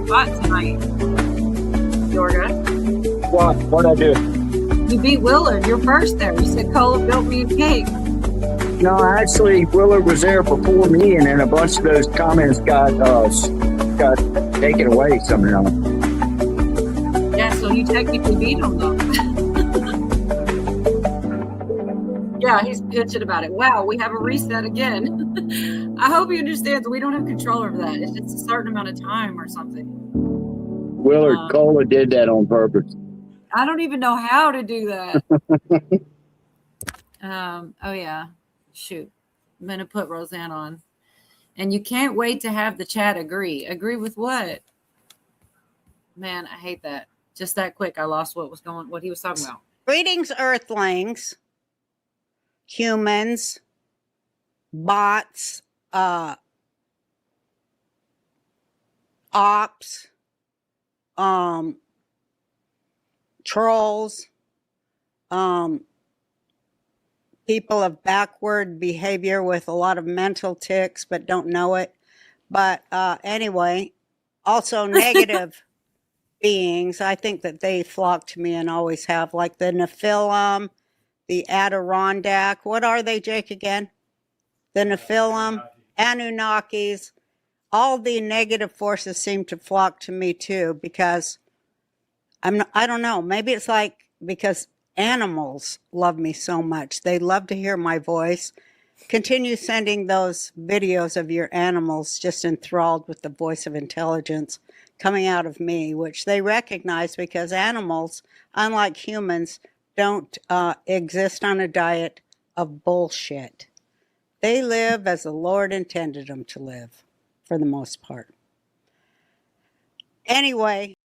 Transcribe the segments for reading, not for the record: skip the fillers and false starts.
spot tonight, Georgia. What'd I do? You beat Willard. You're first there. You said Cola built me a cake. No, actually, Willard was there before me, and then a bunch of those comments got taken away somehow. Yeah, so you technically beat him, though. Yeah, he's bitching about it. Wow, we have a reset again. I hope he understands we don't have control over that. It's just a certain amount of time or something. Willard Cola did that on purpose. I don't even know how to do that. Oh, yeah. Shoot. I'm going to put Roseanne on. And you can't wait to have the chat agree. Agree with what? Man, I hate that. Just that quick, I lost what he was talking about. Greetings, Earthlings, humans, bots, ops, trolls, people of backward behavior with a lot of mental tics but don't know it. But anyway, also negative beings. I think that they flock to me and always have, like the Nephilim, the Adirondack. What are they, Jake, again? The Nephilim, Anunnakis. All the negative forces seem to flock to me too, because I don't know. Maybe it's like because animals love me so much. They love to hear my voice. Continue sending those videos of your animals just enthralled with the voice of intelligence coming out of me, which they recognize because animals, unlike humans, don't exist on a diet of bullshit. They live as the Lord intended them to live, for the most part. Anyway,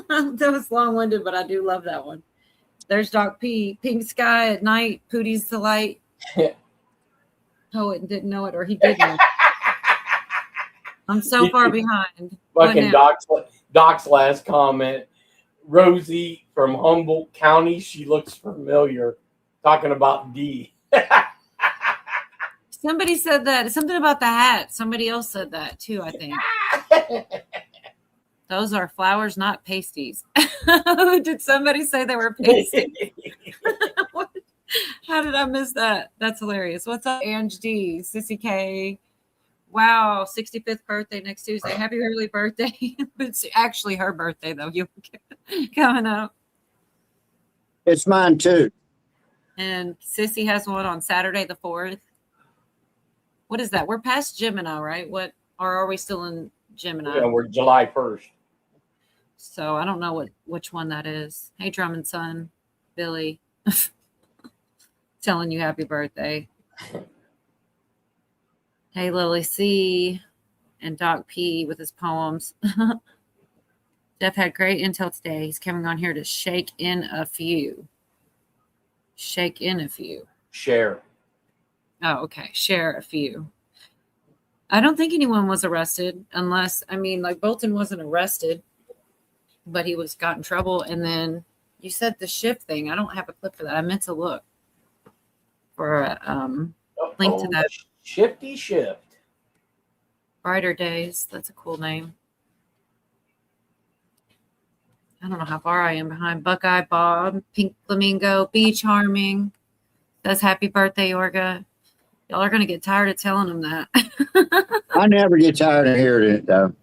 That was long-winded, but I do love that one. There's Doc P. Pink sky at night. Pootie's the light. Poet didn't know it, or he did know it. I'm so far behind. Fucking Doc's last comment. Rosie from Humboldt County. She looks familiar. Talking about D. Somebody said that. Something about the hat. Somebody else said that too, I think. Those are flowers, not pasties. Did somebody say they were pasties? How did I miss that? That's hilarious. What's up, Ange D, Sissy K? Wow, 65th birthday next Tuesday. Happy early birthday. It's actually her birthday, though. You coming up. It's mine, too. And Sissy has one on Saturday the 4th. What is that? We're past Gemini, right? Or are we still in Gemini? Yeah, we're July 1st. So I don't know which one that is. Hey, Drummond son, Billy, telling you happy birthday. Hey, Lily C. and Doc P with his poems. Jeff had great intel today. He's coming on here to shake in a few. Shake in a few. Share. Oh, okay. Share a few. I don't think anyone was arrested unless, like Bolton wasn't arrested, but he got in trouble. And then you said the shift thing. I don't have a clip for that. I meant to look for a link to that. Shifty Shift. Brighter Days. That's a cool name. I don't know how far I am behind. Buckeye Bob, Pink Flamingo, Bee Charming. Says happy birthday, Yorga. Y'all are going to get tired of telling him that. I never get tired of hearing it, though.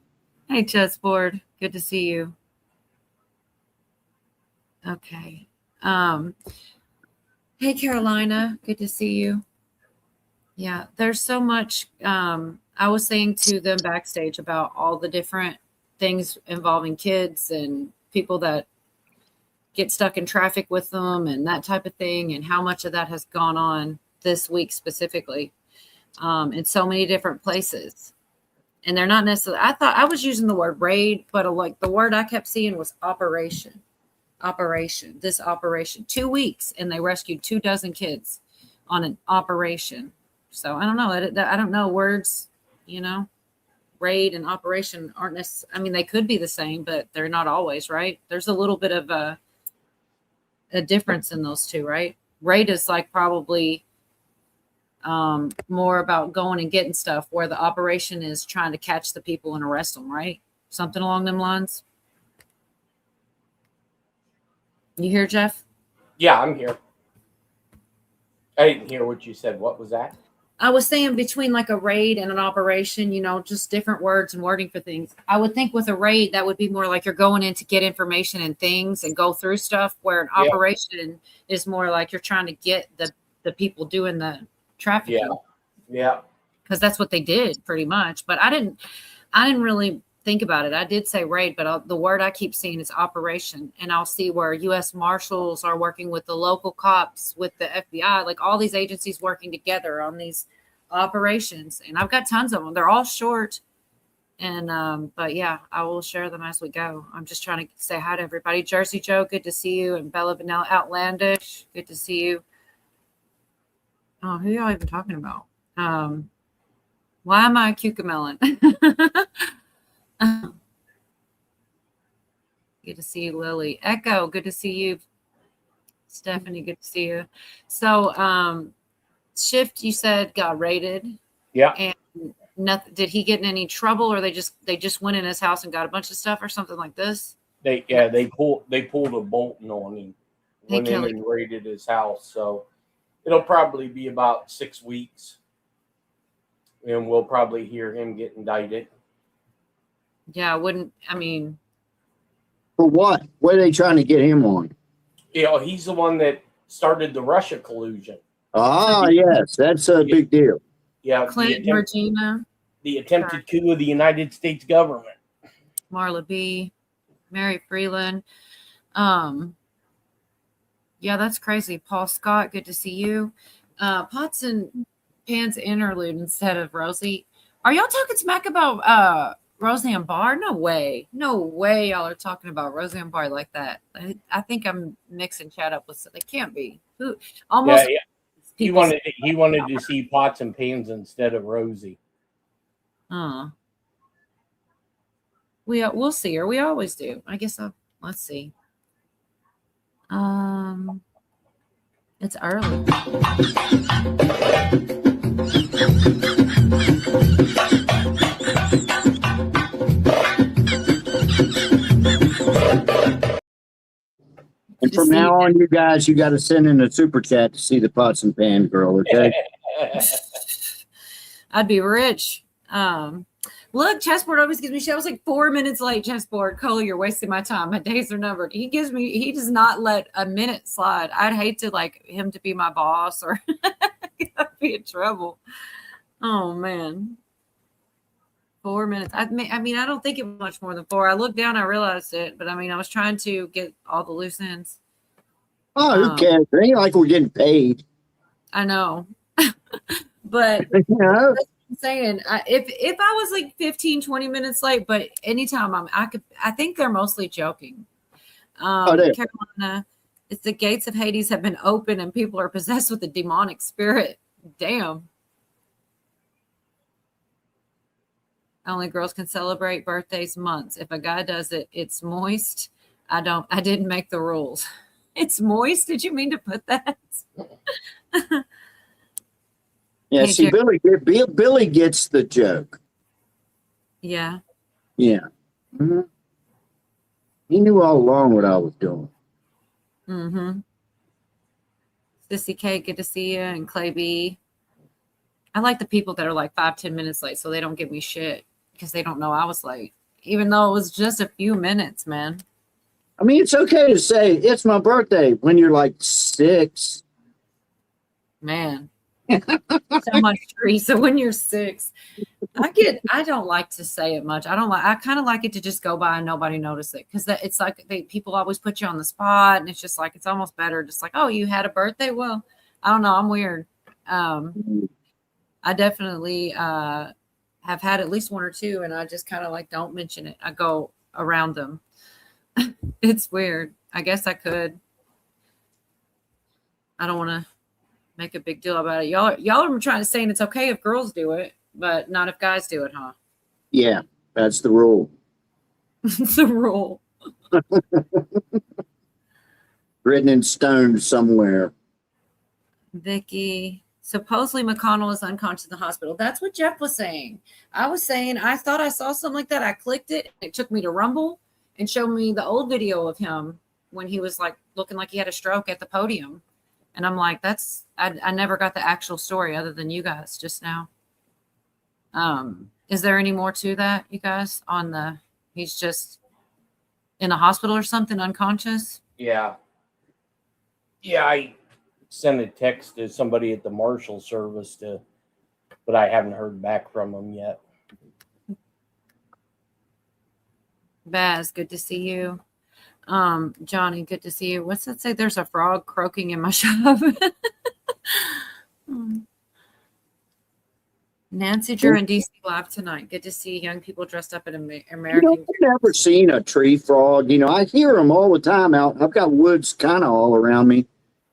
Hey, Chessboard. Good to see you. Okay. Hey, Carolina. Good to see you. Yeah, there's so much. I was saying to them backstage about all the different things involving kids and people that get stuck in traffic with them and that type of thing, and how much of that has gone on this week specifically in so many different places. And they're not necessarily, I thought I was using the word raid, but like the word I kept seeing was operation. This operation. 2 weeks, and they rescued 24 kids on an operation. So I don't know. I don't know words, raid and operation aren't necessarily, they could be the same, but they're not always, right? There's a little bit of a difference in those two, right? Raid is like probably more about going and getting stuff, where the operation is trying to catch the people and arrest them, right? Something along them lines. You hear, Jeff? Yeah, I'm here. I didn't hear what you said. What was that? I was saying between like a raid and an operation, just different words and wording for things. I would think with a raid, that would be more like you're going in to get information and things and go through stuff, where an operation is more like you're trying to get the people doing the trafficking. Yeah. Because that's what they did pretty much. But I didn't really think about it. I did say raid, but the word I keep seeing is operation. And I'll see where U.S. Marshals are working with the local cops, with the FBI, like all these agencies working together on these operations. And I've got tons of them. They're all short. And, but yeah, I will share them as we go. I'm just trying to say hi to everybody. Jersey Joe, good to see you. And Bella Vanilla Outlandish, good to see you. Oh, who y'all even talking about? Why am I a cucamelon? Good to see you, Lily. Echo, good to see you. Stephanie, good to see you. So, Shift, you said got raided. Yeah. And nothing. Did he get in any trouble, or they just went in his house and got a bunch of stuff, or something like this? They pulled a Bolton on him. Went in and raided his house. So it'll probably be about 6 weeks, and we'll probably hear him get indicted. Yeah, For what? What are they trying to get him on? He's the one that started the Russia collusion. Ah, yes, that's a big deal. Yeah, Clinton, Regina, the attempted coup of the United States government. Marla B, Mary Freeland. Yeah, that's crazy. Paul Scott, good to see you. Pots and Pans interlude instead of Rosie. Are y'all talking smack about Roseanne Barr? No way y'all are talking about Roseanne Barr like that. I think I'm mixing chat up with, they can't be. Who almost He wanted to see Pots and Pans instead of Rosie. We'll see her. We always do. I guess let's see. It's early. And from now on, you guys, you got to send in a super chat to see the Pots and Pan girl, okay? I'd be rich. Look, Chessboard always gives me shit. I was like 4 minutes late, Chessboard. Cole, you're wasting my time. My days are numbered. He does not let a minute slide. I'd hate to him to be my boss, or I'd be in trouble. Oh man. 4 minutes. I don't think it was much more than 4. I looked down, I realized it, but I was trying to get all the loose ends. Oh, who cares? It ain't like we're getting paid. I know. But you know? I'm saying, if I was like 15, 20 minutes late, but anytime I think they're mostly joking. Carolina, it's the gates of Hades have been open and people are possessed with a demonic spirit. Damn. Only girls can celebrate birthdays months. If a guy does it, it's moist. I didn't make the rules. It's moist. Did you mean to put that? Yeah, Hey, see, Billy gets the joke. Yeah. Yeah. Mm-hmm. He knew all along what I was doing. Mm-hmm. Sissy K, good to see you. And Clay B. I like the people that are like 5-10 minutes late, so they don't give me shit because they don't know I was late, even though it was just a few minutes, man. I mean, it's okay to say it's my birthday when you're like 6. Man. So much Teresa when you're 6. I don't like to say it much. I kind of like it to just go by and nobody notice it, because it's like people always put you on the spot, and it's just like it's almost better just like, oh, you had a birthday. Well, I don't know, I'm weird. I definitely have had at least 1 or 2, and I just kind of like don't mention it. I go around them. It's weird. I guess I could. I don't want to make a big deal about it. Y'all are trying to say it's okay if girls do it, but not if guys do it, huh? Yeah, that's the rule. It's a rule. Written in stone somewhere. Vicky, Supposedly McConnell is unconscious in the hospital. That's what Jeff was saying. I was saying I thought I saw something like that. I clicked it. And it took me to Rumble and showed me the old video of him when he was like looking like he had a stroke at the podium. And I'm like, I never got the actual story other than you guys just now. Is there any more to that, you guys? He's just in the hospital or something, unconscious? Yeah. I sent a text to somebody at the Marshal Service but I haven't heard back from them yet. Baz, good to see you. Johnny, good to see you. What's that say? There's a frog croaking in my shop. Nancy Drew in DC Live tonight. Good to see young people dressed up in American. I've never seen a tree frog. I hear them all the time out. I've got woods kind of all around me.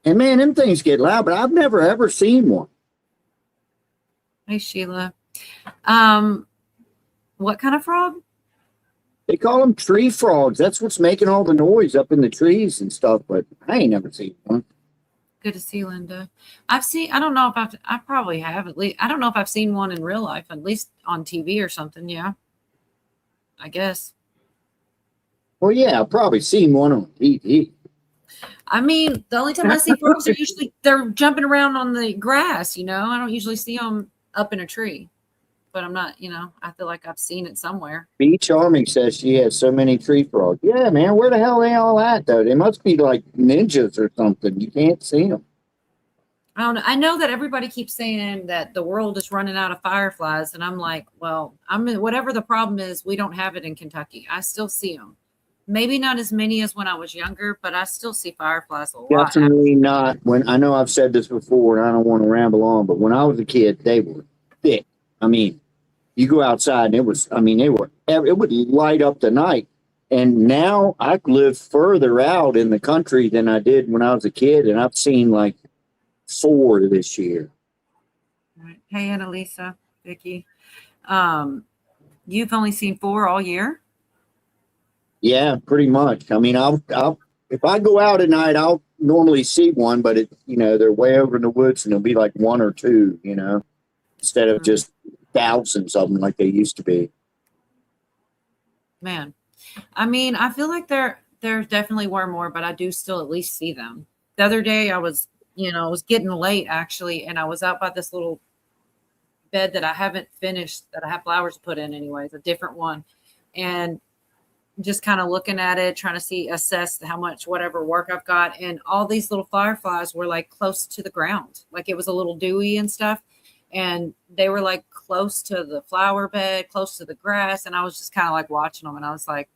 And man, them things get loud, but I've never ever seen one. Hey, Sheila. What kind of frog? They call them tree frogs. That's what's making all the noise up in the trees and stuff, but I ain't never seen one. Good to see Linda. I don't know if I probably have at least. I don't know if I've seen one in real life, at least on TV or something. Yeah, I guess. Well, yeah, I've probably seen one on TV. I mean, the only time I see frogs are usually they're jumping around on the grass. I don't usually see them up in a tree, but I'm not. I feel like I've seen it somewhere. Beach Army says she has so many tree frogs. Yeah, man, where the hell are they all at, though? They must be like ninjas or something. You can't see them. I don't know. I know that everybody keeps saying that the world is running out of fireflies, and I'm like, well, whatever the problem is, we don't have it in Kentucky. I still see them. Maybe not as many as when I was younger, but I still see fireflies a lot. Definitely not. I know I've said this before, and I don't want to ramble on, but when I was a kid, they were thick. I mean, you go outside, and it would light up the night. And now I live further out in the country than I did when I was a kid, and I've seen like 4 this year. Right. Hey, Annalisa, Vicky. You've only seen 4 all year? Yeah, pretty much. I mean, I'll if I go out at night, I'll normally see one, but they're way over in the woods, and it'll be like 1 or 2, instead of just thousands of them like they used to be. Man, I mean, I feel like there definitely were more, but I do still at least see them. The other day, I was getting late actually, and I was out by this little bed that I haven't finished, that I have flowers put in anyways, a different one, and just kind of looking at it, trying to assess how much whatever work I've got. And all these little fireflies were like close to the ground. Like it was a little dewy and stuff. And they were like close to the flower bed, close to the grass. And I was just kind of like watching them. And I was like,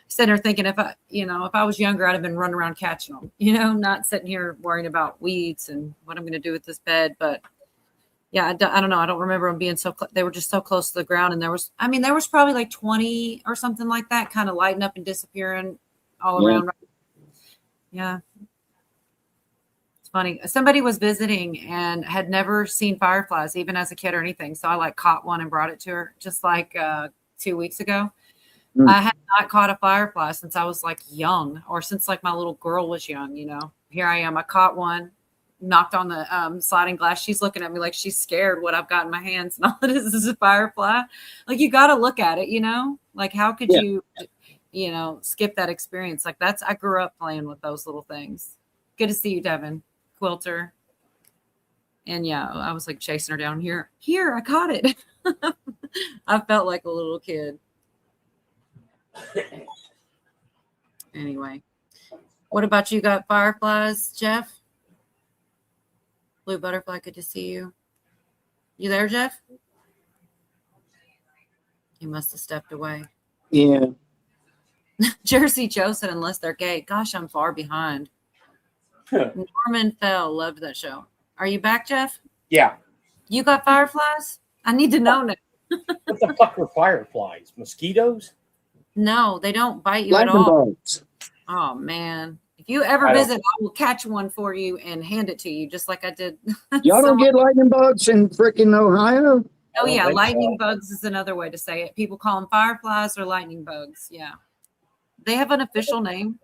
sitting there thinking if I was younger, I'd have been running around catching them, not sitting here worrying about weeds and what I'm going to do with this bed. But yeah, I don't know. I don't remember them being they were just so close to the ground. And there was probably like 20 or something like that, kind of lighting up and disappearing all around. Yeah. It's funny. Somebody was visiting and had never seen fireflies, even as a kid or anything. So I like caught one and brought it to her just like 2 weeks ago. I had not caught a firefly since I was like young, or since like my little girl was young, Here I am. I caught one, knocked on the sliding glass. She's looking at me like she's scared what I've got in my hands, and all it is a firefly. Like you got to look at it, like how could you skip that experience? Like I grew up playing with those little things. Good to see you, Devin Quilter. And yeah, I was like chasing her down here. I caught it. I felt like a little kid. Anyway, what about you? Got fireflies, Jeff? Blue butterfly, good to see you. You there, Jeff? He must have stepped away. Yeah. Jersey Joe said, unless they're gay. Gosh, I'm far behind. Norman Fell loved that show. Are you back, Jeff? Yeah. You got fireflies? I need to know now. What the fuck are fireflies? Mosquitoes? No, they don't bite you Lightning at all. bugs. Oh, man. If you ever visit, I will catch one for you and hand it to you, just like I did. Y'all don't get lightning bugs in freaking Ohio? Oh, yeah. Lightning bugs is another way to say it. People call them fireflies or lightning bugs. Yeah. They have an official name.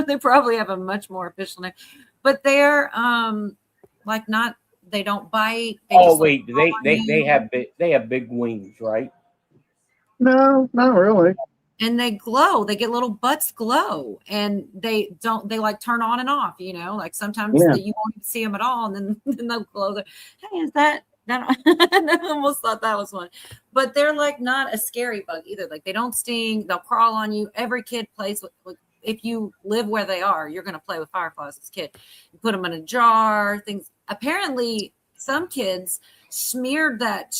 They probably have a much more official name. But they're like not They don't bite. They Oh just like wait, crawl on you. they have big wings, right? No, not really. And they glow. They get little butts glow, and they don't. They like turn on and off. You know, like sometimes Yeah. that you won't even see them at all, and then, then they'll glow. Hey, is that? I almost thought that was one, but they're like not a scary bug either. Like they don't sting. They'll crawl on you. Every kid plays with if you live where they are, you're going to play with fireflies as a kid. You put them in a jar. Things. Apparently, some kids smeared that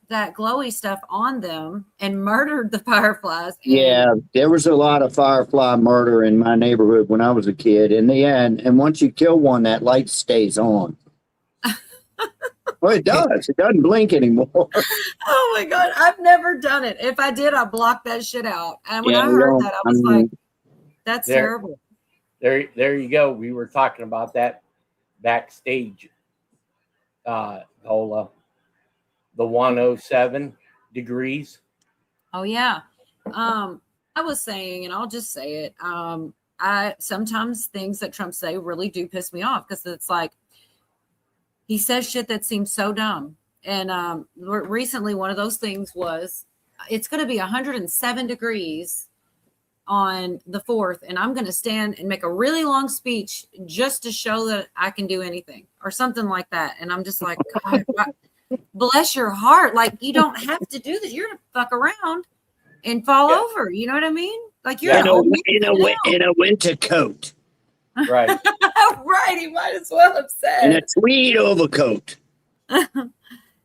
glowy stuff on them and murdered the fireflies. And Yeah, there was a lot of firefly murder in my neighborhood when I was a kid. In the end, and once you kill one, that light stays on. Well, it does. It doesn't blink anymore. oh my god, I've never done it. If I did, I blocked that shit out. And when Yeah, I we heard don't. that, I I was like, mean, "That's There, terrible." there you go. We were talking about that backstage, Lola. The 107 degrees. Oh yeah. I was saying, and I'll just say it. I sometimes things that Trump say really do piss me off because it's like he says shit that seems so dumb. And recently, one of those things was it's going to be 107 degrees on the 4th, and I'm going to stand and make a really long speech just to show that I can do anything or something like that. And I'm just like, God, bless your heart. Like, you don't have to do this. You're going to fuck around and fall Yeah. over. You know what I mean? Like, you're Yeah. an old man in a winter coat Right. right. He might as well have and a said. tweed overcoat.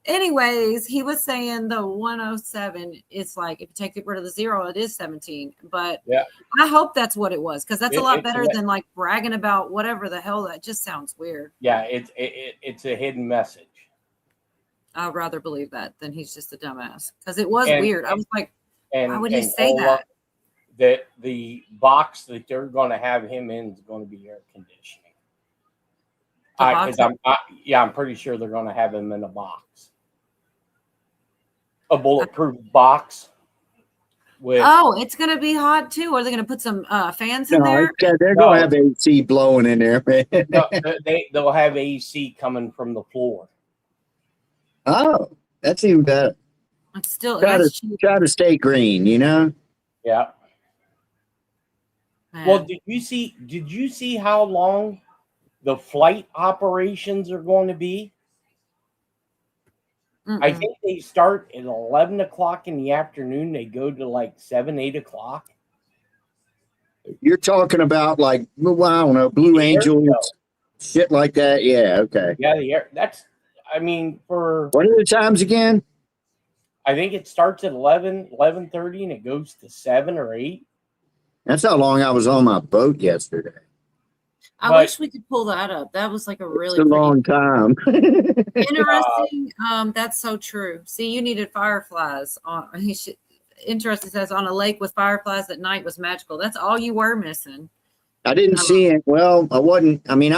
Anyways, he was saying the 107 is like if you take rid of the 0, it is 17. But Yeah. I hope that's what it was because that's a lot It's better than like bragging about whatever the hell. That just sounds weird. Yeah, it's a hidden message. I'd rather believe that than he's just a dumbass because it was And- weird. I was like, why would he and say Paula, that the box that they're going to have him in is going to be air conditioning. The box? I'm pretty sure they're going to have him in a box, a bulletproof box. With Oh, it's gonna be hot too. Are they gonna put some fans in there? They're No. going to have AC blowing in there, man. no, they'll have AC coming from the floor. Oh, that's even better. It's still Try that's cheap. to stay green, you know? Yeah. Man. Well, did you see how long the flight operations are going to be? I think they start at 11 o'clock in the afternoon. They go to like 7, 8 o'clock. You're talking about like, well, I don't know, Blue The air Angels, show. shit like that. Yeah, okay. Yeah, the air. That's. I mean, for What are the times again? I think it starts at 11:30, and it goes to 7 or 8. That's how long I was on my boat yesterday. I but- wish we could pull that up. That was like a It's really a pretty long time. interesting. That's so true. See, you needed fireflies on. Interesting says on a lake with fireflies at night was magical. That's all you were missing. I didn't see it. Well, I wasn't. I mean,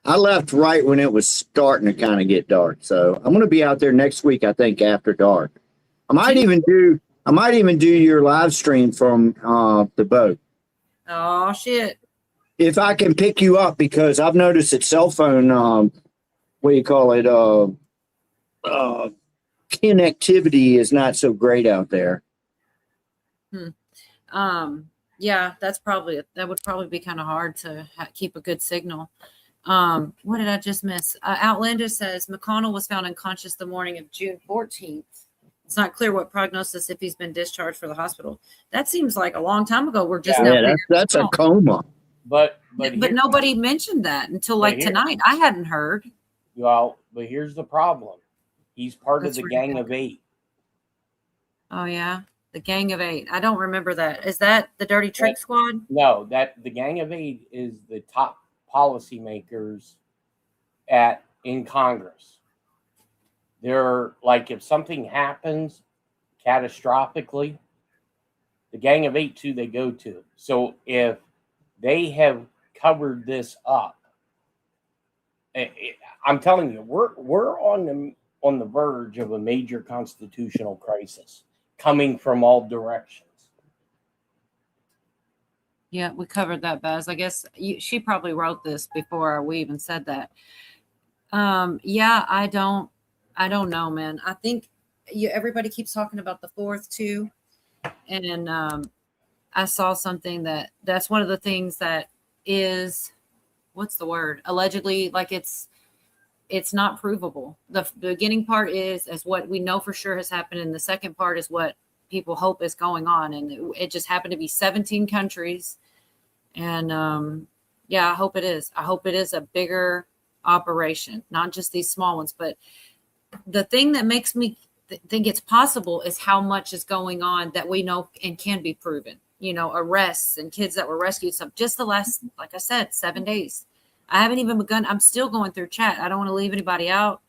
I left right when it was starting to kind of get dark. So I'm going to be out there next week. I think after dark. I might even do your live stream from the boat Oh shit! if I can pick you up, because I've noticed that cell phone what do you call it connectivity is not so great out there. Yeah, that would probably be kind of hard to keep a good signal. What did I just miss? Outlander says McConnell was found unconscious the morning of June 14th. It's not clear what prognosis if he's been discharged for the hospital. That seems like a long time ago. We're just now. Yeah, that's a coma. But nobody mentioned that until like tonight. I hadn't heard. Well, but here's the problem. He's part That's of the right. Gang of 8. Oh yeah, the Gang of 8. I don't remember that. Is that the Dirty Trick Squad? No, that the Gang of 8 is the top policymakers in Congress. They're like, if something happens catastrophically, the Gang of 8 too, they go to. So if they have covered this up, I'm telling you, we're on the verge of a major constitutional crisis coming from all directions. Yeah, we covered that, Baz. I guess she probably wrote this before we even said that. Yeah, I don't know, man. I think everybody keeps talking about the fourth too. And I saw something that's one of the things that is, what's the word? Allegedly, like it's not provable. The beginning part is what we know for sure has happened, and the second part is what people hope is going on, and it just happened to be 17 countries. And yeah, I hope it is. I hope it is a bigger operation, not just these small ones. But the thing that makes me think it's possible is how much is going on that we know and can be proven. You know, arrests and kids that were rescued. Some just the last, like I said, 7 days. I haven't even begun. I'm still going through chat. I don't want to leave anybody out,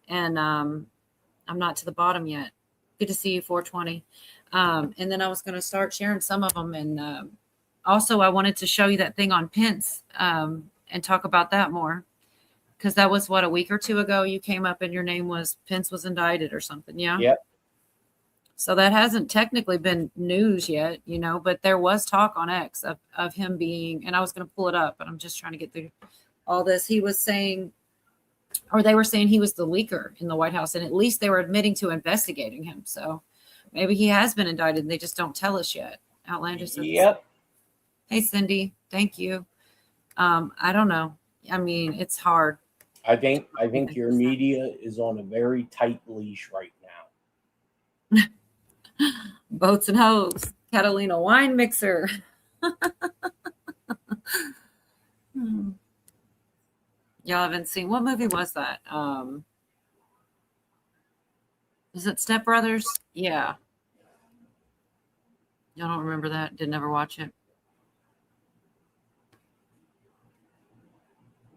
and I'm not to the bottom yet. Good to see you, 420. And then I was going to start sharing some of them, and also I wanted to show you that thing on Pence and talk about that more, because that was what, a week or two ago you came up and your name was Pence was indicted or something. Yeah. Yep. So that hasn't technically been news yet, you know, but there was talk on X of him being, and I was going to pull it up, but I'm just trying to get through all this. He was saying, or they were saying he was the leaker in the White House, and at least they were admitting to investigating him. So maybe he has been indicted and they just don't tell us yet. Outlandish. Yep. Hey, Cindy. Thank you. I don't know. I mean, it's hard. I think your media is on a very tight leash right now. Boats and hoes. Catalina wine mixer. Y'all haven't seen, what movie was that? Is it Step Brothers? Yeah. Y'all don't remember that? Did never watch it?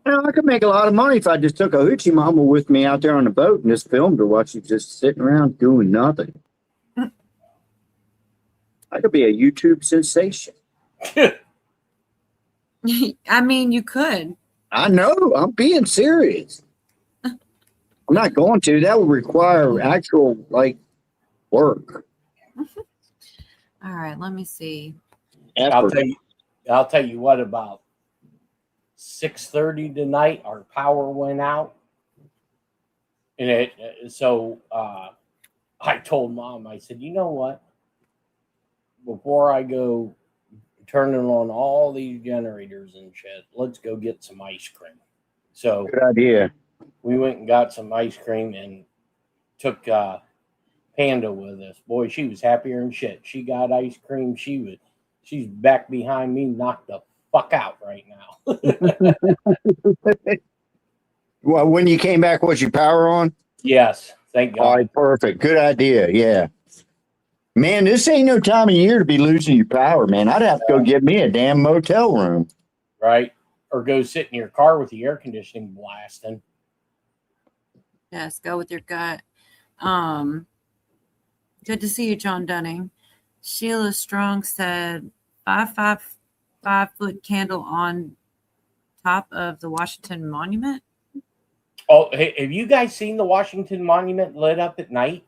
You know, I could make a lot of money if I just took a hoochie mama with me out there on the boat and just filmed her while she's just sitting around doing nothing. I could be a YouTube sensation. I mean, you could. I know. I'm being serious. I'm not going to. That would require actual work. All right, let me see. Effort. I'll tell you what, about 6:30 tonight, our power went out. And I told Mom, I said, you know what? Before I go turning on all these generators and shit, let's go get some ice cream. So Good idea. we went and got some ice cream and took Panda with us. Boy, she was happier than shit. She got ice cream. She's back behind me, knocked the fuck out right now. Well, when you came back, was your power on? Yes, thank God. All right, perfect. Good idea. Yeah. Man, this ain't no time of year to be losing your power, man. I'd have to go get me a damn motel room. Right? Or go sit in your car with the air conditioning blasting. Yes, go with your gut. Good to see you, John Dunning. Sheila Strong said 5 foot candle on top of the Washington Monument. Oh, hey, have you guys seen the Washington Monument lit up at night?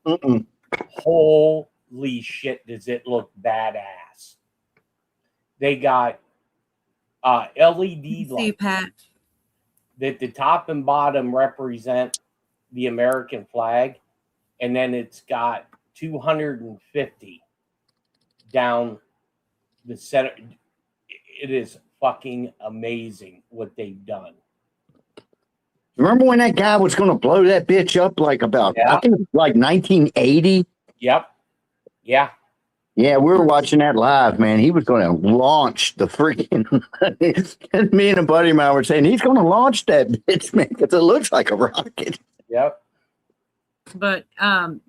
Mm-mm. Holy shit, does it look badass. They got LED See you, lights Pat. that the top and bottom represent the American flag, and then it's got 250 down the center. It is fucking amazing what they've done. Remember when that guy was going to blow that bitch up I think it was 1980? Yep. Yeah. Yeah, we were watching that live, man. He was going to launch the freaking. Me and a buddy of mine were saying he's going to launch that bitch, man, because it looks like a rocket. Yep. But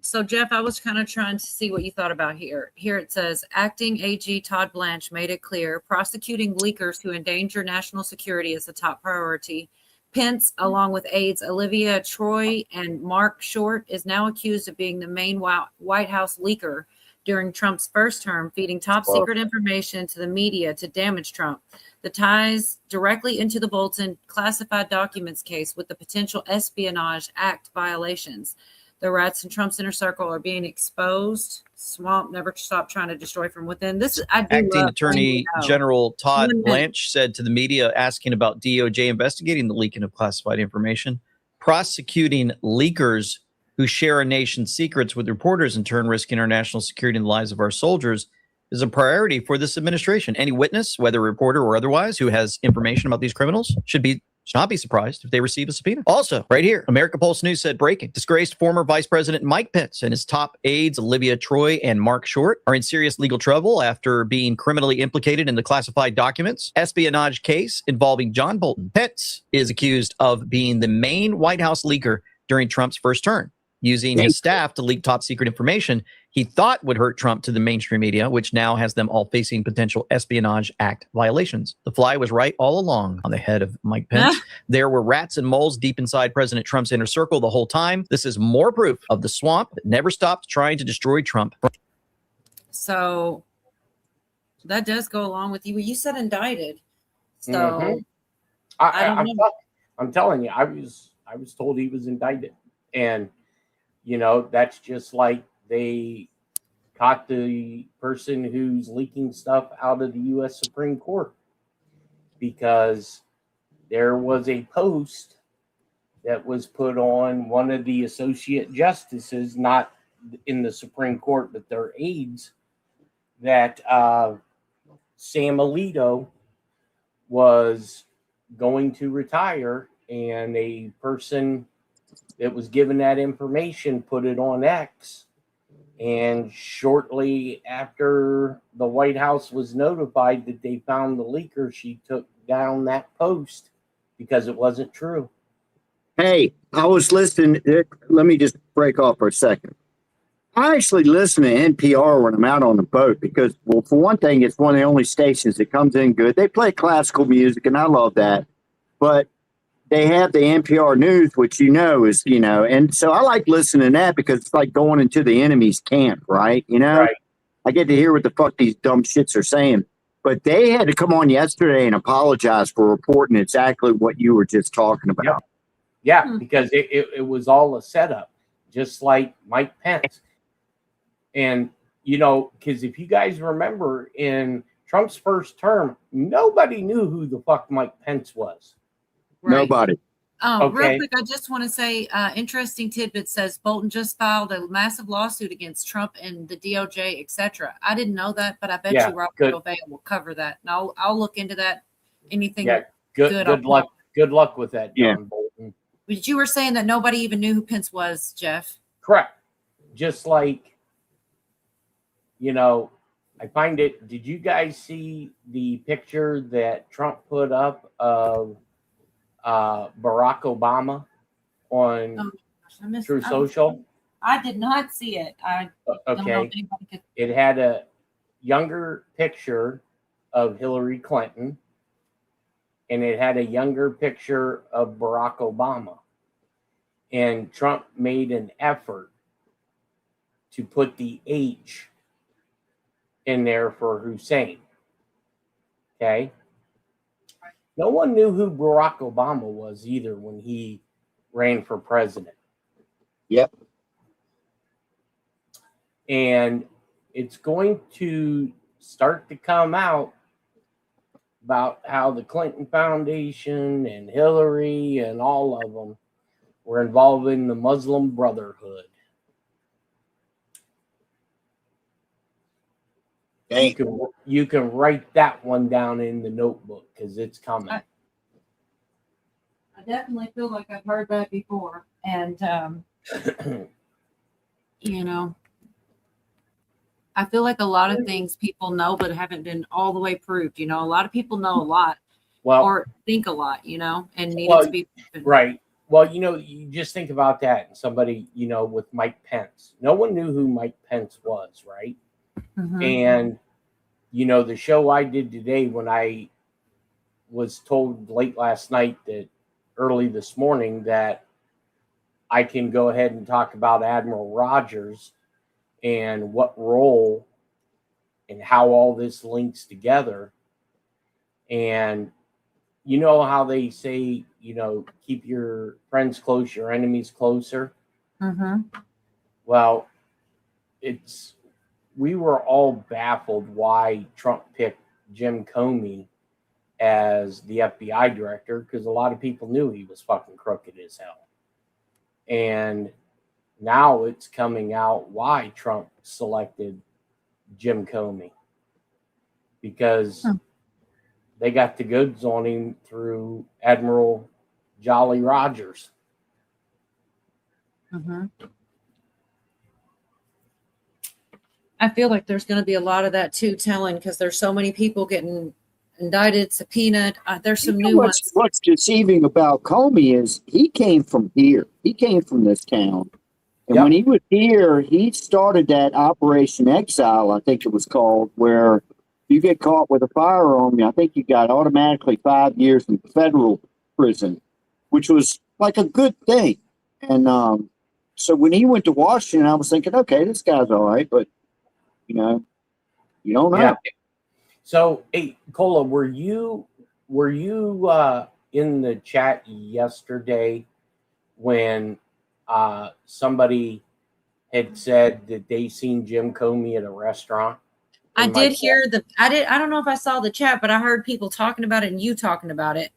so Jeff, I was kind of trying to see what you thought about here. Here it says acting AG Todd Blanche made it clear prosecuting leakers who endanger national security is the top priority. Pence, along with aides Olivia Troy and Mark Short, is now accused of being the main White House leaker during Trump's first term, feeding top secret information to the media to damage Trump. The ties directly into the Bolton classified documents case with the potential Espionage Act violations. The rats in Trump's inner circle are being exposed. Swamp never stop trying to destroy from within. This I do Acting love Attorney when we know. General Todd 1 minute. Blanche said to the media, asking about DOJ investigating the leaking of classified information, prosecuting leakers who share our nation's secrets with reporters, in turn risking our national security and the lives of our soldiers, is a priority for this administration. Any witness, whether a reporter or otherwise, who has information about these criminals should not be surprised if they receive a subpoena. Also, right here, America Pulse News said, breaking, disgraced former Vice President Mike Pence and his top aides, Olivia Troy and Mark Short, are in serious legal trouble after being criminally implicated in the classified documents espionage case involving John Bolton. Pence is accused of being the main White House leaker during Trump's first term, using his staff to leak top secret information he thought would hurt Trump to the mainstream media, which now has them all facing potential Espionage Act violations. The fly was right all along on the head of Mike Pence. There were rats and moles deep inside President Trump's inner circle the whole time. This is more proof of the swamp that never stopped trying to destroy Trump. So that does go along with you. You said indicted. So Mhm. I don't know. I'm telling you, I was told he was indicted, and that's just like they caught the person who's leaking stuff out of the U.S. Supreme Court, because there was a post that was put on one of the associate justices, not in the Supreme Court, but their aides, that Sam Alito was going to retire, and a person that was given that information put it on X. And shortly after the White House was notified that they found the leaker, she took down that post because it wasn't true. Hey, I was listening. Let me just break off for a second. I actually listen to NPR when I'm out on the boat because, well, for one thing, it's one of the only stations that comes in good. They play classical music, and I love that. But they have the NPR news, which is, and so I like listening to that because it's like going into the enemy's camp, right? Right. I get to hear what the fuck these dumb shits are saying. But they had to come on yesterday and apologize for reporting exactly what you were just talking about. Yeah, because it was all a setup, just like Mike Pence. And, because if you guys remember, in Trump's first term, nobody knew who the fuck Mike Pence was. Right. Nobody. Real Okay. quick, I just want to say, interesting tidbit says Bolton just filed a massive lawsuit against Trump and the DOJ, etc. I didn't know that, but I bet Yeah, you Robert good. Gouveia will cover that. And I'll look into that. Anything Yeah, good, good luck. Good luck with that, John Bolton. But you were saying that nobody even knew who Pence was, Jeff. Correct. Just like, I find it. Did you guys see the picture that Trump put up of Barack Obama on True Social? I did not see it. I don't know if anybody could. It had a younger picture of Hillary Clinton, and it had a younger picture of Barack Obama. And Trump made an effort to put the H in there for Hussein. Okay? No one knew who Barack Obama was either when he ran for president. Yep. And it's going to start to come out about how the Clinton Foundation and Hillary and all of them were involved in the Muslim Brotherhood. You can write that one down in the notebook because it's coming. I definitely feel like I've heard that before. And, I feel like a lot of things people know but haven't been all the way proved. A lot of people know a lot or think a lot, and need it to be proven. Right. Well, you just think about that. Somebody, with Mike Pence. No one knew who Mike Pence was, right? Mm-hmm. And, the show I did today, when I was told late last night that early this morning that I can go ahead and talk about Admiral Rogers and what role and how all this links together. And you know how they say, keep your friends close, your enemies closer. Mm-hmm. Well, we were all baffled why Trump picked Jim Comey as the FBI director, because a lot of people knew he was fucking crooked as hell. And now it's coming out why Trump selected Jim Comey, because they got the goods on him through Admiral Jolly Rogers. Mm-hmm. I feel like there's going to be a lot of that too, telling, because there's so many people getting indicted, subpoenaed. There's some new ones. What's deceiving about Comey is he came from here. He came from this town. And Yep. when he was here, he started that Operation Exile, I think it was called, where you get caught with a firearm, I think you got automatically 5 years in federal prison, which was like a good thing. And so when he went to Washington, I was thinking, okay, this guy's all right, but you know, you don't know. Yeah. So, hey, Cola, were you in the chat yesterday when somebody had said that they seen Jim Comey at a restaurant? I did hear I don't know if I saw the chat, but I heard people talking about it and you talking about it.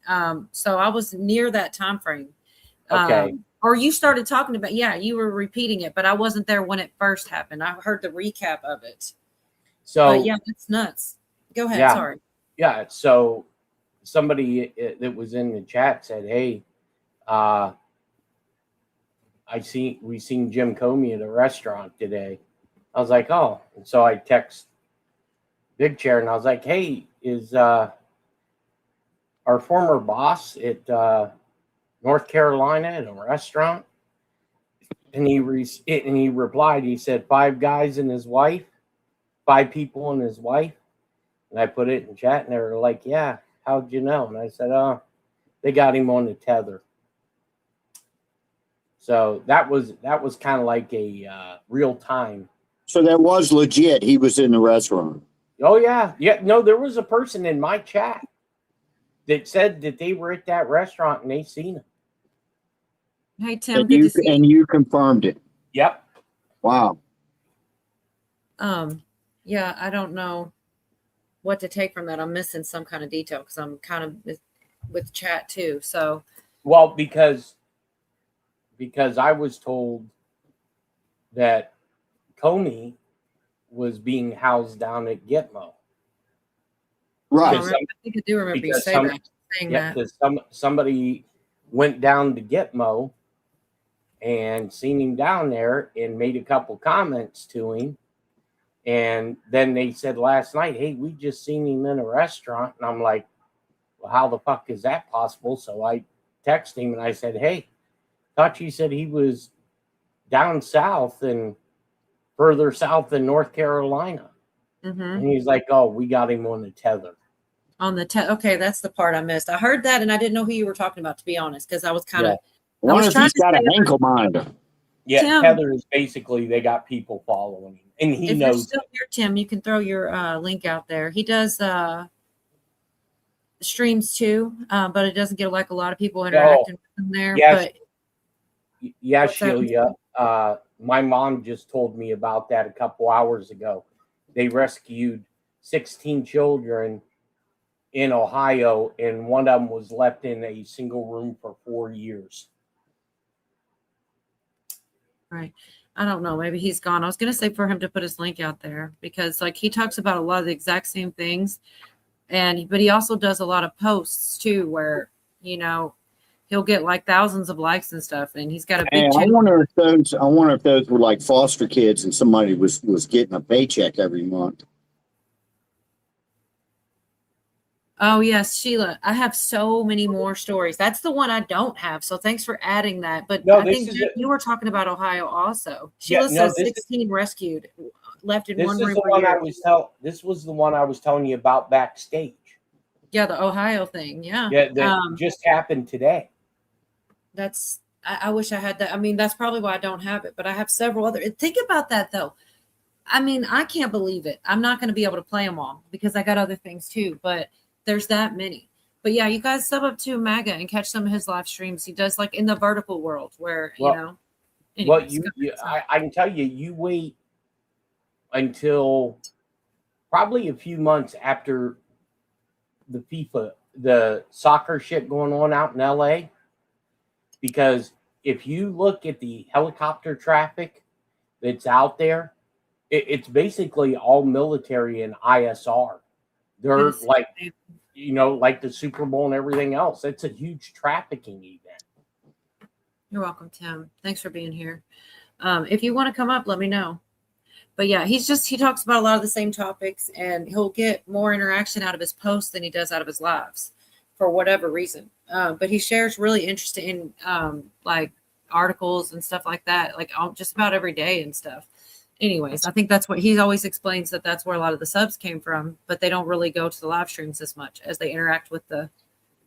So I was near that time frame. Okay. Or you started talking about, you were repeating it, but I wasn't there when it first happened. I heard the recap of it. So but yeah, it's nuts. Go ahead. Yeah. Sorry. Yeah. So somebody that was in the chat said, "Hey, we seen Jim Comey at a restaurant today." I was like, "Oh," and so I text Big Chair and I was like, "Hey, is our former boss at North Carolina at a restaurant?" And he replied. He said, 5 guys and his wife, 5 people and his wife. And I put it in chat, and they were like, "Yeah, how'd you know?" And I said, "Oh, they got him on the tether." So that was kind of like a real time. So that was legit. He was in the restaurant. Oh yeah. No, there was a person in my chat that said that they were at that restaurant and they seen him. Hey Tim, good to see you. And you confirmed it. Yep. Wow. Yeah, I don't know what to take from that. I'm missing some kind of detail because I'm kind of with chat too. So, well, because I was told that Comey was being housed down at Gitmo. Right. I think I do remember you saying that. Because somebody went down to Gitmo and seen him down there and made a couple comments to him. And then they said last night, "Hey, we just seen him in a restaurant." And I'm like, "Well, how the fuck is that possible?" So I texted him and I said, "Hey, thought you said he was down south and further south than North Carolina." Mm-hmm. And he's like, "Oh, we got him on the tether." Okay, that's the part I missed. I heard that and I didn't know who you were talking about, to be honest, because I was kind of. I wonder if he's got an ankle monitor. Yeah, Tim, tether is basically they got people following him, and he if knows. you're still here, Tim, you can throw your link out there. He does streams too, but it doesn't get like a lot of people interacting with him there. Yes. But yeah, Sheila. My mom just told me about that a couple hours ago. They rescued 16 children in Ohio, and one of them was left in a single room for 4 years. Right. I don't know. Maybe he's gone. I was going to say for him to put his link out there because like he talks about a lot of the exact same things. But he also does a lot of posts too, where, he'll get like thousands of likes and stuff. And he's got a big channel. I wonder if those were like foster kids and somebody was getting a paycheck every month. Oh, yes, Sheila. I have so many more stories. That's the one I don't have. So thanks for adding that. But No, I think you were talking about Ohio also. Sheila says 16 rescued, left in one room. This was the one I was telling you about backstage. Yeah, the Ohio thing. Yeah. Yeah, that just happened today. I wish I had that. I mean, that's probably why I don't have it, but I have several other. Think about that though. I mean, I can't believe it. I'm not going to be able to play them all because I got other things too, but there's that many. But yeah, you guys sub up to MAGA and catch some of his live streams. He does like in the vertical world where, Well, Anyways, go ahead, sorry. I can tell you, you wait until probably a few months after the soccer shit going on out in LA, because if you look at the helicopter traffic that's out there, it's basically all military and ISR. They're Yes. like, like the Super Bowl and everything else. It's a huge trafficking event. You're welcome, Tim. Thanks for being here. If you want to come up, let me know. But yeah, he talks about a lot of the same topics, and he'll get more interaction out of his posts than he does out of his lives for whatever reason. But he shares really interesting like articles and stuff like that, like just about every day and stuff. Anyways, I think that's what he always explains, that's where a lot of the subs came from, but they don't really go to the live streams as much as they interact with the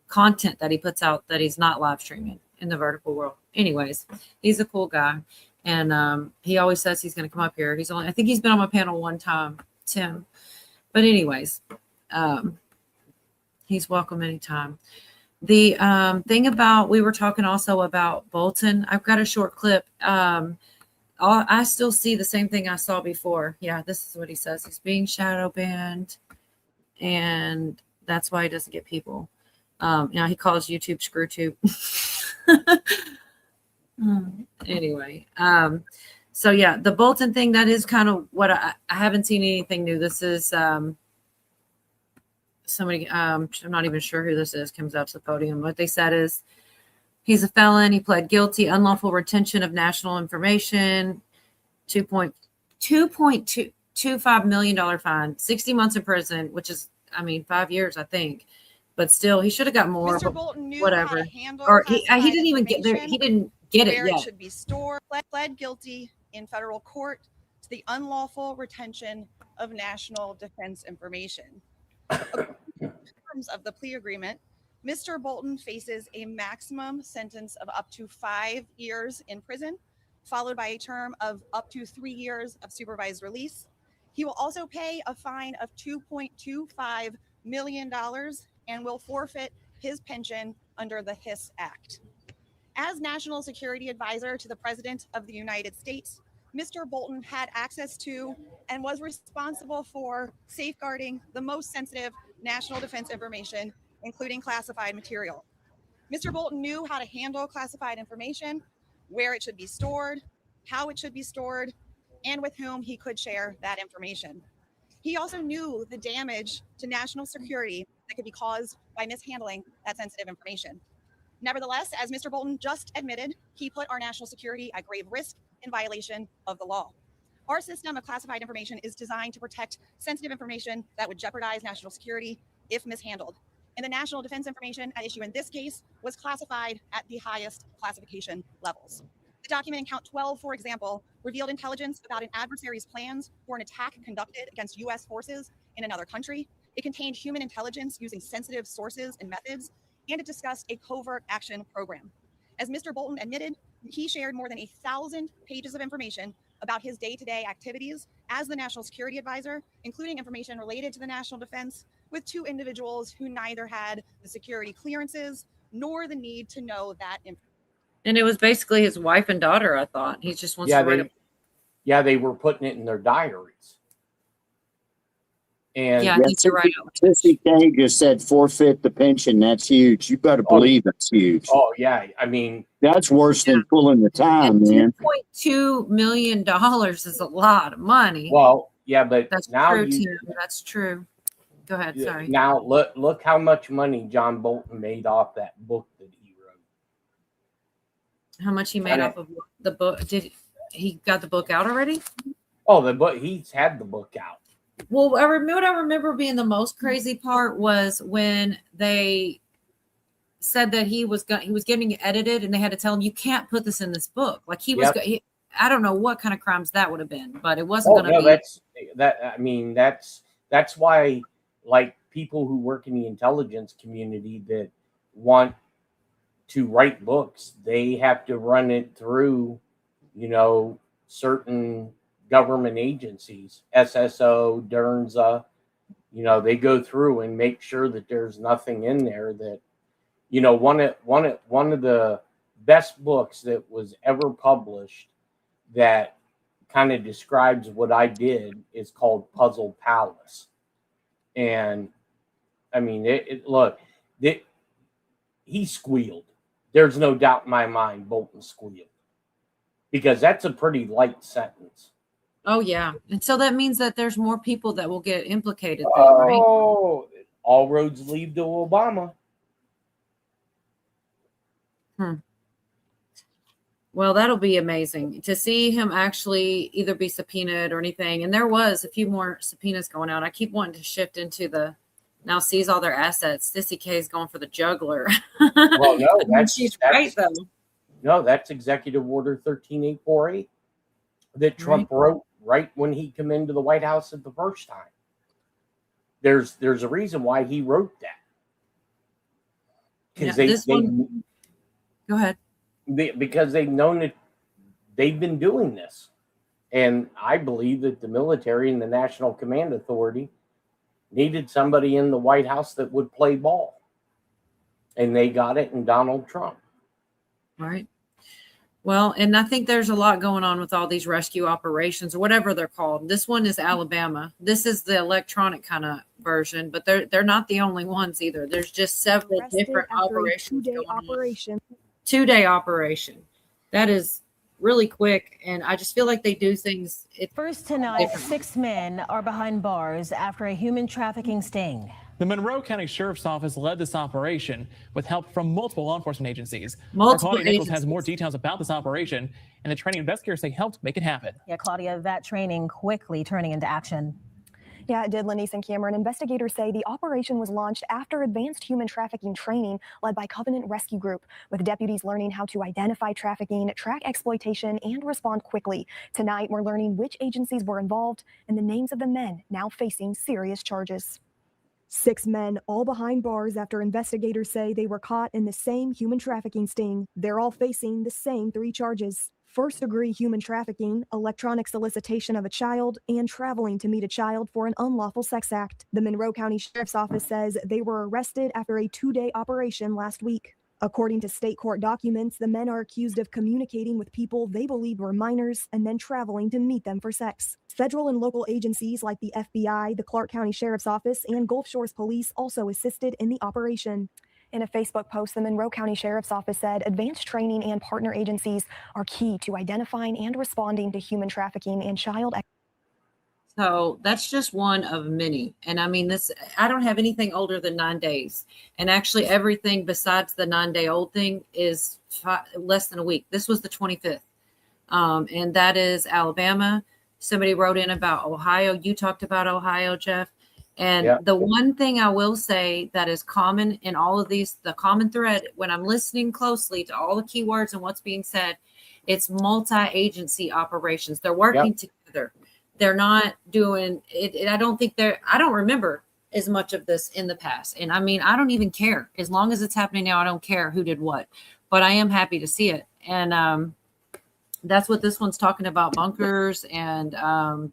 content that he puts out that he's not live streaming in the vertical world. Anyways, he's a cool guy. And he always says he's going to come up here. I think he's been on my panel one time, Tim. But anyways, he's welcome anytime. The thing about, we were talking also about Bolton. I've got a short clip. I still see the same thing I saw before. Yeah, this is what he says. He's being shadow banned, and that's why he doesn't get people. He calls YouTube ScrewTube. Anyway, so yeah, the Bolton thing, that is kind of what I haven't seen anything new. This is somebody, I'm not even sure who this is, comes up to the podium. What they said is he's a felon. He pled guilty, unlawful retention of national information, $2.25 million fine, 60 months in prison, which is, 5 years, I think. But still, he should have got more. Mr. Bolton knew whatever. how to handle Or he didn't even get there. information, He didn't get it where yet. it should be stored. Pled guilty in federal court to the unlawful retention of national defense information. In terms of the plea agreement, Mr. Bolton faces a maximum sentence of up to 5 years in prison, followed by a term of up to 3 years of supervised release. He will also pay a fine of $2.25 million and will forfeit his pension under the HIS Act. As National Security Advisor to the President of the United States, Mr. Bolton had access to and was responsible for safeguarding the most sensitive national defense information, including classified material. Mr. Bolton knew how to handle classified information, where it should be stored, how it should be stored, and with whom he could share that information. He also knew the damage to national security that could be caused by mishandling that sensitive information. Nevertheless, as Mr. Bolton just admitted, he put our national security at grave risk in violation of the law. Our system of classified information is designed to protect sensitive information that would jeopardize national security if mishandled. And the national defense information at issue in this case was classified at the highest classification levels. The document in count 12, for example, revealed intelligence about an adversary's plans for an attack conducted against U.S. forces in another country. It contained human intelligence using sensitive sources and methods, and it discussed a covert action program. As Mr. Bolton admitted, he shared more than 1,000 pages of information about his day-to-day activities as the National Security Advisor, including information related to the national defense, with two individuals who neither had the security clearances nor the need to know that information. And it was basically his wife and daughter, I thought. He just wants to write they were putting it in their diaries. And yeah, I need to write it. Sissy K just said forfeit the pension. That's huge. You better believe that's huge. Oh yeah, That's worse than pulling the time, man. $2.2 million is a lot of money. Well, yeah, but that's now true, Tim. That's true. Go ahead. Sorry. Now look how much money John Bolton made off that book that he wrote. How much he made off of the book? Did he got the book out already? Oh, the book. He's had the book out. Well, what I remember being the most crazy part was when they said that he was getting it edited, and they had to tell him, "You can't put this in this book." Like he was. I don't know what kind of crimes that would have been, but it wasn't going to be. That's why, like, people who work in the intelligence community that want to write books, they have to run it through, certain government agencies, SSO, DERNZA, they go through and make sure that there's nothing in there that, one of the best books that was ever published that kind of describes what I did. Is called Puzzle Palace. And I mean, he squealed. There's no doubt in my mind Bolton squealed, because that's a pretty light sentence. Oh yeah. And so that means that there's more people that will get implicated then, right? Oh, all roads lead to Obama. Well, that'll be amazing to see him actually either be subpoenaed or anything. And there was a few more subpoenas going out. I keep wanting to shift into the now seize all their assets. Sissy K is going for the juggler. Well, no, she's right though. No, that's Executive Order 13848 that Trump wrote right when he came into the White House at the first time. There's a reason why he wrote that. Because go ahead. Because they've known that they've been doing this. And I believe that the military and the National Command Authority needed somebody in the White House that would play ball. And they got it in Donald Trump. Right. Well, and I think there's a lot going on with all these rescue operations or whatever they're called. This one is Alabama. This is the electronic kind of version, but they're not the only ones either. There's just several different operations going on. 2-day operation. That is really quick, and I just feel like they do things. First tonight, 6 men are behind bars after a human trafficking sting. The Monroe County Sheriff's Office led this operation with help from multiple law enforcement agencies. Multiple Nichols has more details about this operation, and the training investigators say helped make it happen. Yeah, Claudia, that training quickly turning into action. Yeah, it did, Lenise and Cameron. Investigators say the operation was launched after advanced human trafficking training led by Covenant Rescue Group, with deputies learning how to identify trafficking, track exploitation, and respond quickly. Tonight, we're learning which agencies were involved and the names of the men now facing serious charges. 6 men, all behind bars after investigators say they were caught in the same human trafficking sting. They're all facing the same 3 charges: first-degree human trafficking, electronic solicitation of a child, and traveling to meet a child for an unlawful sex act. The Monroe County Sheriff's Office says they were arrested after a 2-day operation last week. According to state court documents, the men are accused of communicating with people they believed were minors and then traveling to meet them for sex. Federal and local agencies like the FBI, the Clark County Sheriff's Office, and Gulf Shores Police also assisted in the operation. In a Facebook post, the Monroe County Sheriff's Office said advanced training and partner agencies are key to identifying and responding to human trafficking and child. So that's just one of many. And I mean, I don't have anything older than 9 days. And actually everything besides the 9-day-old thing is less than a week. This was the 25th. And that is Alabama. Somebody wrote in about Ohio. You talked about Ohio, Jeff. And the one thing I will say that is common in all of these, the common thread, when I'm listening closely to all the keywords and what's being said, it's multi-agency operations. They're working together. They're not doing it. I don't remember as much of this in the past. And I mean, I don't even care. As long as it's happening now, I don't care who did what. But I am happy to see it. And that's what this one's talking about, bunkers and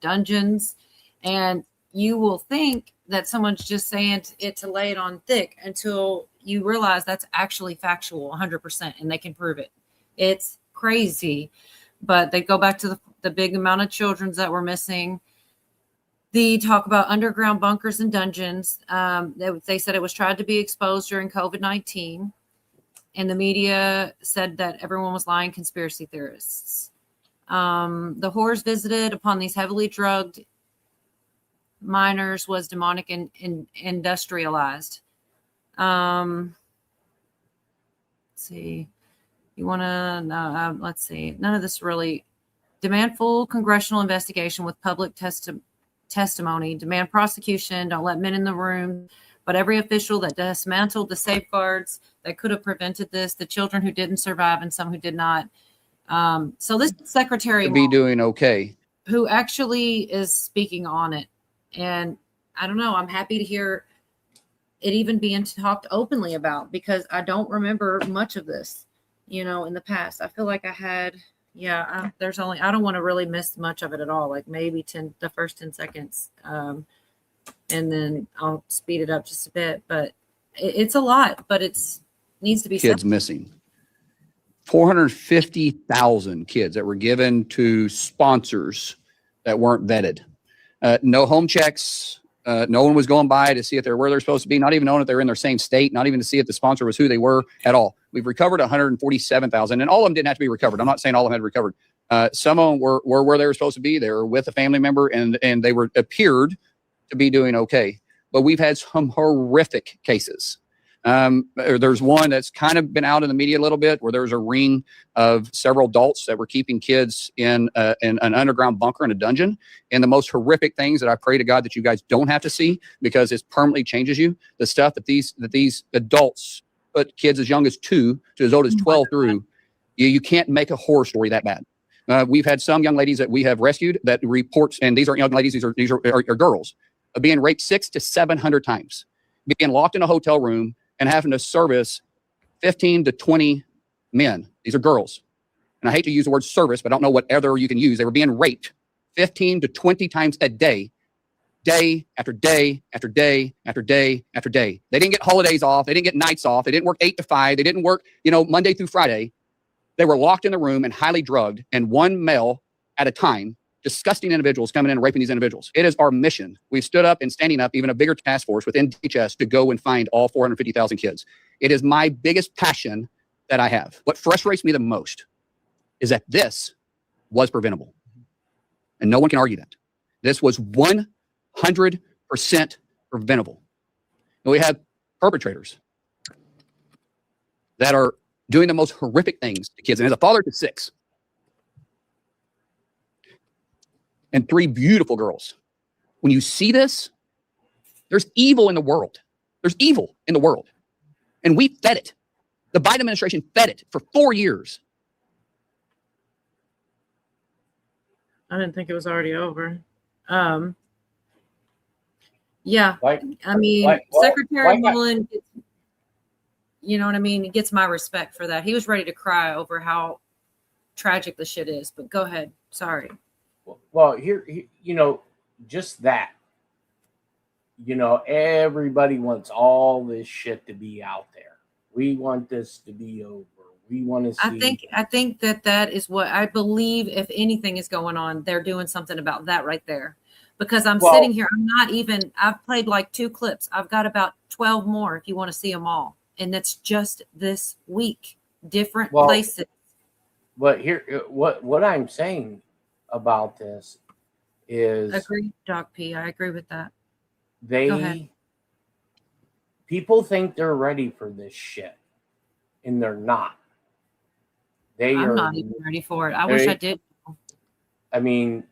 dungeons. And you will think that someone's just saying it to lay it on thick until you realize that's actually factual 100%, and they can prove it. It's crazy. But they go back to the big amount of children that were missing. They talk about underground bunkers and dungeons. They said it was tried to be exposed during COVID-19. And the media said that everyone was lying, conspiracy theorists. The horrors visited upon these heavily drugged minors was demonic and industrialized. Let's see. You want to know? Let's see. None of this really. Demand full congressional investigation with public testimony. Demand prosecution. Don't let men in the room. But every official that dismantled the safeguards that could have prevented this, the children who didn't survive and some who did not. So this secretary be doing okay, who actually is speaking on it. And I don't know. I'm happy to hear it even being talked openly about, because I don't remember much of this. In the past, I feel like I had, I don't want to really miss much of it at all. Like maybe the first 10 seconds. And then I'll speed it up just a bit, but it's a lot, but needs to be kids missing. 450,000 kids that were given to sponsors that weren't vetted. No home checks. No one was going by to see if they're where they're supposed to be, not even knowing if they're in their same state, not even to see if the sponsor was who they were at all. We've recovered 147,000, and all of them didn't have to be recovered. I'm not saying all of them had recovered. Some of them were where they were supposed to be. They were with a family member, and they appeared to be doing okay. But we've had some horrific cases. There's one that's kind of been out in the media a little bit, where there's a ring of several adults that were keeping kids in an underground bunker in a dungeon. And the most horrific things that I pray to God that you guys don't have to see, because it permanently changes you. The stuff that these adults put kids as young as 2 to as old as 12 through, you can't make a horror story that bad. We've had some young ladies that we have rescued that reports, and these aren't young ladies; these are girls, being raped 600 to 700 times, being locked in a hotel room, and having to service 15 to 20 men. These are girls. And I hate to use the word service, but I don't know what other you can use. They were being raped 15 to 20 times a day, day after day after day after day after day. They didn't get holidays off. They didn't get nights off. They didn't work 8 to 5. They didn't work, Monday through Friday. They were locked in the room and highly drugged, and one male at a time, disgusting individuals coming in and raping these individuals. It is our mission. We've stood up and standing up even a bigger task force within DHS to go and find all 450,000 kids. It is my biggest passion that I have. What frustrates me the most is that this was preventable. And no one can argue that. This was 100% preventable. And we have perpetrators that are doing the most horrific things to kids. And as a father to 6, and 3 beautiful girls. When you see this, there's evil in the world. There's evil in the world. And we fed it. The Biden administration fed it for 4 years. I didn't think it was already over. Yeah. Secretary Mullen, you know what I mean? He gets my respect for that. He was ready to cry over how tragic the shit is, but go ahead. Sorry. Well, here, just that. Everybody wants all this shit to be out there. We want this to be over. We want to see. I think that is what I believe. If anything is going on, they're doing something about that right there. Because I'm sitting here, I've played like 2 clips. I've got about 12 more if you want to see them all. And that's just this week, different places. But here, what I'm saying about this is agree, Doc P. I agree with that. People think they're ready for this shit, and they're not. I'm not even ready for it. I wish I did. I mean,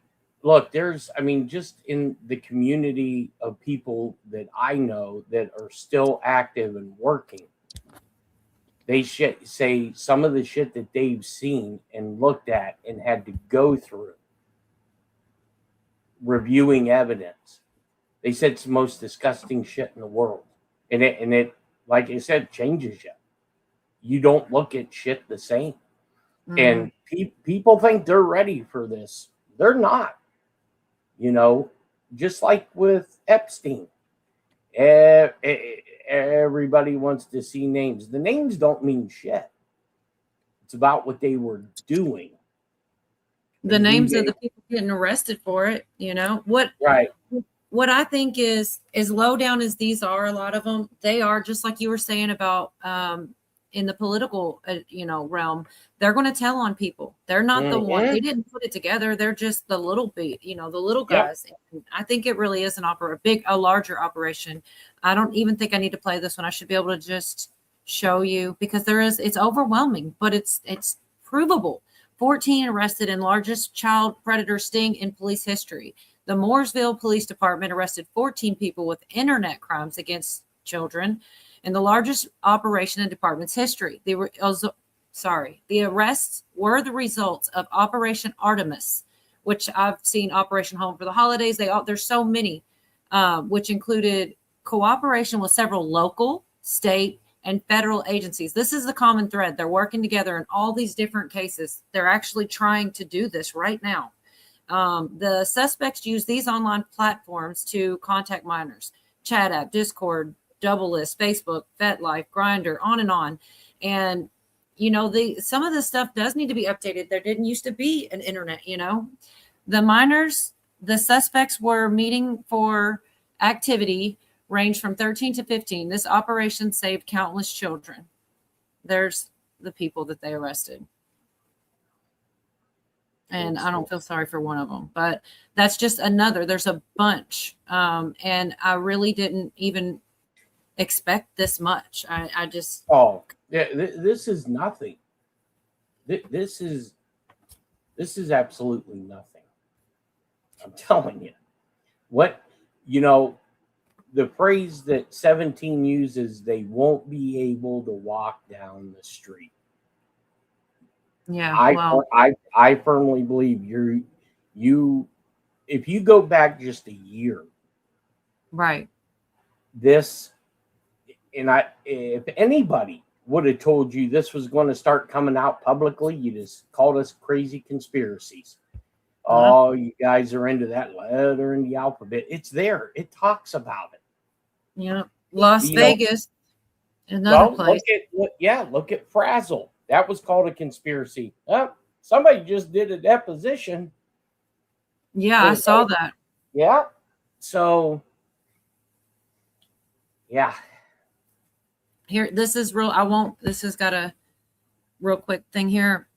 look, just in the community of people that I know that are still active and working, they say some of the shit that they've seen and looked at and had to go through reviewing evidence. They said it's the most disgusting shit in the world. And it, like I said, changes you. You don't look at shit the same. And people think they're ready for this. They're not. Just like with Epstein. Everybody wants to see names. The names don't mean shit. It's about what they were doing. The names of the people getting arrested for it, What I think is, as low down as these are, a lot of them, they are just like you were saying about in the political, realm. They're going to tell on people. They're not the one. They didn't put it together. They're just the little the little guys. Yep. I think it really is a larger operation. I don't even think I need to play this one. I should be able to just show you, because it's overwhelming, but it's provable. 14 arrested in largest child predator sting in police history. The Mooresville Police Department arrested 14 people with internet crimes against children in the largest operation in department's history. The arrests were the results of Operation Artemis, which I've seen Operation Home for the Holidays. There's so many, which included cooperation with several local, state, and federal agencies. This is the common thread. They're working together in all these different cases. They're actually trying to do this right now. The suspects use these online platforms to contact minors: Chat app, Discord, Double List, Facebook, FetLife, Grindr, on and on. And some of this stuff does need to be updated. There didn't used to be an internet. The minors, the suspects were meeting for activity ranged from 13 to 15. This operation saved countless children. There's the people that they arrested. And I don't feel sorry for one of them, but that's just another. There's a bunch. And I really didn't even expect this much. I just. Oh, yeah, this is nothing. This is absolutely nothing. I'm telling you. The phrase that 17 uses, they won't be able to walk down the street. Yeah, I firmly believe you if you go back just a year, right. This, if anybody would have told you this was going to start coming out publicly, you just called us crazy conspiracies. Oh, you guys are into that letter in the alphabet. It's there. It talks about it. Yeah, Las Vegas, another place. Look at Frazzle. That was called a conspiracy. Somebody just did a deposition. Yeah, I saw that. Yeah. So, yeah. Here, this is real. This has got a real quick thing here.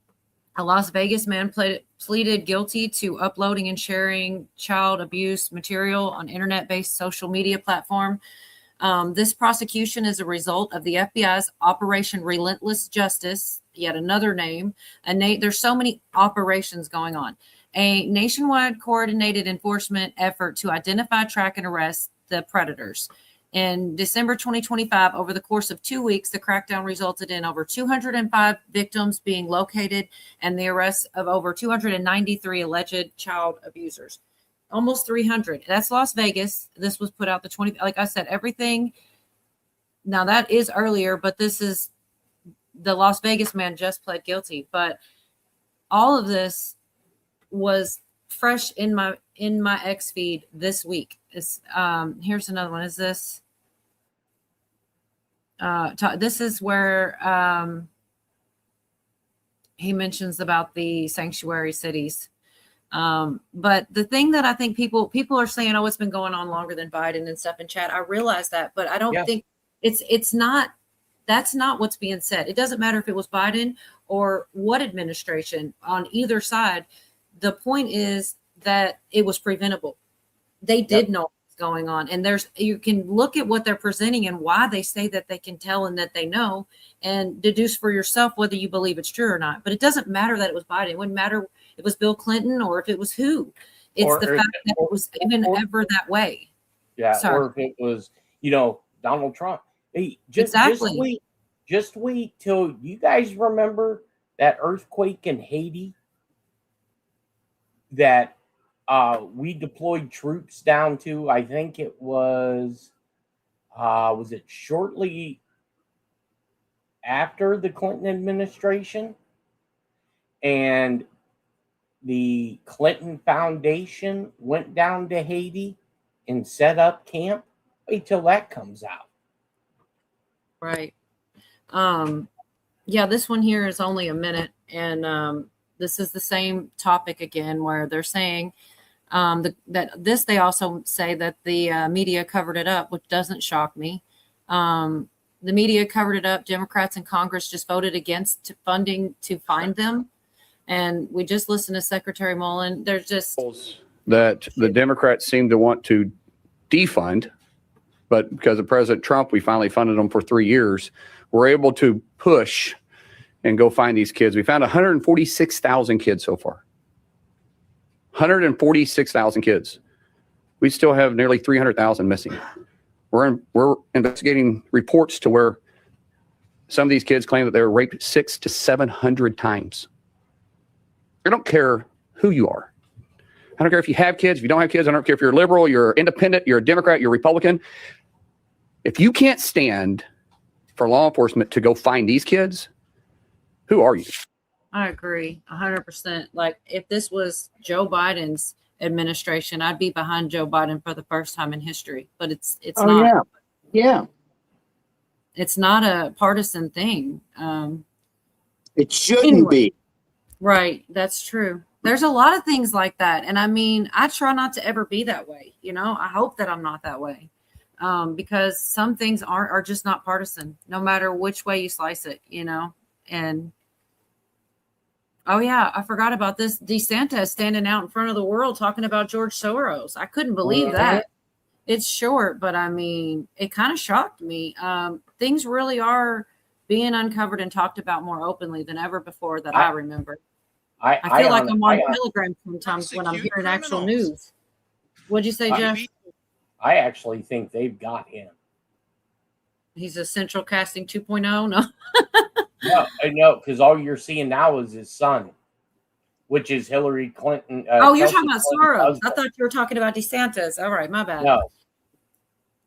A Las Vegas man pleaded guilty to uploading and sharing child abuse material on internet-based social media platform. This prosecution is a result of the FBI's Operation Relentless Justice, yet another name. There's so many operations going on. A nationwide coordinated enforcement effort to identify, track, and arrest the predators. In December 2025, over the course of 2 weeks, the crackdown resulted in over 205 victims being located and the arrest of over 293 alleged child abusers. Almost 300. That's Las Vegas. This was put out the 20. Like I said, everything. Now that is earlier, but this is the Las Vegas man just pled guilty. But all of this was fresh in my X feed this week. Here's another one. Is this? This is where he mentions about the sanctuary cities. But the thing that I think people are saying, oh, it's been going on longer than Biden and stuff in chat. I realize that, but I don't think it's not, that's not what's being said. It doesn't matter if it was Biden or what administration on either side. The point is that it was preventable. They did know what's going on. And you can look at what they're presenting and why they say that they can tell and that they know and deduce for yourself whether you believe it's true or not. But it doesn't matter that it was Biden. It wouldn't matter if it was Bill Clinton or if it was who. It's the fact that it was ever that way. Yeah. Sorry. Or if it was, Donald Trump. Hey, just wait till you guys remember that earthquake in Haiti that we deployed troops down to. I think it was it shortly after the Clinton administration? And the Clinton Foundation went down to Haiti and set up camp. Wait till that comes out. Right. Yeah, this one here is only a minute. And this is the same topic again, where they're saying they also say that the media covered it up, which doesn't shock me. The media covered it up. Democrats in Congress just voted against funding to find them. And we just listened to Secretary Mullen. There's just that the Democrats seem to want to defund, but because of President Trump, we finally funded them for 3 years. We're able to push and go find these kids. We found 146,000 kids so far. 146,000 kids. We still have nearly 300,000 missing. We're investigating reports to where some of these kids claim that they were raped 600 to 700 times. I don't care who you are. I don't care if you have kids, if you don't have kids. I don't care if you're liberal, you're independent, you're a Democrat, you're Republican. If you can't stand for law enforcement to go find these kids, who are you? I agree 100%. Like if this was Joe Biden's administration, I'd be behind Joe Biden for the first time in history, but it's not. Yeah. It's not a partisan thing. It shouldn't Anyway. be. Right. That's true. There's a lot of things like that. And I mean, I try not to ever be that way. You know, I hope that I'm not that way. Because some things are just not partisan, no matter which way you slice it, you know. And oh yeah, I forgot about this. DeSantis standing out in front of the world talking about George Soros. I couldn't believe that. It's short, but I mean, it kind of shocked me. Things really are being uncovered and talked about more openly than ever before that I remember. I feel like I'm on Telegram sometimes when I'm hearing actual news. What'd you say, Jeff? I actually think they've got him. He's a central casting 2.0. No. No, because all you're seeing now is his son, which is Hillary Clinton. You're talking about Soros. I thought you were talking about DeSantis. All right, my bad. No.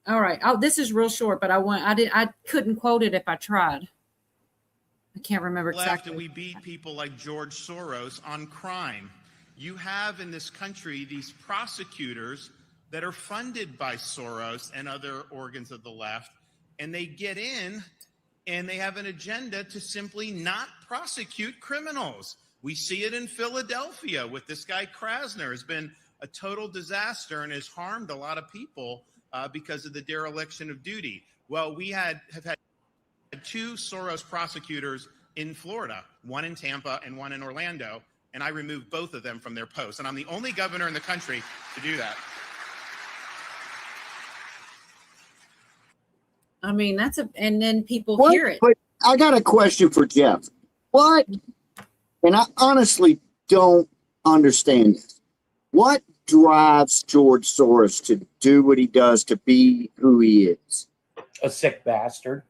All right. Oh, this is real short, but I couldn't quote it if I tried. I can't remember exactly. We beat people like George Soros on crime. You have in this country these prosecutors that are funded by Soros and other organs of the left, and they get in and they have an agenda to simply not prosecute criminals. We see it in Philadelphia with this guy Krasner. Has been a total disaster and has harmed a lot of people because of the dereliction of duty. Well, we have had 2 Soros prosecutors in Florida, one in Tampa and one in Orlando, and I removed both of them from their posts. And I'm the only governor in the country to do that. I mean, and then people What? hear it. But I got a question for Jeff. What? And I honestly don't understand this. What drives George Soros to do what he does, to be who he is? A sick bastard.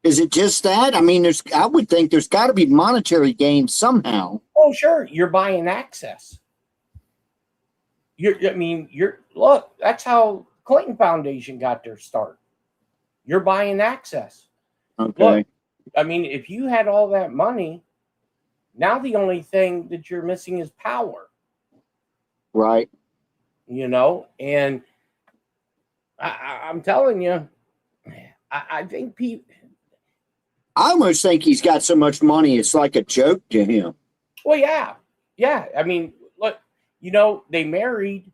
Is it just that? I mean, I would think there's got to be monetary gain somehow. Oh, sure. You're buying access. Look, that's how Clinton Foundation got their start. You're buying access. Okay. Look, I mean, if you had all that money, now the only thing that you're missing is power. Right. You know, and I'm telling you, I think people. I almost think he's got so much money, it's like a joke to him. Well, yeah. Yeah. I mean, look, you know, they married.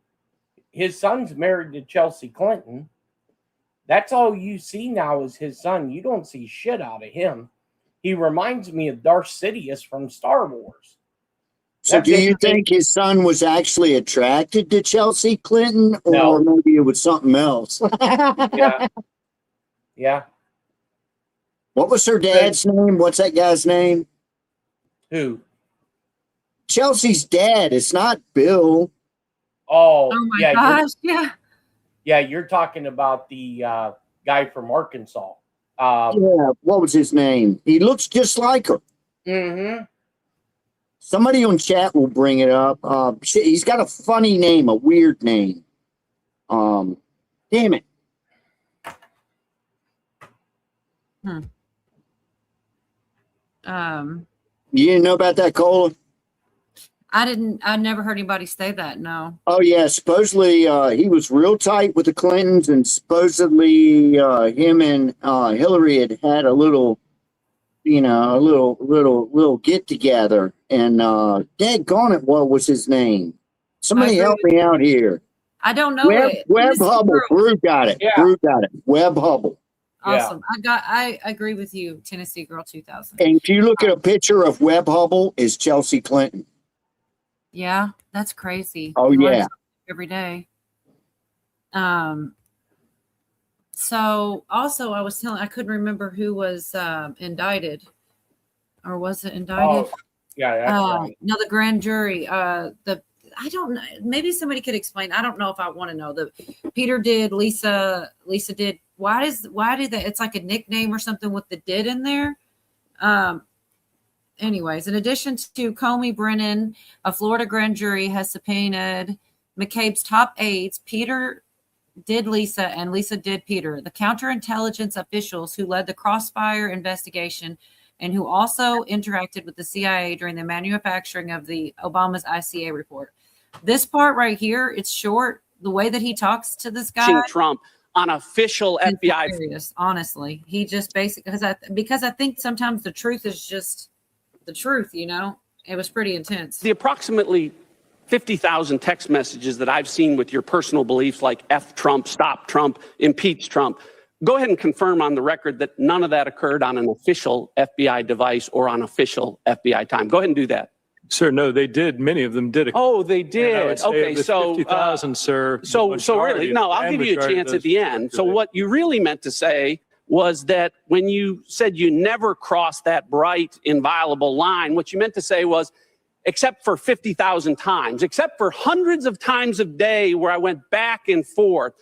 His son's married to Chelsea Clinton. That's all you see now is his son. You don't see shit out of him. He reminds me of Darth Sidious from Star Wars. So do you think his son was actually attracted to Chelsea Clinton, or maybe it was something else? Yeah. Yeah. What was her dad's name? What's that guy's name? Who? Chelsea's dad. It's not Bill. Oh my gosh. Yeah. Yeah, you're talking about the guy from Arkansas. Yeah, what was his name? He looks just like her. Mm-hmm. Somebody on chat will bring it up. He's got a funny name, a weird name. Damn it. You didn't know about that, Cola? I never heard anybody say that. No. Oh yeah, supposedly he was real tight with the Clintons, and supposedly him and Hillary had a little, a little get together. And daggone it, what was his name? Somebody help me out here. I don't know it. Webb Hubble. Brew got it. Yeah. Brew got it. Webb Hubble. Awesome. Yeah. I agree with you, Tennessee Girl 2000. And if you look at a picture of Webb Hubble, is Chelsea Clinton. Yeah, that's crazy. Oh yeah. Every day. So also I couldn't remember who was indicted, or was it indicted? Oh, yeah, that's right. No, the grand jury. I don't know. Maybe somebody could explain. I don't know if I want to know. Peter did, Lisa did. Why did that? It's like a nickname or something with the did in there. Anyways, in addition to Comey Brennan, a Florida grand jury has subpoenaed McCabe's top aides. Peter did Lisa and Lisa did Peter, the counterintelligence officials who led the Crossfire investigation and who also interacted with the CIA during the manufacturing of the Obama's ICA report. This part right here, it's short. The way that he talks to this guy. Trump on official FBI. Honestly, he just basically because I think sometimes the truth is just the truth, you know? It was pretty intense. The approximately 50,000 text messages that I've seen with your personal beliefs like F Trump, stop Trump, impeach Trump, go ahead and confirm on the record that none of that occurred on an official FBI device or on official FBI time. Go ahead and do that. Sir, no, they did. Many of them did. Oh, they did. Okay, so 50,000, sir. So really, no, I'll give you a chance at the end. So what you really meant to say was that when you said you never crossed that bright, inviolable line, what you meant to say was, except for 50,000 times, except for hundreds of times a day where I went back and forth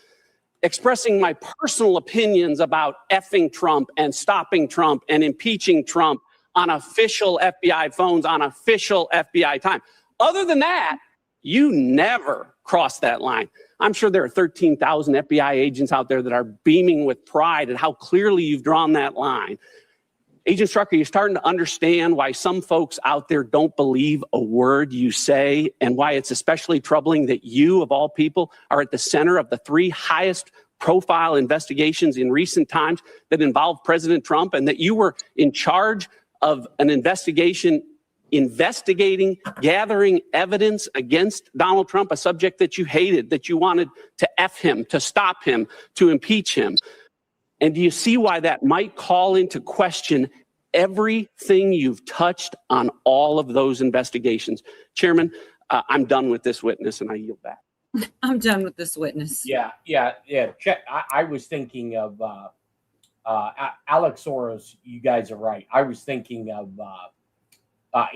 expressing my personal opinions about effing Trump and stopping Trump and impeaching Trump on official FBI phones on official FBI time. Other than that, you never crossed that line. I'm sure there are 13,000 FBI agents out there that are beaming with pride at how clearly you've drawn that line. Agent Strzok, are you starting to understand why some folks out there don't believe a word you say, and why it's especially troubling that you, of all people, are at the center of the 3 highest profile investigations in recent times that involve President Trump, and that you were in charge of an investigation investigating, gathering evidence against Donald Trump, a subject that you hated, that you wanted to F him, to stop him, to impeach him? And do you see why that might call into question everything you've touched on all of those investigations? Chairman, I'm done with this witness and I yield back. I'm done with this witness. Yeah. Check. I was thinking of Alex Soros. You guys are right. I was thinking of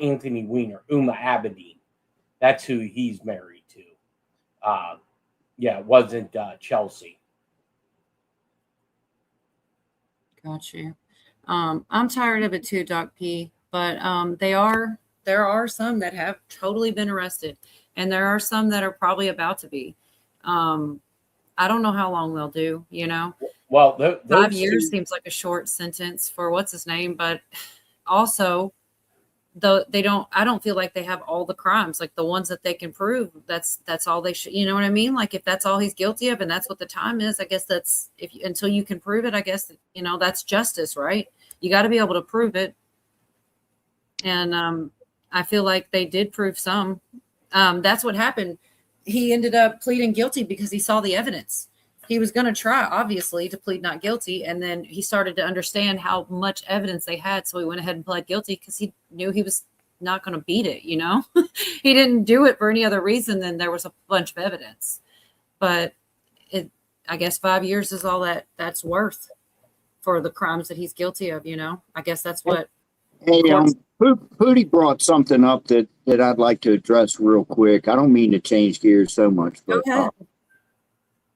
Anthony Weiner, Uma Abedin. That's who he's married to. It wasn't Chelsea. Got you. I'm tired of it too, Doc P. But there are some that have totally been arrested, and there are some that are probably about to be. I don't know how long they'll do. You know, well, 5 years seems like a short sentence for what's his name, but also, though I don't feel like they have all the crimes, like the ones that they can prove. That's all they should. You know what I mean? Like if that's all he's guilty of, and that's what the time is, I guess that's until you can prove it. I guess that's justice, right? You got to be able to prove it, and I feel like they did prove some. That's what happened. He ended up pleading guilty because he saw the evidence. He was going to try, obviously, to plead not guilty. And then he started to understand how much evidence they had. So he went ahead and pled guilty because he knew he was not going to beat it. He didn't do it for any other reason than there was a bunch of evidence. But I guess 5 years is all that's worth for the crimes that he's guilty of. I guess that's what. Hey, Pootie brought something up that I'd like to address real quick. I don't mean to change gears so much, but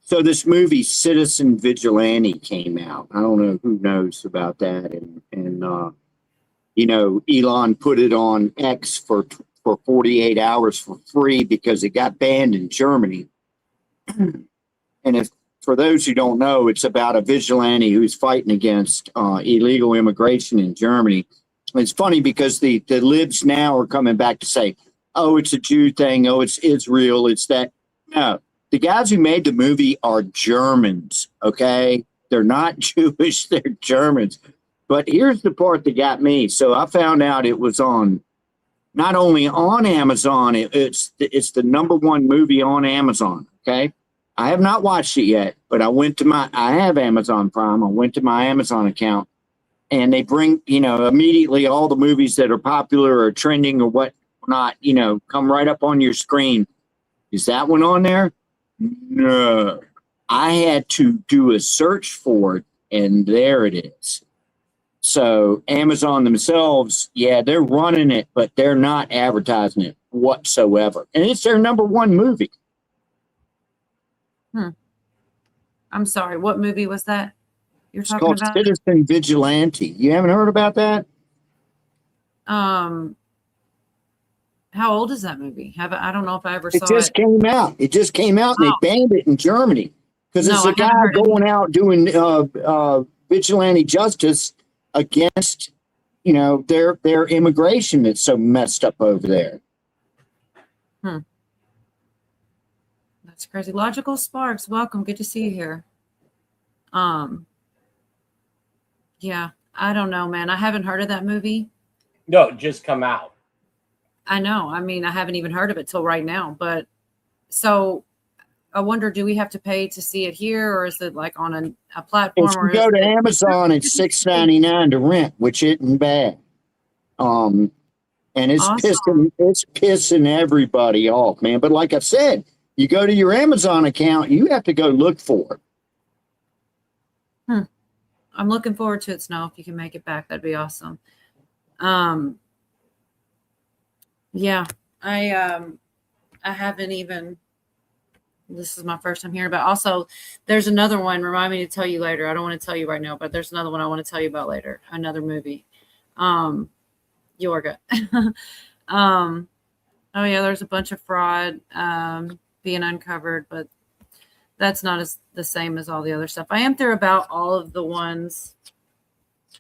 so this movie Citizen Vigilante came out. I don't know who knows about that, and Elon put it on X for 48 hours for free because it got banned in Germany. And for those who don't know, it's about a vigilante who's fighting against illegal immigration in Germany. It's funny because the libs now are coming back to say, oh, it's a Jew thing. Oh, it's Israel. It's that. No, the guys who made the movie are Germans. Okay. They're not Jewish. They're Germans. But here's the part that got me. So I found out it was not only on Amazon, it's the #1 movie on Amazon. Okay. I have not watched it yet, but I have Amazon Prime. I went to my Amazon account. And they bring, immediately all the movies that are popular or trending or whatnot, come right up on your screen. Is that one on there? No. I had to do a search for it, and there it is. So Amazon themselves, they're running it, but they're not advertising it whatsoever. And it's their #1 movie. I'm sorry. What movie was that? It's called Citizen Vigilante. You haven't heard about that? How old is that movie? I don't know if I ever saw it. It just came out. It just came out, and they banned it in Germany because it's a guy going out doing vigilante justice against, their immigration that's so messed up over there. That's crazy. Logical Sparks, welcome. Good to see you here. Yeah, I don't know, man. I haven't heard of that movie. No, it just come out. I know. I mean, I haven't even heard of it till right now. But so I wonder, do we have to pay to see it here, or is it like on a platform? If Or you go to is it, Amazon, it's $6.99 to rent, which isn't bad. And it's Awesome. pissing everybody off, man. But like I said, you go to your Amazon account, you have to go look for it. I'm looking forward to it, Snow. If you can make it back, that'd be awesome. Yeah, I haven't even. This is my first time hearing about. Also, there's another one. Remind me to tell you later. I don't want to tell you right now, but there's another one I want to tell you about later. Another movie. Yorga. Oh yeah, there's a bunch of fraud being uncovered, but that's not the same as all the other stuff. I am through about all of the ones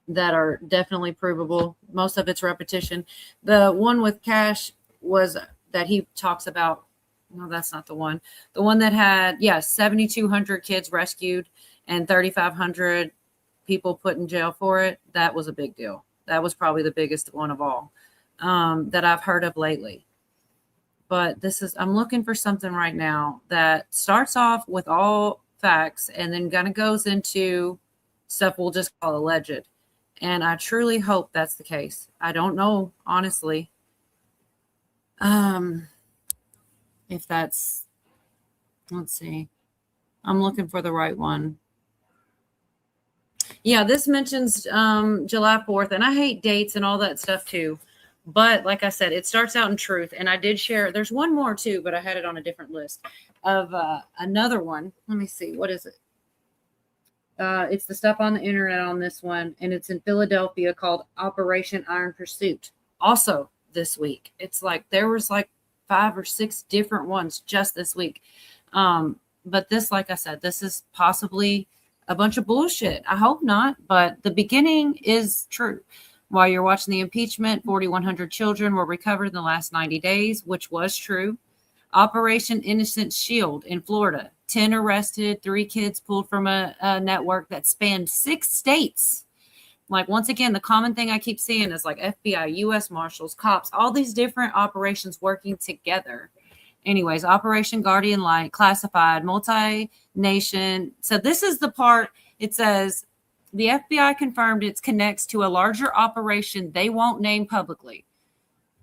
that are definitely provable. Most of it's repetition. The one with Cash was that he talks about. No, that's not the one. The one that had, 7,200 kids rescued and 3,500 people put in jail for it. That was a big deal. That was probably the biggest one of all that I've heard of lately. But I'm looking for something right now that starts off with all facts and then kind of goes into stuff we'll just call alleged. And I truly hope that's the case. I don't know, honestly. If that's, let's see. I'm looking for the right one. Yeah, this mentions July 4th, and I hate dates and all that stuff too. But like I said, it starts out in truth. And I did share, there's one more too, but I had it on a different list of another one. Let me see. What is it? It's the stuff on the internet on this one, and it's in Philadelphia called Operation Iron Pursuit. Also this week. It's like there was like 5 or 6 different ones just this week. But this, like I said, this is possibly a bunch of bullshit. I hope not, but the beginning is true. While you're watching the impeachment, 4,100 children were recovered in the last 90 days, which was true. Operation Innocent Shield in Florida, 10 arrested, 3 kids pulled from a network that spanned 6 states. Like, once again, the common thing I keep seeing is like FBI, U.S. Marshals, cops, all these different operations working together. Anyways, Operation Guardian Light, classified, multi-nation. So this is the part, it says, the FBI confirmed it connects to a larger operation they won't name publicly.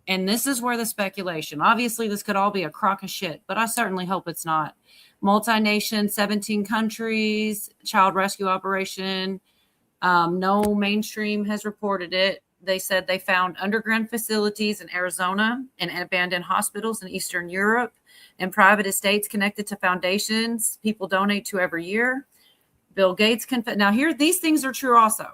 And this is where the speculation, obviously this could all be a crock of shit, but I certainly hope it's not. Multi-nation, 17 countries, child rescue operation. No mainstream has reported it. They said they found underground facilities in Arizona and abandoned hospitals in Eastern Europe and private estates connected to foundations people donate to every year. Bill Gates now here, these things are true also.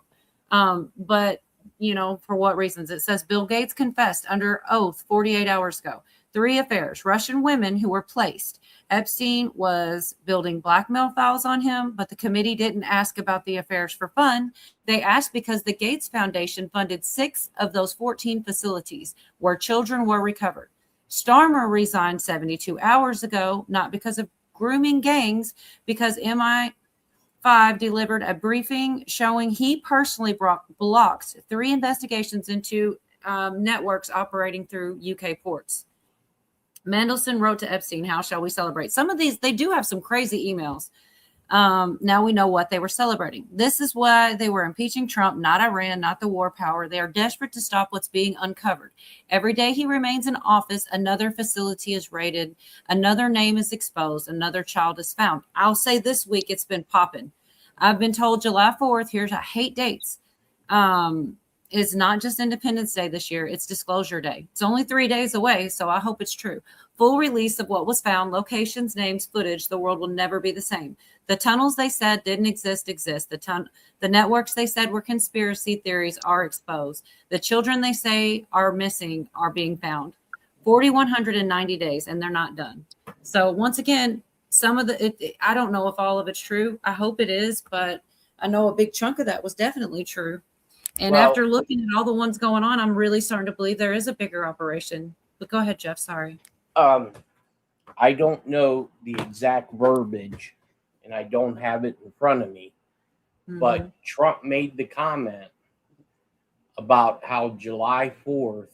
But for what reasons? It says Bill Gates confessed under oath 48 hours ago. 3 affairs, Russian women who were placed. Epstein was building blackmail files on him, but the committee didn't ask about the affairs for fun. They asked because the Gates Foundation funded 6 of those 14 facilities where children were recovered. Starmer resigned 72 hours ago, not because of grooming gangs, because MI5 delivered a briefing showing he personally blocked 3 investigations into networks operating through UK ports. Mandelson wrote to Epstein, how shall we celebrate? Some of these, they do have some crazy emails. Now we know what they were celebrating. This is why they were impeaching Trump, not Iran, not the war power. They are desperate to stop what's being uncovered. Every day he remains in office, another facility is raided, another name is exposed, another child is found. I'll say this week it's been popping. I've been told July 4th, I hate dates. Is not just Independence Day this year, it's Disclosure Day. It's only 3 days away, so I hope it's true. Full release of what was found, locations, names, footage. The world will never be the same. The tunnels they said didn't exist. The networks they said were conspiracy theories are exposed. The children they say are missing are being found. 4,190 days, and they're not done. So once again, some of I don't know if all of it's true. I hope it is, but I know a big chunk of that was definitely true. And after looking at all the ones going on, I'm really starting to believe there is a bigger operation. But go ahead, Jeff. Sorry. I don't know the exact verbiage, and I don't have it in front of me. Mm-hmm. But Trump made the comment about how July 4th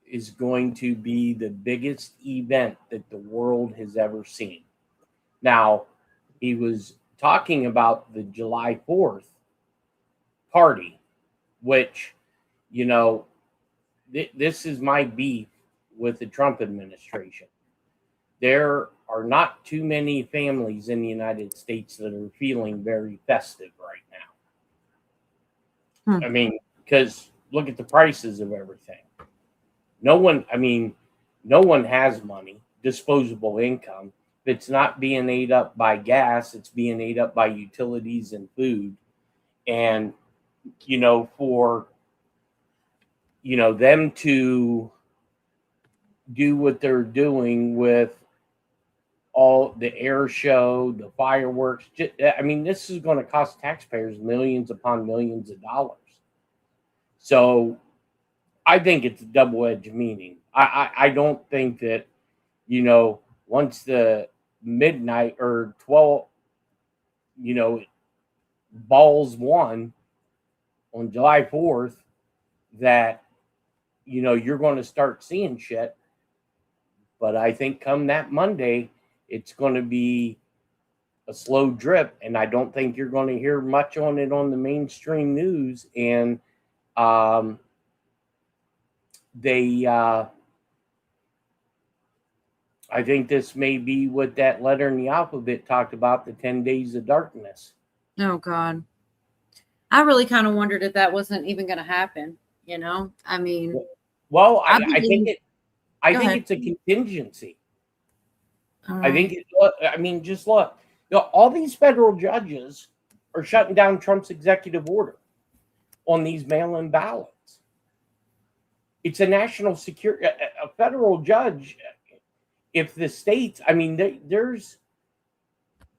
is going to be the biggest event that the world has ever seen. Now, he was talking about the July 4th party, which, you know, this is my beef with the Trump administration. There are not too many families in the United States that are feeling very festive right now. I mean, because look at the prices of everything. No one has money, disposable income. If it's not being ate up by gas, it's being ate up by utilities and food. And, for, them to do what they're doing with all the air show, the fireworks. This is going to cost taxpayers millions upon millions of dollars. So I think it's a double-edged meaning. I don't think that, once the midnight or 12, balls won on July 4th, that, you're going to start seeing shit. But I think come that Monday, it's going to be a slow drip, and I don't think you're going to hear much on it on the mainstream news. And I think this may be what that letter in the alphabet talked about, the 10 days of darkness. Oh, God. I really kind of wondered if that wasn't even going to happen, Well, I think it's a contingency. I think just look. All these federal judges are shutting down Trump's executive order on these mail-in ballots. It's a national security, a federal judge. If the states, there's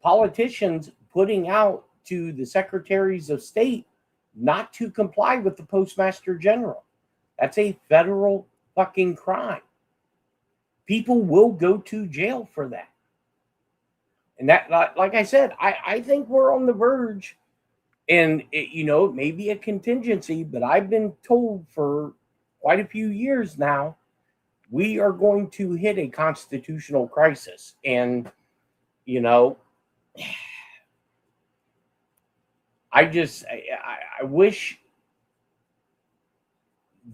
politicians putting out to the secretaries of state not to comply with the postmaster general. That's a federal fucking crime. People will go to jail for that. And that, like I said, I think we're on the verge, and it may be a contingency, but I've been told for quite a few years now, we are going to hit a constitutional crisis. And, I wish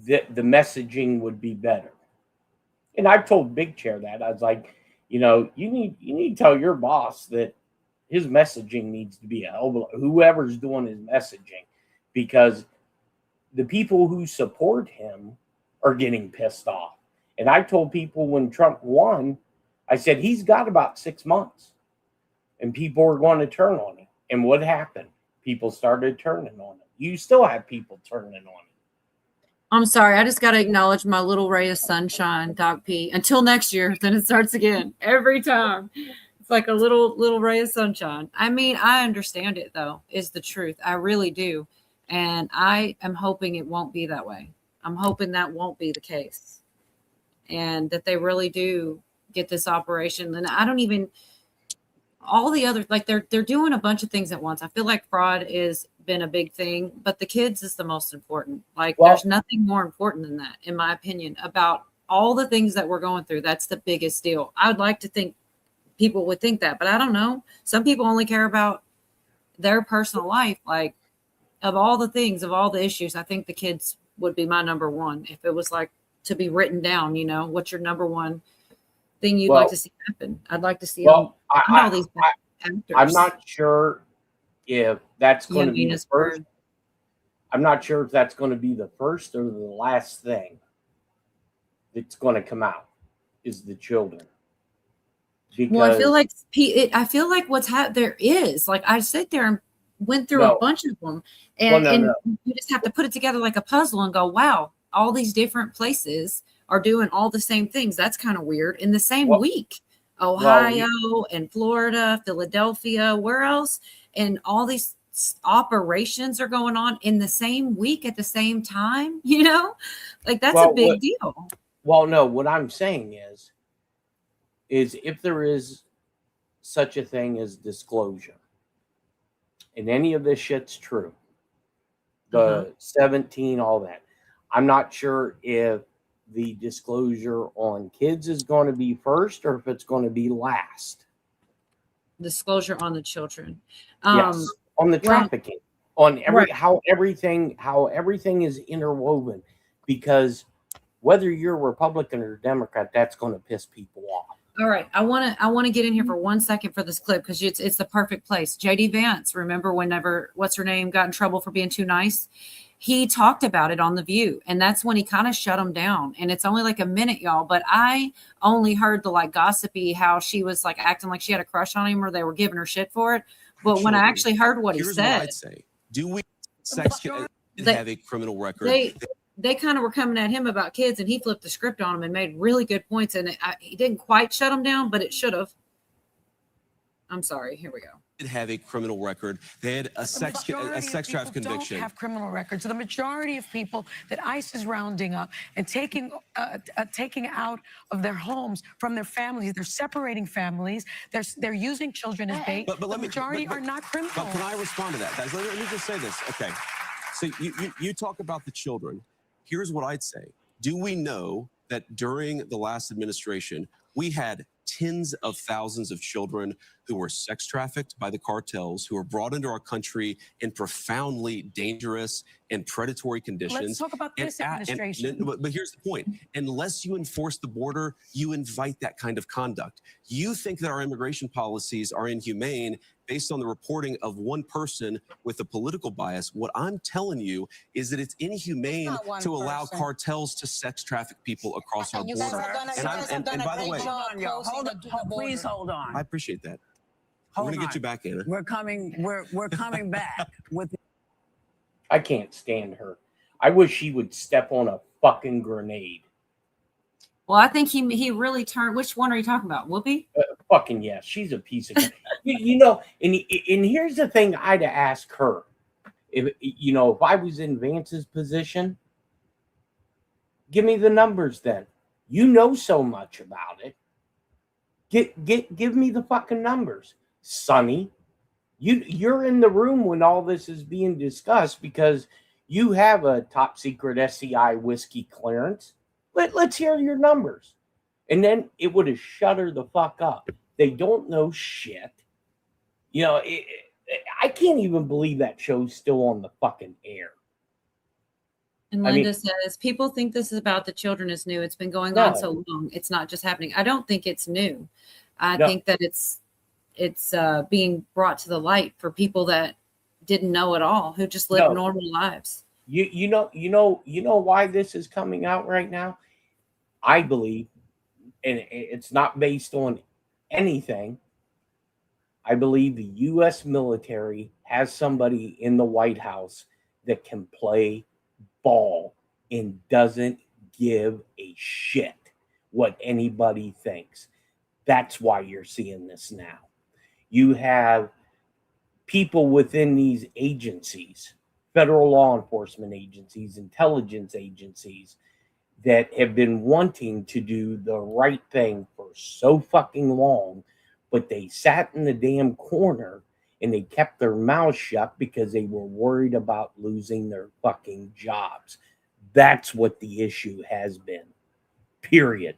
that the messaging would be better. And I've told Big Chair that. I was like, you need to tell your boss that his messaging needs to be a hell of a, whoever's doing his messaging, because the people who support him are getting pissed off. And I told people when Trump won, I said, he's got about 6 months and people are going to turn on him. And what happened? People started turning on him. You still have people turning on him. I'm sorry. I just got to acknowledge my little ray of sunshine, Doc P. Until next year, then it starts again. Every time. It's like a little ray of sunshine. I understand it, though, is the truth. I really do. And I am hoping it won't be that way. I'm hoping that won't be the case. And that they really do get this operation. And I don't even... all the other, like they're doing a bunch of things at once. I feel like fraud is been a big thing, but the kids is the most important. There's nothing more important than that, in my opinion, about all the things that we're going through. That's the biggest deal. I would like to think people would think that, but I don't know. Some people only care about their personal life. Like, of all the things, of all the issues, I think the kids would be my number one. If it was like to be written down, what's your number one thing you'd like to see happen? I'd like to see all these actors. I'm not sure if that's going to be the first. I'm not sure if that's going to be the first or the last thing that's going to come out is the children. Because, I feel like what's there is, like, I sit there and went through a bunch of them, and you just have to put it together like a puzzle and go, wow, all these different places are doing all the same things. That's kind of weird. In the same week, Ohio and Florida, Philadelphia, where else? And all these operations are going on in the same week at the same time, like that's a big deal. Well, no, what I'm saying is if there is such a thing as disclosure and any of this shit's true, the 17, all that. I'm not sure if the disclosure on kids is going to be first or if it's going to be last. Disclosure on the children. Yes, on the well, trafficking, on right. how everything is interwoven, because whether you're Republican or Democrat, that's going to piss people off. All right, I want to get in here for 1 second for this clip because it's the perfect place. JD Vance, remember whenever what's her name got in trouble for being too nice? He talked about it on The View, and that's when he kind of shut him down. And it's only like a minute, y'all, but I only heard the like gossipy how she was like acting like she had a crush on him or they were giving her shit for it. But when I actually heard what he said, what I'd say. Do we have a criminal record? They kind of were coming at him about kids, and he flipped the script on them and made really good points. And he didn't quite shut them down, but it should have. I'm sorry. Here we go. Have a criminal record. They had a sex trafficking conviction. Don't have criminal records. So the majority of people that ICE is rounding up and taking out of their homes from their families, they're separating families. They're using children as bait. But the majority are not criminal. But can I respond to that, guys? Let me just say this. Okay. So you talk about the children. Here's what I'd say. Do we know that during the last administration, we had tens of thousands of children who were sex trafficked by the cartels, who were brought into our country in profoundly dangerous and predatory conditions? Let's talk about this administration. But here's the point. Unless you enforce the border, you invite that kind of conduct. You think that our immigration policies are inhumane based on the reporting of one person with a political bias. What I'm telling you is that it's inhumane to allow cartels to sex traffic people across our border. And by the way, Please hold on. I appreciate that. We're going to get you back, Anna. We're coming back with. I can't stand her. I wish she would step on a fucking grenade. Well, I think he really turned. Which one are you talking about? Whoopi? Fucking yes, she's a piece of. you know, and here's the thing I'd ask her. If I was in Vance's position, give me the numbers then. You know so much about it. Give me the fucking numbers. Sonny, you're in the room when all this is being discussed because you have a top secret SCI whiskey clearance. Let's hear your numbers. And then it would have shut her the fuck up. They don't know shit. I can't even believe that show's still on the fucking air. And Linda says, people think this is about the children is new. It's been going on so long. It's not just happening. I don't think it's new. I think that it's being brought to the light for people that didn't know at all, who just live normal lives. You know why this is coming out right now? I believe, and it's not based on anything. I believe the U.S. military has somebody in the White House that can play ball and doesn't give a shit what anybody thinks. That's why you're seeing this now. You have people within these agencies, federal law enforcement agencies, intelligence agencies, that have been wanting to do the right thing for so fucking long, but they sat in the damn corner and they kept their mouths shut because they were worried about losing their fucking jobs. That's what the issue has been. Period.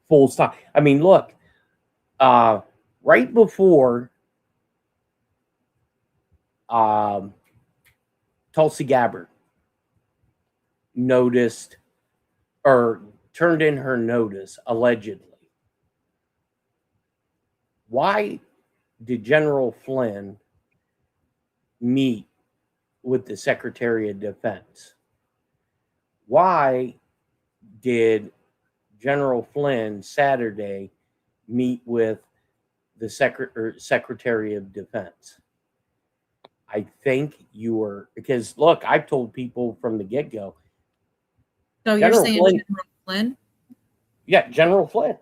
Full stop. I mean, look, right before Tulsi Gabbard noticed or turned in her notice, allegedly, why did General Flynn meet with the Secretary of Defense? Why did General Flynn Saturday meet with the Secretary of Defense? I think you were, because look, I've told people from the get-go. So you're saying General Flynn? Yeah, General Flynn.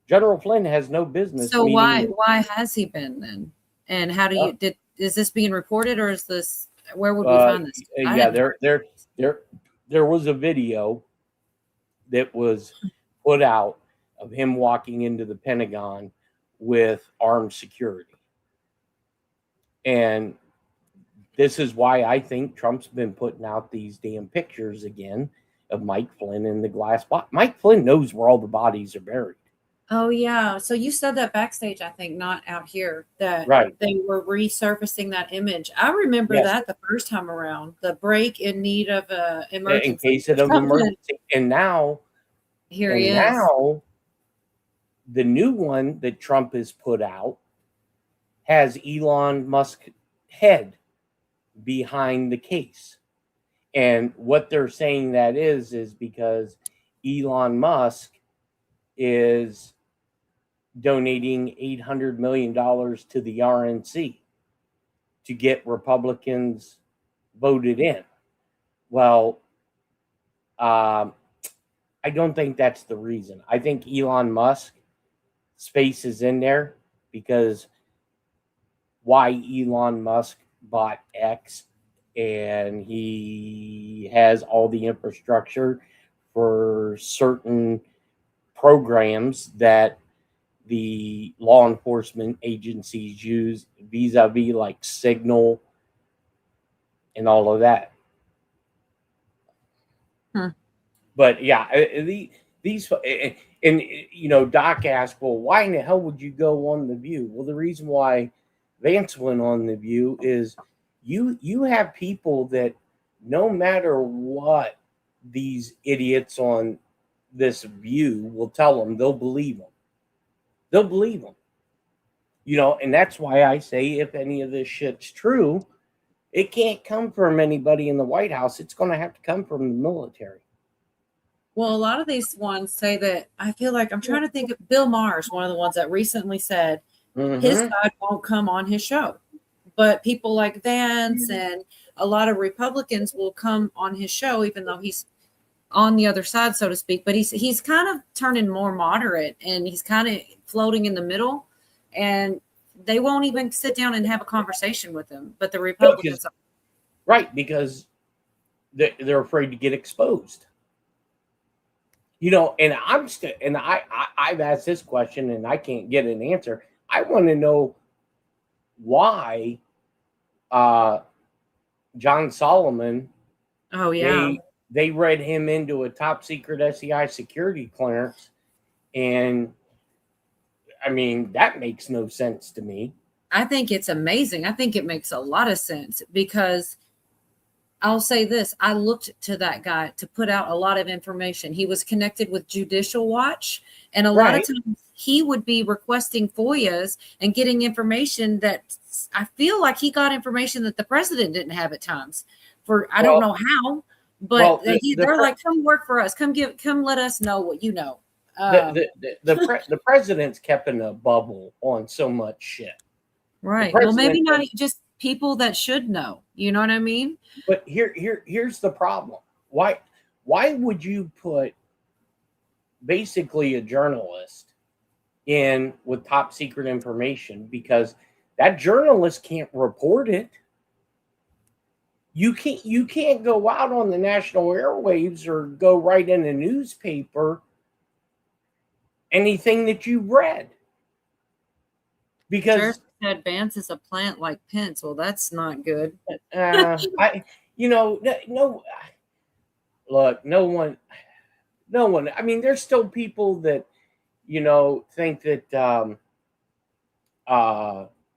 General Flynn has no business. So why has he been then? And how do you is this being reported, or is this, where would we find this? Yeah, there was a video that was put out of him walking into the Pentagon with armed security. And this is why I think Trump's been putting out these damn pictures again of Mike Flynn in the glass box. Mike Flynn knows where all the bodies are buried. Oh yeah. So you said that backstage, I think, not out here, that Right. they were resurfacing that image. I remember Yes. that the first time around, the break in need of a emergency. In case of an emergency. And now Here he is. now the new one that Trump has put out has Elon Musk's head behind the case. And what they're saying that is because Elon Musk is donating $800 million to the RNC to get Republicans voted in. Well, I don't think that's the reason. I think Elon Musk space is in there because why Elon Musk bought X, and he has all the infrastructure for certain programs that the law enforcement agencies use vis-a-vis like Signal and all of that. But yeah, these and you know, Doc asked, well, why in the hell would you go on The View? Well, the reason why Vance went on The View is you have people that no matter what these idiots on this View will tell them, they'll believe them. They'll believe them. You know, and that's why I say if any of this shit's true, it can't come from anybody in the White House. It's going to have to come from the military. Well, a lot of these ones say that. I feel like I'm trying to think of Bill Maher's one of the ones that recently said his side won't come on his show. But people like Vance and a lot of Republicans will come on his show, even though he's on the other side, so to speak. But he's kind of turning more moderate, and he's kind of floating in the middle. And they won't even sit down and have a conversation with him. But the Republicans, right, because they're afraid to get exposed. You know, and I've asked this question and I can't get an answer. I want to know why John Solomon, oh yeah, they read him into a top secret SEI security clearance, and I mean that makes no sense to me. I think it's amazing. I think it makes a lot of sense because I'll say this. I looked to that guy to put out a lot of information. He was connected with Judicial Watch, and a lot of times he would be requesting FOIAs and getting information that I feel like he got information that the president didn't have at times. I don't know how, but they're like, come work for us. Come let us know what you know. The president's kept in a bubble on so much shit. Right. Well, maybe not just people that should know. You know what I mean? But here's the problem. Why would you put basically a journalist in with top secret information? Because that journalist can't report it. You can't go out on the national airwaves or go write in a newspaper anything that you've read. Because Vance is a plant like Pence. Well, that's not good. Look, no one. I mean, there's still people that, think that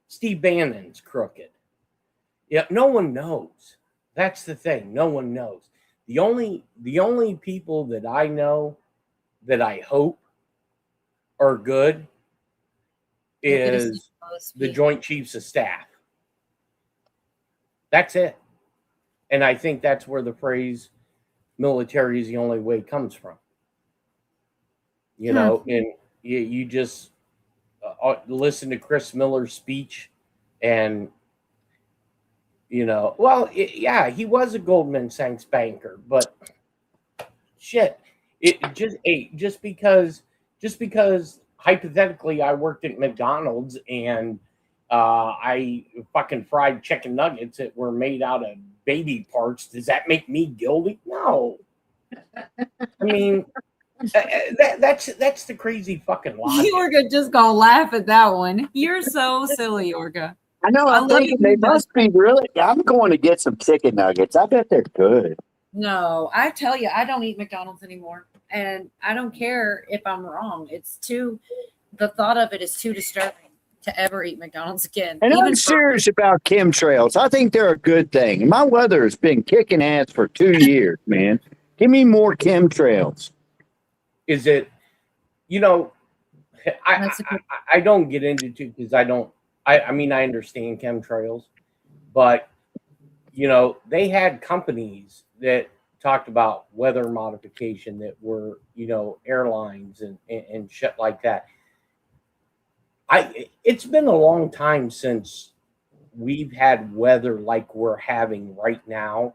Steve Bannon's crooked. Yeah, no one knows. That's the thing. No one knows. The only people that I know that I hope are good is the Joint Chiefs of Staff. That's it. And I think that's where the phrase military is the only way comes from. And you just listen to Chris Miller's speech and, he was a Goldman Sachs banker, but shit, just because hypothetically I worked at McDonald's and I fucking fried chicken nuggets that were made out of baby parts, does that make me guilty? No. I mean, that's the crazy fucking logic. Yorga just gonna laugh at that one. You're so silly, Yorga. I know. I I'm love thinking it when they he does. must be really. I'm going to get some chicken nuggets. I bet they're good. No, I tell you, I don't eat McDonald's anymore, and I don't care if I'm wrong. The thought of it is too disturbing to ever eat McDonald's again. And Even I'm serious about chemtrails. I think they're a good thing. My weather has been kicking ass for 2 years, man. Give me more chemtrails. Is it, you know, I don't get into it because I mean, I understand chemtrails, but, you know, they had companies that talked about weather modification that were, you know, airlines and shit like that. It's been a long time since we've had weather like we're having right now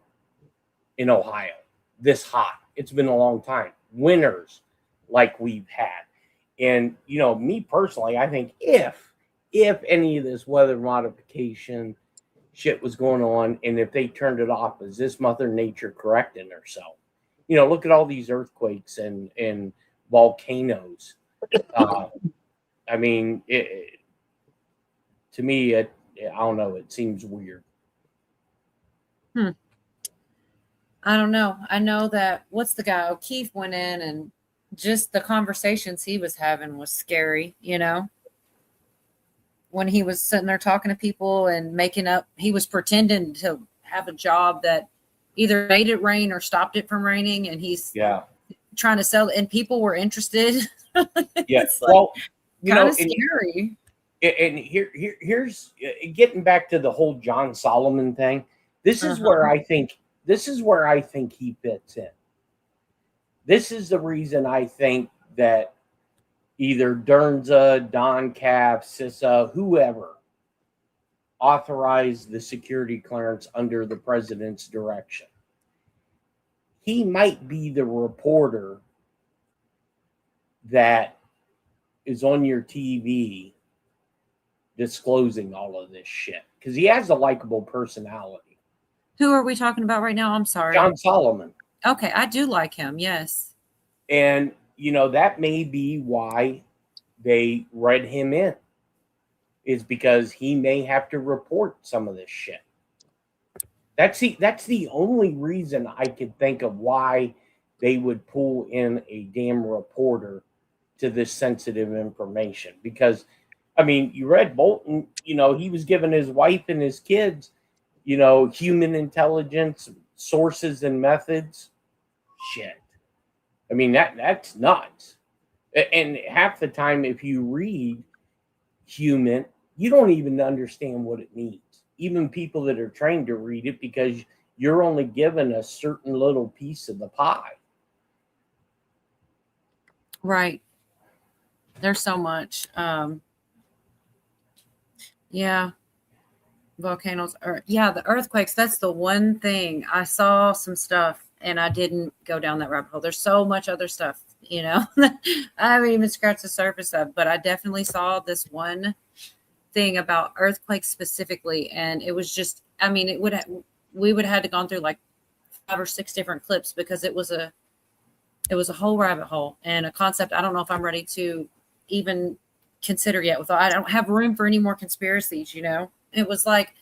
in Ohio, this hot. It's been a long time. Winters like we've had. And, you know, me personally, I think if any of this weather modification shit was going on and if they turned it off, is this Mother Nature correcting herself? You know, look at all these earthquakes and volcanoes. I mean, to me, I don't know. It seems weird. I don't know. I know that what's the guy? O'Keefe went in and just the conversations he was having was scary, you know? When he was sitting there talking to people and making up, he was pretending to have a job that either made it rain or stopped it from raining. And he's trying to sell it, and people were interested. Yes. Like, well, you know, scary. And here's getting back to the whole John Solomon thing. This is where I think he fits in. This is the reason I think that either Dernza, Don Calf, CISA, whoever authorized the security clearance under the president's direction. He might be the reporter that is on your TV disclosing all of this shit because he has a likable personality. Who are we talking about right now? I'm sorry. John Solomon. Okay, I do like him. Yes. And, you know, that may be why they read him in, is because he may have to report some of this shit. That's the only reason I could think of why they would pull in a damn reporter to this sensitive information. Because, I mean, you read Bolton, you know, he was giving his wife and his kids, you know, human intelligence sources and methods. Shit. I mean, that's nuts. And half the time, if you read human, you don't even understand what it means. Even people that are trained to read it, because you're only given a certain little piece of the pie. Right. There's so much. Yeah. Volcanoes are, the earthquakes. That's the one thing. I saw some stuff and I didn't go down that rabbit hole. There's so much other stuff, you know, I haven't even scratched the surface of, but I definitely saw this one thing about earthquakes specifically. And it was just, I mean, we would have had to gone through like 5 or 6 different clips because it was a whole rabbit hole and a concept I don't know if I'm ready to even consider yet. I don't have room for any more conspiracies, you know. It was like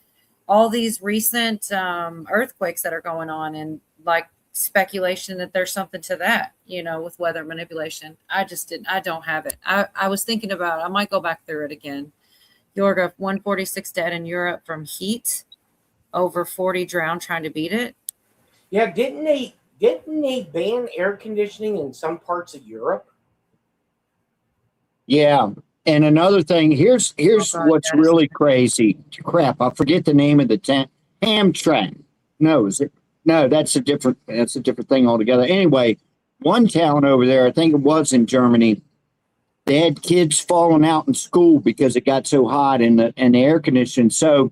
all these recent earthquakes that are going on and like speculation that there's something to that, you know, with weather manipulation. I don't have it. I was thinking about it. I might go back through it again. Yorga, 146 dead in Europe from heat, over 40 drowned trying to beat it. Yeah, didn't they ban air conditioning in some parts of Europe? Yeah. And another thing, here's what's really crazy. Crap, I forget the name of the Amtrak. No, is it? No, that's a different thing altogether. Anyway, one town over there, I think it was in Germany, they had kids falling out in school because it got so hot in the air conditioning. So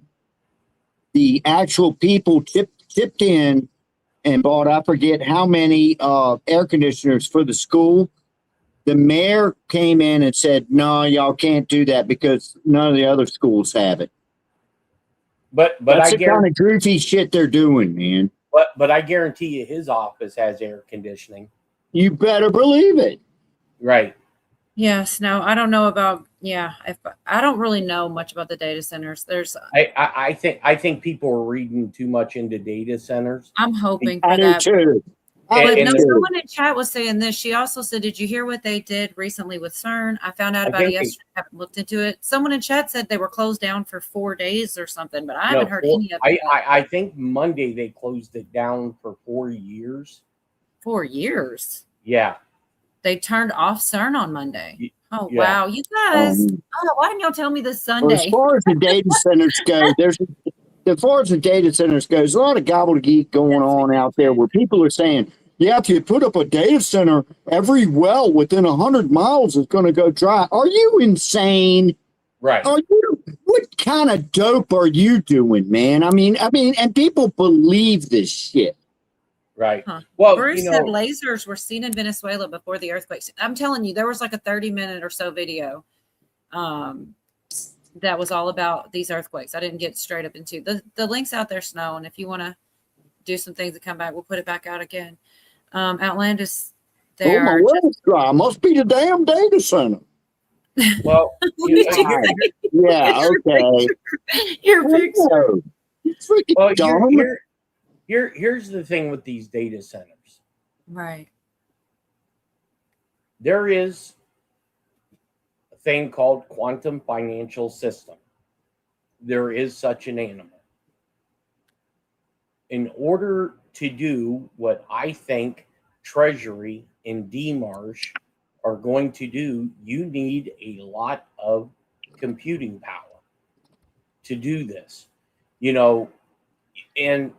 the actual people chipped in and bought, I forget how many air conditioners for the school. The mayor came in and said, no, y'all can't do that because none of the other schools have it. But that's the kind of goofy shit they're doing, man. But I guarantee you his office has air conditioning. You better believe it. Right. Yes. No, I don't know about Yeah, I don't really know much about the data centers. I think people are reading too much into data centers. I'm hoping I for do that. too. But And no, they're- someone in chat was saying this. She also said, "Did you hear what they did recently with CERN?" I found out I about it think they- yesterday. I haven't looked into it. Someone in chat said they were closed down for 4 days or something, but I haven't heard any of it. I think Monday they closed it down for 4 years. 4 years. Yeah. They turned off CERN on Monday. Oh yeah. wow, you guys! Why didn't y'all tell me this Well, as Sunday? far as the data centers go, as far as the data centers goes, a lot of gobbledygook going on out there where people are saying, yeah, if you put up a data center, every well within 100 miles is going to go dry. Are you insane? Right. What kind of dope are you doing, man? I mean, and people believe this shit. Right. Huh. Well, Bruce said lasers were seen in Venezuela before the earthquakes. I'm telling you, there was like a 30-minute or so video that was all about these earthquakes. I didn't get straight up into the links out there, Snow. And if you want to do some things to come back, we'll put it back out again. Outlandish, they my are well's dry. Must be the damn data center. Well, yeah, okay. Your picture. Well, here's the thing with these data centers. Right. There is a thing called quantum financial system. There is such an animal. In order to do what I think Treasury and DMARS are going to do, you need a lot of computing power to do this. And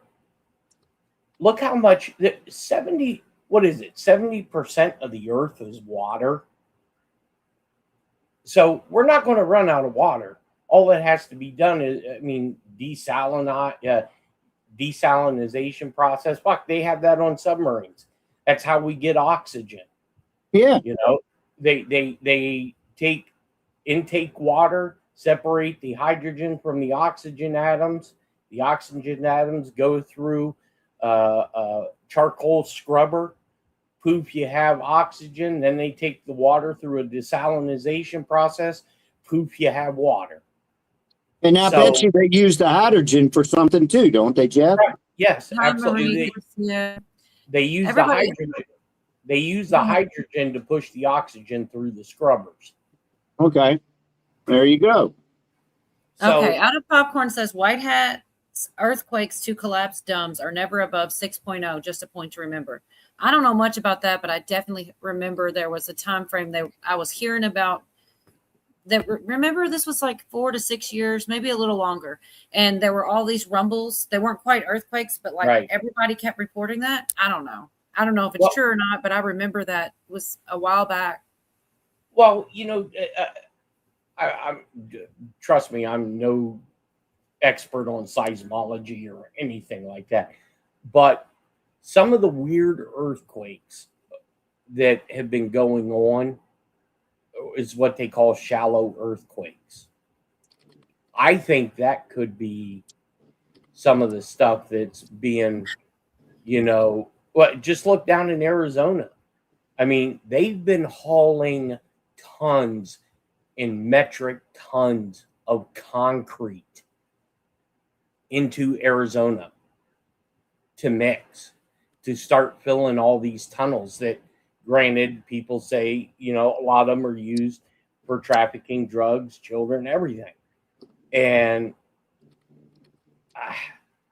look how much 70% of the earth is water. So we're not going to run out of water. All that has to be done is, desalinization process. Fuck, they have that on submarines. That's how we get oxygen. Yeah. They take intake water, separate the hydrogen from the oxygen atoms. The oxygen atoms go through a charcoal scrubber. Poof, you have oxygen. Then they take the water through a desalinization process. Poof, you have water. And I bet you they use the hydrogen for something too, don't they, Jeff? Yes, absolutely. Yeah. They use the hydrogen. They use the hydrogen to push the oxygen through the scrubbers. Okay. There you go. Okay. Out of Popcorn says White Hat's earthquakes to collapse domes are never above 6.0. Just a point to remember. I don't know much about that, but I definitely remember there was a time frame that I was hearing about. That remember, this was like 4 to 6 years, maybe a little longer, and there were all these rumbles. They weren't quite earthquakes, but everybody kept reporting that. I don't know if it's true or not, but I remember that it was a while back. Well, trust me, I'm no expert on seismology or anything like that, but some of the weird earthquakes that have been going on is what they call shallow earthquakes. I think that could be some of the stuff that's being, just look down in Arizona. I mean, they've been hauling tons and metric tons of concrete into Arizona to mix, to start filling all these tunnels that, granted, people say, a lot of them are used for trafficking drugs, children, everything. And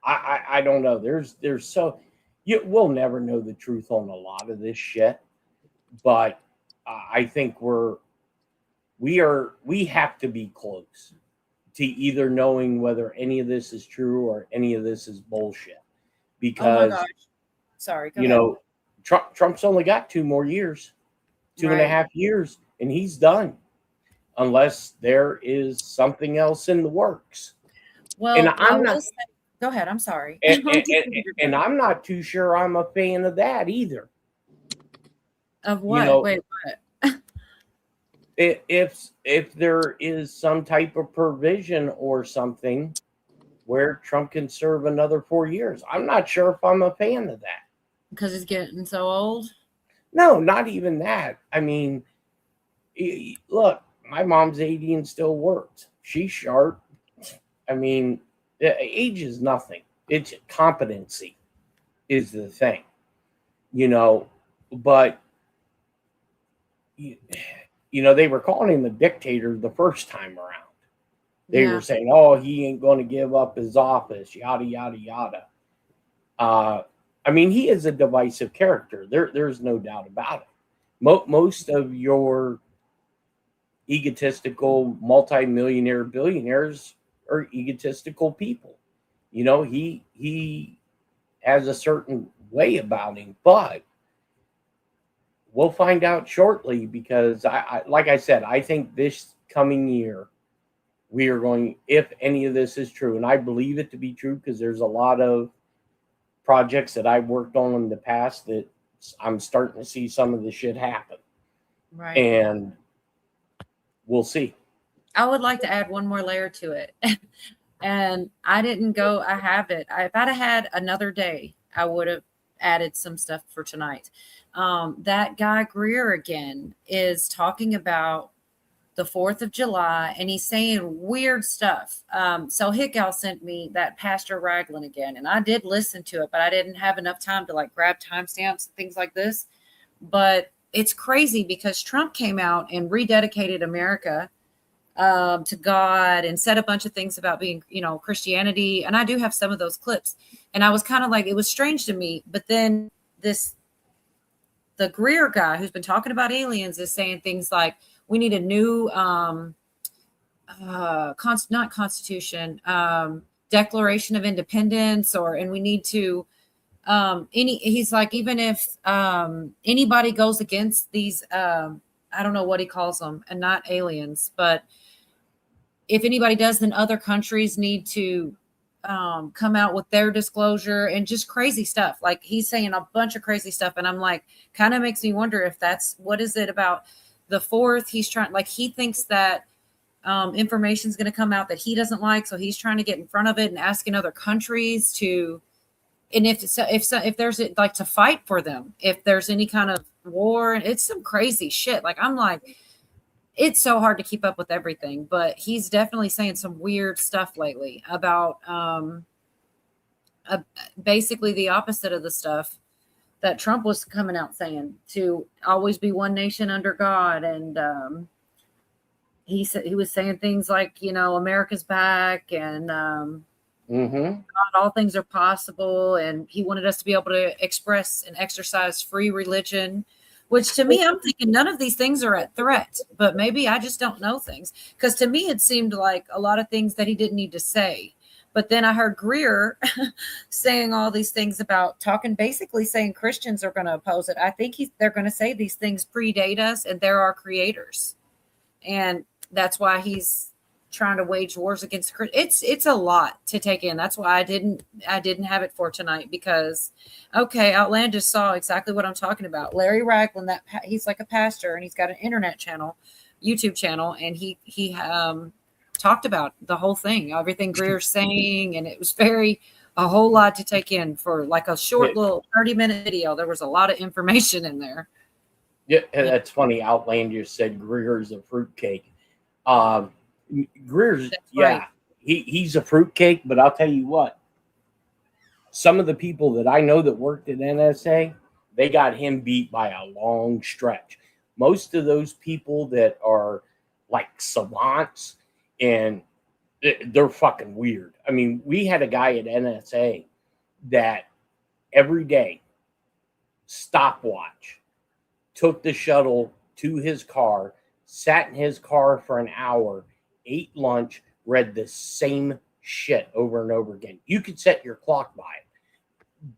I don't know. We'll never know the truth on a lot of this shit, but I think we have to be close to either knowing whether any of this is true or any of this is bullshit. Because, oh my gosh. Sorry, go ahead. Trump's only got 2 more years, 2.5 years, and he's done, unless there is something else in the works. Well, and I'm not. Go ahead. I'm sorry. And I'm not too sure I'm a fan of that either. Of what? Wait, what? If there is some type of provision or something where Trump can serve another 4 years, I'm not sure if I'm a fan of that. Because he's getting so old? No, not even that. I mean, look, my mom's 80 and still works. She's sharp. I mean, age is nothing. It's competency is the thing, but they were calling him a dictator the first time around. They were saying, oh, he ain't going to give up his office, yada, yada, yada. I mean, he is a divisive character. There's no doubt about it. Most of your egotistical multimillionaire billionaires are egotistical people. He has a certain way about him, but we'll find out shortly because like I said, I think this coming year we are going, if any of this is true, and I believe it to be true because there's a lot of projects that I've worked on in the past that I'm starting to see some of the shit happen. Right. And we'll see. I would like to add one more layer to it. And I didn't go, I have it. If I'd have had another day, I would have added some stuff for tonight. That guy Greer again is talking about the 4th of July, and he's saying weird stuff. So Hickow sent me that Pastor Ragland again, and I did listen to it, but I didn't have enough time to like grab timestamps and things like this. But it's crazy because Trump came out and rededicated America to God and said a bunch of things about being, Christianity. And I do have some of those clips. And I was kind of like, it was strange to me. But then the Greer guy who's been talking about aliens is saying things like, we need a new, not Constitution, Declaration of Independence, and we need to, he's like, even if anybody goes against these, I don't know what he calls them, and not aliens, but if anybody does, then other countries need to come out with their disclosure and just crazy stuff. Like he's saying a bunch of crazy stuff. And I'm like, kind of makes me wonder if what is it about the 4th? He's trying, like, he thinks that information is going to come out that he doesn't like. So he's trying to get in front of it and asking other countries to, and if there's like to fight for them, if there's any kind of war, it's some crazy shit. Like, I'm like, it's so hard to keep up with everything, but he's definitely saying some weird stuff lately about basically the opposite of the stuff that Trump was coming out saying, to always be one nation under God. And he said, he was saying things like, America's back, and not all things are possible. And he wanted us to be able to express and exercise free religion, which to me, I'm thinking none of these things are at threat, but maybe I just don't know things. Because to me, it seemed like a lot of things that he didn't need to say. But then I heard Greer saying all these things about basically saying Christians are going to oppose it. I think they're going to say these things predate us and they're our creators. And that's why he's trying to wage wars against Christians. It's a lot to take in. That's why I didn't have it for tonight, because Outlandish saw exactly what I'm talking about. Larry Ragland, he's like a pastor, and he's got an internet channel, YouTube channel, and he talked about the whole thing, everything Greer's saying, and it was a whole lot to take in for like a short little 30-minute video. There was a lot of information in there. Yeah, that's funny. Outlandish said Greer's a fruitcake. Greer's, right. He's a fruitcake, but I'll tell you what, some of the people that I know that worked at NSA, they got him beat by a long stretch. Most of those people that are like savants, and they're fucking weird. I mean, we had a guy at NSA that every day, stopwatch, took the shuttle to his car, sat in his car for an hour, ate lunch, read the same shit over and over again. You could set your clock by it.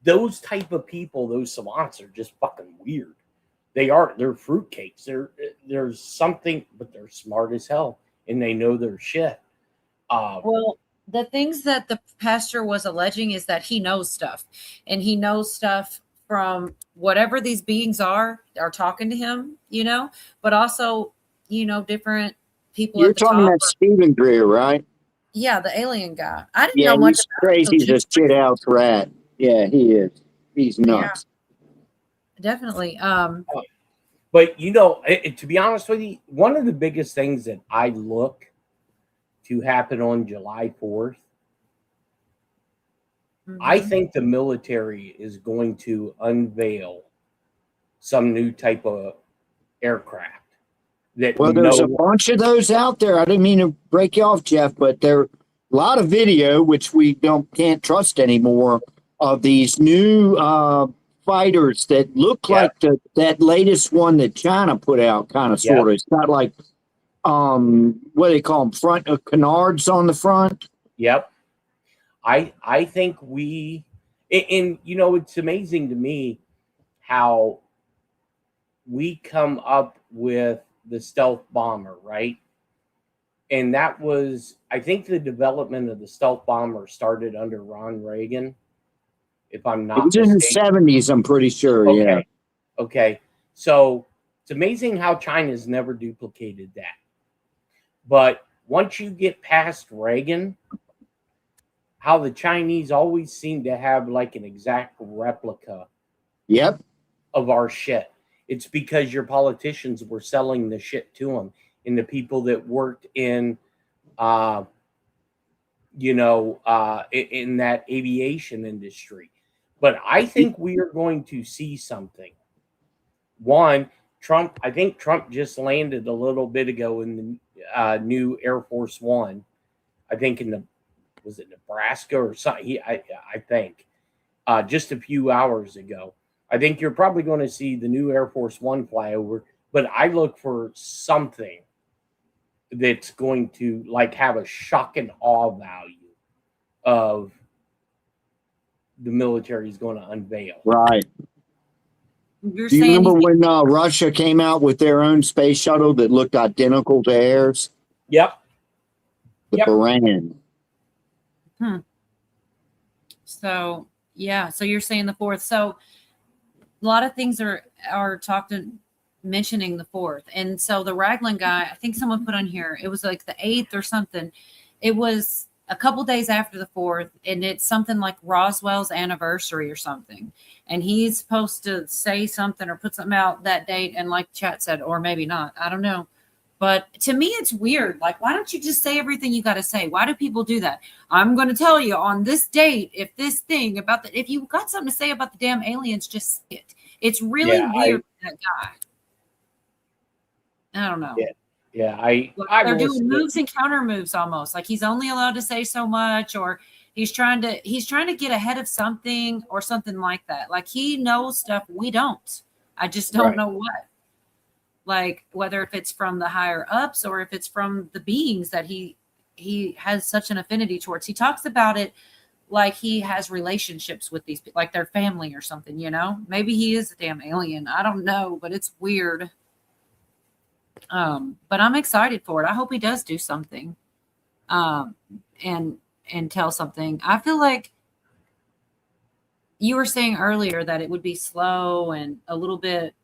Those type of people, those savants, are just fucking weird. They're fruitcakes. There's something, but they're smart as hell, and they know their shit. Well, the things that the pastor was alleging is that he knows stuff, and he knows stuff from whatever these beings are talking to him, but also, different people. You're talking about Stephen Greer, right? Yeah, the alien guy. I didn't know much about him. Crazy as a shit house rat. Yeah, he is. He's nuts. Yeah, definitely. But you know, to be honest with you, one of the biggest things that I look to happen on July 4th, I think the military is going to unveil some new type of aircraft that Well, there's a bunch of those out there. I didn't mean to break you off, Jeff, but there are a lot of video which we can't trust anymore of these new fighters that look like that latest one that China put out, kind of sort of. It's got like what do they call them? Front canards on the front. Yep. I think and you know, it's amazing to me how we come up with the stealth bomber, right? And that was, I think the development of the stealth bomber started under Ron Reagan, if I'm not mistaken. It was in the 70s, I'm pretty sure. Okay. Yeah. Okay. So it's amazing how China's never duplicated that. But once you get past Reagan, how the Chinese always seem to have like an exact replica of our shit. It's because your politicians were selling the shit to them, and the people that worked in, in that aviation industry. But I think we are going to see something. One, I think Trump just landed a little bit ago in the new Air Force One. I think was it Nebraska or something? I think just a few hours ago. I think you're probably going to see the new Air Force One fly over, but I look for something that's going to like have a shock and awe value of the military is going to unveil. Right. You're Do you saying remember when Russia came out with their own space shuttle that looked identical to ours? Yep. The Buran. So yeah, so you're saying the 4th. So a lot of things are mentioning the 4th. And so the Raglan guy, I think someone put on here, it was like the 8th or something. It was a couple days after the 4th, and it's something like Roswell's anniversary or something. And he's supposed to say something or put something out that date. And like chat said, or maybe not, I don't know. But to me, it's weird. Like, why don't you just say everything you got to say? Why do people do that? I'm going to tell you on this date, if this thing about if you got something to say about the damn aliens, just say it. It's really weird with that guy. I don't know. They're doing moves and counter moves almost. Like he's only allowed to say so much, or he's trying to get ahead of something or something like that. Like he knows stuff we don't. I just don't know what. Like whether if it's from the higher ups or if it's from the beings that he has such an affinity towards. He talks about it like he has relationships with these people, like their family or something, you know? Maybe he is a damn alien. I don't know, but it's weird. But I'm excited for it. I hope he does do something. And tell something. I feel like you were saying earlier that it would be slow and a little bit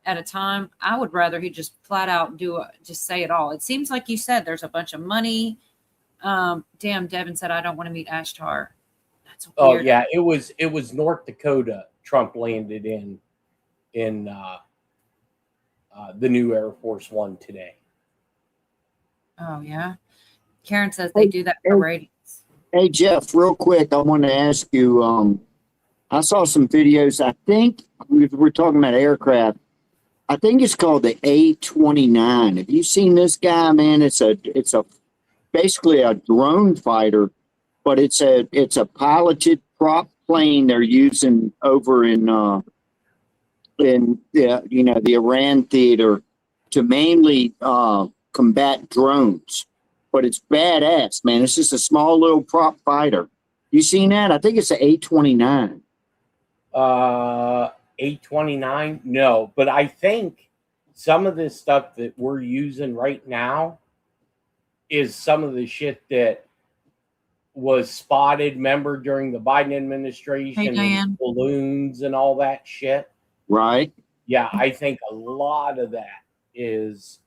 at a time. I would rather he just flat out just say it all. It seems like you said there's a bunch of money. Damn, Devin said I don't want to meet Ashtar. That's weird. Oh yeah, it was North Dakota. Trump landed in the new Air Force One today. Oh yeah, Karen says they do that for ratings. Hey Jeff, real quick, I want to ask you. I saw some videos. I think we're talking about aircraft. I think it's called the A-29. Have you seen this guy, man? It's basically a drone fighter, but it's a piloted prop plane they're using over in the Iran theater to mainly combat drones. But it's badass, man. It's just a small little prop fighter. You seen that? I think it's the A-29. A-29? No, but I think some of this stuff that we're using right now is some of the shit that was spotted, remember, during the Biden administration, and balloons and all that shit. Right. Yeah, I think a lot of that is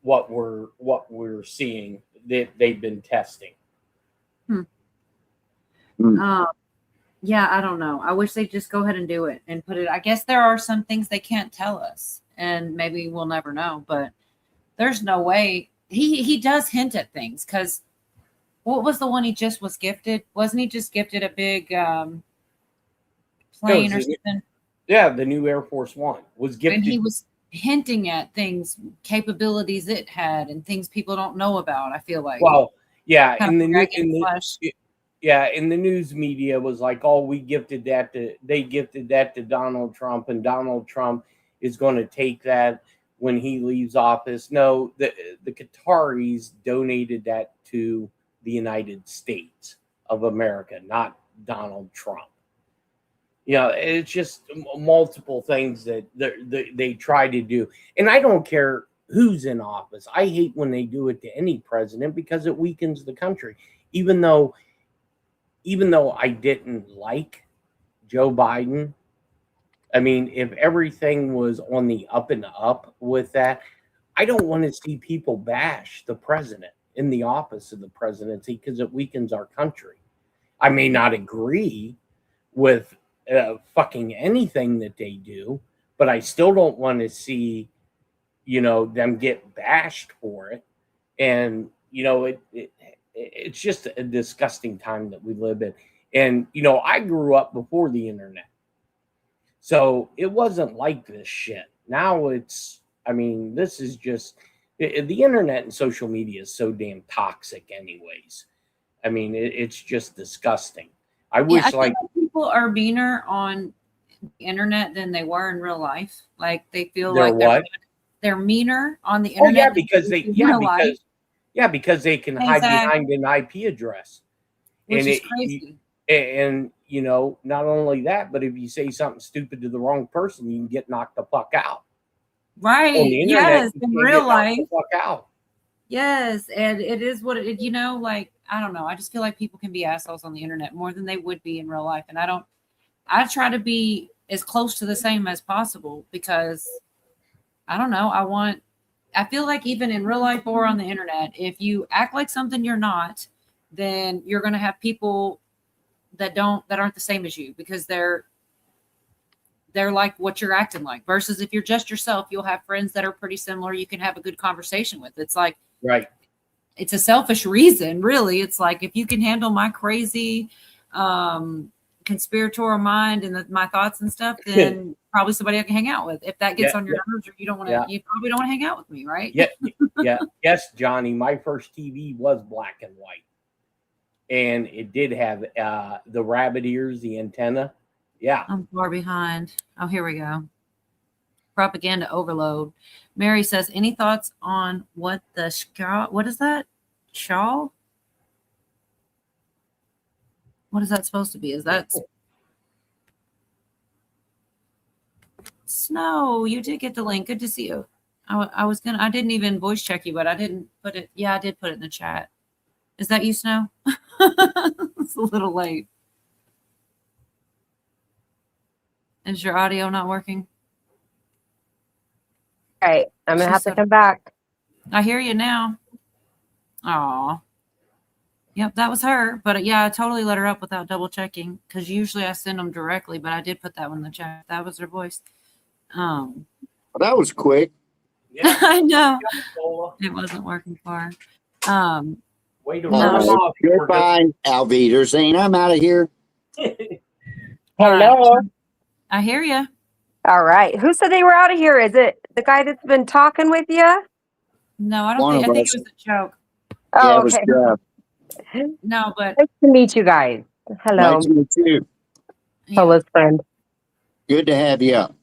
what we're seeing that they've been testing. Yeah, I don't know. I wish they'd just go ahead and do it and put it. I guess there are some things they can't tell us, and maybe we'll never know. But there's no way he does hint at things. Because what was the one he just was gifted? Wasn't he just gifted a big plane or something? Yeah, the new Air Force One was gifted. And he was hinting at things, capabilities it had, and things people don't know about. I feel like. Well, yeah, kind in of the in the news media was like, oh, they gifted that to Donald Trump, and Donald Trump is going to take that when he leaves office. No, the Qataris donated that to the United States of America, not Donald Trump. You know, it's just multiple things that they try to do. And I don't care who's in office. I hate when they do it to any president because it weakens the country. Even though I didn't like Joe Biden, I mean, if everything was on the up and up with that, I don't want to see people bash the president in the office of the presidency because it weakens our country. I may not agree with fucking anything that they do, but I still don't want to see, you know, them get bashed for it. And, you know, it's just a disgusting time that we live in. And, you know, I grew up before the internet, so it wasn't like this shit. Now it's, I mean, this is just, the internet and social media is so damn toxic anyways. I mean, it's just disgusting. I wish, I feel like people are meaner on the internet than they were in real life. Like they feel they're meaner on the internet. Oh yeah, because because they can hide behind an IP address, which is crazy. And you know, not only that, but if you say something stupid to the wrong person, you can get knocked the fuck out. Right? On the internet, yes, in real life. The fuck out. Yes, and it is what it. You know, like I don't know. I just feel like people can be assholes on the internet more than they would be in real life, and I try to be as close to the same as possible because I don't know. I feel like even in real life or on the internet, if you act like something you're not, then you're going to have people that aren't the same as you because they're like what you're acting like. Versus if you're just yourself, you'll have friends that are pretty similar. You can have a good conversation with. It's like, right. It's a selfish reason, really. It's like if you can handle my crazy conspiratorial mind and my thoughts and stuff, then probably somebody I can hang out with. If that gets on your nerves or you don't want to, you probably don't want to hang out with me, right? Yeah. Yes, Johnny. My first TV was black and white, and it did have the rabbit ears, the antenna. Yeah. I'm far behind. Oh, here we go. Propaganda overload. Mary says, any thoughts on what is that? Shawl? What is that supposed to be? Is that Snow? You did get the link. Good to see you. I didn't even voice check you, but I didn't put it. Yeah, I did put it in the chat. Is that you, Snow? It's a little late. Is your audio not working? All right, I'm gonna have to come back. I hear you now. Aw. Yep, that was her. But yeah, I totally let her up without double checking because usually I send them directly, but I did put that one in the chat. That was her voice. Well, that was quick. Yeah. I know. It wasn't working for her. Way to Goodbye, Alviders. Ain't I'm out of here. Hello. I hear you. All right. Who said they were out of here? Is it the guy that's been talking with you? No, I don't think. I think it was a joke. Oh, okay. No, but nice to meet you guys. Hello. Nice to meet you. Hello, friend. Good to have you up.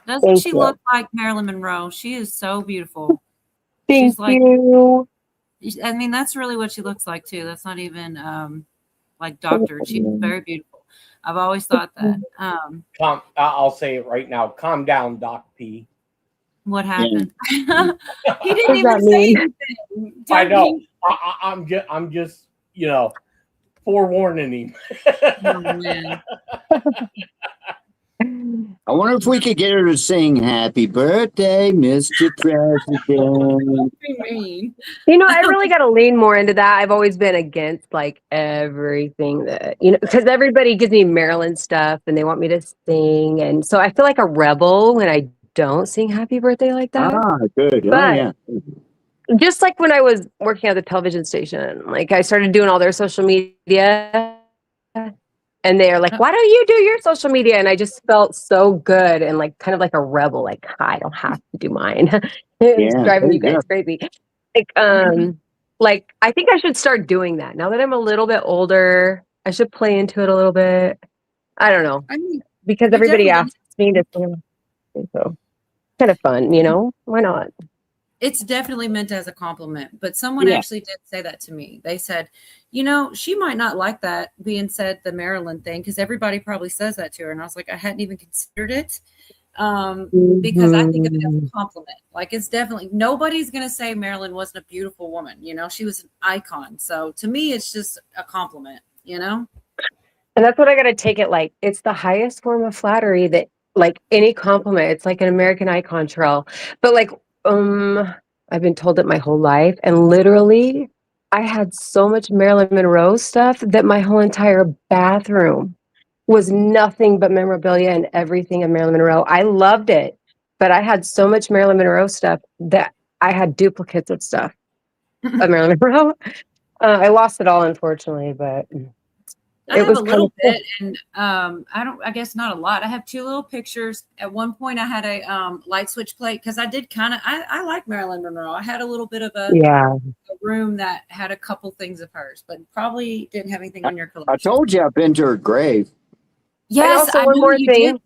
Doesn't she look like Marilyn Monroe? She is so beautiful. Thank you. I mean, that's really what she looks like too. That's not even like doctored. She's very beautiful. I've always thought that. I'll say it right now. Calm down, Doc P. What happened? He didn't even say anything. I know. I'm just, you know, forewarning him. Oh, man. I wonder if we could get her to sing "Happy Birthday, Mr. President." Don't be mean. You know, I really got to lean more into that. I've always been against like everything that, you know, because everybody gives me Maryland stuff and they want me to sing. And so I feel like a rebel when I don't sing happy birthday like that. Ah, good. Oh, But yeah. just like when I was working at the television station, like I started doing all their social media and they're like, why don't you do your social media? And I just felt so good and like kind of like a rebel, like I don't have to do mine. It's Yeah, driving there you you guys go. like I think I should start doing that now that I'm a little bit older. I should play into it a little bit. I don't know, I mean, because you everybody definitely asks me to sing, so kind of fun, you know? Why not? it's definitely meant as a compliment, but someone Yeah. actually did say that to me. They said, you know, she might not like that being said, the Maryland thing, because everybody probably says that to her. And I was like, I hadn't even considered it. Because I think of it as a compliment. Like it's definitely nobody's gonna say Marilyn wasn't a beautiful woman, you know, she was an icon. So to me, it's just a compliment, you know. And that's what I gotta take it like. It's the highest form of flattery that like any compliment. It's like an American icon trail. But like, I've been told it my whole life. And literally, I had so much Marilyn Monroe stuff that my whole entire bathroom was nothing but memorabilia and everything of Marilyn Monroe. I loved it. But I had so much Marilyn Monroe stuff that I had duplicates of stuff of Marilyn Monroe. I lost it all, unfortunately, but I it have was a kind little of cool. bit, and I guess not a lot. I have 2 little pictures. At one point I had a light switch plate because I did I like Marilyn Monroe. I had a little bit of a room that had a couple things of hers, but probably didn't have anything on your collection. I told you I've been to her grave. Yes, and also I one know more you thing. did.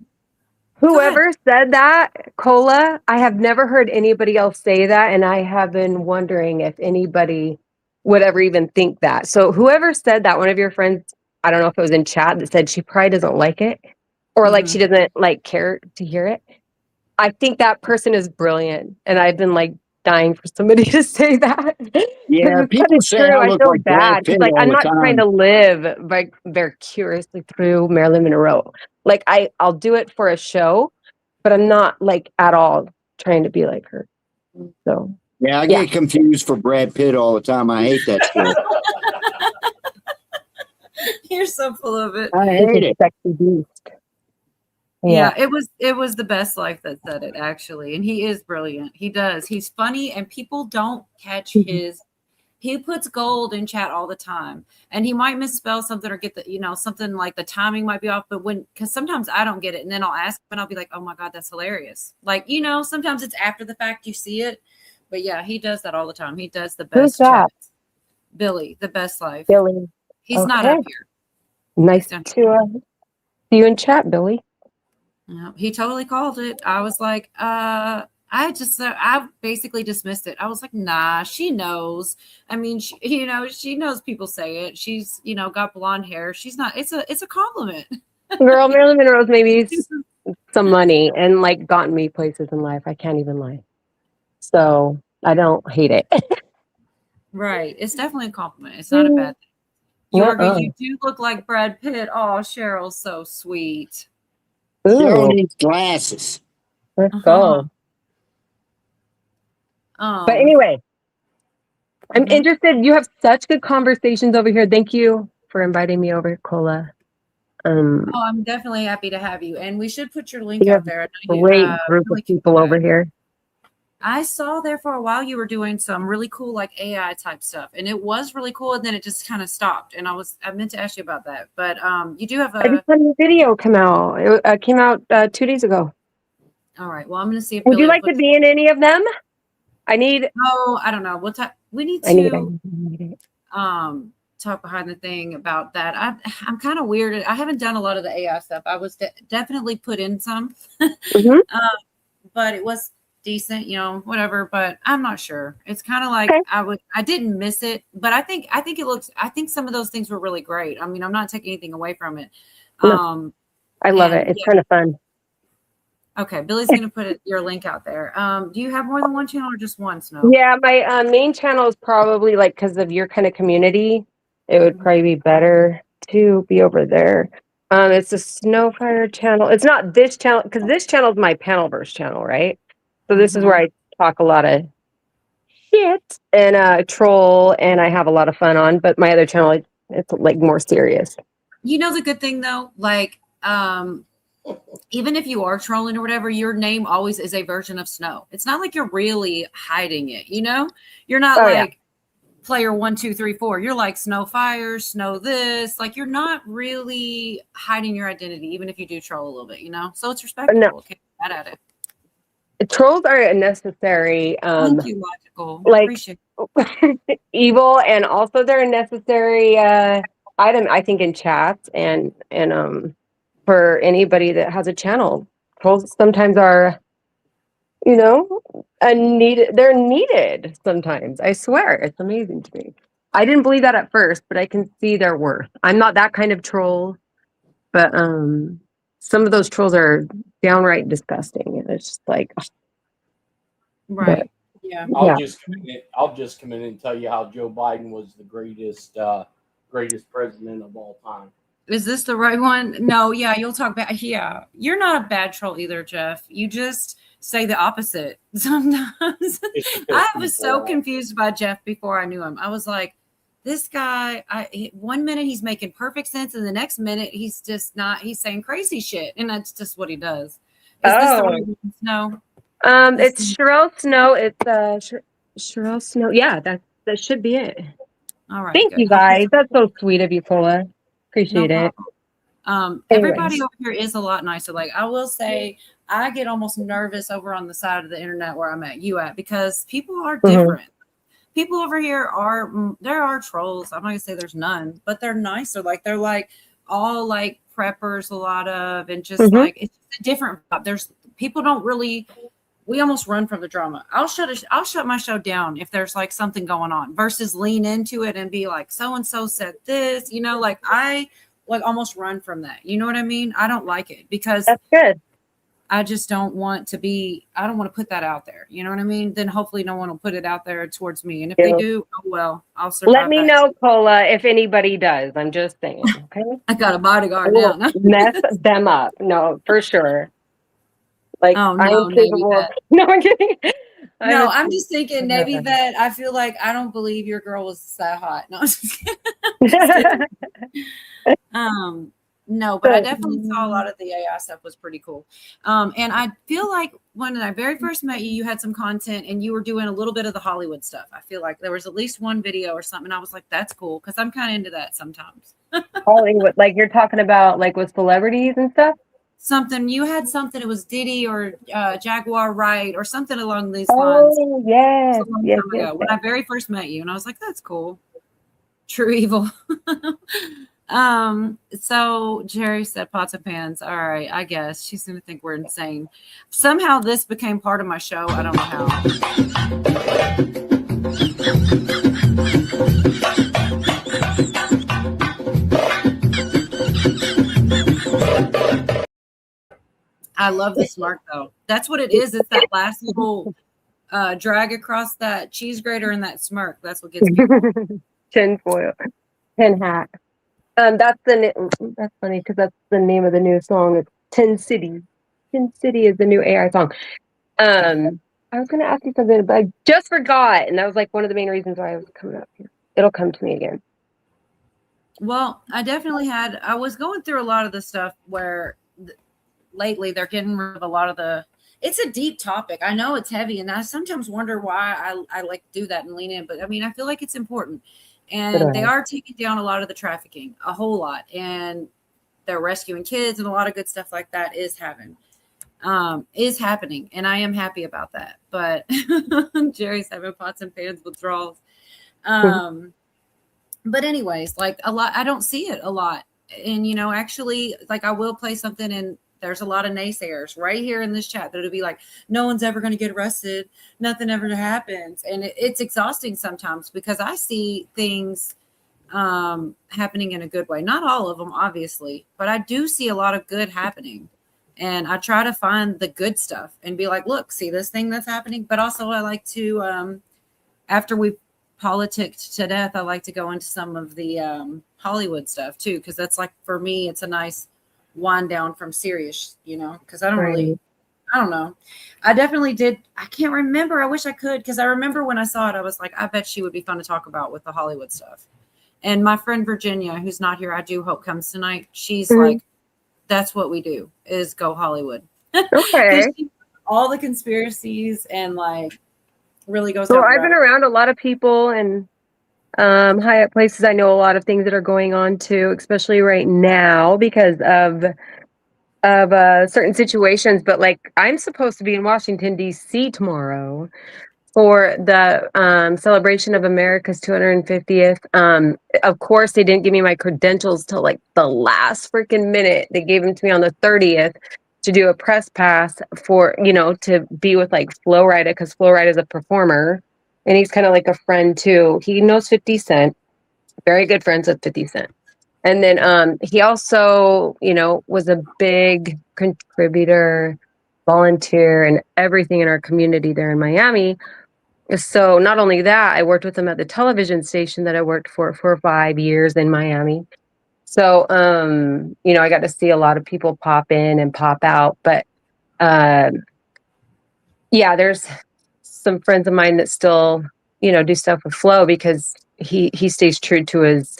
Whoever said that, Cola, I have never heard anybody else say that, and I have been wondering if anybody would ever even think that. So whoever said that, one of your friends, I don't know if it was in chat, that said she probably doesn't like it, or like she doesn't like care to hear it. I think that person is brilliant, and I've been like dying for somebody to say that. Yeah, It's people kind of say true. I I look feel like Brad bad Pitt because like all I'm the not trying time. to live like vicariously through Marilyn Monroe. Like I'll do it for a show, but I'm not like at all trying to be like her. So Yeah, I get confused for Brad Pitt all the time. I hate that shit. You're so full of it. I hate it. Sexy beast. Yeah, it was the best life that said it actually, and he is brilliant. He does. He's funny, and people don't catch his. He puts gold in chat all the time, and he might misspell something or get the something like the timing might be off. But because sometimes I don't get it, and then I'll ask him, and I'll be like, "Oh my god, that's hilarious!" Like sometimes it's after the fact you see it, but yeah, he does that all the time. He does the Who's best that? chat. Billy, the best life. Billy. He's not Okay. up here. Nice to see you in chat, Billy. Yeah, he totally called it. I was like, I basically dismissed it. I was like, nah, she knows. I mean, she knows people say it. She's, got blonde hair. She's not, it's a compliment. Girl, Marilyn Monroe's maybe some money and like gotten me places in life. I can't even lie. So I don't hate it. Right. It's definitely a compliment. It's not a bad thing. Yorga, you do look like Brad Pitt. Oh, Cheryl's so sweet. Cheryl needs glasses. Let's go. But anyway, I'm interested. You have such good conversations over here. Thank you for inviting me over, Cola. I'm definitely happy to have you. And we should put your link You out have there. I a know great group of people over here. I saw there for a while you were doing some really cool like AI type stuff, and it was really cool, and then it just kind of stopped. And I meant to ask you about that, but you do have I just had a video come out. It came out 2 days ago. All right. Well, I'm going to see if Would Billy you like to be in any of them? I need. Oh, I don't know. We need to talk behind the thing about that. I'm kind of weird. I haven't done a lot of the AI stuff. I was definitely put in some, but it was decent, whatever. But I'm not sure. It's kind of like I didn't miss it, but I think some of those things were really great. I mean, I'm not taking anything away from it. I love it. It's kind of fun. Okay, Billy's going to put your link out there. Do you have more than one channel or just one, Snow? Yeah, my main channel is probably like because of your kind of community, it would probably be better to be over there. It's the Snowfire channel. It's not this channel because this channel is my Panelverse channel, right? So this is where I talk a lot of shit and troll, and I have a lot of fun on. But my other channel, it's like more serious. You know the good thing though, like even if you are trolling or whatever, your name always is a version of Snow. It's not like you're really hiding it, you know? You're not like player 1, 2, 3, 4. You're like Snow Fire, Snow this. Like you're not really hiding your identity, even if you do troll a little bit, you know? So it's respectable. No. Okay, mad at it. Trolls are a necessary Thank you, Logical. like Appreciate evil, and also they're a necessary item, I think, in chats and for anybody that has a channel. Trolls sometimes are, you know, they're needed sometimes. I swear, it's amazing to me. I didn't believe that at first, but I can see their worth. I'm not that kind of troll, but some of those trolls are downright disgusting, and it's just like, right. But, yeah. I'll just come in and tell you how Joe Biden was the greatest president of all time. Is this the right one? No, yeah, you'll talk about, yeah. You're not a bad troll either, Jeff. You just say the opposite sometimes. I was so confused by Jeff before I knew him. I was like, this guy, one minute he's making perfect sense, and the next minute he's just not, he's saying crazy shit. And that's just what he does. Is this the right one? No. It's Sherelle Snow. It's Sherelle Snow. Yeah, that should be it. All right. Thank good. you guys. That's so sweet of you, Cola. Appreciate it. Everybody over here is a lot nicer. Like I will say, I get almost nervous over on the side of the internet where I'm at because people are different. People over here there are trolls. I'm not gonna say there's none, but they're nicer. Like they're like all like preppers, a lot of, and just like it's just a different vibe. There's people don't really. We almost run from the drama. I'll shut my show down if there's like something going on versus lean into it and be like, so and so said this, you know, like I like almost run from that. You know what I mean? I don't like it because that's good. I just don't want to put that out there. You know what I mean? Then hopefully no one will put it out there towards me. And if they do, oh well, I'll survive. Let me know, Cola, if anybody does. I'm just saying. Okay. I got a bodyguard now. Mess them up. No, for sure. Like, oh, no, I'm capable of, no, I'm kidding. No, I'm just thinking Navy vet. I feel like I don't believe your girl was that hot. No, I'm just kidding. No, but I definitely saw a lot of the AI stuff was pretty cool. And I feel like when I very first met you, you had some content and you were doing a little bit of the Hollywood stuff. I feel like there was at least one video or something. I was like, that's cool. Cause I'm kind of into that sometimes. Hollywood, like you're talking about like with celebrities and stuff? Something you had something, it was Diddy or Jaguar Wright or something along these lines. Oh, yes. Yes. When I very first met you, and I was like, that's cool. True evil. So Jerry said pots and pans. All right, I guess she's gonna think we're insane. Somehow this became part of my show. I don't know how. I love the smirk though. That's what it is. It's that last little drag across that cheese grater and that smirk. That's what gets me. Tin foil, tin hat. That's funny because that's the name of the new song. It's Tin City. Tin City is the new AI song. I was gonna ask you something, but I just forgot, and that was like one of the main reasons why I was coming up here. It'll come to me again. Well, I was going through a lot of the stuff where lately they're getting rid of a lot of it's a deep topic. I know it's heavy, and I sometimes wonder why I like do that and lean in, but I mean, I feel like it's important. And they are taking down a lot of the trafficking, a whole lot. And they're rescuing kids, and a lot of good stuff like that is happening. And I am happy about that. But Jerry's having pots and pans withdrawals. But anyways, like a lot, I don't see it a lot. And, you know, actually, like I will play something, and there's a lot of naysayers right here in this chat that'll be like, no one's ever going to get arrested. Nothing ever happens. And it's exhausting sometimes because I see things happening in a good way. Not all of them, obviously, but I do see a lot of good happening. And I try to find the good stuff and be like, look, see this thing that's happening. But also I like to, after we've politicked to death, I like to go into some of the Hollywood stuff too. Cause that's like, for me, it's a nice wind down from serious, you know, because I Right. don't know. I definitely did. I can't remember. I wish I could, because I remember when I saw it, I was like, I bet she would be fun to talk about with the Hollywood stuff. And my friend Virginia, who's not here, I do hope comes tonight. She's Mhm. like, that's what we do is go Hollywood. Okay. All the conspiracies and like really goes Well, down the I've been rabbit. around a lot of people and high up places. I know a lot of things that are going on too, especially right now because of certain situations. But like, I'm supposed to be in Washington D.C. tomorrow for the celebration of America's 250th. Of course, they didn't give me my credentials till like the last freaking minute. They gave them to me on the 30th to do a press pass for, you know, to be with like Flo Rida, because Flo Rida is a performer and he's kind of like a friend too. He knows 50 Cent, very good friends with 50 Cent. And then he also, you know, was a big contributor, volunteer, and everything in our community there in Miami. So not only that, I worked with him at the television station that I worked for 5 years in Miami. So you know, I got to see a lot of people pop in and pop out. But yeah, there's some friends of mine that still, you know, do stuff with Flo because he stays true to his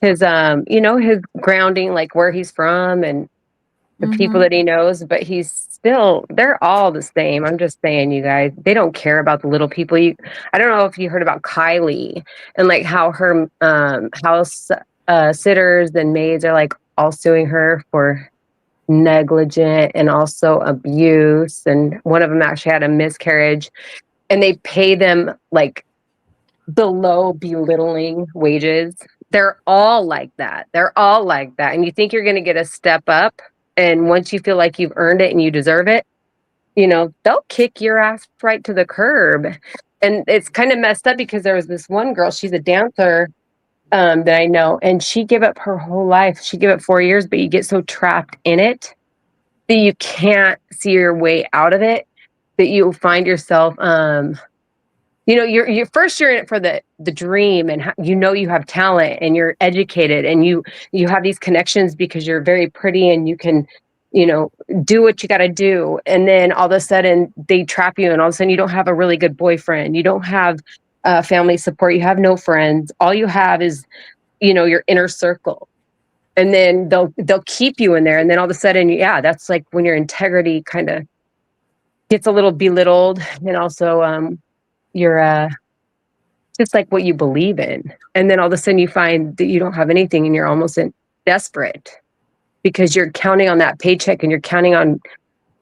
you know, his grounding, like where he's from and the people that he knows, but he's still, they're all the same. I'm just saying, you guys, they don't care about the little people. I don't know if you heard about Kylie and like how her house sitters and maids are like all suing her for negligent and also abuse. And one of them actually had a miscarriage and they pay them like below belittling wages. They're all like that. They're all like that. And you think you're going to get a step up. And once you feel like you've earned it and you deserve it, you know, they'll kick your ass right to the curb. And it's kind of messed up because there was this one girl, she's a dancer that I know, and she gave up her whole life. She gave up 4 years, but you get so trapped in it that you can't see your way out of it, that you find yourself you know, you're first, you're in it for the dream, and you know you have talent and you're educated and you have these connections because you're very pretty and you can, you know, do what you got to do. And then all of a sudden they trap you, and all of a sudden you don't have a really good boyfriend, you don't have family support, you have no friends, all you have is, you know, your inner circle. And then they'll keep you in there, and then all of a sudden, yeah, that's like when your integrity kind of gets a little belittled, and also you're just like what you believe in. And then all of a sudden you find that you don't have anything and you're almost desperate because you're counting on that paycheck and you're counting on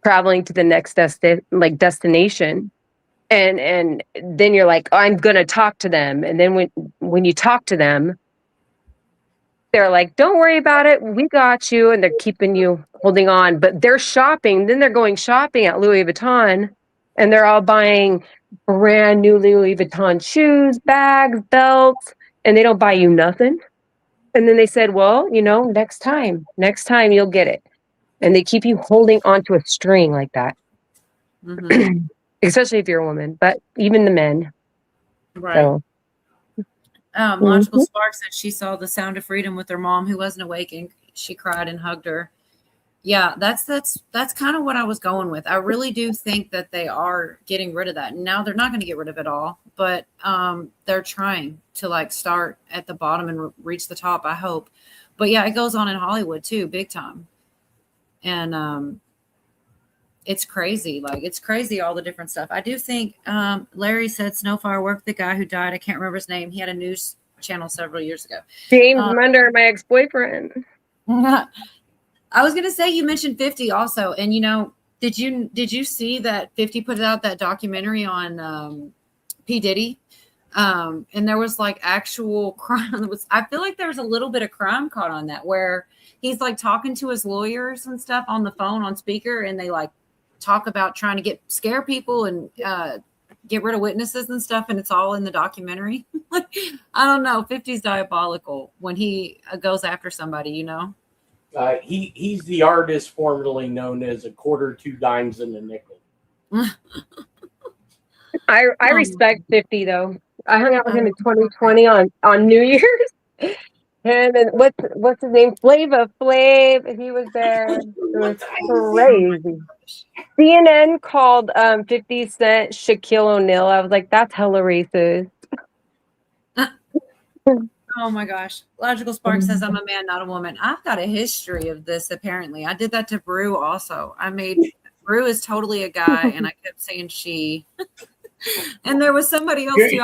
traveling to the next destination. And then you're like, oh, I'm going to talk to them. And then when you talk to them, they're like, don't worry about it, we got you. And they're keeping you holding on, but they're shopping. Then they're going shopping at Louis Vuitton and they're all buying brand new Louis Vuitton shoes, bags, belts, and they don't buy you nothing. And then they said, well, you know, next time you'll get it. And they keep you holding onto a string like that. Especially if you're a woman, but even the men. Right. So. Logical Spark said she saw The Sound of Freedom with her mom who wasn't awake and she cried and hugged her. Yeah, that's kind of what I was going with. I really do think that they are getting rid of that. Now they're not going to get rid of it all, but they're trying to like start at the bottom and reach the top, I hope. But yeah, it goes on in Hollywood too, big time. And it's crazy. Like it's crazy, all the different stuff. I do think Larry said Snow Firework, the guy who died, I can't remember his name. He had a news channel several years ago. James Munder, my ex-boyfriend. I was gonna say, you mentioned 50 also, and you know, did you see that 50 put out that documentary on P. Diddy? And there was like actual crime. I feel like there's a little bit of crime caught on that, where he's like talking to his lawyers and stuff on the phone on speaker, and they like talk about trying to scare people and get rid of witnesses and stuff, and it's all in the documentary. I don't know. 50's diabolical when he goes after somebody, you know. He's the artist formerly known as a quarter, 2 dimes, and a nickel. I respect 50 though. I hung out with him in 2020 on New Year's, Him and what's his name? Flava Flav. He was there. It was crazy. CNN called 50 Cent Shaquille O'Neal. I was like, that's hella racist. Oh my gosh. Logical Spark says I'm a man, not a woman. I've got a history of this apparently. I did that to Brew also. Brew is totally a guy and I kept saying she. And there was somebody else too.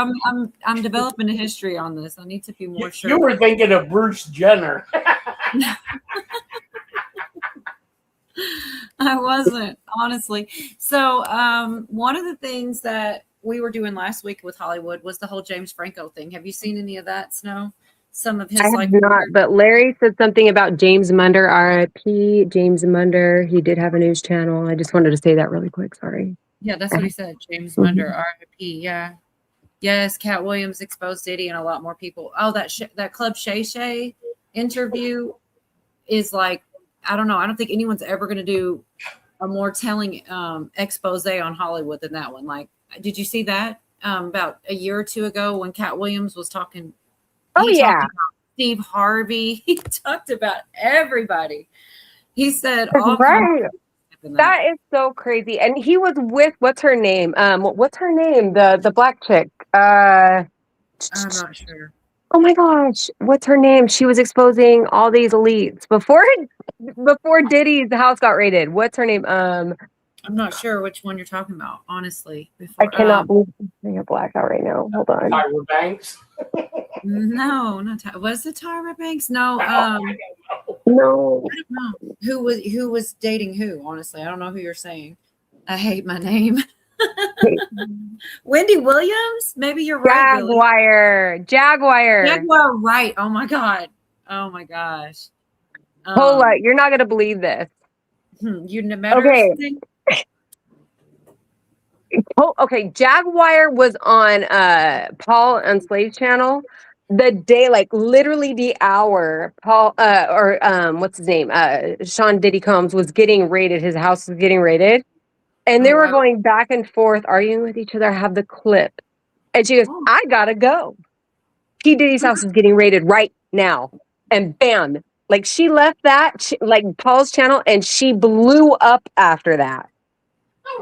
I'm developing a history on this. I need to be more sure. You were thinking of Bruce Jenner. I wasn't, honestly. So one of the things that we were doing last week with Hollywood was the whole James Franco thing. Have you seen any of that, Snow? Some of his I have not, but Larry said something about James Munder, RIP. James Munder. He did have a news channel. I just wanted to say that really quick. Sorry. Yeah, that's what he said. James Munder, RIP. Yeah. Yes, Cat Williams exposed Diddy and a lot more people. Oh, that Club Shay Shay interview is like, I don't know. I don't think anyone's ever going to do a more telling expose on Hollywood than that one. Like, did you see that about a year or two ago when Cat Williams was talking? Oh, He yeah. talked about Steve Harvey. He talked about everybody. He said all kinds of That is so crazy. And he was with what's her name? What's her name? The black chick. I'm not sure. Oh my gosh, what's her name? She was exposing all these elites before Diddy's house got raided. What's her name? I'm not sure which one you're talking about, honestly. I cannot believe I'm having a blackout right now. Hold on. Tyra Banks. No, not was it Tyra Banks? No, No. I don't know who was dating who. Honestly, I don't know who you're saying. I hate my name. Wendy Williams? Maybe you're right. Jaguar. Jaguar, right. Oh my God. Oh my gosh. Hold up. You're not going to believe this. You met her? Okay. Oh, okay. Jaguar was on Paul Unslaved channel the day, like literally the hour Paul what's his name? Sean Diddy Combs was getting raided. His house was getting raided. And they were going back and forth, arguing with each other. I have the clip. And she goes, I gotta go. P. Diddy's house is getting raided right now. And bam. Like she left that, like Paul's channel, and she blew up after that.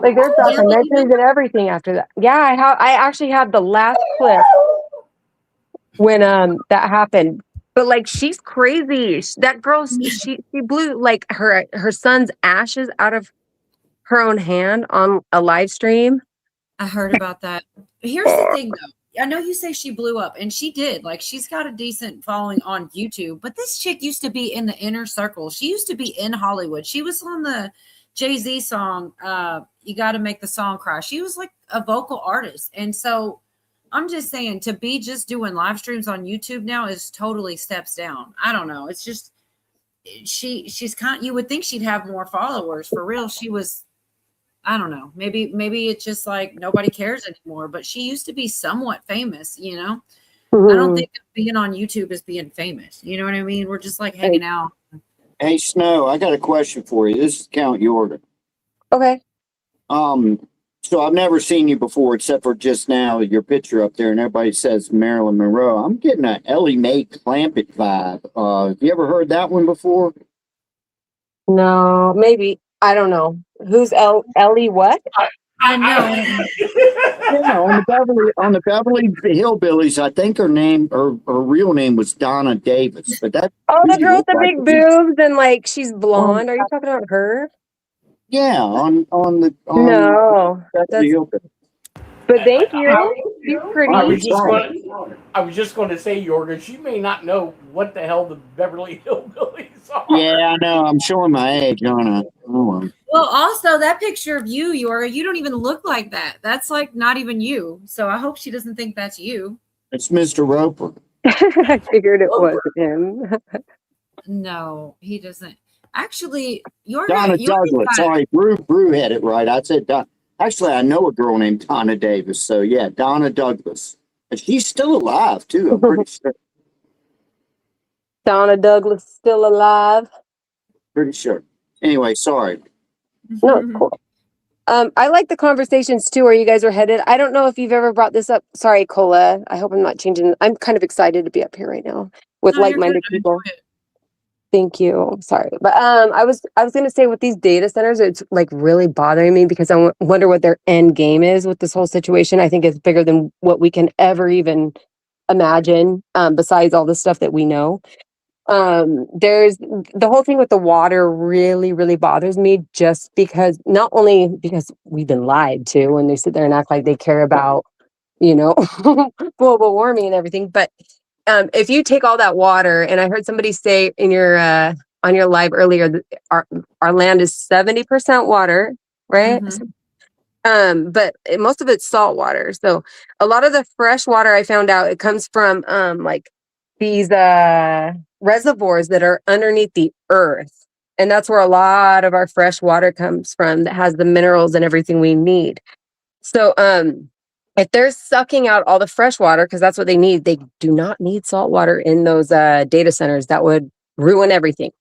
Like there's documentaries and everything after that. Yeah, I actually have the last clip when that happened. But like she's crazy. That girl, she blew like her son's ashes out of her own hand on a live stream. I heard about that. Here's the thing though. I know you say she blew up, and she did. Like she's got a decent following on YouTube, but this chick used to be in the inner circle. She used to be in Hollywood. She was on the Jay-Z song, You Gotta Make the Song Cry. She was like a vocal artist. And so I'm just saying to be just doing live streams on YouTube now is totally steps down. I don't know. It's just she's you would think she'd have more followers for real. She was, I don't know. Maybe it's just like nobody cares anymore, but she used to be somewhat famous, you know? I don't think being on YouTube is being famous. You know what I mean? We're just like hanging out. Hey, Snow, I got a question for you. This is Count Yorga. Okay. So I've never seen you before except for just now, your picture up there, and everybody says Marilyn Monroe. I'm getting an Ellie Mae Clampett vibe. Have you ever heard that one before? No, maybe. I don't know. Who's Ellie what? I know. Yeah, on the Beverly Hillbillies, I think her real name was Donna Davis. But that the girl with the big boobs and like she's blonde. Are you talking about her? Yeah, on no, that's. But thank you. She's pretty. I was just going to say, Yorga, she may not know what the hell the Beverly Hillbillies are. Yeah, I know. I'm showing my age, aren't I? Oh, well, also that picture of you, Yorga, you don't even look like that. That's like not even you. So I hope she doesn't think that's you. It's Mr. Roper. I figured it was him. No, he doesn't. Actually, Yorga. Donna Douglas. Sorry, Brew had it right. I said Don. Actually, I know a girl named Donna Davis. So yeah, Donna Douglas. And she's still alive too. I'm pretty sure. Donna Douglas still alive. Pretty sure. Anyway, sorry. No, it's cool. I like the conversations too, where you guys are headed. I don't know if you've ever brought this up. Sorry, Cola. I hope I'm not changing. I'm kind of excited to be up here right now with No, you're good. like-minded I people. enjoy it. Thank you. Sorry, but I was gonna say with these data centers, it's like really bothering me because I wonder what their end game is with this whole situation. I think it's bigger than what we can ever even imagine. Besides all the stuff that we know. There's the whole thing with the water really bothers me just because not only because we've been lied to when they sit there and act like they care about, you know, global warming and everything, but if you take all that water, and I heard somebody say in your on your live earlier that our land is 70% water, right? Mhm. But most of it's salt water. So a lot of the fresh water I found out it comes from like these reservoirs that are underneath the earth. And that's where a lot of our fresh water comes from that has the minerals and everything we need. So if they're sucking out all the fresh water, because that's what they need, they do not need salt water in those data centers. That would ruin everything.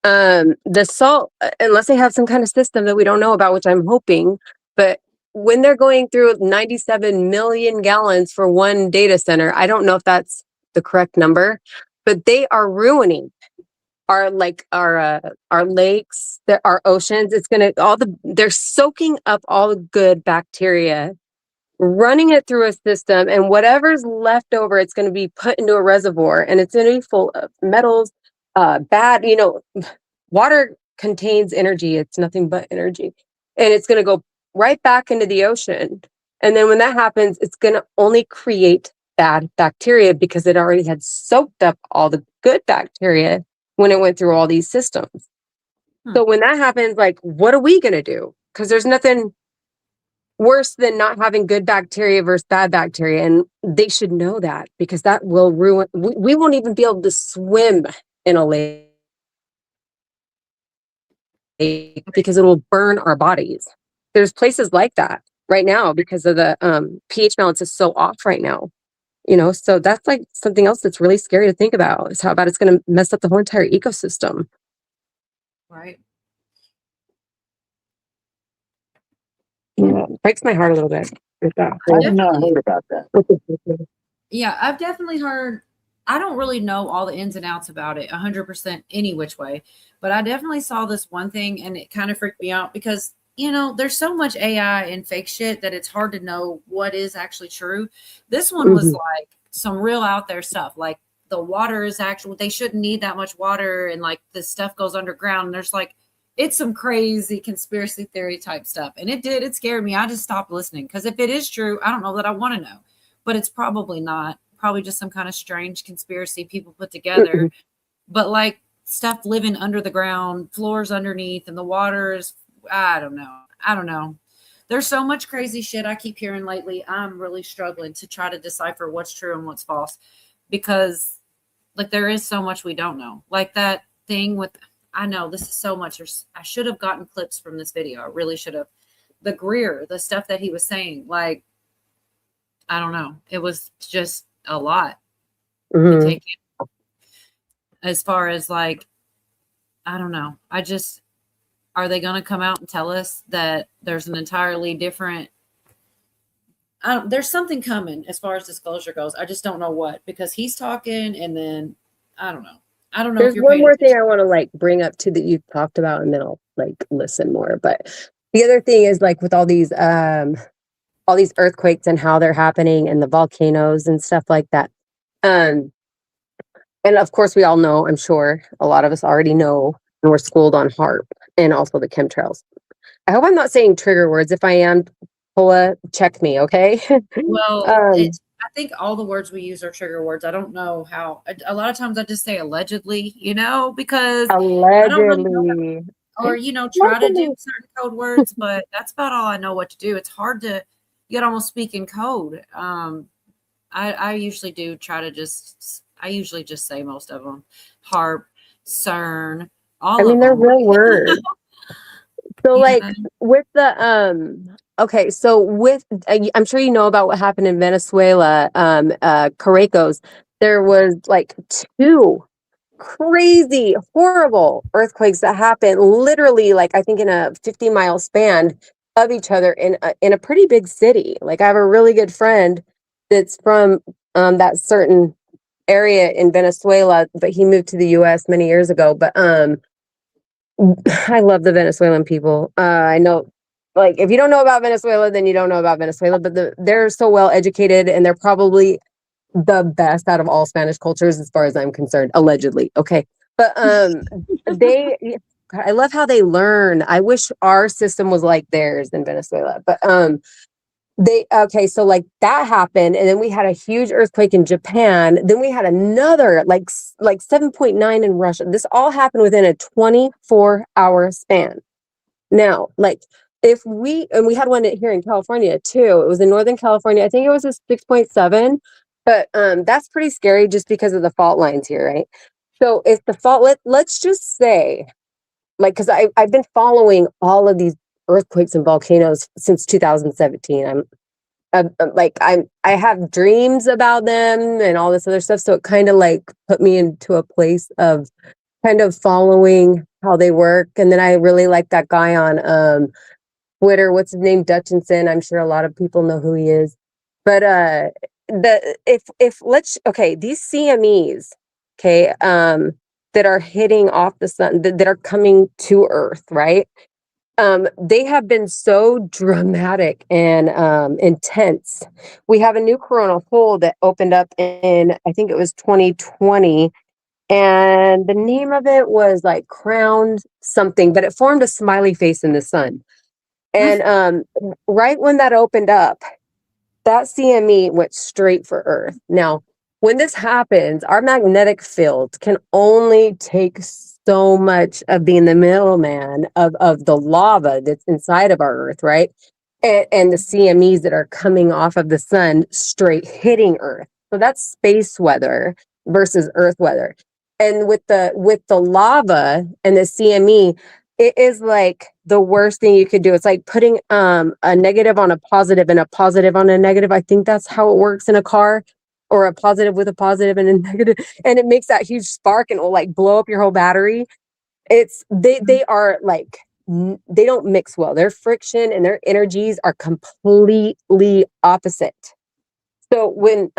The salt, unless they have some kind of system that we don't know about, which I'm hoping, but when they're going through 97 million gallons for one data center, I don't know if that's the correct number, but they are ruining our our lakes, our oceans. It's gonna they're soaking up all the good bacteria, running it through a system, and whatever's left over, it's going to be put into a reservoir, and it's going to be full of metals, bad, water contains energy. It's nothing but energy. And it's going to go right back into the ocean. And then when that happens, it's going to only create bad bacteria because it already had soaked up all the good bacteria when it went through all these systems. So when that happens, like, what are we going to do? Because there's nothing worse than not having good bacteria versus bad bacteria. And they should know that because that will ruin, we won't even be able to swim in a lake because it will burn our bodies. There's places like that right now because of the pH balance is so off right now. So that's like something else that's really scary to think about is how about it's going to mess up the whole entire ecosystem. Right. Yeah, it breaks my heart a little bit with that. I've not heard about that. Yeah, I've definitely heard. I don't really know all the ins and outs about it 100% any which way, but I definitely saw this one thing and it kind of freaked me out because, there's so much AI and fake shit that it's hard to know what is actually true. This one was like some real out there stuff. Like the water is actual, they shouldn't need that much water and like this stuff goes underground. And there's like, it's some crazy conspiracy theory type stuff. And it scared me. I just stopped listening because if it is true, I don't know that I want to know, but it's probably not. Probably just some kind of strange conspiracy people put together. But like stuff living under the ground, floors underneath, and the waters, I don't know. There's so much crazy shit I keep hearing lately. I'm really struggling to try to decipher what's true and what's false because like there is so much we don't know. Like that thing with, I know this is so much. I should have gotten clips from this video. I really should have. The Greer, the stuff that he was saying, like, I don't know. It was just a lot to take in. As far as like, I don't know. Are they going to come out and tell us that there's an entirely different, there's something coming as far as disclosure goes. I just don't know what, because he's talking and then I don't know. I don't know There's if you're one paying more attention. thing I want to like bring up too that you've talked about and then I'll like listen more. But the other thing is like with all these earthquakes and how they're happening and the volcanoes and stuff like that. And of course we all know, I'm sure a lot of us already know and we're schooled on HARP and also the chemtrails. I hope I'm not saying trigger words. If I am, Paula, check me, okay? Well, I think all the words we use are trigger words. I don't know how. A lot of times I just say allegedly, because I don't really know, or try to do certain code words, but that's about all I know what to do. It's hard to, you gotta almost speak in code. I usually do try to I usually just say most of them. HARP, CERN, all of they're them. real words. So like with the okay, so with I'm sure you know about what happened in Venezuela, Caracos. There was like 2 crazy, horrible earthquakes that happened literally like I think in a 50-mile span. of each other in a pretty big city. Like I have a really good friend that's from that certain area in Venezuela, but he moved to the US many years ago. But I love the Venezuelan people. I know, like, if you don't know about Venezuela, then you don't know about Venezuela, but they're so well educated and they're probably the best out of all Spanish cultures as far as I'm concerned, allegedly. Okay. But I love how they learn. I wish our system was like theirs in Venezuela. But so like that happened, and then we had a huge earthquake in Japan. Then we had another like 7.9 in Russia. This all happened within a 24-hour span. Now, like and we had one here in California too. It was in Northern California. I think it was a 6.7, but that's pretty scary just because of the fault lines here, right? So if the let's just say, like, because I've been following all of these earthquakes and volcanoes since 2017. I have dreams about them and all this other stuff. So it kind of like put me into a place of kind of following how they work. And then I really like that guy on Twitter. What's his name? Dutchinson. I'm sure a lot of people know who he is. But these CMEs, okay, that are hitting off the sun, that are coming to Earth, right? They have been so dramatic and intense. We have a new coronal hole that opened up in, I think it was 2020, and the name of it was like crowned something, but it formed a smiley face in the sun. And right when that opened up, that CME went straight for Earth. Now, when this happens, our magnetic field can only take so much of being the middleman of the lava that's inside of our Earth, right? And the CMEs that are coming off of the sun straight hitting Earth. So that's space weather versus Earth weather. And with the lava and the CME, it is like the worst thing you could do. It's like putting a negative on a positive and a positive on a negative. I think that's how it works in a car, or a positive with a positive and a negative, and it makes that huge spark and it will like blow up your whole battery. They are like they don't mix well. Their friction and their energies are completely opposite. So when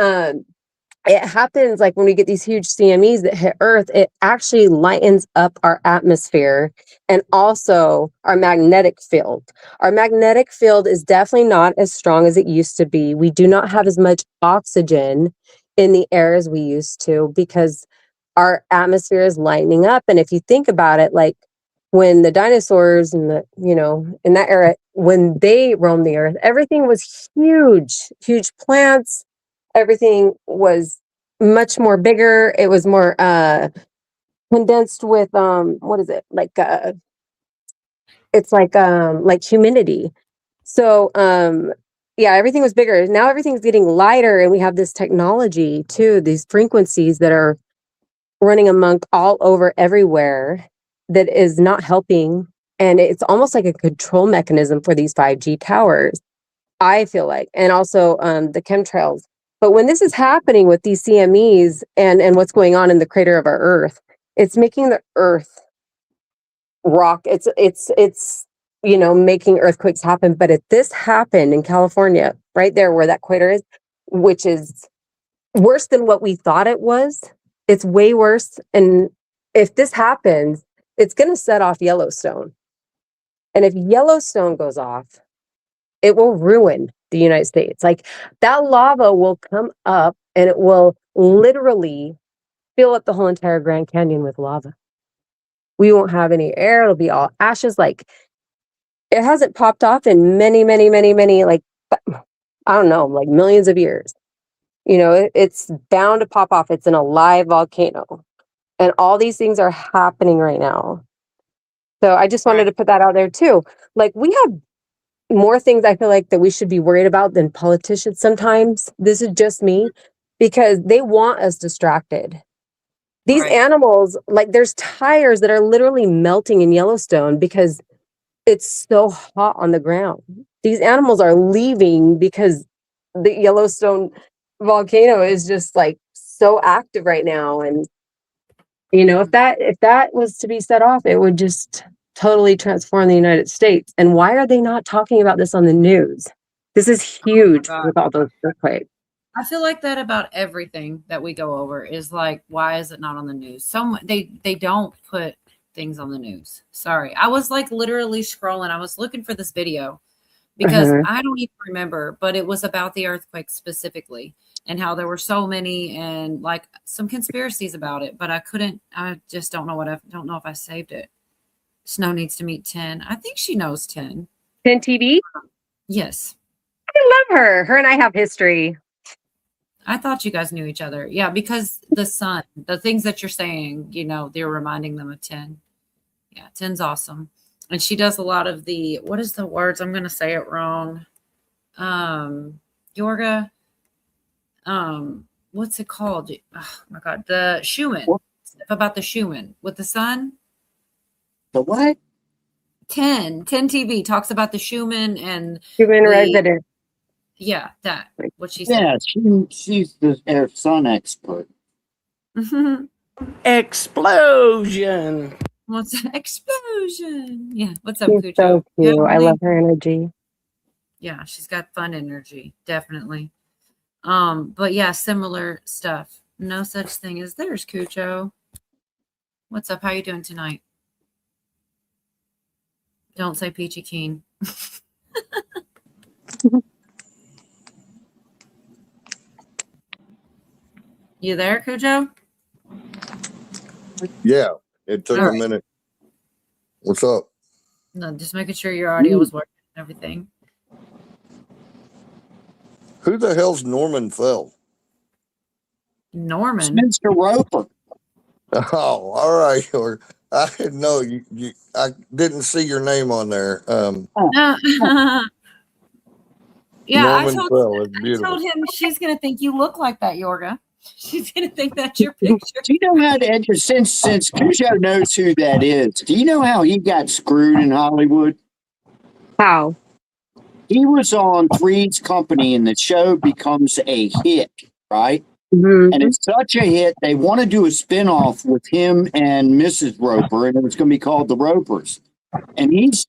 it happens, like when we get these huge CMEs that hit Earth, it actually lightens up our atmosphere and also our magnetic field. Our magnetic field is definitely not as strong as it used to be. We do not have as much oxygen in the air as we used to because our atmosphere is lightening up. And if you think about it, like when the dinosaurs and in that era, when they roamed the Earth, everything was huge, huge plants. Everything was much more bigger. It was more condensed with what is it? It's like humidity. So yeah, everything was bigger. Now everything's getting lighter and we have this technology too, these frequencies that are running amok all over everywhere that is not helping. And it's almost like a control mechanism for these 5G towers, I feel like, and also the chemtrails. But when this is happening with these CMEs and what's going on in the crater of our Earth, it's making the Earth rock. It's making earthquakes happen. But if this happened in California, right there where that crater is, which is worse than what we thought it was, it's way worse. And if this happens, it's going to set off Yellowstone. And if Yellowstone goes off, it will ruin the United States. Like that lava will come up and it will literally fill up the whole entire Grand Canyon with lava. We won't have any air. It'll be all ashes. Like it hasn't popped off in many, many, many, many, like, I don't know, like millions of years. It's bound to pop off. It's an alive volcano. And all these things are happening right now. So I just wanted to put that out there too. Like we have more things I feel like that we should be worried about than politicians sometimes. This is just me, because they want us distracted. These animals, like there's tires that are literally melting in Yellowstone because it's so hot on the ground. These animals are leaving because the Yellowstone volcano is just like so active right now. And if that was to be set off, it would just totally transform the United States. And why are they not talking about this on the news? This is huge God. with all those earthquakes. I feel like that about everything that we go over is like, why is it not on the news? They don't put things on the news. Sorry. I was like literally scrolling. I was looking for this video because I don't even remember, but it was about the earthquake specifically and how there were so many and like some conspiracies about it, but I just don't know don't know if I saved it. Snow needs to meet 10. I think she knows 10. 10 TV? Yes. I love her. Her and I have history. I thought you guys knew each other. Yeah, because the sun, the things that you're saying, they're reminding them of 10. Yeah, 10's awesome. And she does a lot of what is the words? I'm going to say it wrong. Yorga. What's it called? Oh my God. The Schumann. About the Schumann with the sun. The what? 10 TV talks about the Schumann and Schumann resident. Yeah, that. What she said. Yeah, she's the sun expert. Explosion. What's an explosion? Yeah. What's up, She's Cujo? so cute. I love her energy. Yeah, she's got fun energy, definitely. But yeah, similar stuff. No such thing as there's Cujo. What's up? How you doing tonight? Don't say Peachy Keen. You there, Cujo? Yeah, it took All a right. minute. What's up? No, just making sure your audio was working and everything. Who the hell's Norman Fell? Norman. Mr. Roper. Oh, all right. Or I didn't know you. I didn't see your name on there. Yeah, Norman Fell is I beautiful. told him she's gonna think you look like that, Yorga. She's gonna think that's your picture. Do you know how to since Cujo knows who that is? Do you know how he got screwed in Hollywood? How? He was on Three's Company, and the show becomes a hit, right? Mm-hmm. And it's such a hit, they want to do a spinoff with him and Mrs. Roper, and it was going to be called The Ropers. And this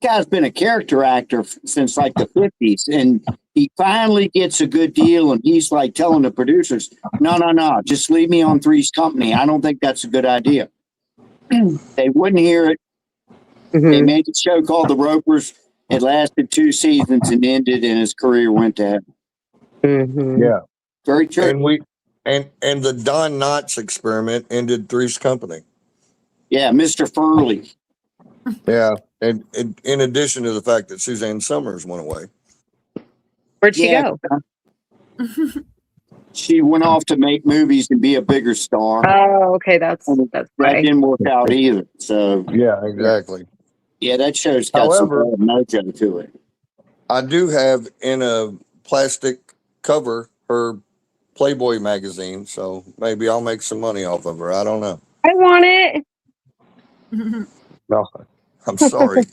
guy's been a character actor since like the 50s, and he finally gets a good deal, and he's like telling the producers, no, just leave me on Three's Company. I don't think that's a good idea. They wouldn't hear it. Mm-hmm. They made a show called The Ropers. It lasted 2 seasons and ended, and his career went to heaven. Mm-hmm. Yeah, very true. And the Don Knotts experiment ended Three's Company. Yeah, Mr. Furley. Yeah, and in addition to the fact that Suzanne Summers went away. Where'd she go? She went off to make movies and be a bigger star. Oh, okay, that's that right. didn't work out either. So yeah, exactly. Yeah, that show's got However, some mojo to it. I do have in a plastic cover her Playboy magazine, so maybe I'll make some money off of her. I don't know. I want it. No, I'm sorry.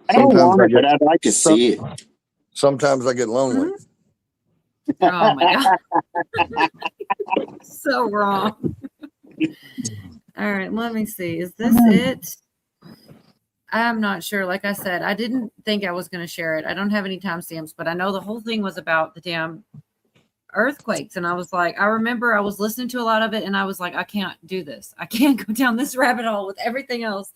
I don't want it, but I'd like to see it. Sometimes I get lonely. Oh my God. So wrong. All right, let me see. Is this it? I'm not sure. Like I said, I didn't think I was going to share it. I don't have any timestamps, but I know the whole thing was about the damn earthquakes. And I was like, I remember I was listening to a lot of it and I was like, I can't do this. I can't go down this rabbit hole with everything else.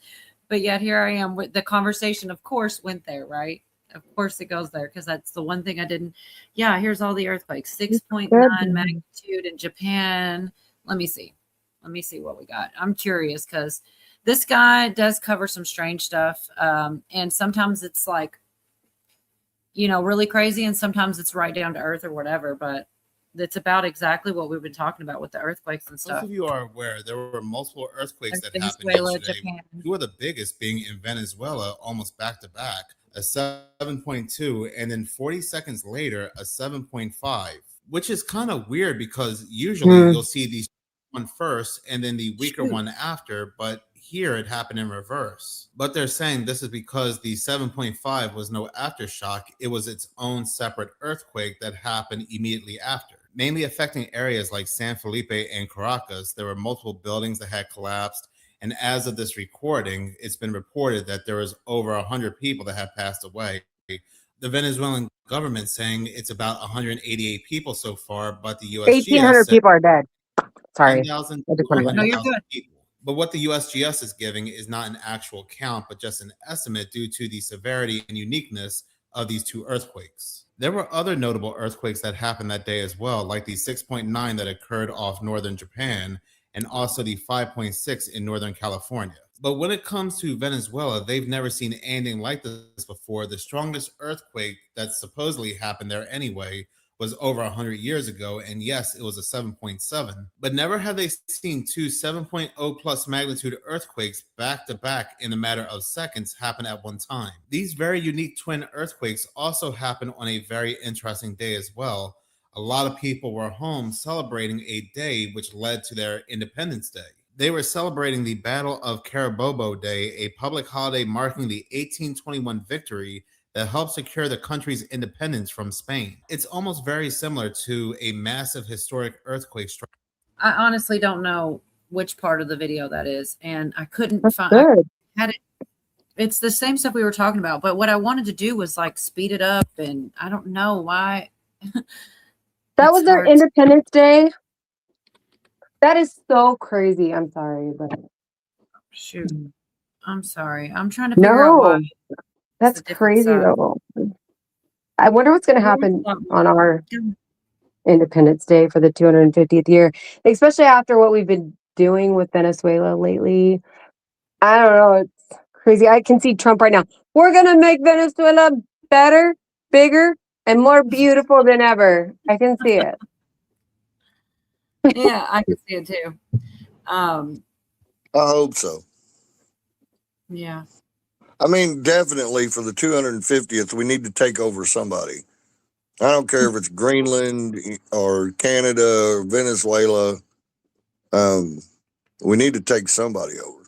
But yet here I am with the conversation, of course, went there, right? Of course it goes there because that's the one thing I didn't. Yeah, here's all the earthquakes. 6.9 magnitude in Japan. Let me see. Let me see what we got. I'm curious because this guy does cover some strange stuff. And sometimes it's like, really crazy. And sometimes it's right down to earth or whatever. But it's about exactly what we've been talking about with the earthquakes and stuff. Most of you are aware there were multiple earthquakes that happened Venezuela, yesterday. Japan. Two of the biggest being in Venezuela, almost back to back, a 7.2, and then 40 seconds later, a 7.5, which is kind of weird because usually you'll see these one first and then the weaker one after, but here it happened in reverse. But they're saying this is because the 7.5 was no aftershock. It was its own separate earthquake that happened immediately after, mainly affecting areas like San Felipe and Caracas. There were multiple buildings that had collapsed, And as of this recording, it's been reported that there was over 100 people that have passed away. The Venezuelan government saying it's about 188 people so far, but the USGS 1,800 said people are dead. Sorry. 10,000 I just to wanted to- No, you're 100,000 good. people. But what the USGS is giving is not an actual count, but just an estimate due to the severity and uniqueness of these two earthquakes. There were other notable earthquakes that happened that day as well, like the 6.9 that occurred off northern Japan and also the 5.6 in northern California. But when it comes to Venezuela, they've never seen anything like this before. The strongest earthquake that supposedly happened there anyway was over 100 years ago, and yes, it was a 7.7, but never have they seen two 7.0 plus magnitude earthquakes back to back in a matter of seconds happen at one time. These very unique twin earthquakes also happened on a very interesting day as well. A lot of people were home celebrating a day which led to their Independence Day. They were celebrating the Battle of Carabobo Day, a public holiday marking the 1821 victory that helped secure the country's independence from Spain. It's almost very similar to a massive historic earthquake. I honestly don't know which part of the video that is, and I couldn't That's find. good. I had it. It's the same stuff we were talking about, but what I wanted to do was like speed it up, and I don't know why. That It's was their hard to- Independence Day. That is so crazy. I'm sorry, but Shoot, I'm sorry. I'm trying to figure out no, why. that's a different crazy side. though. I wonder what's going to happen on our Independence Day for the 250th year, especially after what we've been doing with Venezuela lately. I don't know. It's crazy. I can see Trump right now. We're going to make Venezuela better, bigger, and more beautiful than ever. I can see it. Yeah, I can see it too. I hope so. Yeah. I mean, definitely for the 250th, we need to take over somebody. I don't care if it's Greenland or Canada or Venezuela. We need to take somebody over.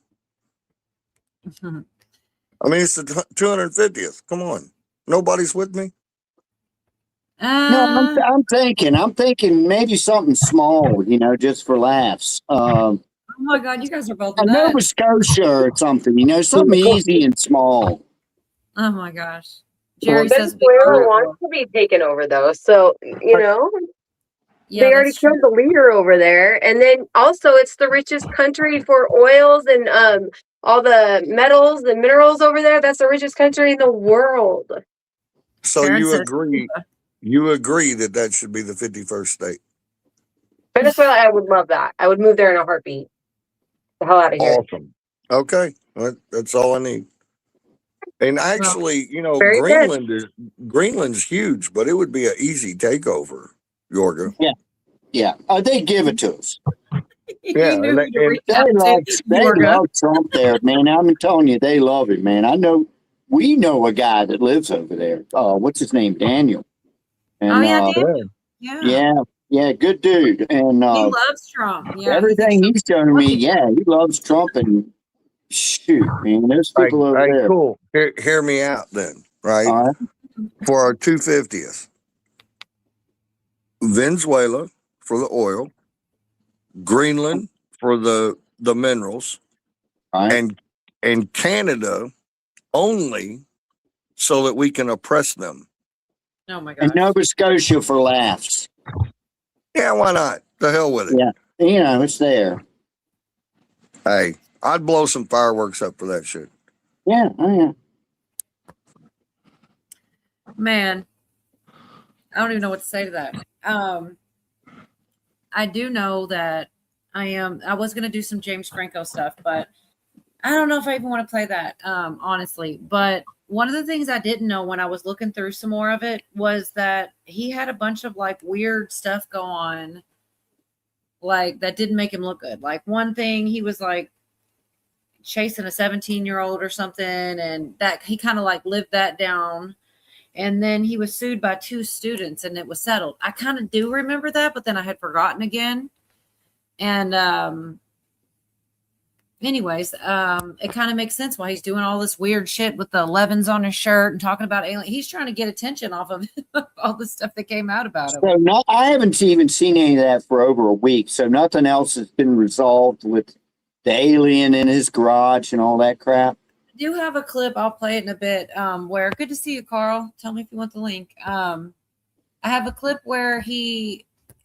I mean, it's the 250th. Come on. Nobody's with me. No, I'm thinking maybe something small, just for laughs. Oh my God, you guys are both A nuts. Nova Scotia or something, something easy and small. Oh my gosh. Jerry says Venezuela wants to be taken over, though. So, Yeah, they already that's true. killed the leader over there. And then also, it's the richest country for oils and all the metals and minerals over there. That's the richest country in the world. So Karen you says- agree that should be the 51st state. Venezuela, I would love that. I would move there in a heartbeat. The hell out of here. Awesome. Okay. That's all I need. And actually, very good. Greenland's huge, but it would be an easy takeover, Yorga. Yeah. Oh, they give it to us. Yeah, You knew and who to reach They out love, to, they Yorga. love Trump there, man. I'm telling you, they love it, man. We know a guy that lives over there. What's his name? Daniel. And, Oh yeah, Daniel. Yeah. yeah, good dude. And He loves Trump. Yeah. everything he's telling me, yeah, he loves Trump. And shoot, man, those people over there. Cool. Hear me out then, right? All right. For our 250th, Venezuela for the oil, Greenland for the minerals, and Canada only so that we can oppress them. Oh my And gosh. Nova Scotia for laughs. Yeah, why not? The hell with it. Yeah, it's there. Hey, I'd blow some fireworks up for that shit. Yeah, yeah. Man, I don't even know what to say to that. I do know that I was going to do some James Franco stuff, but I don't know if I even want to play that, honestly. But one of the things I didn't know when I was looking through some more of it was that he had a bunch of like weird stuff go on, like that didn't make him look good. Like one thing, he was like chasing a 17-year-old or something, and that he kind of like lived that down. And then he was sued by 2 students and it was settled. I kind of do remember that, but then I had forgotten again. And anyways, it kind of makes sense why he's doing all this weird shit with the 11s on his shirt and talking about alien. He's trying to get attention off of all the stuff that came out about him. So I haven't even seen any of that for over a week. So nothing else has been resolved with the alien in his garage and all that crap. I do have a clip. I'll play it in a bit. Where good to see you, Carl. Tell me if you want the link. I have a clip where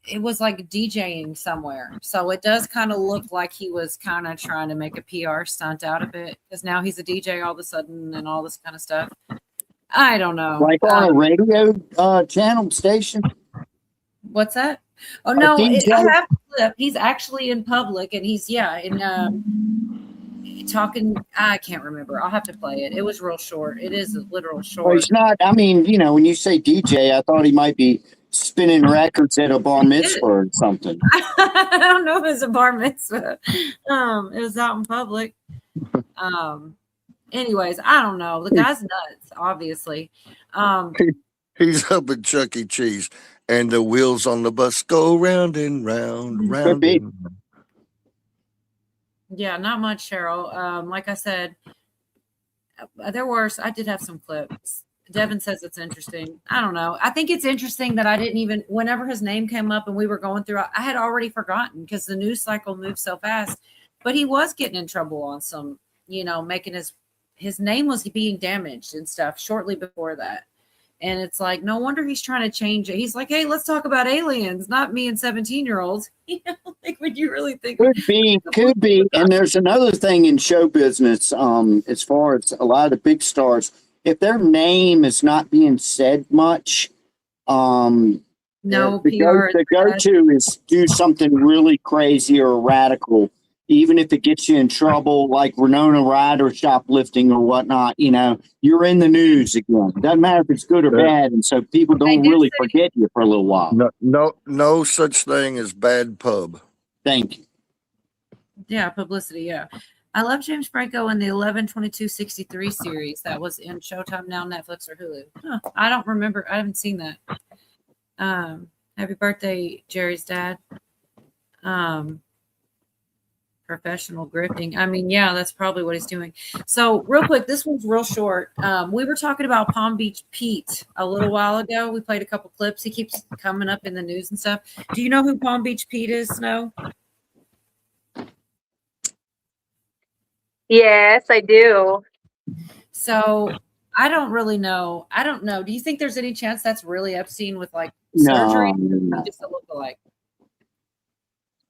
it was like DJing somewhere. So it does kind of look like he was kind of trying to make a PR stunt out of it because now he's a DJ all of a sudden and all this kind of stuff. I don't know. Like on a radio channel station. What's that? Oh A no, DJ? I have the clip. He's actually in public and he's talking. I can't remember. I'll have to play it. It was real short. It is a literal short. Well, he's not. I mean, when you say DJ, I thought he might be spinning records at a bar mitzvah or something. I don't know if it's a bar mitzvah. It was out in public. Anyways, I don't know. The guy's nuts, obviously. He's up at Chuck E. Cheese, and the wheels on the bus go round and round, round. And round. Yeah, not much, Cheryl. Like I said, there were. I did have some clips. Devin says it's interesting. I don't know. I think it's interesting that I didn't even, whenever his name came up and we were going through, I had already forgotten because the news cycle moves so fast. But he was getting in trouble on some, making his name was being damaged and stuff shortly before that. And it's like, no wonder he's trying to change it. He's like, hey, let's talk about aliens, not me and 17-year-olds. Like, would you really think? Could be. And there's another thing in show business, as far as a lot of the big stars, if their name is not being said much, the go-to is do something really crazy or radical, even if it gets you in trouble, like Winona Ryder shoplifting or whatnot. You're in the news again. Doesn't matter if it's good or bad, and so people don't really forget you for a little while. No such thing as bad pub. Thank you. Yeah, publicity. Yeah. I love James Franco in the 11/22/63 series that was in Showtime, now Netflix or Hulu. Huh, I don't remember. I haven't seen that. Happy birthday, Jerry's dad. Professional grifting. I mean, yeah, that's probably what he's doing. So real quick, this one's real short. We were talking about Palm Beach Pete a little while ago. We played a couple clips. He keeps coming up in the news and stuff. Do you know who Palm Beach Pete is, Snow? Yes, I do. So I don't really know. I don't know. Do you think there's any chance that's really Epstein with like No, surgery? no. Just a lookalike.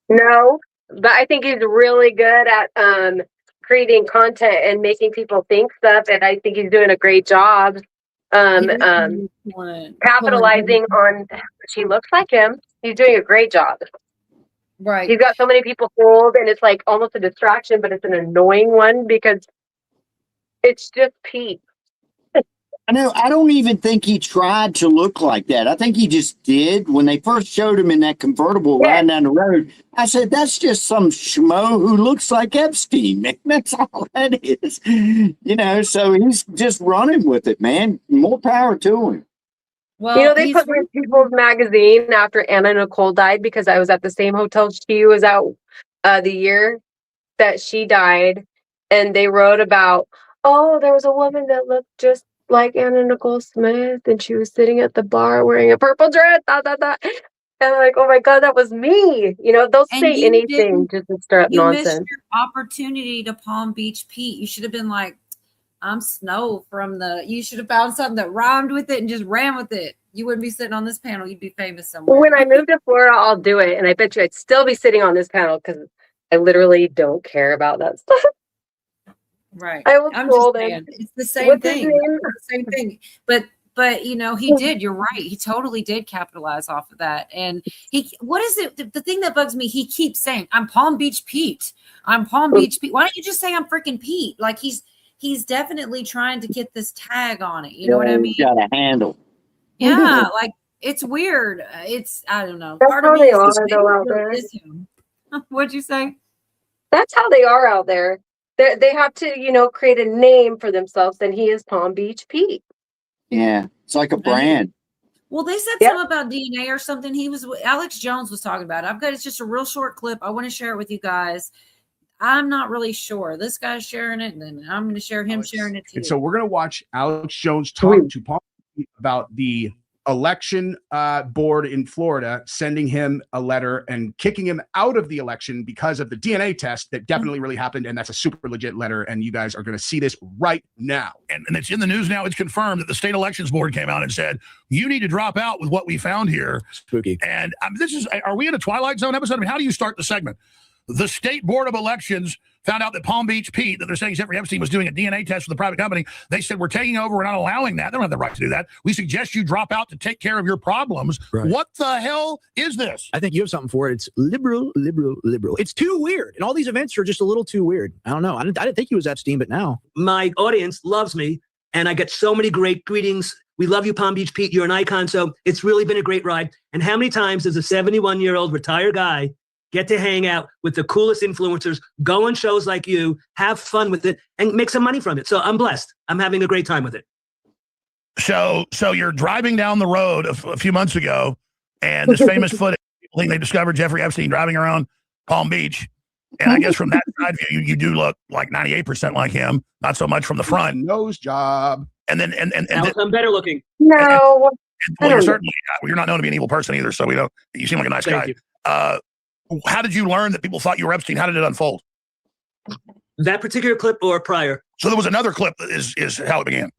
No, but I think he's really good at creating content and making people think stuff, and I think he's doing a great job capitalizing on she looks like him. He's doing a great job. Right. He's got so many people fooled, and it's like almost a distraction, but it's an annoying one because it's just Pete. I know. I don't even think he tried to look like that. I think he just did. When they first showed him in that convertible riding down the road, I said, that's just some schmo who looks like Epstein. Man. That's all that is. So he's just running with it, man. More power to him. Well, they put me in People's Magazine after Anna Nicole died because I was at the same hotel she was at the year that she died. And they wrote about, there was a woman that looked just like Anna Nicole Smith, and she was sitting at the bar wearing a purple dress. And I'm like, oh my God, that was me. They'll say anything just to stir up nonsense. You missed your opportunity to Palm Beach Pete. You should have been like, I'm Snow you should have found something that rhymed with it and just ran with it. You wouldn't be sitting on this panel. You'd be famous somewhere. When I moved to Florida, I'll do it. And I bet you I'd still be sitting on this panel because I literally don't care about that stuff. Right. I will I'm troll just them. saying, it's the same What's his thing. name? It's the same thing. But he did. You're right. He totally did capitalize off of that. And what is it? The thing that bugs me, he keeps saying, I'm Palm Beach Pete. I'm Palm Beach Pete. Why don't you just say I'm freaking Pete? Like he's definitely trying to get this tag on it. You know what I mean? Got a handle. Yeah, like it's weird. I don't know. That's Part of how me they is are though out there. him. What'd you say? That's how they are out there. They have to, create a name for themselves, and he is Palm Beach Pete. Yeah, it's like a brand. Well, they said something about DNA or something. Alex Jones was talking about it. It's just a real short clip. I want to share it with you guys. I'm not really sure. This guy's sharing it, and then I'm going to share him sharing it too. And so we're going to watch Alex Jones talk to Paul about the election board in Florida sending him a letter and kicking him out of the election because of the DNA test that definitely really happened. And that's a super legit letter. And you guys are going to see this right now. And it's in the news now. It's confirmed that the state elections board came out and said, you need to drop out with what we found here. Spooky. And are we in a Twilight Zone episode? I mean, how do you start the segment? The state board of elections found out that Palm Beach Pete, that they're saying Jeffrey Epstein was doing a DNA test for the private company. They said, we're taking over. We're not allowing that. They don't have the right to do that. We suggest you drop out to take care of your problems. Right. What the hell is this? I think you have something for it. It's liberal. It's too weird. And all these events are just a little too weird. I don't know. I didn't think he was Epstein, but now. My audience loves me, and I get so many great greetings. We love you, Palm Beach Pete. You're an icon. So it's really been a great ride. And how many times does a 71-year-old retired guy get to hang out with the coolest influencers, go on shows like you, have fun with it, and make some money from it? So I'm blessed. I'm having a great time with it. So you're driving down the road a few months ago, and this famous footage, people think they discovered Jeffrey Epstein driving around Palm Beach. And I guess from that side view, you do look like 98% like him, not so much from the front. Nose job. And then I'm better looking. No. Well, you're not known to be an evil person either, so you seem like a nice Thank guy. How did you learn that people thought you were Epstein? How did it unfold? That particular clip or prior? So there was another clip that is how it began.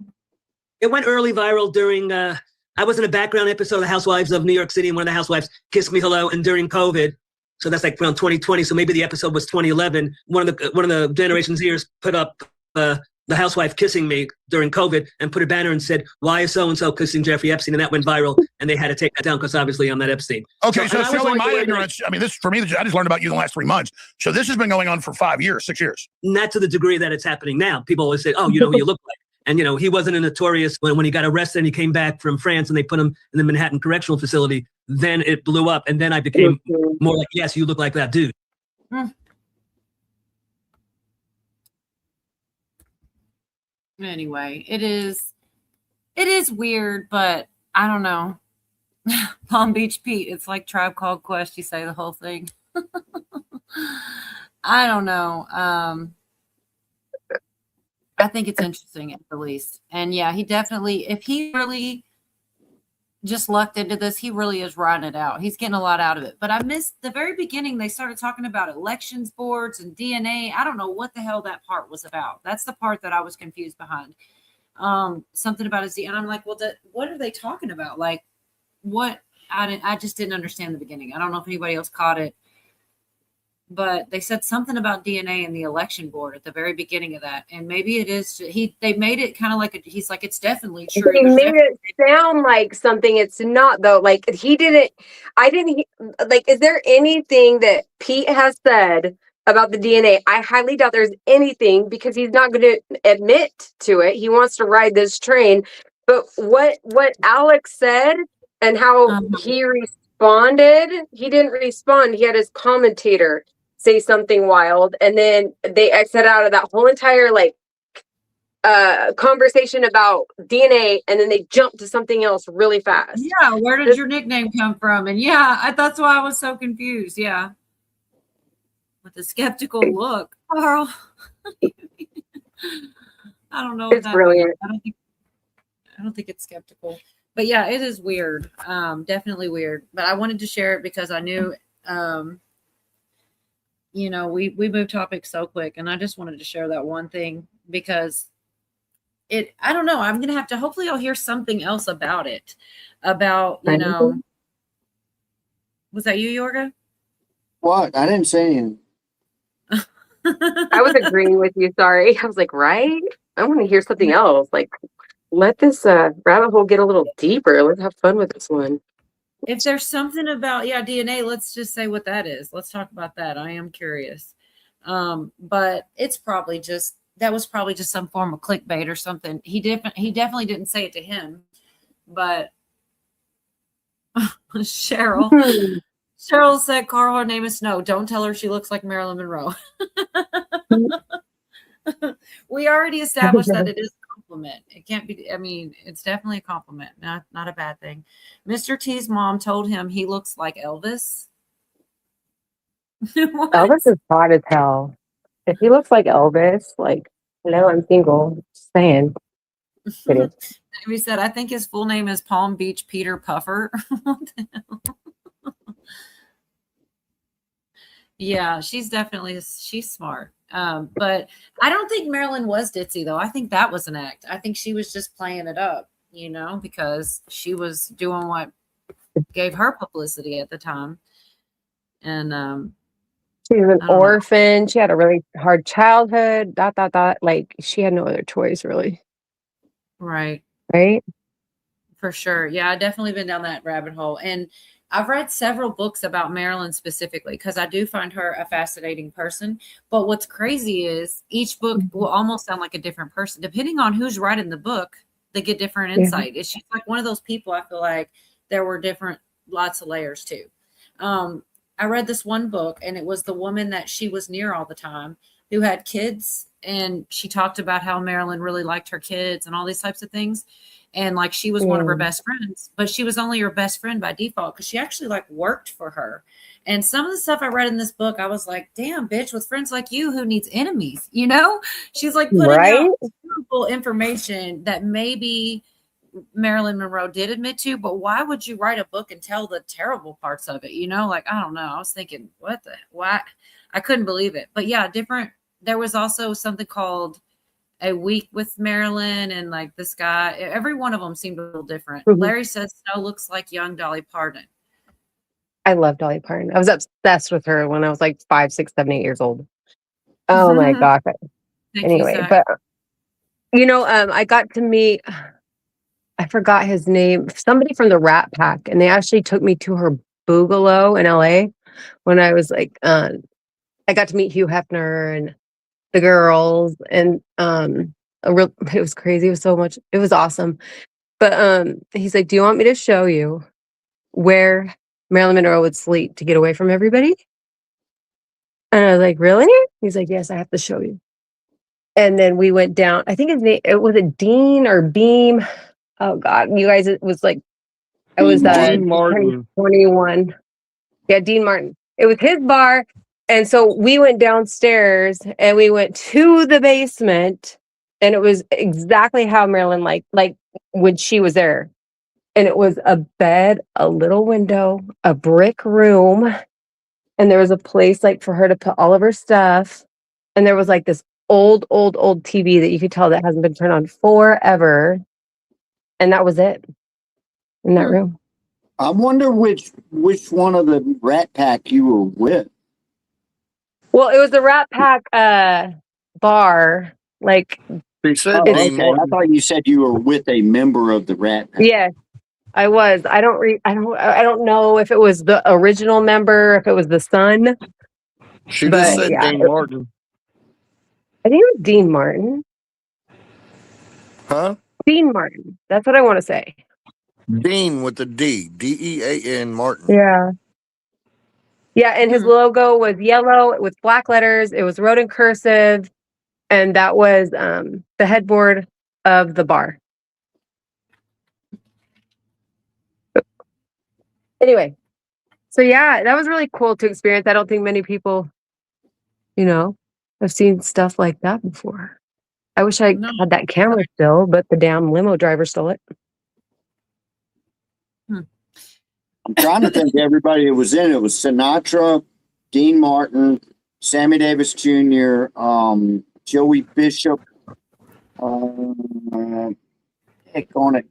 It went early viral during, I was in a background episode of The Housewives of New York City, and one of the housewives kissed me hello, and during COVID, so that's like around 2020, so maybe the episode was 2011, one of the Generation Zers put up the housewife kissing me during COVID and put a banner and said, why is so-and-so kissing Jeffrey Epstein? And that went viral, and they had to take that down because obviously I'm not Epstein. Okay, so and I was showing like, my ignorance, I mean, this for me, I just learned about you in the last 3 months. So this has been going on for 5 years, 6 years. Not to the degree that it's happening now. People always say, oh, you know who you look like. And, he wasn't a notorious when he got arrested and he came back from France and they put him in the Manhattan Correctional Facility. Then it blew up. And then I became more like, yes, you look like that dude. Anyway, it is weird, but I don't know. Palm Beach Pete, it's like Tribe Called Quest. You say the whole thing. I don't know. I think it's interesting at the least. And yeah, he definitely, if he really just lucked into this, he really is riding it out. He's getting a lot out of it. But I missed the very beginning. They started talking about elections boards and DNA. I don't know what the hell that part was about. That's the part that I was confused behind. Something about his DNA. And I'm like, well, what are they talking about? Like, what? I just didn't understand the beginning. I don't know if anybody else caught it. But they said something about DNA in the election board at the very beginning of that. And maybe it is, they made it kind of like, he's like, it's definitely true. He made it sound like something it's not, though. Like, is there anything that Pete has said about the DNA? I highly doubt there's anything because he's not going to admit to it. He wants to ride this train. But what Alex said and how he responded, he didn't respond. He had his commentator say something wild, and then they exit out of that whole entire conversation about DNA, and then they jump to something else really fast. Yeah, where did your nickname come from? And yeah, that's why I was so confused. Yeah, with a skeptical look, Carl. I don't know. It's brilliant. I don't think it's skeptical, but yeah, it is weird. Definitely weird. But I wanted to share it because I knew. We moved topics so quick, and I just wanted to share that one thing because I don't know. I'm going to have to, hopefully I'll hear something else about it, was that you, Yorga? What? I didn't say anything. I was agreeing with you. Sorry. I was like, right? I want to hear something else. Like, let this rabbit hole get a little deeper. Let's have fun with this one. If there's something about DNA, let's just say what that is. Let's talk about that. I am curious. But it's probably that was probably just some form of clickbait or something. He definitely didn't say it to him, but Cheryl said Carl, her name is Snow. Don't tell her she looks like Marilyn Monroe. We already established that it is a compliment. It can't be. I mean, it's definitely a compliment, not a bad thing. Mr. T's mom told him he looks like Elvis. Elvis is hot as hell. If he looks like Elvis, hello, I'm single. Just saying. It is. We said, I think his full name is Palm Beach Peter Puffer. Yeah, she's smart. But I don't think Marilyn was ditzy though. I think that was an act. I think she was just playing it up, because she was doing what gave her publicity at the time. And She was an I don't know. orphan. She had a really hard childhood. Like she had no other choice, really. Right. Right. For sure. Yeah, I've definitely been down that rabbit hole. And I've read several books about Marilyn specifically because I do find her a fascinating person. But what's crazy is each book will almost sound like a different person. Depending on who's writing the book, they get different Yeah. insight. She's like one of those people I feel like there were lots of layers too. I read this one book and it was the woman that she was near all the time who had kids. And she talked about how Marilyn really liked her kids and all these types of things. And like she was one of her best friends, but she was only her best friend by default because she actually like worked for her. And some of the stuff I read in this book, I was like, damn, bitch, with friends like you, who needs enemies? She's like putting Right. out beautiful information that maybe Marilyn Monroe did admit to, but why would you write a book and tell the terrible parts of it? Like, I don't know. I was thinking, why? I couldn't believe it. But yeah, there was also something called A Week with Marilyn, and like this guy, every one of them seemed a little different. Mhm. Larry says Snow looks like young Dolly Parton. I love Dolly Parton. I was obsessed with her when I was like 5, 6, 7, 8 years old. Oh my gosh. Thank you, Anyway, Zach. but I got to meet, I forgot his name, somebody from the Rat Pack, and they actually took me to her boogaloo in LA when I was like, I got to meet Hugh Hefner and the girls, and it was crazy. It was so much. It was awesome. But he's like, "Do you want me to show you where Marilyn Monroe would sleep to get away from everybody?" And I was like, "Really?" He's like, "Yes, I have to show you." And then we went down. I think his name was it Dean or Beam. Oh God, you guys! It was like I was Dean turning Martin. 21. Yeah, Dean Martin. It was his bar. And so we went downstairs and we went to the basement, and it was exactly how Marilyn like when she was there. And it was a bed, a little window, a brick room, and there was a place like for her to put all of her stuff. And there was like this old TV that you could tell that hasn't been turned on forever. And that was it in that room. I wonder which one of the Rat Pack you were with. Well, it was the Rat Pack bar. Like He said Oh, Dean okay. I Martin. thought you said you were with a member of the Rat Pack. yes, I was. I don't know if it was the original member, if it was the son. She But just said yeah, Dean Martin. I think it was Dean Martin. Huh? Dean Martin. That's what I want to say. Dean with the D. Dean Martin. Yeah. Yeah, and his logo was yellow with black letters. It was wrote in cursive, and that was the headboard of the bar. Anyway, so yeah, that was really cool to experience. I don't think many people, have seen stuff like that before. I wish I had that camera still, but the damn limo driver stole it. I'm trying to think of everybody that was in it. It was Sinatra, Dean Martin, Sammy Davis Jr., Joey Bishop. Heck on it.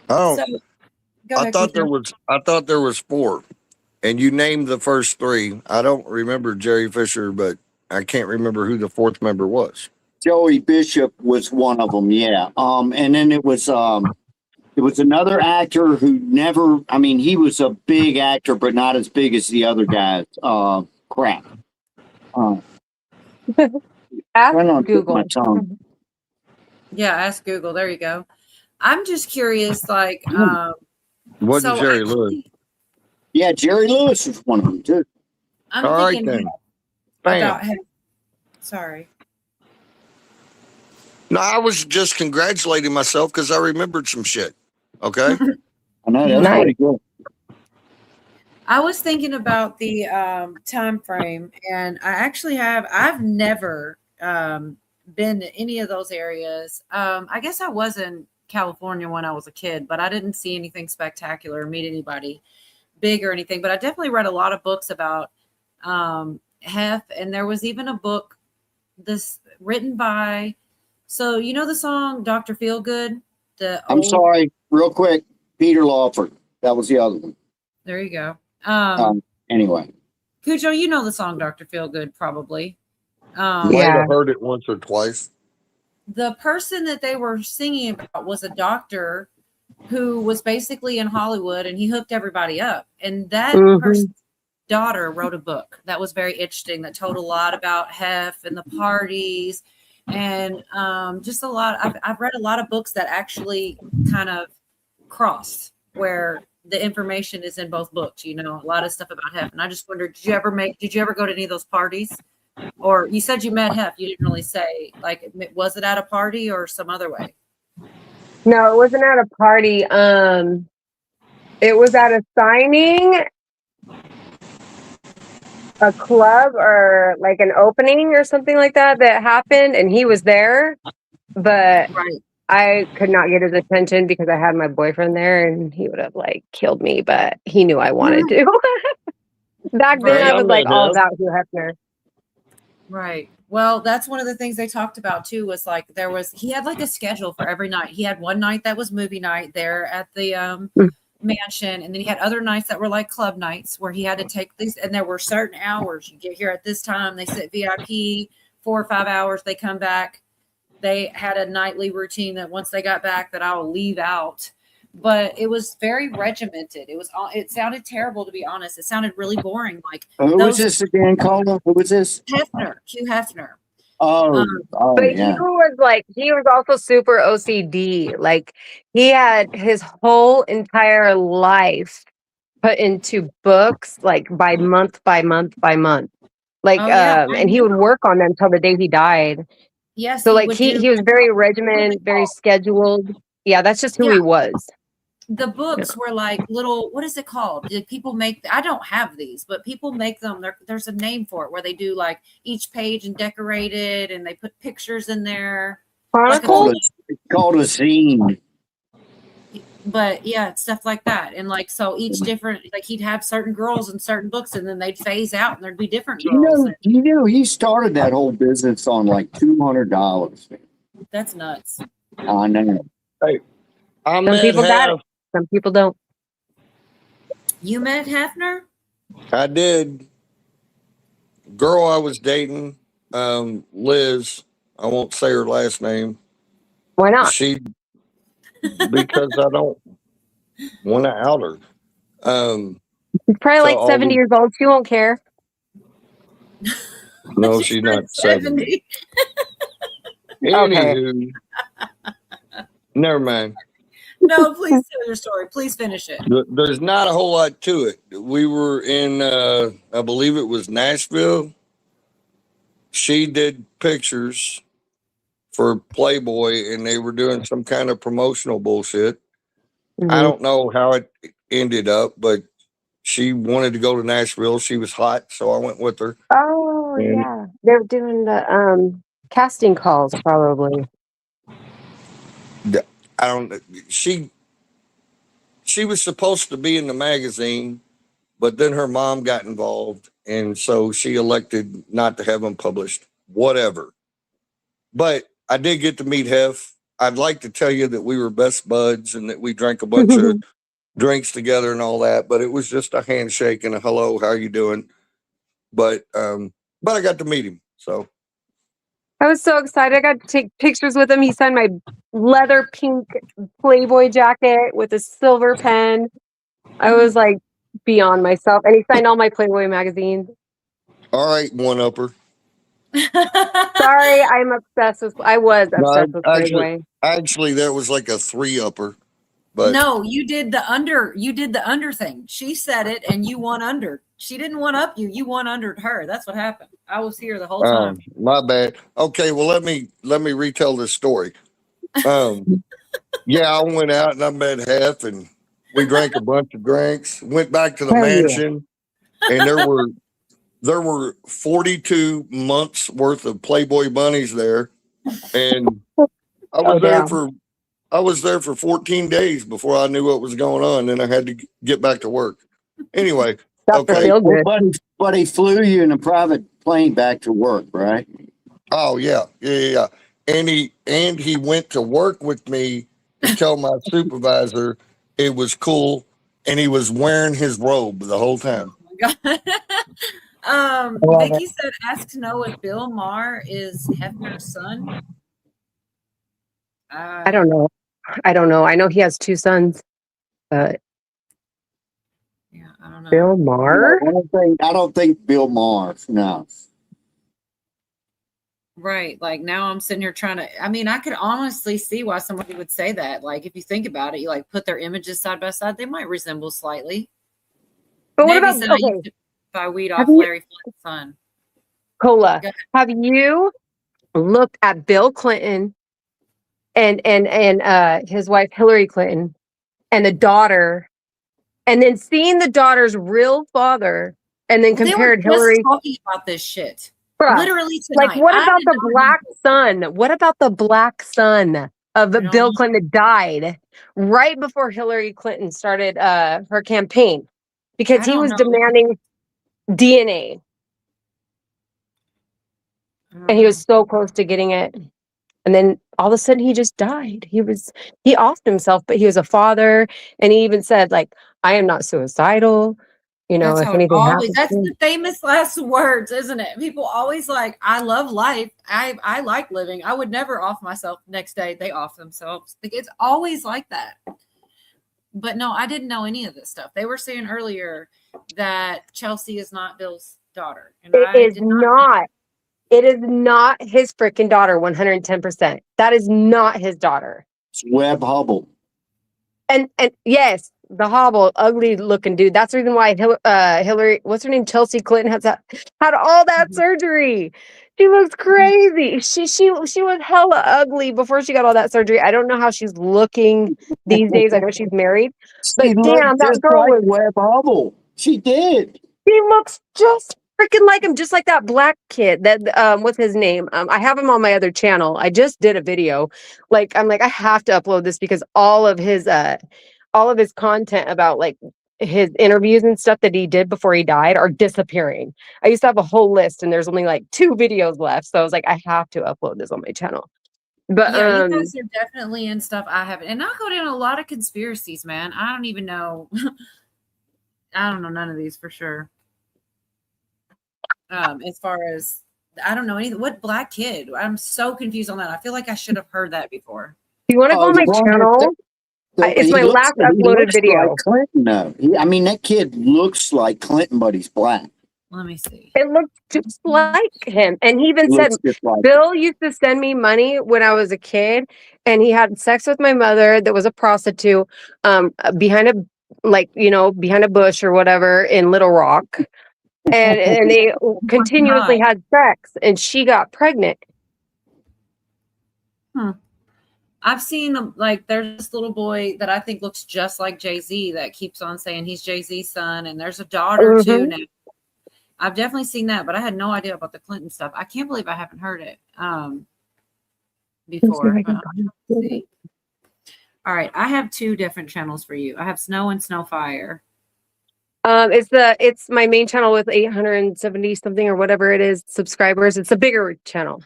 I thought there was 4, and you named the first 3. I don't remember Jerry Fisher, but I can't remember who the 4th member was. Joey Bishop was one of them. Yeah. And then it was another actor who never. I mean, he was a big actor, but not as big as the other guys. Crap. Ask Google. My tongue. Yeah, ask Google. There you go. I'm just curious, like, Wasn't Jerry Lewis? Yeah, Jerry Lewis was one of them too. I'm All right thinking then. about Bam. him. Sorry. No, I was just congratulating myself because I remembered some shit. Okay. I know that's pretty good. I was thinking about the time frame, and I've never been to any of those areas. I guess I was in California when I was a kid, but I didn't see anything spectacular or meet anybody big or anything. But I definitely read a lot of books about Hef, and there was even a book written by. So you know the song "Dr. Feelgood." I'm sorry, real quick. Peter Lawford. That was the other one. There you go. Anyway, Cujo, you know the song "Dr. Feelgood" probably. Might have heard it once or twice. The person that they were singing about was a doctor who was basically in Hollywood, and he hooked everybody up. And that person's daughter wrote a book that was very interesting, that told a lot about Hef and the parties, and just a lot. I've read a lot of books that actually kind of cross where the information is in both books. You know, a lot of stuff about Hef. And I just wondered, did you ever go to any of those parties? Or you said you met Hef. You didn't really say. Like, was it at a party or some other way? No, it wasn't at a party. It was at a signing, a club, or like an opening or something like that happened, and he was there, but I could not get his attention because I had my boyfriend there, and he would have like killed me, but he knew I wanted to. Back then, I was like all about Hugh Hefner. Right. Well, that's one of the things they talked about too, was like he had like a schedule for every night. He had one night that was movie night there at the mansion, and then he had other nights that were like club nights where he had to take these, and there were certain hours. You get here at this time, they sit VIP 4 or 5 hours, they come back. They had a nightly routine that once they got back that I'll leave out. But it was very regimented. It sounded terrible, to be honest. It sounded really boring. Like, who was this again, Calder? Who was this? Hugh Hefner. But yeah. he was also super OCD. Like, he had his whole entire life put into books, like by month by month by month. Like, and he would work on them till the day he died. Yes. So like he was very regimented, very scheduled. Yeah, that's just who he was. The books were like little, what is it called? Did people make, I don't have these, but people make them. There's a name for it where they do like each page and decorate it, and they put pictures in there. It's called a zine. But yeah, stuff like that. And like, so each different, like he'd have certain girls in certain books, and then they'd phase out and there'd be different girls. You know, he started that whole business on like $200. That's nuts. I know. Hey, Some people got it. Some people don't. You met Hefner? I did. Girl I was dating, Liz, I won't say her last name. Why not? Because I don't want to out her. She's probably like 70 years old. She won't care. No, she's not 70. Anywho, never mind. No, please tell your story. Please finish it. There's not a whole lot to it. We were in, I believe it was Nashville. She did pictures for Playboy, and they were doing some kind of promotional bullshit. I don't know how it ended up, but she wanted to go to Nashville. She was hot, so I went with her. Oh, yeah. They're doing the casting calls, probably. I don't. She was supposed to be in the magazine, but then her mom got involved, and so she elected not to have them published. Whatever. But I did get to meet Hef. I'd like to tell you that we were best buds and that we drank a bunch of drinks together and all that, but it was just a handshake and a hello, how you doing? But I got to meet him. So I was so excited. I got to take pictures with him. He signed my leather pink Playboy jacket with a silver pen. I was like beyond myself. And he signed all my Playboy magazines. All right, one upper. Sorry, I was obsessed with Playboy. Actually, that was like a 3 upper. But no, you did the under thing. She said it and you won under. She didn't one up you. You won under her. That's what happened. I was here the whole time. My bad. Okay, well let me retell this story. Yeah, I went out and I met Hef and we drank a bunch of drinks, went back to the mansion, and there were 42 months worth of Playboy bunnies there. And I was there for 14 days before I knew what was going on. Then I had to get back to work. Anyway, okay. But he flew you in a private plane back to work, right? Oh yeah. And he went to work with me to tell my supervisor it was cool, and he was wearing his robe the whole time. Vicky said, ask to know if Bill Maher is Hefner's son. I don't know. I know he has 2 sons, but yeah, I don't know. Bill Maher? No, I don't think Bill Maher. No. Right. Like now I'm sitting here trying to, I mean, I could honestly see why somebody would say that. Like if you think about it, you like put their images side by side, they might resemble slightly. But what Navy about, said I okay, used to buy weed have off you, Larry Flint's son. Cola, have you looked at Bill Clinton and his wife Hillary Clinton and the daughter, and then seeing the daughter's real father, and then Well, they were compared just Hillary? talking about this shit. Bruh, Literally tonight. like, what I about did the not black son? What about the black son of I don't Bill know. Clinton that died right before Hillary Clinton started her campaign because I he don't was know. demanding DNA, and he was so close to getting it. And then all of a sudden he just died. He offed himself, but he was a father, and he even said, like, I am not suicidal. You know, That's if how it anything always, happens that's to me. the famous last words, isn't it? People always like, I love life. I like living. I would never off myself. Next day they off themselves. Like, it's always like that. But no, I didn't know any of this stuff. They were saying earlier that Chelsea is not Bill's daughter. And It I is did not. not. It is not his freaking daughter, 110%. That is not his daughter. It's Webb Hubble. And yes, the hobble, ugly looking dude. That's the reason why Hillary, what's her name, Chelsea Clinton had all that surgery. She looks crazy. She was hella ugly before she got all that surgery. I don't know how she's looking these days. I know she's married, but She looked damn, that just girl like was. Webb Hubble. She did. He looks just freaking like him, just like that black kid. That what's his name? I have him on my other channel. I just did a video. Like, I'm like, I have to upload this because all of his content about like his interviews and stuff that he did before he died are disappearing. I used to have a whole list, and there's only like 2 videos left. So I was like, I have to upload this on my channel. But Yeah, you guys are definitely in stuff I haven't. And I'll go down a lot of conspiracies, man. I don't even know. I don't know none of these for sure. As far as I don't know anything. What black kid? I'm so confused on that. I feel like I should have heard that before. you want to go on my channel? It's my last uploaded video. Like Clinton, though. I mean, that kid looks like Clinton, but he's black. Let me see. It looked just like him. And he even said, Looks just like Bill used to send me money when I was a kid, and he had sex with my mother that was a prostitute behind a bush or whatever in Little Rock. And they continuously had sex, and she got pregnant. I've seen like there's this little boy that I think looks just like Jay-Z that keeps on saying he's Jay-Z's son, and there's a daughter too now. I've definitely seen that, but I had no idea about the Clinton stuff. I can't believe I haven't heard it before. All right, I have 2 different channels for you. I have Snow and Snowfire. It's my main channel with 870 something or whatever it is subscribers. It's a bigger channel.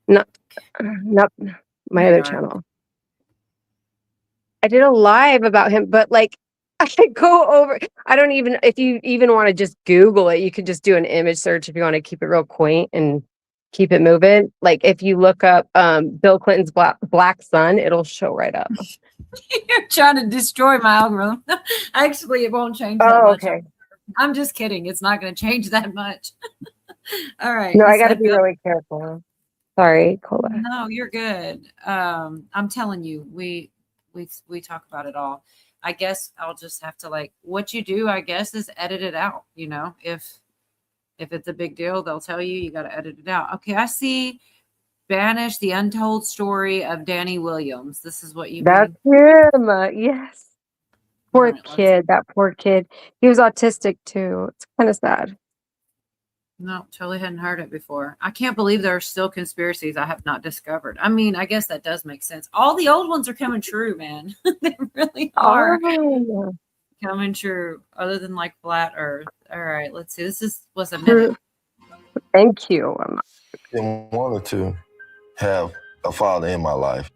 Not my other channel. I did a live about him, but like I could go over. I don't even, if you even want to just Google it, you could just do an image search if you want to keep it real quaint and keep it moving. Like if you look up Bill Clinton's black son, it'll show right up. You're trying to destroy my algorithm. Actually, it won't change that much. Okay. I'm just kidding. It's not going to change that much. All right. No, I got to be really careful. Sorry, Cola. No, you're good. I'm telling you, we talk about it all. I guess I'll just have to like what you do, I guess, is edit it out. You know, if it's a big deal, they'll tell you got to edit it out. Okay, I see. Banish the untold story of Danny Williams. This is what you That's mean? him. Yes. Poor kid. That poor kid. He was autistic too. It's kind of sad. No, totally hadn't heard it before. I can't believe there are still conspiracies I have not discovered. I mean, I guess that does make sense. All the old ones are coming true, man. They really are coming true, other than like flat Earth. All right, let's see. Was a minute. Thank you. I wanted to have a father in my life.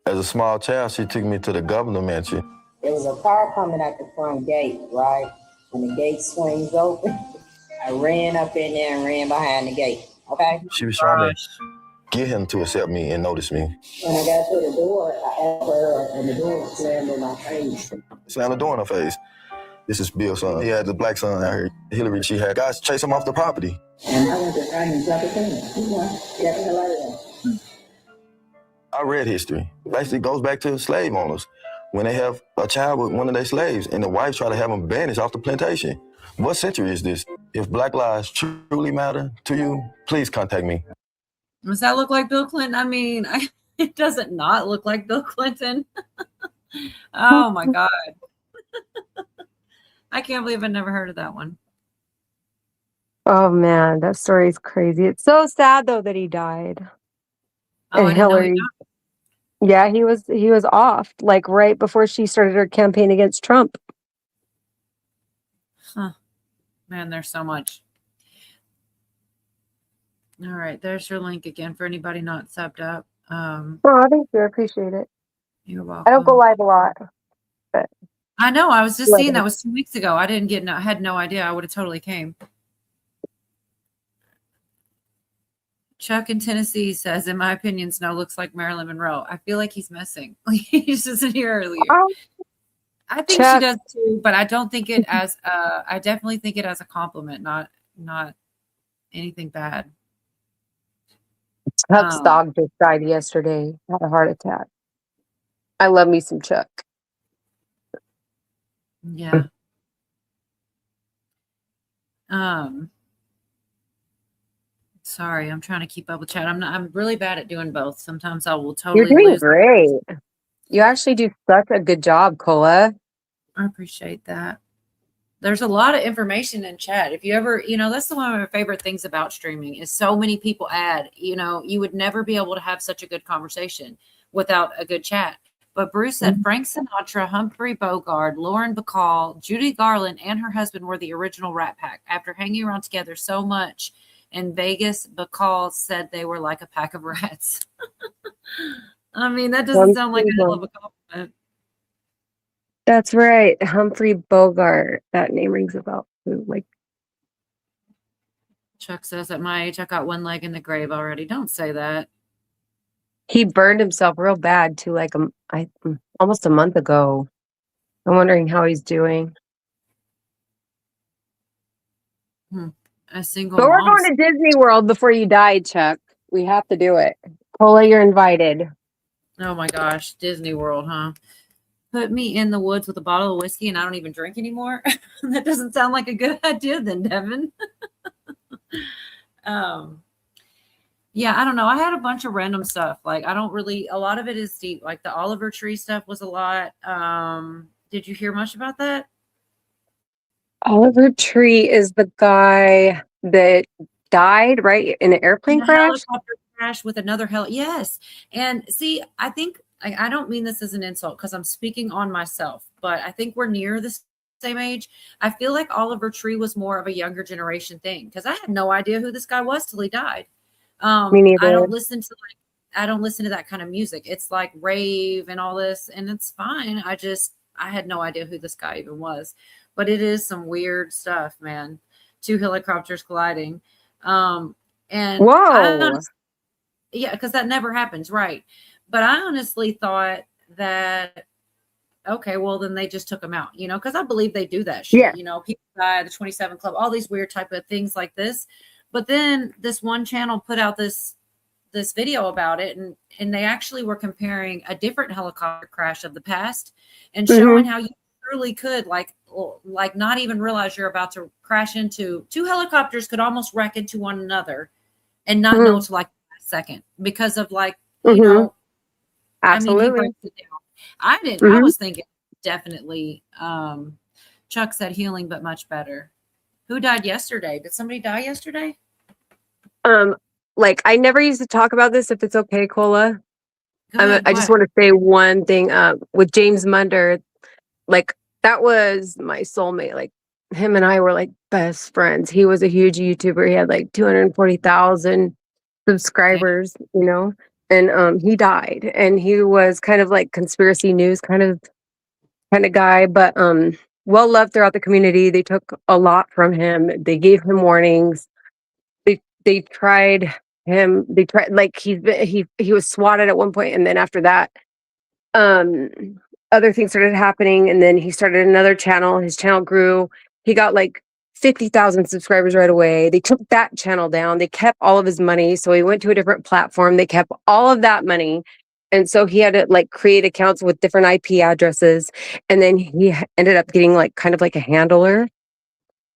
As a small child, she took me to the governor mansion. There was a car coming at the front gate, right? When the gate swings open, I ran up in there and ran behind the gate, okay? She was trying to get him to accept me and notice me. When I got to the door, I asked her, and the door slammed in my face. Slammed the door in her face. This is Bill's son. He had the black son out here. Hillary, she had guys chase him off the property. And I went to find him, drop it in. Get the hell out of there. I read history. Basically goes back to slave owners. When they have a child with one of their slaves and the wife try to have him banished off the plantation. What century is this? If Black lives truly matter to you, please contact me. Does that look like Bill Clinton? I mean, it doesn't not look like Bill Clinton. Oh my God. I can't believe I never heard of that one. Oh man, that story is crazy. It's so sad though that he died. Oh, And I didn't know he Hillary, died. yeah, he was off like right before she started her campaign against Trump. Huh. Man, there's so much. All right, there's your link again for anybody not subbed up. Oh, thank you. I appreciate it. You're welcome. I don't go live a lot, but I know. I was just Love seeing it. that was 2 weeks ago. I didn't get. I had no idea. I would have totally came. Chuck in Tennessee says, in my opinion, Snow looks like Marilyn Monroe. I feel like he's missing. He just isn't here earlier. I think Chuck- she does too, but I don't think it as. I definitely think it as a compliment, not anything bad. Chuck's dog just died yesterday. Had a heart attack. I love me some Chuck. Yeah. Sorry, I'm trying to keep up with chat. I'm really bad at doing both. Sometimes I will You're totally doing lose. great. You actually do such a good job, Cola. I appreciate that. There's a lot of information in chat. If you ever, that's one of my favorite things about streaming is so many people add, you would never be able to have such a good conversation without a good chat. But Bruce said Frank Sinatra, Humphrey Bogart, Lauren Bacall, Judy Garland, and her husband were the original Rat Pack. After hanging around together so much in Vegas, Bacall said they were like a pack of rats. I mean, that doesn't sound like a hell of a compliment. That's right. Humphrey Bogart. That name rings a bell. Like Chuck says, at my age, I got one leg in the grave already. Don't say that. he burned himself real bad too, like almost a month ago. I'm wondering how he's doing. A single But we're mom. going to Disney World before you die, Chuck. We have to do it. Cola, you're invited. Oh my gosh, Disney World, huh? Put me in the woods with a bottle of whiskey and I don't even drink anymore. That doesn't sound like a good idea then, Devin. Yeah, I don't know. I had a bunch of random stuff. Like a lot of it is deep. Like the Oliver Tree stuff was a lot. Did you hear much about that? Oliver Tree is the guy that died, right? In an airplane In a crash? helicopter crash with another yes. And see, I think I don't mean this as an insult because I'm speaking on myself, but I think we're near the same age. I feel like Oliver Tree was more of a younger generation thing because I had no idea who this guy was till he died. Me neither. I don't listen to that kind of music. It's like rave and all this, and it's fine. I had no idea who this guy even was, but it is some weird stuff, man. 2 helicopters colliding. And Whoa. yeah, because that never happens, right? But I honestly thought that, okay, well, then they just took him out, because I believe they do that shit. Yeah. People die, the 27 Club, all these weird type of things like this. But then this one channel put out this video about it, and they actually were comparing a different helicopter crash of the past and showing how you really could like not even realize you're about to crash into 2 helicopters could almost wreck into one another and not know to like a second because of Absolutely. I mean, he breaks it down. I didn't. I was thinking definitely. Chuck said healing, but much better. Who died yesterday? Did somebody die yesterday? Like I never used to talk about this. If it's okay, Cola. Go ahead. I just want to say one thing. With James Munder, like that was my soulmate. Like him and I were like best friends. He was a huge YouTuber. He had like 240,000 subscribers, you know, and he died. And he was kind of like conspiracy news kind of guy, but well loved throughout the community. They took a lot from him. They gave him warnings. They tried him. They tried like he was swatted at one point, and then after that, um other things started happening, and then he started another channel. His channel grew. He got like 50,000 subscribers right away. They took that channel down. They kept all of his money, so he went to a different platform. They kept all of that money, and so he had to like create accounts with different IP addresses, and then he ended up getting like kind of like a handler.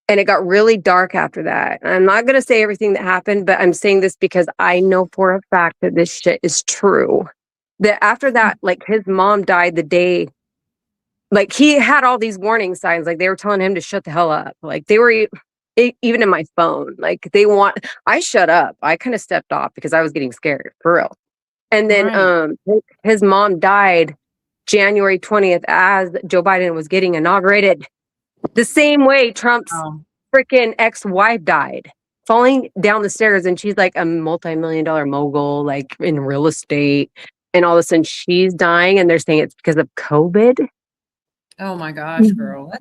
And it got really dark after that. I'm not going to say everything that happened, but I'm saying this because I know for a fact that this shit is true. That after that, like his mom died the day, like he had all these warning signs, like they were telling him to shut the hell up. Like they were even in my phone, like I shut up. I kind of stepped off because I was getting scared for real. And then his mom died January 20th as Joe Biden was getting inaugurated. The same way Trump's freaking ex-wife died, falling down the stairs, and she's like a multi-million-dollar mogul, like in real estate, and all of a sudden she's dying, and they're saying it's because of COVID. Oh my gosh, girl.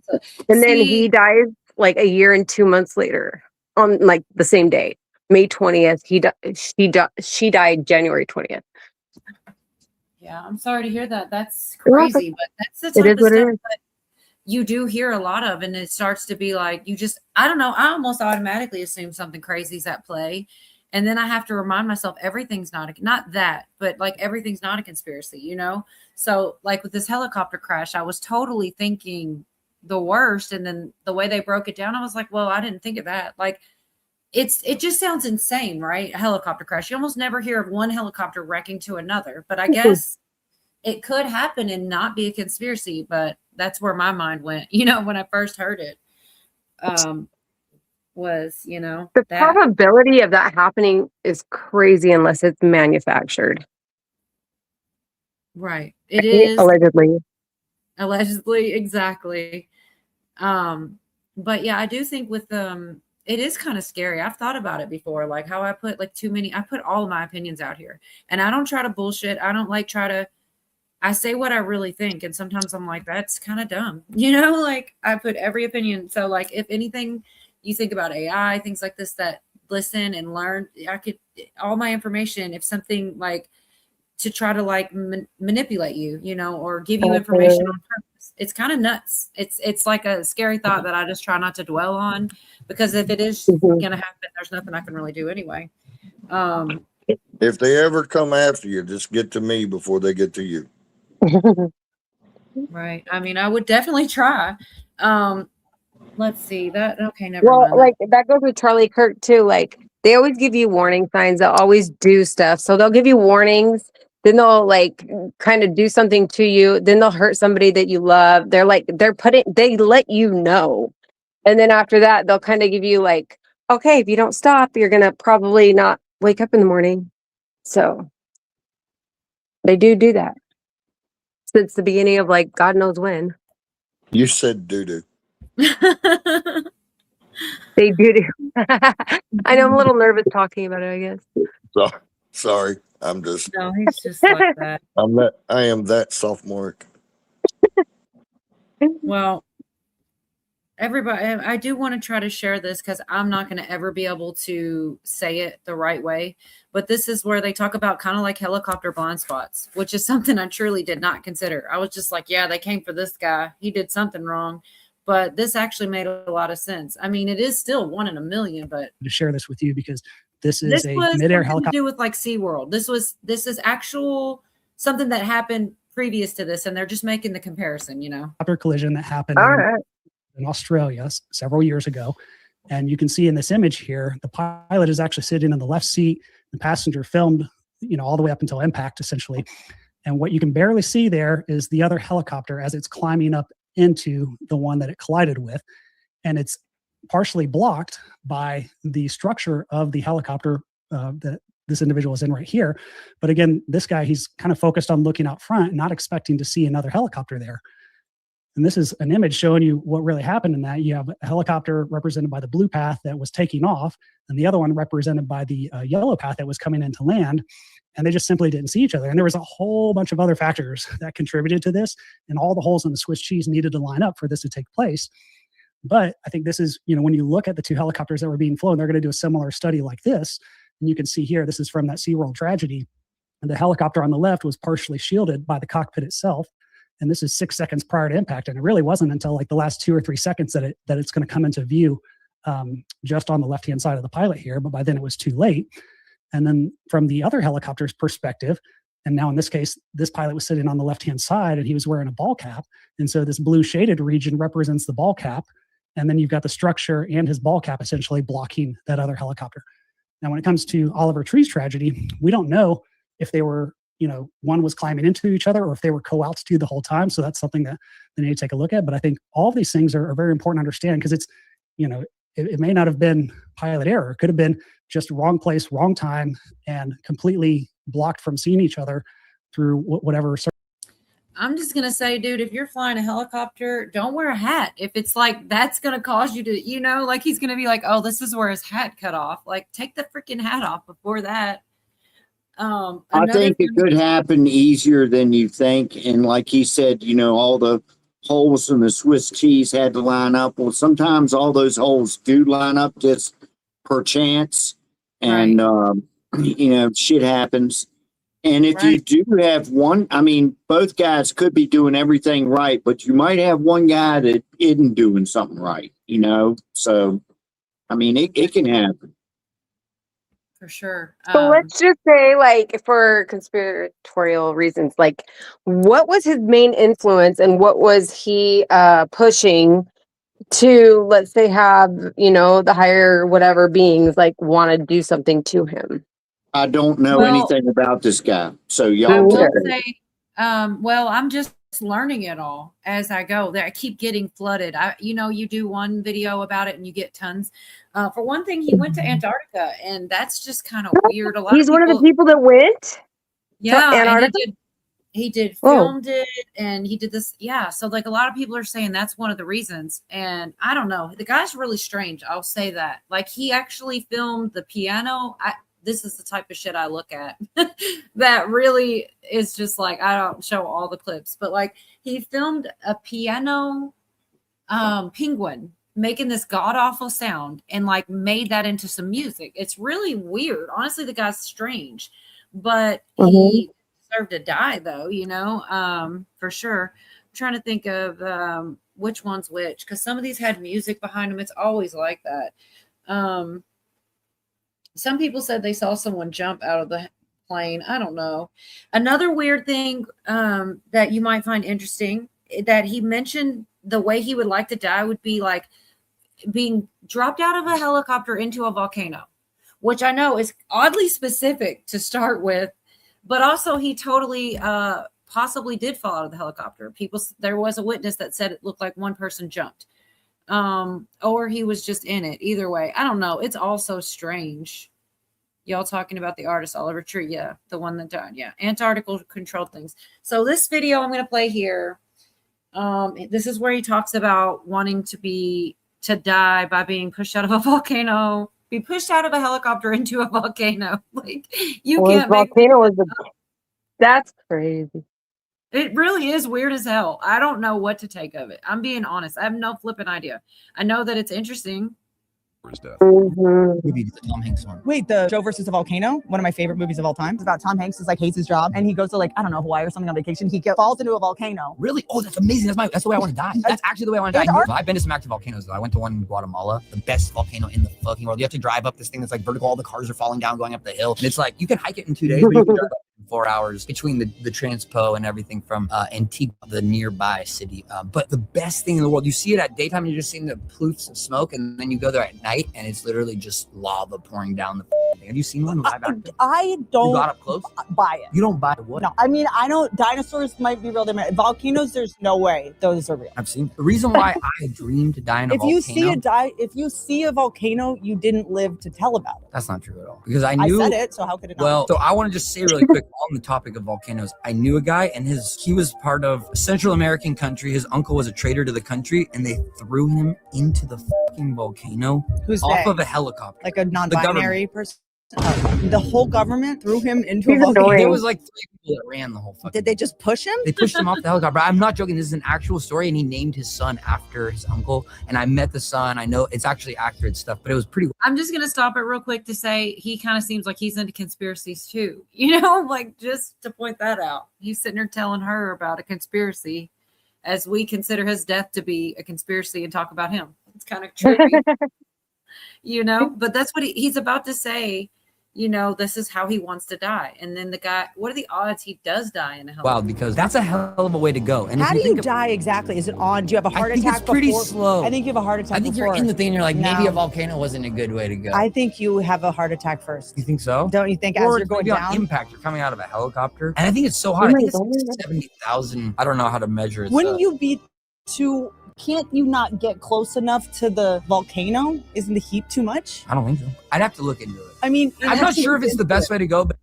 And then he dies like a year and 2 months later on like the same day, May 20th. She died January 20th. Yeah, I'm sorry to hear that. That's crazy, but that's the It type is of what it stuff is. that you do hear a lot of, and it starts to be like I don't know, I almost automatically assume something crazy is at play, and then I have to remind myself everything's not that, but like everything's not a conspiracy, you know. So like with this helicopter crash, I was totally thinking the worst, and then the way they broke it down, I was like, well, I didn't think of that. Like it just sounds insane, right? A helicopter crash, you almost never hear of one helicopter wrecking to another, but I guess it could happen and not be a conspiracy. But that's where my mind went, you know, when I first heard it, was, you know, The that. probability of that happening is crazy unless it's manufactured. Right. It is. Allegedly. Exactly. But yeah, I do think with it is kind of scary. I've thought about it before, like how I put I put all of my opinions out here, and I don't try to bullshit. I don't like I say what I really think. And sometimes I'm like, that's kind of dumb. You know, like I put every opinion. So like, if anything you think about AI, things like this, that listen and learn, I could, all my information, if something like to try to like manipulate you, you know, or give you information on purpose. It's kind of nuts. It's like a scary thought that I just try not to dwell on, because if it is going to happen, there's nothing I can really do anyway. If they ever come after you, just get to me before they get to you. Right. I mean, I would definitely try. Let's see that. Okay, never Well, mind. like that goes with Charlie Kirk too. Like they always give you warning signs. They'll always do stuff. So they'll give you warnings. Then they'll like kind of do something to you. Then they'll hurt somebody that you love. They let you know. And then after that, they'll kind of give you like, okay, if you don't stop, you're going to probably not wake up in the morning. So they do that since the beginning of like, God knows when. You said doo-doo. They do. I know I'm a little nervous talking about it, I guess. Sorry. I'm just. No, he's just like that. I am that sophomoric. Well, everybody, I do want to try to share this because I'm not going to ever be able to say it the right way. But this is where they talk about kind of like helicopter blind spots, which is something I truly did not consider. I was just like, yeah, they came for this guy. He did something wrong. But this actually made a lot of sense. I mean, it is still 1 in a million, but to share this with you because this is a was midair something helicopter to do with like SeaWorld. This is actual something that happened previous to this, and they're just making the comparison, you know. collision that happened in Australia several years ago. And you can see in this image here, the pilot is actually sitting in the left seat. The passenger filmed, you know, all the way up until impact, essentially. And what you can barely see there is the other helicopter as it's climbing up into the one that it collided with. And it's partially blocked by the structure of the helicopter that this individual is in right here. But again, this guy, he's kind of focused on looking out front, not expecting to see another helicopter there. And this is an image showing you what really happened in that. You have a helicopter represented by the blue path that was taking off, and the other one represented by the yellow path that was coming into land. And they just simply didn't see each other. And there was a whole bunch of other factors that contributed to this, and all the holes in the Swiss cheese needed to line up for this to take place. But I think this is, when you look at the two helicopters that were being flown, they're going to do a similar study like this. And you can see here, this is from that SeaWorld tragedy. And the helicopter on the left was partially shielded by the cockpit itself. And this is 6 seconds prior to impact. And it really wasn't until like the last 2 or 3 seconds that it's going to come into view just on the left-hand side of the pilot here. But by then it was too late. And then from the other helicopter's perspective, and now in this case, this pilot was sitting on the left-hand side and he was wearing a ball cap. And so this blue shaded region represents the ball cap. And then you've got the structure and his ball cap essentially blocking that other helicopter. Now, when it comes to Oliver Tree's tragedy, we don't know if they were, one was climbing into each other or if they were co-altitude the whole time. So that's something that they need to take a look at. But I think all of these things are very important to understand because it's, it may not have been pilot error. It could have been just wrong place, wrong time, and completely blocked from seeing each other through whatever. I'm just going to say, dude, if you're flying a helicopter, don't wear a hat. If it's like, that's going to cause you to, like he's going to be like, oh, this is where his hat cut off. Like, take the freaking hat off before that. I think it could happen easier than you think. And like he said, all the holes in the Swiss cheese had to line up. Well, sometimes all those holes do line up just per chance. And, shit happens. And if you do have one, both guys could be doing everything right, but you might have one guy that isn't doing something right, So, it can happen. For sure. So let's just say, for conspiratorial reasons, what was his main influence and what was he pushing to, let's say, have, the higher whatever beings want to do something to him? I don't know anything about this guy. So y'all I will say, I'm just learning it all as I go. I keep getting flooded. You do one video about it and you get tons. For one thing, he went to Antarctica, and that's just kind of weird. He's one of the people that went. Yeah, Antarctica? and he did filmed it, and he did this. Yeah, so a lot of people are saying that's one of the reasons. And I don't know. The guy's really strange. I'll say that. He actually filmed the piano. This is the type of shit I look at that really is just I don't show all the clips, but he filmed a piano penguin making this god awful sound and made that into some music. It's really weird. Honestly, the guy's strange, but he deserved to die though, for sure. I'm trying to think of which one's which, because some of these had music behind them. It's always like that. Some people said they saw someone jump out of the plane. I don't know. Another weird thing that you might find interesting that he mentioned the way he would like to die would be being dropped out of a helicopter into a volcano, which I know is oddly specific to start with, but also he totally possibly did fall out of the helicopter. There was a witness that said it looked like one person jumped. Or he was just in it. Either way, I don't know. It's all so strange. Y'all talking about the artist Oliver Tree? Yeah, the one that died. Yeah, Antarctica controlled things. So this video I'm going to play here. This is where he talks about wanting to die by being pushed out of a volcano. Be pushed out of a helicopter into a volcano. Can't volcano is that's crazy. It really is weird as hell. I don't know what to take of it. I'm being honest. I have no flipping idea. I know that it's interesting. Movie, the Tom Hanks one. Wait, the Joe versus the Volcano, one of my favorite movies of all time. It's about Tom Hanks hates his job, and he goes to Hawaii or something on vacation. He falls into a volcano. Really? Oh, that's amazing. That's the way I want to die. That's actually the way I want to die. I've been to some active volcanoes though. I went to one in Guatemala, the best volcano in the fucking world. You have to drive up this thing that's vertical. All the cars are falling down, going up the hill, and it's you can hike it in 2 days, but you can drive up in 4 hours between the transpo and everything from Antigua, the nearby city. But the best thing in the world, you see it at daytime, you're just seeing the ploofs of smoke, and then you go there at night, and it's literally just lava pouring down the thing. Have you seen one live actor? I don't You got up close? buy it. You don't buy what? No, I mean, I don't. Dinosaurs might be real. Volcanoes, there's no way those are real. I've seen the reason why I dream to die in a If you see a volcano, you didn't live to tell about it. That's not true at all. Because I knew. I said it, so how could it not? Well, so I want to just say really quick on the topic of volcanoes. I knew a guy, and he was part of a Central American country. His uncle was a traitor to the country, and they threw him into the fucking volcano off of a helicopter. Like a non-binary person. The whole government threw him into a He's volcano. annoying. There was like 3 people that ran the whole fucking. Did they just push him? They pushed him off the helicopter. I'm not joking. This is an actual story, and he named his son after his uncle. And I met the son. I know it's actually accurate stuff, but it was pretty. I'm just gonna stop it real quick to say he kind of seems like he's into conspiracies too. You know, like just to point that out. He's sitting there telling her about a conspiracy, as we consider his death to be a conspiracy and talk about him. It's kind of trippy, you know. But that's what he's about to say. You know, this is how he wants to die. And then the guy, what are the odds he does die in a helicopter? Wow, because that's a hell of a way to go. And How if do you think die exactly? Is it on? Do you have a heart I think attack it's pretty before? slow. I think you have a heart attack I think before. you're in the thing and you're like, maybe No. a volcano wasn't a good way to go. I think you have a heart attack first. You think so? Don't you think Or as you're going maybe on down? impact, you're coming out of a helicopter. And I think it's so hot. I think it's 70,000. I don't know how to measure it. Wouldn't you be too? Can't you not get close enough to the volcano? Isn't the heat too much? I don't think so. I'd have to look into it. I mean, I'm not sure if it's the best way to go, but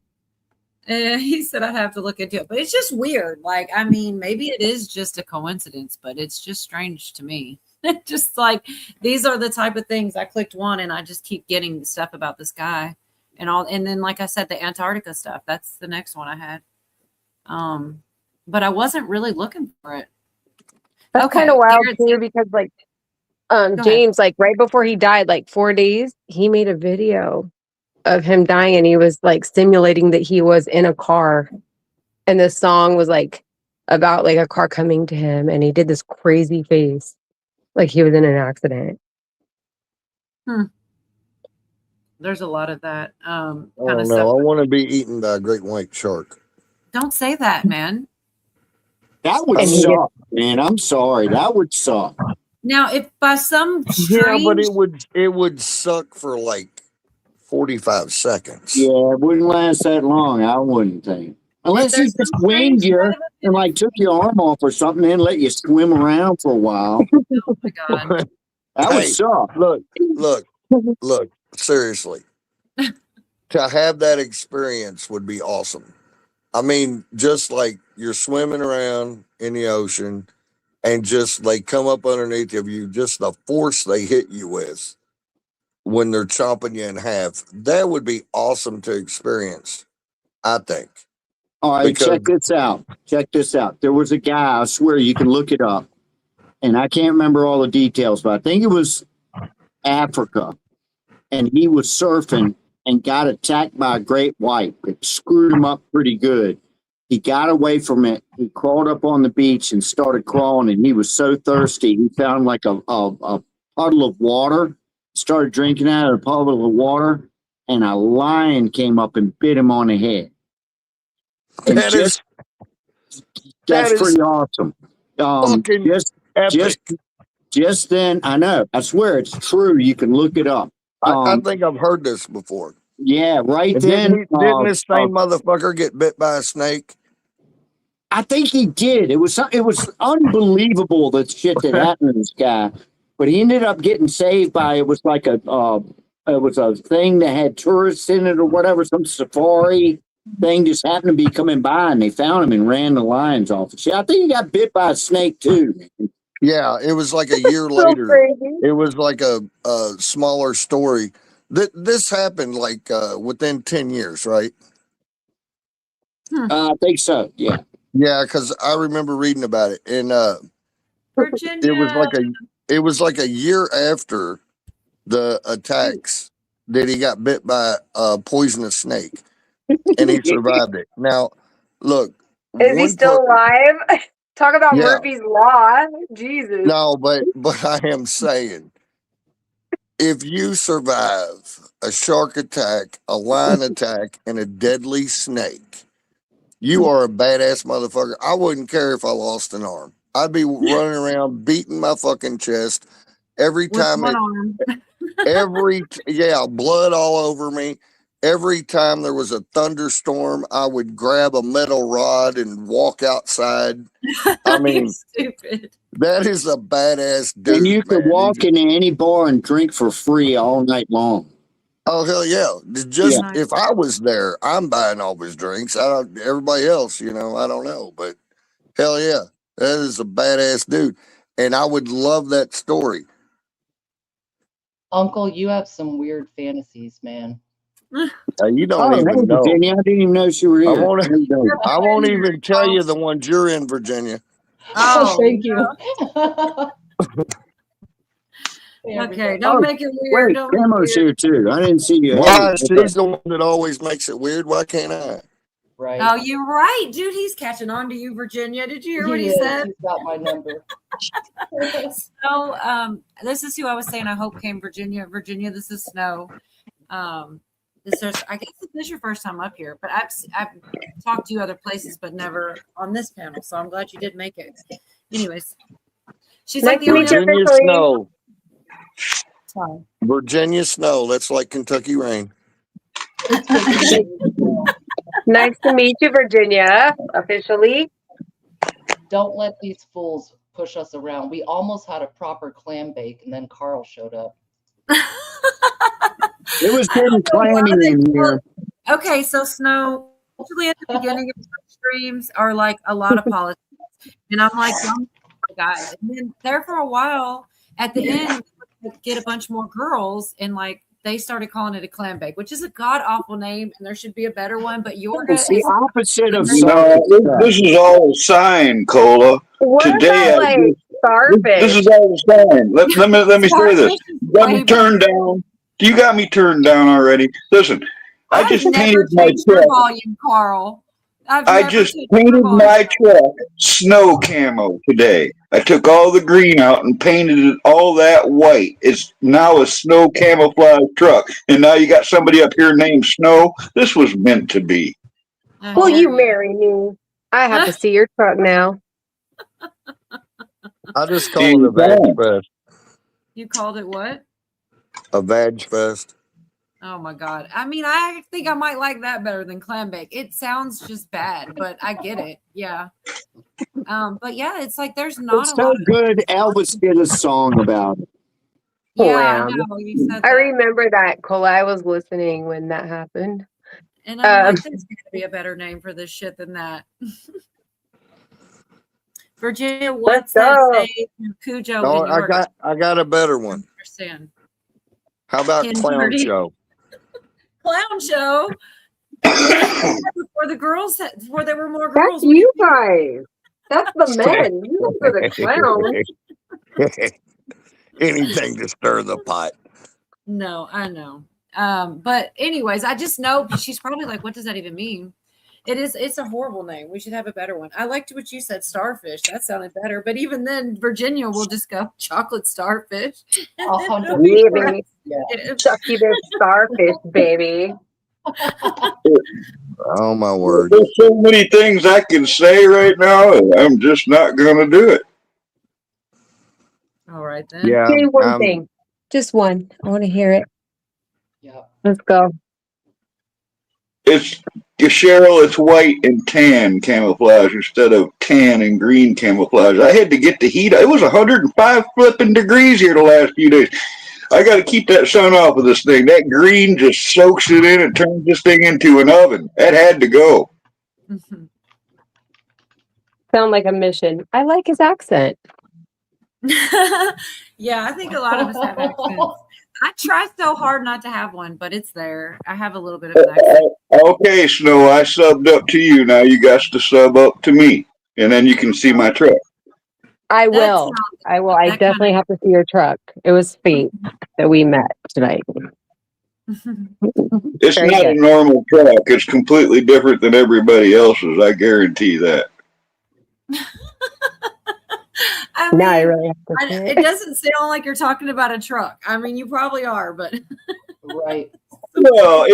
He said I'd have to look into it, but it's just weird. Like, I mean, maybe it is just a coincidence, but it's just strange to me. Just like these are the type of things I clicked one and I just keep getting stuff about this guy and all. And then, like I said, the Antarctica stuff, that's the next one I had. But I wasn't really looking for it. That's Okay, kind of wild Garrett too, said- because like ahead. James, like right before he died, like 4 days, he made a video of him dying, and he was like simulating that he was in a car, and the song was like about like a car coming to him, and he did this crazy face like he was in an accident. There's a lot of that I kind don't of know. stuff. I want to be eaten by a great white shark. Don't say that, man. That would suck, man. I'm sorry. That would suck. Now, if by some Yeah, strange, but it would suck for like 45 seconds. Yeah, it wouldn't last that long, I wouldn't think. Unless he just winged you and like took your arm off or something and let you swim around for a while. oh my god, That would Hey, suck. Look, seriously. To have that experience would be awesome. I mean, just like you're swimming around in the ocean and just they come up underneath of you, just the force they hit you with when they're chopping you in half. That would be awesome to experience, I think. All right, check this out. Check this out. There was a guy, I swear you can look it up. And I can't remember all the details, but I think it was Africa. And he was surfing and got attacked by a great white. It screwed him up pretty good. He got away from it. He crawled up on the beach and started crawling. And he was so thirsty, he found like a puddle of water, started drinking out of the puddle of water, and a lion came up and bit him on the head. And that's pretty awesome. Just then, I know, I swear it's true. You can look it up. I think I've heard this before. Yeah, right And then. didn't this same motherfucker get bit by a snake? I think he did. It was unbelievable the shit that happened to this guy. But he ended up getting saved by it was like it was a thing that had tourists in it or whatever, some safari thing just happened to be coming by and they found him and ran the lions off. See, I think he got bit by a snake too. Yeah, it was like a year later. It was like a smaller story. This happened like within 10 years, right? I think so. Yeah. Yeah, because I remember reading about it, and Virginia. it was like a year after the attacks that he got bit by a poisonous snake, and he survived it. Now, look, Is he still alive? Talk about Yeah. Murphy's Law. Jesus. No, but I am saying, if you survive a shark attack, a lion attack, and a deadly snake, You are a badass motherfucker. I wouldn't care if I lost an arm. I'd be running around beating my fucking chest every With time one arm. blood all over me. Every time there was a thunderstorm, I would grab a metal rod and walk outside. I You're mean, stupid. that is a badass dude. And you could man. walk into any bar and drink for free all night long. Oh hell yeah! Just if I was there, I'm buying all his drinks. Everybody else, I don't know, but hell yeah, that is a badass dude, and I would love that story. Uncle, you have some weird fantasies, man. You don't even know. Virginia, I didn't even know she were I here. won't even tell you the ones you're in, Virginia. Oh, thank you. Okay, don't make it weird. Wait, Don't make it Camo's weird. here too. I didn't see you. Why? She's the one that always makes it weird. Why can't I? Right. Oh, you're right, dude. He's catching on to you, Virginia. Did you hear what he is. said? He's got my number. So, this is who I was saying I hope came Virginia. Virginia, this is Snow. This is, I guess this is your first time up here, but I've talked to you other places, but never on this panel. So I'm glad you did make it. Anyways, she's like the Virginia Snow. Sorry. Virginia Snow. That's like Kentucky Rain. Nice to meet you, Virginia, officially. Don't let these fools push us around. We almost had a proper clam bake, and then Carl showed up. It was getting clammy in here. Okay, so Snow, usually at the beginning of streams are like a lot of politics. And I'm like, young guys. And then there for a while, at the end, we get a bunch more girls, and like they started calling it a clam bake, which is a god awful name, and there should be a better one. But Yorga It's the opposite of No, this is all a sign, Cola. What Today, about like starfish? this is all a sign. Let me say this. You got me turned down. You got me turned down already. Listen, I just never painted my changed your truck. volume, Carl. I just painted my truck snow camo today. I took all the green out and painted it all that white. It's now a snow camouflage truck. And now you got somebody up here named Snow. This was meant to be. Will you marry me? I have to see your truck now. I just call it a Vag Fest. You called it what? A Vag Fest. Oh my god. I mean, I think I might like that better than clam bake. It sounds just bad, but I get it. Yeah. But yeah, it's like there's not It's a so lot of good. Elvis did a song about it. Yeah, Wow. I know. You said I that. remember that, Cole. I was listening when that happened. And I'm like, there's gonna be a better name for this shit than that. Virginia, what's that say to Cujo Oh, in your I got a better one. understand? How about Ken Clown Purdy. Show? Clown show. Before the girls before there were more girls. That's you guys. That's the men. You guys are the clowns. Anything to stir the pot. No, I know. But anyways, I just know she's probably like, what does that even mean? It's a horrible name. We should have a better one. I liked what you said, starfish. That sounded better. But even then, Virginia will just go chocolate starfish. Baby. Chucky the starfish, baby. Oh my word. There's so many things I can say right now, and I'm just not going to do it. All right, then. Yeah. Say one thing. Just one. I want to hear it. Yeah. Let's go. It's Cheryl, it's white and tan camouflage instead of tan and green camouflage. I had to get the heat. It was 105 flipping degrees here the last few days. I got to keep that sun off of this thing. That green just soaks it in and turns this thing into an oven. That had to go. Sound like a mission. I like his accent. Yeah, I think a lot of us have accents. I try so hard not to have one, but it's there. I have a little bit of an accent. Okay, Snow, I subbed up to you. Now you got to sub up to me, and then you can see my truck. I will. I will. I definitely have to see your truck. It was fate that we met tonight. It's Very not good. a normal truck. It's completely different than everybody else's. I guarantee that. I Now I mean, really have to see it doesn't sound like you're talking about a truck. I mean, you probably are, but Right. Well,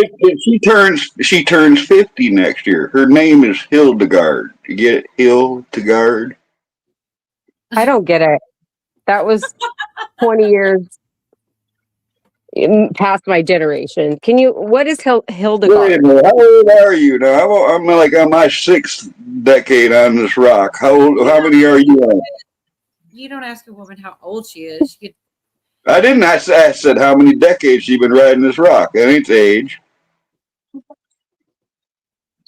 she turns 50 next year. Her name is Hildegard. You get it? Hildegard. I don't get it. That was 20 years past my generation. What is Wait a Hildegard? minute. How old are you now? I'm like on my 6th decade on this rock. How many are you on? You don't ask a woman how old she is. She could, I didn't. I said how many decades she been riding this rock. That ain't the age.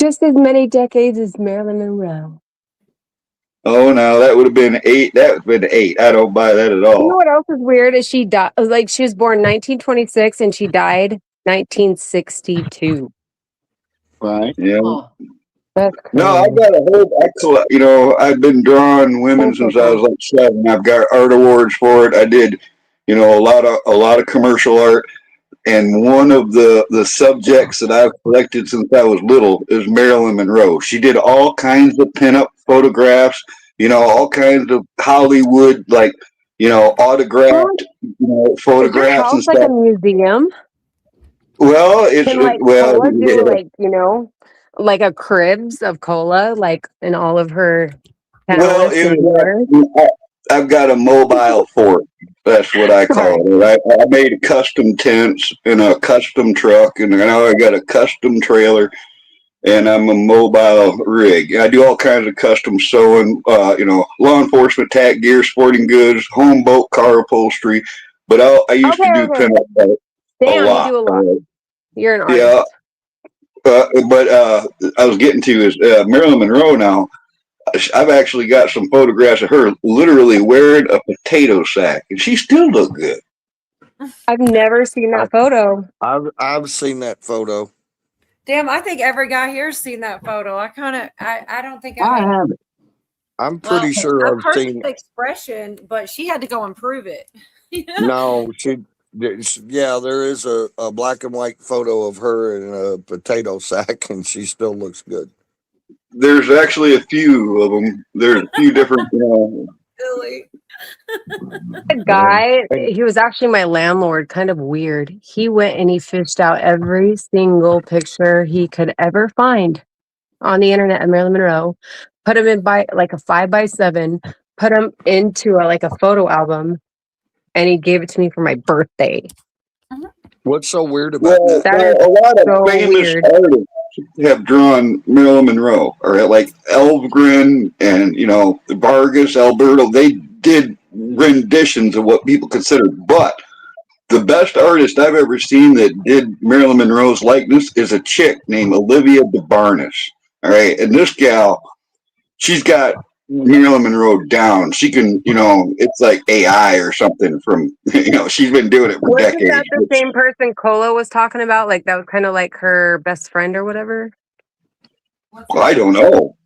Just as many decades as Marilyn Monroe. Oh no, that would have been 8. That would have been 8. I don't buy that at You know all. what else is weird? Is she died like she was born 1926 and she died 1962. Right. Yeah. That's No, I crazy. got a whole. I've been drawing women since I was like 7. I've got art awards for it. I did, a lot of commercial art, and one of the subjects that I've collected since I was little is Marilyn Monroe. She did all kinds of pinup photographs, all kinds of Hollywood autographed, Is your photographs and house like a stuff. museum? Well, Can like Cola do like a cribs of Cola, like in all of her Well, talents and gear? I've got a mobile fort. That's what I call it. I made a custom tents and a custom truck, and now I got a custom trailer, and I'm a mobile rig. I do all kinds of custom sewing, law enforcement, tack gear, sporting goods, home boat, car upholstery. But I used to do Okay. pinup art a Damn, you lot. do a lot. You're an Yeah, artist. but I was getting to is Marilyn Monroe now. I've actually got some photographs of her literally wearing a potato sack, and she still looked good. I've never seen that photo. I've seen that photo. damn, I think every guy here's seen that photo. I don't think I I have. have it. I'm pretty sure I've I've heard seen. the expression, but she had to go and prove it. No, yeah, there is a black and white photo of her in a potato sack, and she still looks good. There's actually a few of them. There's a few different. Silly. A guy, he was actually my landlord, kind of weird. He went and he fished out every single picture he could ever find on the internet of Marilyn Monroe, put them in by like a 5x7, put them into a photo album, and he gave it to me for my birthday. What's so weird about that? That is a lot of so famous weird. artists have drawn Marilyn Monroe, or like Elvgren and Vargas, Alberto. They did renditions of what people considered, but the best artist I've ever seen that did Marilyn Monroe's likeness is a chick named Olivia DeBarnis. All right, and this gal, she's got Marilyn Monroe down. She can, it's like AI or something from, she's been doing it for Wasn't decades. that the same person Cola was talking about? Like that was kind of like her best friend or whatever? Well, I don't know.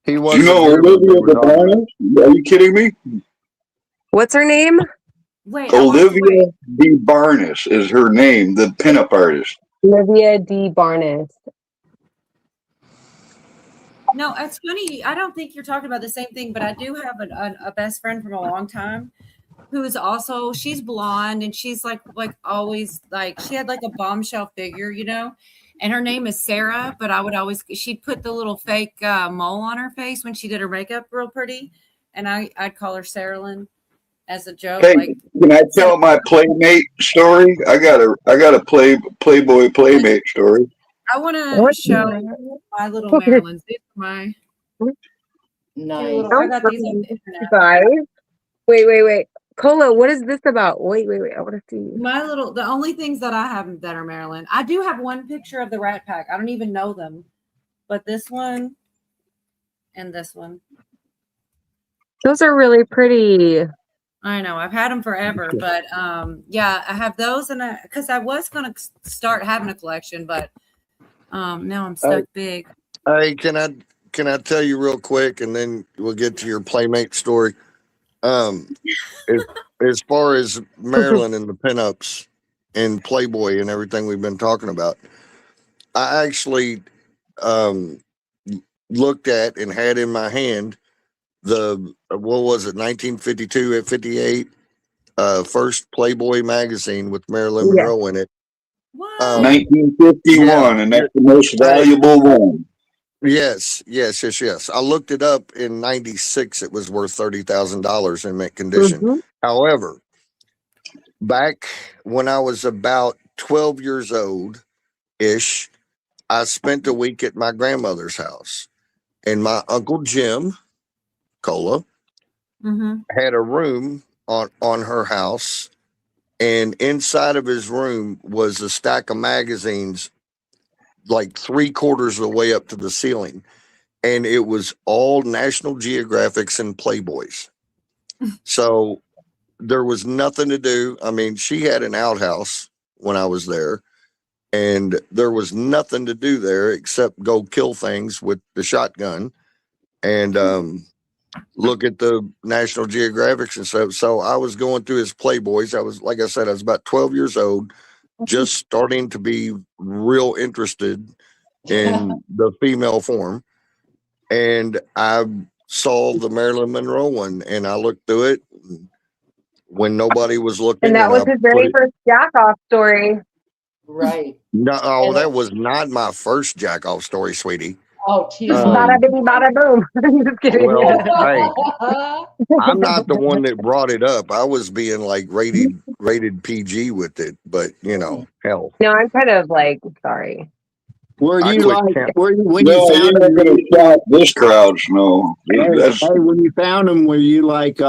He Do you wasn't know here when we Olivia were talking about DeBarnis? Are you kidding me? What's her name? Wait, Olivia DeBarnis is her name, the pinup artist. Olivia DeBarnis. No, it's funny. I don't think you're talking about the same thing, but I do have a best friend from a long time who is also, she's blonde and she's like always like, she had like a bombshell figure, and her name is Sarah, but she'd put the little fake mole on her face when she did her makeup real pretty. And I'd call her Sarah Lynn as a joke. Hey, Like, can I tell my Playmate story? I got a Playboy Playmate story. I want to show my little Maryland's. These are my nice. I got these on the internet. Guys, wait. Cola, what is this about? Wait. I want to see. The only things that I have that are Maryland. I do have one picture of the Rat Pack. I don't even know them, but this one and this one. Those are really pretty. I know. I've had them forever, but yeah, I have those, and because I was gonna start having a collection, but now I'm stuck big. Hey, can I tell you real quick, and then we'll get to your Playmate story. As far as Maryland and the pinups and Playboy and everything we've been talking about, I actually looked at and had in my hand the what was it, 1952 at 58 first Playboy magazine with Marilyn Monroe in it. What? 1951, yeah, and that's the most hey, valuable one. yes. I looked it up in '96. It was worth $30,000 in mint condition. Mm-hmm. However, back when I was about 12 years old ish, I spent a week at my grandmother's house, and my uncle Jim Cola Mm-hmm. had a room on her house, and inside of his room was a stack of magazines, like 3/4 of the way up to the ceiling, and it was all National Geographics and Playboys. So there was nothing to do. I mean, she had an outhouse when I was there, and there was nothing to do there except go kill things with the shotgun and look at the National Geographics and stuff. So I was going through his Playboys. I was, like I said, I was about 12 years old, just starting to be real interested in the female form. And I saw the Marilyn Monroe one, and I looked through it when nobody was looking, And that and was I his put very it. first jack off story. Right. No, And that was not my first jack off story, sweetie. oh, tease Bada me. bing, bada boom. I'm just kidding. Well, hey, I'm not the one that brought it up. I was being like rated PG with it, but hell, No, I'm kind of like, sorry. Were I you quit like, count. when you No, found you're not going them, to shock this crowd, Snow. That's when you found them, were you like,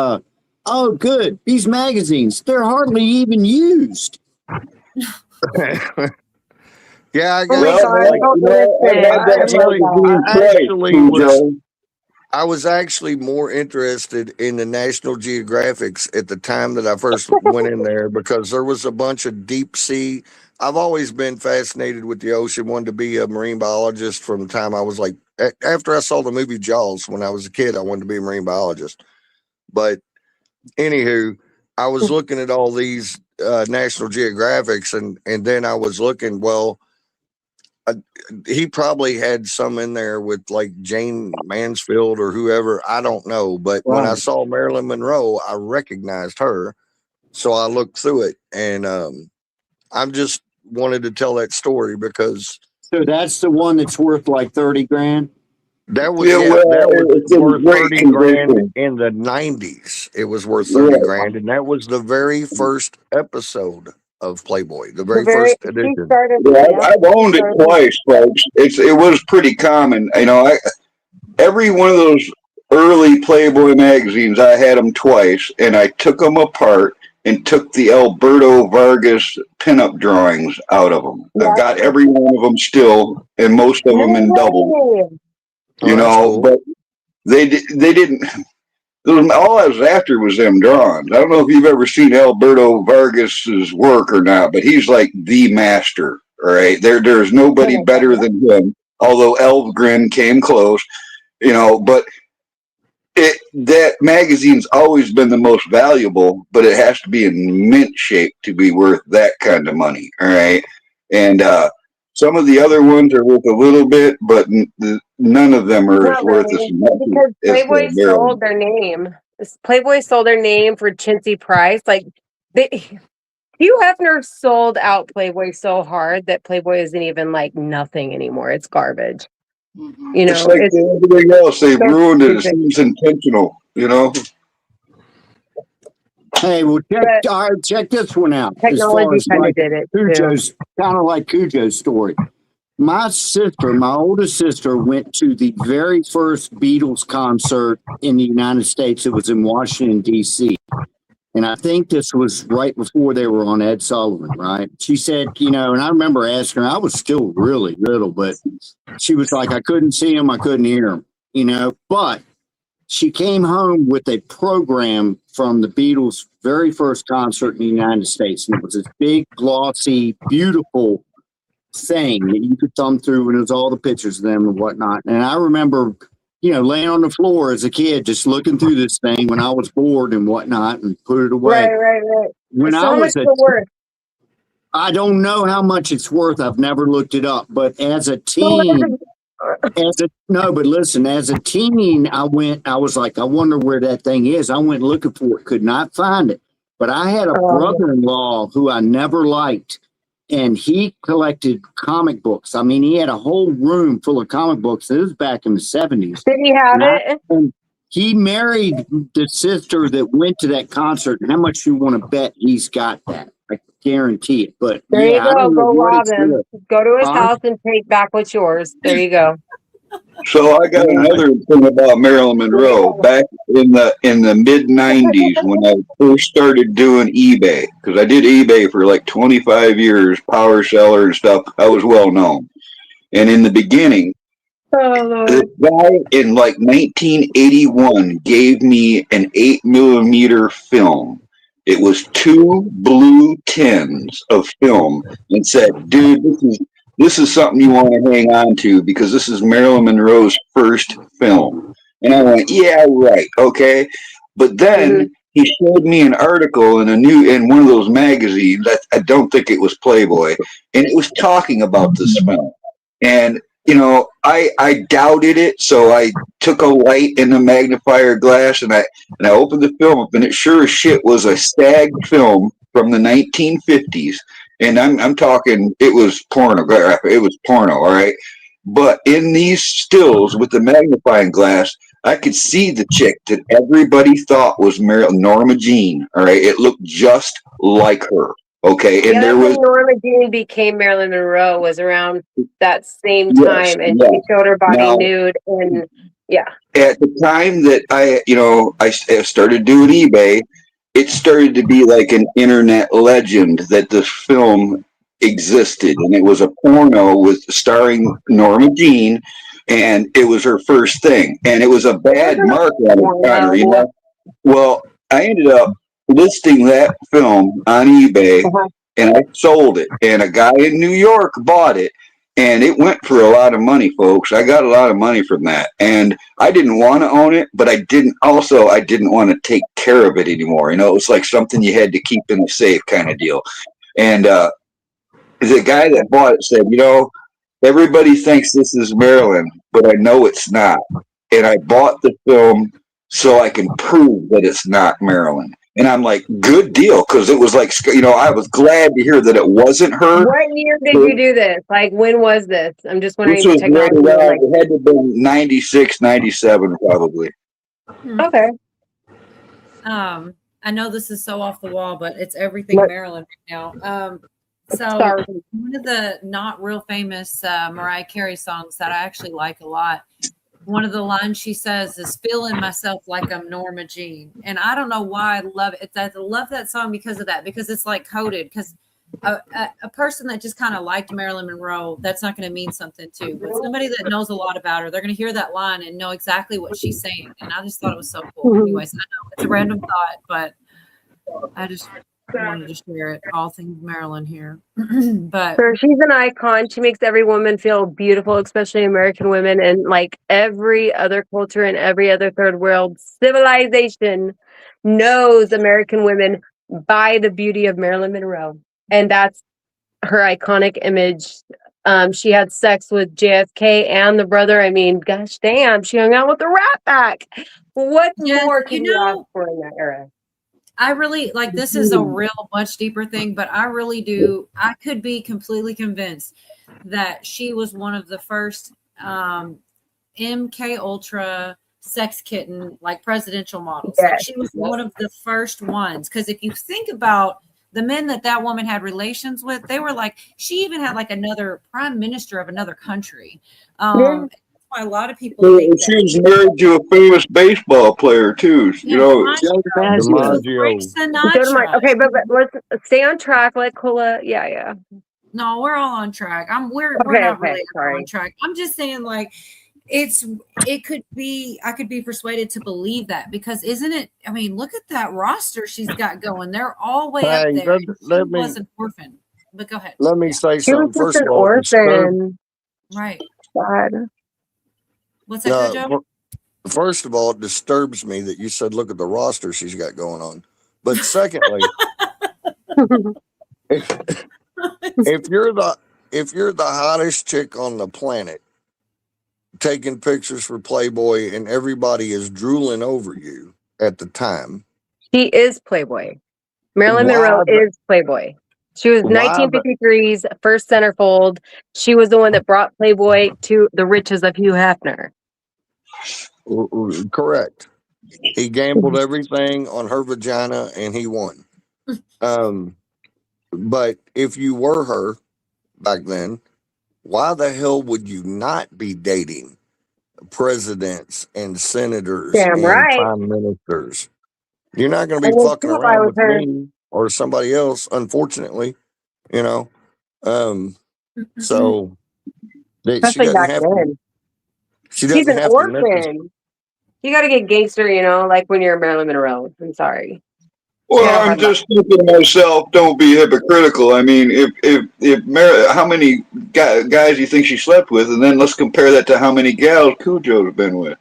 oh, good, these magazines, they're hardly even used. Yeah, I Oh my guess. well, God, Like, don't I've listen. had I that Oh my actually, God. magazine I twice, actually was. Cujo. I was actually more interested in the National Geographics at the time that I first went in there because there was a bunch of deep sea. I've always been fascinated with the ocean, wanted to be a marine biologist from the time I was like, after I saw the movie Jaws when I was a kid, I wanted to be a marine biologist. But anywho, I was looking at all these National Geographics, and then I was looking, well, uh, he probably had some in there with like Jane Mansfield or whoever. I don't know. But when I Right. saw Marilyn Monroe, I recognized her. So I looked through it, and I'm just wanted to tell that story because So that's the one that's worth like 30 grand. that was, Yeah, yeah, well, that was it's in worth great 30 grand condition. in the 90s. It was worth 30 Yeah. grand. And that was the very first episode of Playboy, the The very very, first edition. Yeah, yeah, I've owned she it started. twice, folks. It was pretty common. Every one of those early Playboy magazines, I had them twice, and I took them apart and took the Alberto Vargas pinup drawings out of them. I've Yes. got every one of them still, and most of No them in double. way. Oh, that's cool. But they didn't. All I was after was them drawings. I don't know if you've ever seen Alberto Vargas's work or not, but he's like the master. All right, there's nobody better than him. Although Elvgren came close, but that magazine's always been the most valuable, but it has to be in mint shape to be worth that kind of money. All right, and some of the other ones are worth a little bit, but none of them are as Not worth as really, much because as Playboy Maryland. sold their name. Playboy sold their name for chintzy price. Like Hugh Hefner sold out Playboy so hard that Playboy isn't even like nothing anymore. It's garbage. It's like It's everything else. They've so ruined it. It stupid. seems intentional, Hey, well, But check this one out. As far technology as kind of like did it too. Cujo's, kind of like Cujo's story. My sister, my oldest sister, went to the very first Beatles concert in the United States. It was in Washington, D.C. And I think this was right before they were on Ed Sullivan, right? She said, and I remember asking her, I was still really little, but she was like, I couldn't see him, I couldn't hear him, but she came home with a program from the Beatles' very first concert in the United States. And it was this big, glossy, beautiful thing that you could thumb through, and it was all the pictures of them and whatnot. And I remember, laying on the floor as a kid, just looking through this thing when I was bored and whatnot, and put it away. Right. When So I how was much is it worth? I don't know how much it's worth. I've never looked it up, but as a teen, but listen, as a teen, I was like, I wonder where that thing is. I went looking for it, could not find it. But I had a brother-in-law who I never liked, and he collected comic books. I mean, he had a whole room full of comic books. This was back in the 70s. Did he have it? And he married the sister that went to that concert. And how much you want to bet he's got that? I guarantee it. But There you yeah, I go. don't know Go what rob it's him. worth. Go to his Huh? house and take back what's yours. There you go. So I got another thing about Marilyn Monroe. Back in the mid '90s, when I first started doing eBay, because I did eBay for like 25 years, power seller and stuff. I was well known, and in the beginning, the guy in like 1981 gave me an 8mm film. It was 2 blue tins of film, and said, "Dude, this is something you want to hang on to because this is Marilyn Monroe's first film." And I went, "Yeah, right, okay." But then he showed me an article in one of those magazines. I don't think it was Playboy, and it was talking about this film. And I doubted it, so I took a light and a magnifier glass, and I opened the film up, and it sure as shit was a stag film from the 1950s. And I'm talking, it was pornographic. It was porno, all right. But in these stills with the magnifying glass, I could see the chick that everybody thought was Norma Jean. All right, it looked just like her. Okay, and there was Norma Jean became Marilyn Monroe was around that same yes, time, and yes. she showed her body Now, nude, and yeah. at the time that I started doing eBay, it started to be like an internet legend that this film existed, and it was a porno with starring Norma Jean, and it was her first thing, and it was a bad mark on her. Well, I ended up listing that film on eBay, and I sold it, and a guy in New York bought it. And it went for a lot of money, folks. I got a lot of money from that. And I didn't want to own it, but I didn't want to take care of it anymore. It was like something you had to keep in a safe kind of deal. And the guy that bought it said, everybody thinks this is Marilyn, but I know it's not. And I bought the film so I can prove that it's not Marilyn. And I'm like, good deal, because it was like, I was glad to hear that it wasn't her. What year did you do this? Like, when was this? I'm just wondering. This was the technology. right around, it had to have been 96, 97 probably. Okay. I know this is so off the wall, but it's everything Maryland right now. So one of the not real famous Mariah Carey songs that I actually like a lot, one of the lines she says is "feeling myself like I'm Norma Jean," and I don't know why I love it. I love that song because of that, because it's like coded. Because a person that just kind of liked Marilyn Monroe, that's not going to mean something too. But somebody that knows a lot about her, they're going to hear that line and know exactly what she's saying. And I just thought it was so cool. Anyways, I know it's a random thought, but I just wanted to share it. All things Marilyn here. But so she's an icon. She makes every woman feel beautiful, especially American women, and like every other culture and every other third world civilization knows American women by the beauty of Marilyn Monroe, and that's her iconic image. She had sex with JFK and the brother. I mean, gosh damn, she hung out with the Rat Pack. What more can you ask for in that era? I really like, this is a real much deeper thing, but I really do. I could be completely convinced that she was one of the first MK Ultra sex kitten, like presidential models. Like she was one of the first ones. Because if you think about the men that woman had relations with, they were like, she even had like another prime minister of another country. That's why a lot of people think She was married to a famous baseball player too. DiMaggio. Okay, but let's stay on track. Like Cola, yeah. No, we're all on track. We're not really on track. I'm just saying, like, it could be, I could be persuaded to believe that, because isn't it? I mean, look at that roster she's got going. They're all way up there. She was an orphan. But go ahead. Let me say She was something. just an orphan. Right. God. What's that, Joe? First of all, it disturbs me that you said, look at the roster she's got going on. But secondly, if you're the hottest chick on the planet, taking pictures for Playboy, and everybody is drooling over you at the time. She is Playboy. Marilyn Monroe is Playboy. She was Why the 1953's first centerfold. She was the one that brought Playboy to the riches of Hugh Hefner. Correct. He gambled everything on her vagina and he won. But if you were her back then, why the hell would you not be dating presidents and senators Damn and right. prime ministers? You're not going to I be would fucking too if I around was with her. me or somebody else, unfortunately, you know. So she Especially doesn't back have to. then. She She's doesn't an have to necessarily. orphan. You got to get gangster, you know, like when you're Marilyn Monroe. I'm sorry. Well, I'm just thinking to myself, don't be hypocritical. I mean, how many guys do you think she slept with? And then let's compare that to how many gals Cujo's been with.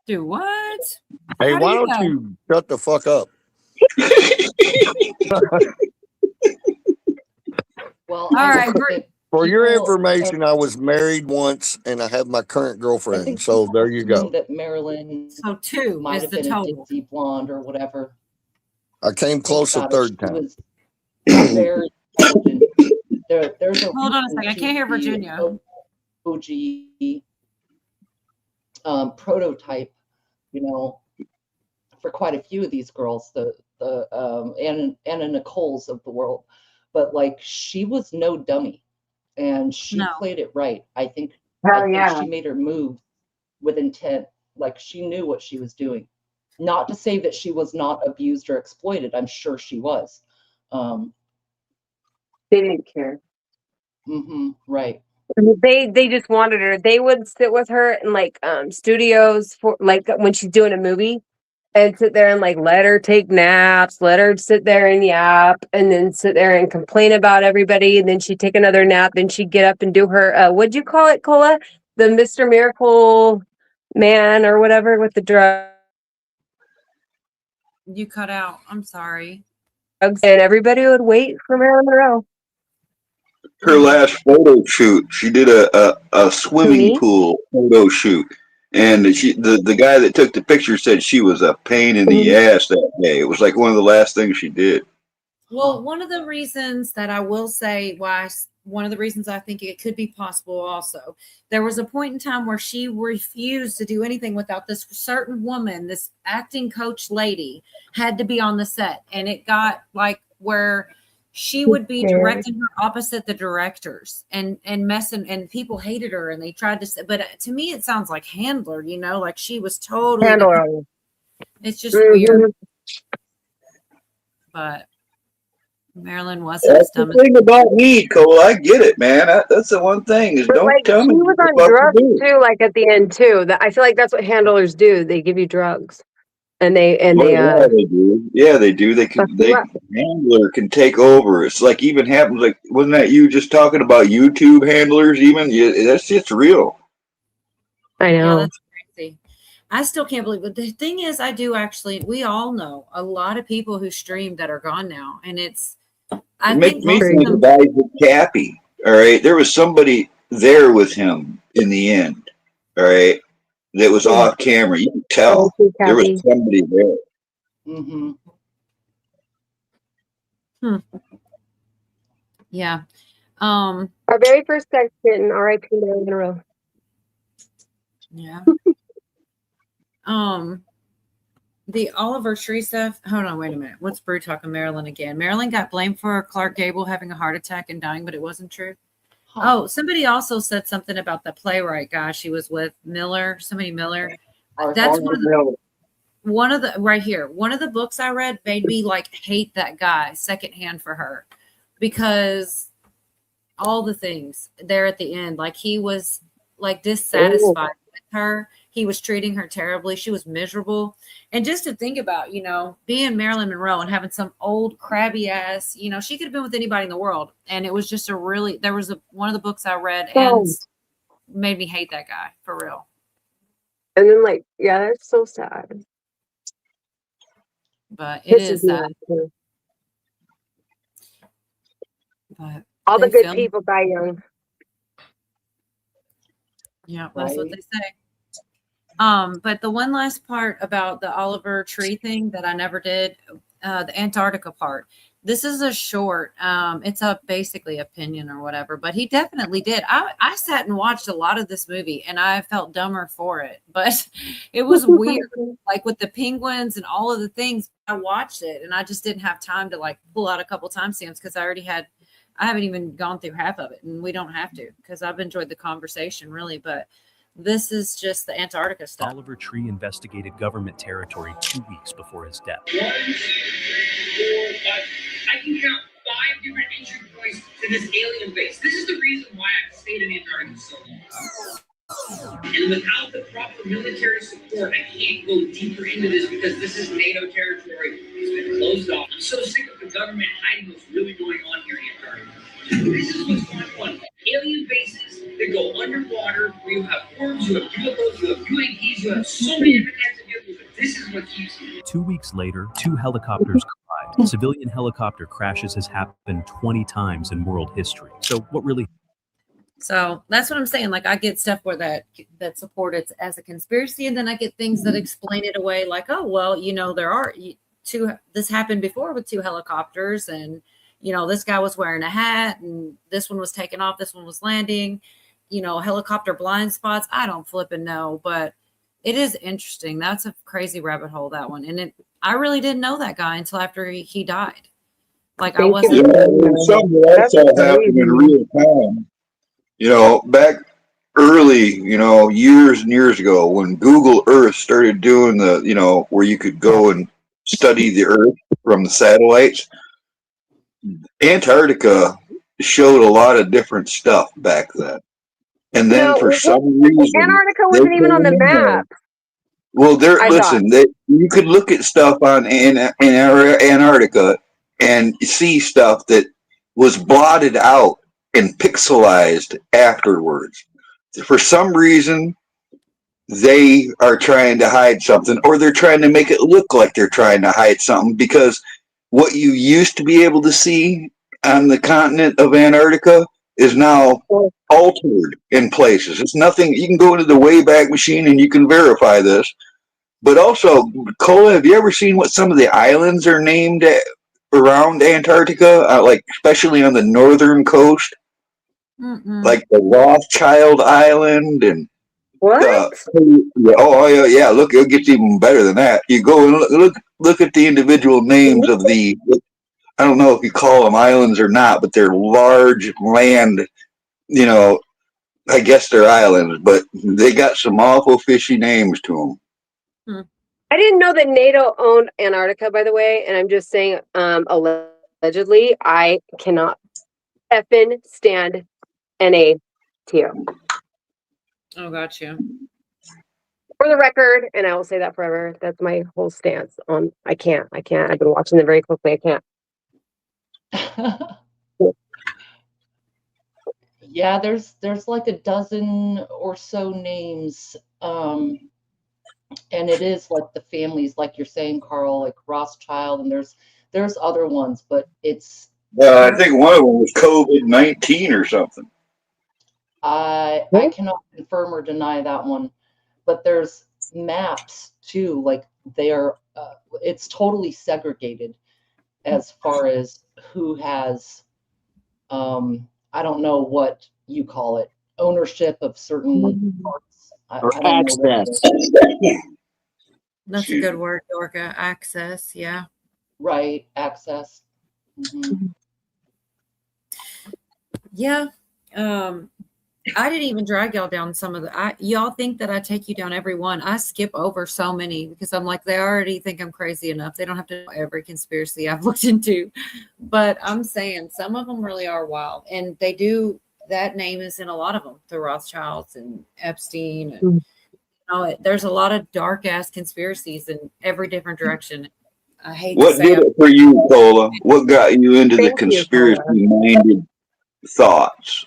Do what? Hey, How do why you don't know? you shut the fuck up? Well, All right. For your people information, I was married once and I have my current I girlfriend. think So people there you assume go. that Marilyn So 2 might is have the been a total. Dixie blonde or whatever. I came Think close a about it. third She time. was very intelligent. There's a Hold on a reason second. I she can't hear would be Virginia. an OG prototype, you know, for quite a few of these girls, the Anna Nicole's of the world. But like, she was no dummy, and she played it right. I think she made her move with intent. Like, she knew what she was doing. Not to say that she was not abused or exploited. I'm sure she was. They didn't care. Right. They just wanted her. They would sit with her in like studios for like when she's doing a movie and sit there and like let her take naps, let her sit there and yap, and then sit there and complain about everybody, and then she'd take another nap, then she'd get up and do her what'd you call it, Cola? The Mr. Miracle Man or whatever with the drugs. You cut out. I'm sorry. And everybody would wait for Marilyn Monroe. Her last photo shoot, she did a swimming pool photo shoot, and the guy that took the picture said she was a pain in the ass that day. It was like one of the last things she did. Well, one of the reasons that I will say one of the reasons I think it could be possible also, there was a point in time where she refused to do anything without this certain woman, this acting coach lady, had to be on the set. And it got like where she would be directing her opposite the directors and messing, and people hated her and they tried to say, but to me, it sounds like handler, you know, like she was totally, it's just weird. But Marilyn wasn't That's the thing about me, Cole. I get it, man. That's the one thing is don't Like, tell she me was what the on fuck drugs to do. too, like at the end too. I feel like that's what handlers do. They give you drugs. And they Yeah, they do. Yeah, they do. Handler can take over. It's like even happens like wasn't that you just talking about YouTube handlers? Even that's just real. I know. Yeah, that's crazy. I still can't believe it. The thing is, we all know a lot of people who stream that are gone now. And I It think makes me most of think them, of guys with Cappy. All right, there was somebody there with him in the end. All right, that was off camera. You could tell there was somebody there. Yeah. Our very first sex kitten, R.I.P. Marilyn Monroe. Yeah. The Oliver Tree stuff. Hold on, wait a minute. What's Brew talking Marilyn again? Marilyn got blamed for Clark Gable having a heart attack and dying, but it wasn't true. Oh, somebody also said something about the playwright guy she was with, Miller. That's one of the right here. One of the books I read made me like hate that guy secondhand for her, because all the things there at the end, like he was like dissatisfied with her. He was treating her terribly. She was miserable. And just to think about, you know, being Marilyn Monroe and having some old crabby ass, you know, she could have been with anybody in the world. And it was just one of the books I read and made me hate that guy for real. And then like, yeah, that's so sad. But it is sad. But all the good people die young. Yeah, that's what they say. But the one last part about the Oliver Tree thing that I never did, the Antarctica part. This is a short. It's a basically opinion or whatever, but he definitely did. I sat and watched a lot of this movie, and I felt dumber for it, but it was weird. Like with the penguins and all of the things, I watched it, and I just didn't have time to like pull out a couple timestamps because I haven't even gone through half of it, and we don't have to because I've enjoyed the conversation really, but this is just the Antarctica stuff. Oliver Tree investigated government territory 2 weeks before his death. 1, 2, 3, 4, 5. I can count 5 different entry points to this alien base. This is the reason why I've stayed in Antarctica so long. And without the proper military support, I can't go deeper into this because this is NATO territory. It's been closed off. I'm so sick of the government hiding what's really going on here in Antarctica. This is what's going on. Alien bases that go underwater, where you have orbs, you have UFOs, you have UAPs, you have so many different types of vehicles, but this is what keeps you. 2 weeks later, 2 helicopters collide. Civilian helicopter crashes has happened 20 times in world history. So what really? So that's what I'm saying. Like I get stuff where that support it as a conspiracy, and then I get things that explain it away. Like, oh well, there are two. This happened before with 2 helicopters, and this guy was wearing a hat, and this one was taking off. This one was landing. Helicopter blind spots. I don't flipping know, but it is interesting. That's a crazy rabbit hole, that one, and I really didn't know that guy until after he died. Like I wasn't. Something else all happened in real time. Back early, years and years ago, when Google Earth started doing the, where you could go and study the Earth from the satellites, Antarctica showed a lot of different stuff back then. And then for some reason, Antarctica wasn't even on the map. Well, you could look at stuff on Antarctica and see stuff that was blotted out and pixelized afterwards. For some reason, they are trying to hide something, or they're trying to make it look like they're trying to hide something, because what you used to be able to see on the continent of Antarctica is now altered in places. It's nothing. You can go into the Wayback Machine and you can verify this. But also, Cola, have you ever seen what some of the islands are named around Antarctica, like especially on the northern coast? Mm-mm. Like the Rothschild Island and what? Yeah. Look, it gets even better than that. You go and look at the individual names of the. I don't know if you call them islands or not, but they're large land. I guess they're islands, but they got some awful fishy names to them. I didn't know that NATO owned Antarctica, by the way, and I'm just saying, allegedly, I cannot effing stand NATO. Oh, got you. For the record, and I will say that forever, that's my whole stance on. I can't. I've been watching them very closely. I can't. Yeah, there's like a dozen or so names, and it is like the families, like you're saying, Carl, like Rothschild, and there's other ones, but it's. I think one of them was COVID-19 or something. I cannot confirm or deny that one, but there's maps too. Like it's totally segregated as far as who has. I don't know what you call it, ownership of certain parts. Or access. That's a good word, Dorka. Access, yeah. Right, access. Mm-hmm. Yeah. I didn't even drag y'all down some of y'all think that I take you down every one. I skip over so many because I'm like, they already think I'm crazy enough. They don't have to know every conspiracy I've looked into. But I'm saying some of them really are wild. And they do, that name is in a lot of them, the Rothschilds and Epstein. And, there's a lot of dark ass conspiracies in every different direction. I hate What to say did it for you, Cola? What got you into the conspiracy-minded thoughts?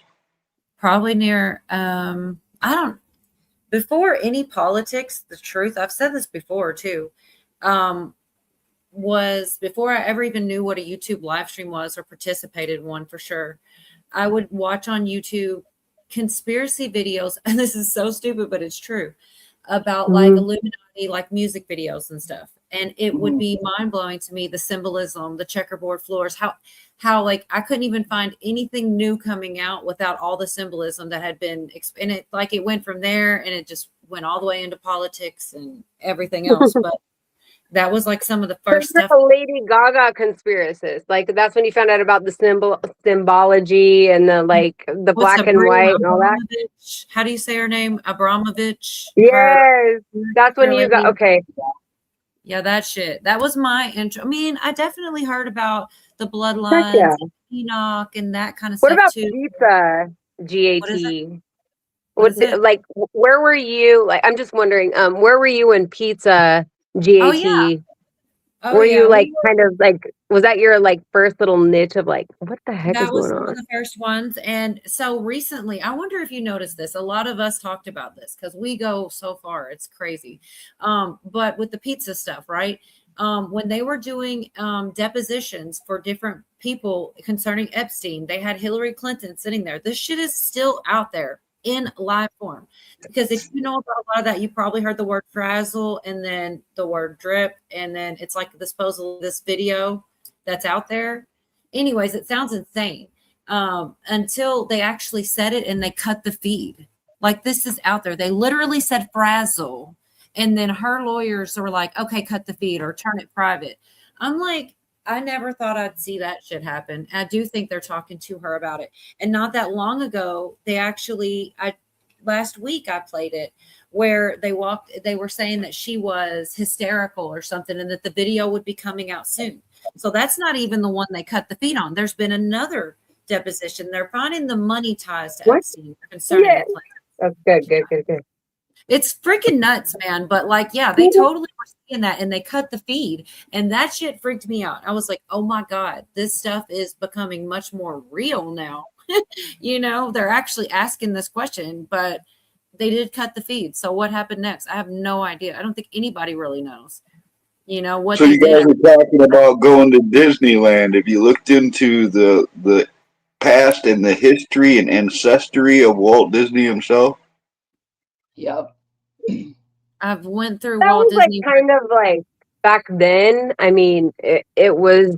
Probably near, before any politics, the truth, I've said this before too, was before I ever even knew what a YouTube live stream was or participated in one for sure. I would watch on YouTube conspiracy videos, and this is so stupid, but it's true, about like Illuminati, like music videos and stuff. and it would be mind-blowing to me, the symbolism, the checkerboard floors, how like I couldn't even find anything new coming out without all the symbolism that had been and it like it went from there and it just went all the way into politics and everything else. But that was like some of the first stuff. The Lady Gaga conspiracies. Like that's when you found out about the symbology and the like the What's black and white and all that. Abramovich? How do you say her name? Abramovich. Yes, that's when you got okay. Yeah, that shit. That was my intro. I mean, I definitely heard about the bloodlines, Yeah. Enoch, and that kind of What stuff about too. pizza? What is GAT. it? What is it? Like where were you? Like I'm just wondering, where were you when pizza GAT? Oh yeah. Oh Were yeah. you like kind of like was that your like first little niche of like what the heck is That was going one on? of the first ones. And so recently, I wonder if you noticed this. A lot of us talked about this because we go so far. It's crazy. But with the pizza stuff, right? When they were doing depositions for different people concerning Epstein, they had Hillary Clinton sitting there. This shit is still out there in live form. Because if you know about a lot of that, you probably heard the word frazzle and then the word drip. And then it's like this video that's out there. Anyways, it sounds insane until they actually said it and they cut the feed. Like this is out there. They literally said frazzle. And then her lawyers were like, okay, cut the feed or turn it private. I'm like, I never thought I'd see that shit happen. I do think they're talking to her about it. And not that long ago, last week I played it where they were saying that she was hysterical or something and that the video would be coming out soon. So that's not even the one they cut the feed on. There's been another deposition. They're finding the money ties to Epstein concerning the plan. That's good. It's freaking nuts, man. But like, yeah, they totally were seeing that and they cut the feed. And that shit freaked me out. I was like, oh my God, this stuff is becoming much more real now. They're actually asking this question, but they did cut the feed. So what happened next? I have no idea. I don't think anybody really knows. What So they you guys did. are talking about going to Disneyland. Have you looked into the past and the history and ancestry of Walt Disney himself? Yep. I've went through That Walt was like Disney. kind of like back then. I mean, it was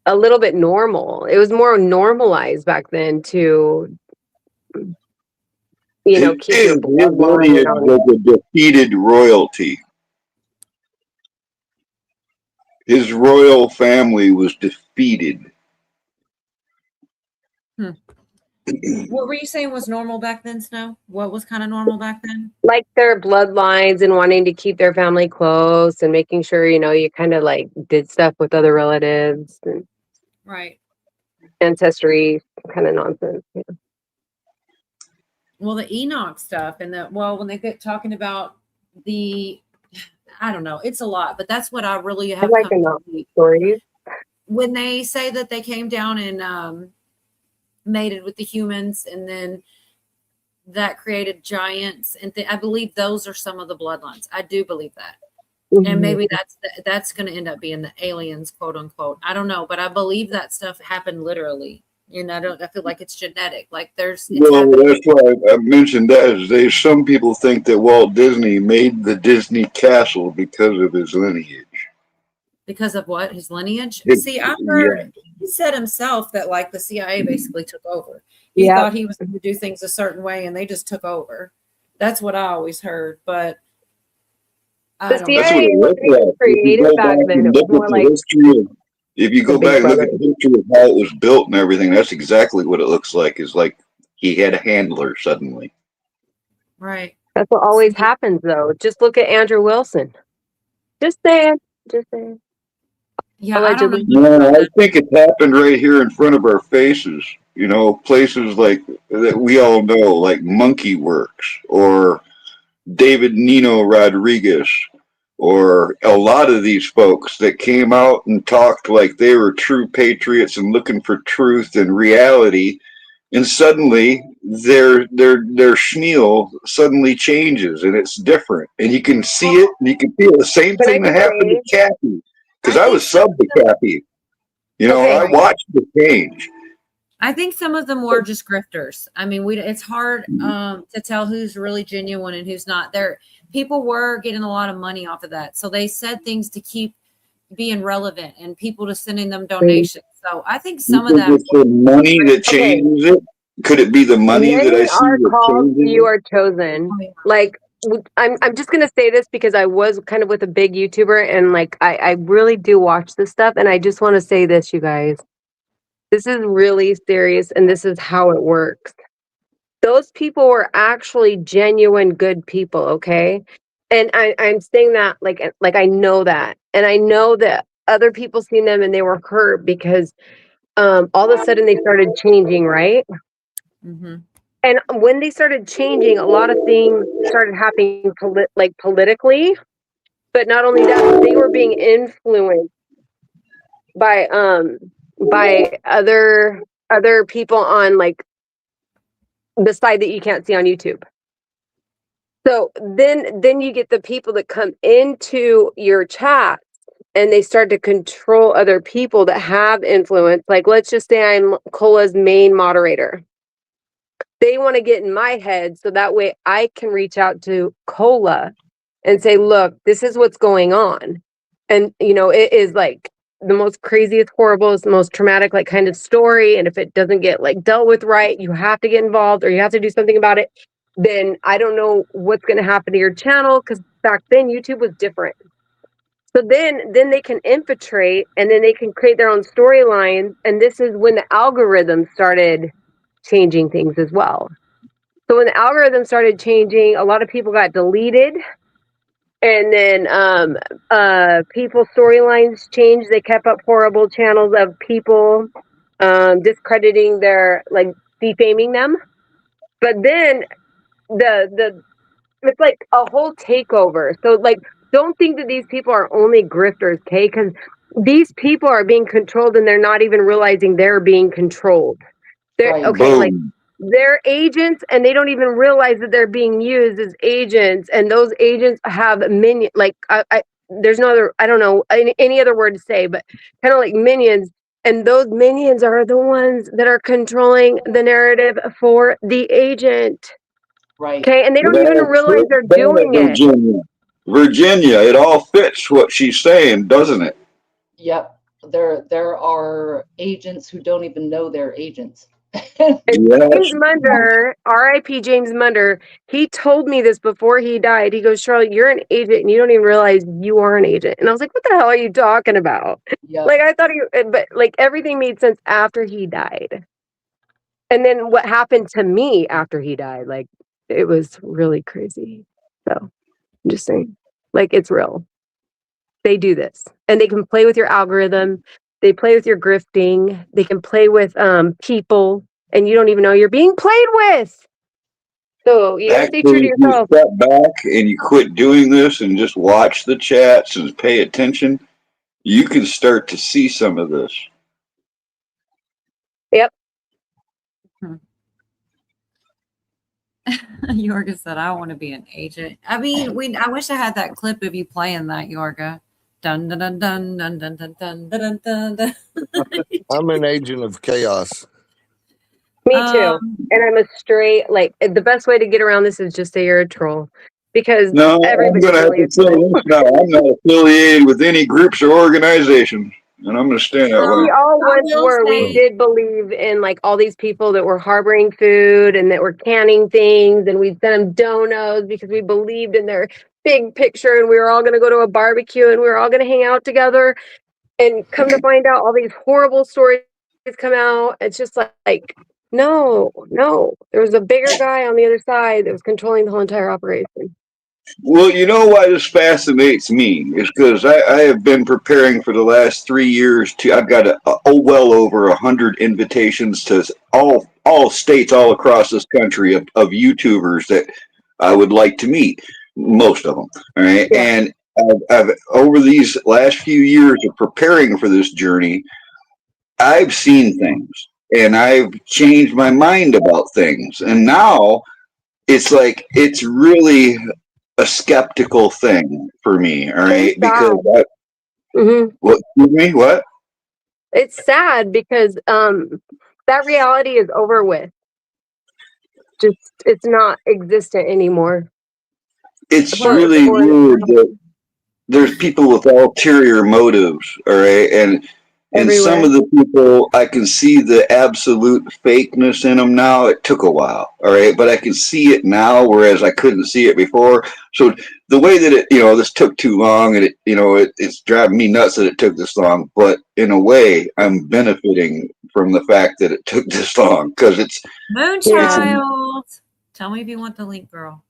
a little bit normal. It was more normalized back then to, keep your His bloodline lineage and all was that. a defeated royalty. His royal family was defeated. What were you saying was normal back then, Snow? What was kind of normal back then? Like their bloodlines and wanting to keep their family close and making sure, you kind of like did stuff with other relatives and Right. ancestry kind of nonsense. Yeah. Well, the Enoch stuff and when they get talking about I don't know, it's a lot, but that's what I really have I like come Enoch to believe. stories. When they say that they came down and mated with the humans and then that created giants and I believe those are some of the bloodlines. I do believe that. And maybe that's going to end up being the aliens, quote unquote. I don't know, but I believe that stuff happened literally. I feel like it's genetic. Like it's Well, happening. that's why I mentioned that. Some people think that Walt Disney made the Disney castle because of his lineage. Because of what? His lineage? It- See, I yeah. heard he said himself that like the CIA basically took over. He Yeah. thought he was going to do things a certain way and they just took over. That's what I always heard. But I The don't That's what CIA it looked wasn't even like. If you created go back back then. and It was look more at the like history of, if you the go Big back and look at Brother. the history of how it was built and everything, that's exactly what it looks like. Is like he had a handler suddenly. Right. That's what always happens, though. Just look at Andrew Wilson. Just saying. Yeah, I don't know Allegedly. much No, about I that. think it happened right here in front of our faces. Places like that we all know, like Monkey Works or David Nino Rodriguez, or a lot of these folks that came out and talked like they were true patriots and looking for truth and reality, and suddenly their schmeal suddenly changes and it's different, and you can see it and you can feel the same Can I thing that just happened to say, Kathy, because I I think was sub to Kathy. okay, I watched the change. I think some of them were just grifters. I mean, it's hard to tell who's really genuine and who's not. People were getting a lot of money off of that. So they said things to keep being relevant and people to sending them donations. So I think some of that It's the money that changes it. Could it be the money that I Many see are that called, changes few it? are chosen. Like, I'm just gonna say this because I was kind of with a big YouTuber, and like I really do watch this stuff, and I just want to say this, you guys. This is really serious, and this is how it works. Those people were actually genuine good people, okay? And I'm saying that like I know that, and I know that other people seen them and they were hurt because all of a sudden they started changing, right? Mm-hmm. And when they started changing, a lot of things started happening politically, but not only that, but they were being influenced by other people on like the side that you can't see on YouTube. So then you get the people that come into your chat and they start to control other people that have influence. Like, let's just say I'm Cola's main moderator. They want to get in my head so that way I can reach out to Cola and say, look, this is what's going on. And, it is like the most craziest, horrible, most traumatic, like kind of story. And if it doesn't get like dealt with right, you have to get involved or you have to do something about it. Then I don't know what's going to happen to your channel, because back then YouTube was different. So then they can infiltrate and then they can create their own storylines. And this is when the algorithm started changing things as well. So when the algorithm started changing, a lot of people got deleted. And then people's storylines changed. They kept up horrible channels of people discrediting defaming them. But then it's like a whole takeover. So like, don't think that these people are only grifters, okay? Because these people are being controlled and they're not even realizing they're being controlled. They're agents and they don't even realize that they're being used as agents, and those agents have minions. Like there's no other, I don't know any other word to say, but kind of like minions. And those minions are the ones that are controlling the narrative for the agent. Right. Okay, and they don't even realize they're doing it. Virginia, it all fits what she's saying, doesn't it? Yep. There are agents who don't even know they're agents. James Munder, R.I.P. James Munder, he told me this before he died. He goes, Charlotte, you're an agent and you don't even realize you are an agent. And I was like, what the hell are you talking about? Yep. Like, I thought but like everything made sense after he died. And then what happened to me after he died, like, it was really crazy. So I'm just saying, like, it's real. They do this and they can play with your algorithm. They play with your grifting. They can play with people, and you don't even know you're being played with. So you gotta stay true to Actually, if you yourself. step back and you quit doing this and just watch the chats and pay attention, you can start to see some of this. Yep. Yorga said, I want to be an agent. I mean, I wish I had that clip of you playing that, Yorga. Dun dun dun dun dun dun dun dun dun dun dun. I'm an agent of chaos. Me too. And I'm a straight, like, the best way to get around this is just say you're a troll. Because No, I'm everybody's going to have really to a say troll. this now. I'm not affiliated with any groups or organizations, and I'm going to stand that We way. all once were. We did believe in like all these people that were harboring food and that were canning things, and we'd send them donos because we believed in their big picture, and we were all going to go to a barbecue and we were all going to hang out together. And come to find out, all these horrible stories come out. It's just like no, there was a bigger guy on the other side that was controlling the whole entire operation. Well, you know why this fascinates me is because I have been preparing for the last 3 years I've got well over 100 invitations to all states all across this country of YouTubers that I would like to meet, most of them. All right. Yeah. And I've over these last few years of preparing for this journey, I've seen things and I've changed my mind about things. And now it's like, it's really a skeptical thing for me, all right? Because Mm-hmm. What? Excuse me? What? It's sad because That reality is over with. Just it's not existent anymore. It's For really for weird that there's people with ulterior motives, all right, and some everywhere. of the people I can see the absolute fakeness in them now. It took a while, all right, but I can see it now, whereas I couldn't see it before. So the way that it, this took too long, and it's driving me nuts that it took this long. But in a way, I'm benefiting from the fact that it took this long because it's Moonchild. Tell me if you want the link, girl.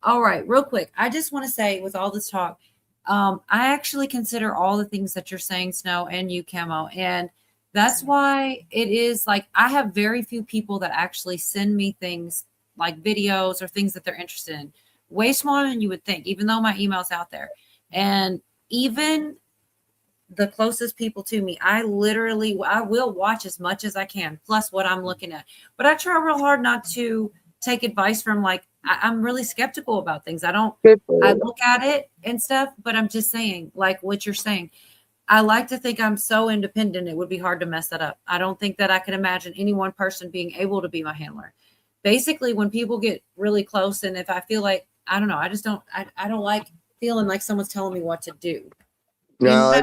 All right, real quick. I just want to say with all this talk, I actually consider all the things that you're saying, Snow, and you, Camo. And that's why it is like I have very few people that actually send me things like videos or things that they're interested in. Way smaller than you would think, even though my email's out there. And even the closest people to me, I will watch as much as I can, plus what I'm looking at. But I try real hard not to take advice from I'm really skeptical about things. I look at it and stuff, but I'm just saying, like what you're saying, I like to think I'm so independent, it would be hard to mess that up. I don't think that I could imagine any one person being able to be my handler. Basically, when people get really close, and if I feel like, I don't know, I just don't, I don't like feeling like someone's telling me what to do. No,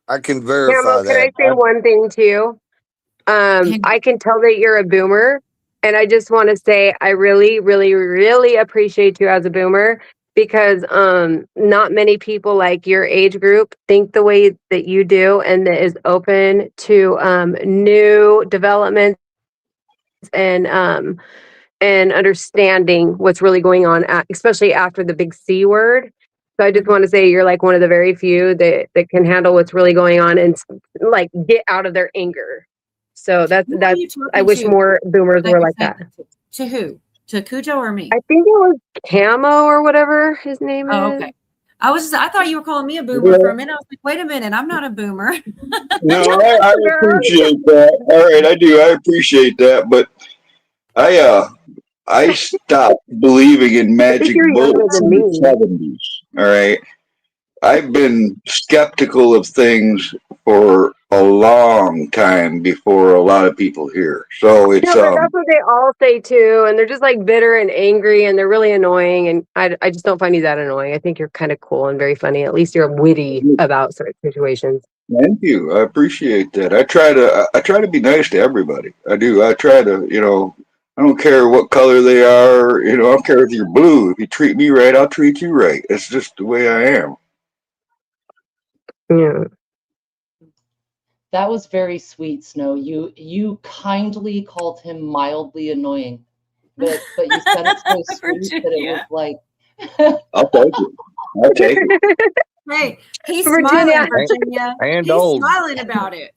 I can verify Camo, can I that. say one thing too? I can tell that you're a boomer, and I just want to say I really, really, really appreciate you as a boomer because not many people like your age group think the way that you do and that is open to new developments and understanding what's really going on, especially after the big C word. So I just want to say you're like one of the very few that can handle what's really going on and like get out of their anger. So that's I wish more boomers were like that. To who? To Cujo or me? I think it was Camo or whatever his name is. Okay. I thought you were calling me a boomer for a minute. I was like, wait a minute, I'm not a boomer. No, I appreciate that. All right, I do. I appreciate that, but I stopped believing in magic bullets in the 70s. All right. I've been skeptical of things for a long time before a lot of people here. So it's but that's what they all say too, and they're just like bitter and angry, and they're really annoying. And I just don't find you that annoying. I think you're kind of cool and very funny. At least you're witty about certain situations. Thank you. I appreciate that. I try to be nice to everybody. I do. I try to, I don't care what color they are, I don't care if you're blue. If you treat me right, I'll treat you right. It's just the way I am. Yeah. That was very sweet, Snow. You kindly called him mildly annoying, but you said it so sweet that it was like. I'll take it. I'll take it. Hey, he's Virginia. smiling, Virginia. And he's old. smiling about it.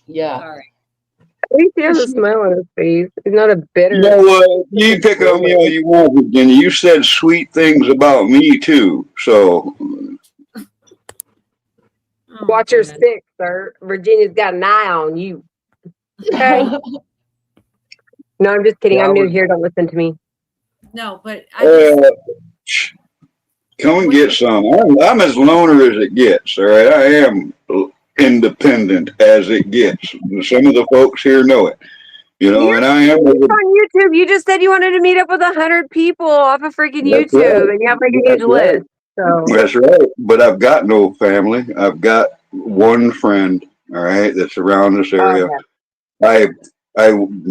Yeah. Sorry. At least he has a smile on his face. He's not a bitter. You know what? You pick on me all you want, Virginia. You said sweet things about me too. So Watch your six, sir. Virginia's got an eye on you. Okay. No, I'm just kidding. Yeah, I'm new here. Don't listen to me. No, but I come and get some. I'm as loner as it gets. All right, I am independent as it gets. Some of the folks here know it. And I am. On YouTube, you just said you wanted to meet up with 100 people off of freaking YouTube, and you have like a huge list. So That's right. But I've got no family. I've got one friend. All right, that's around this area. I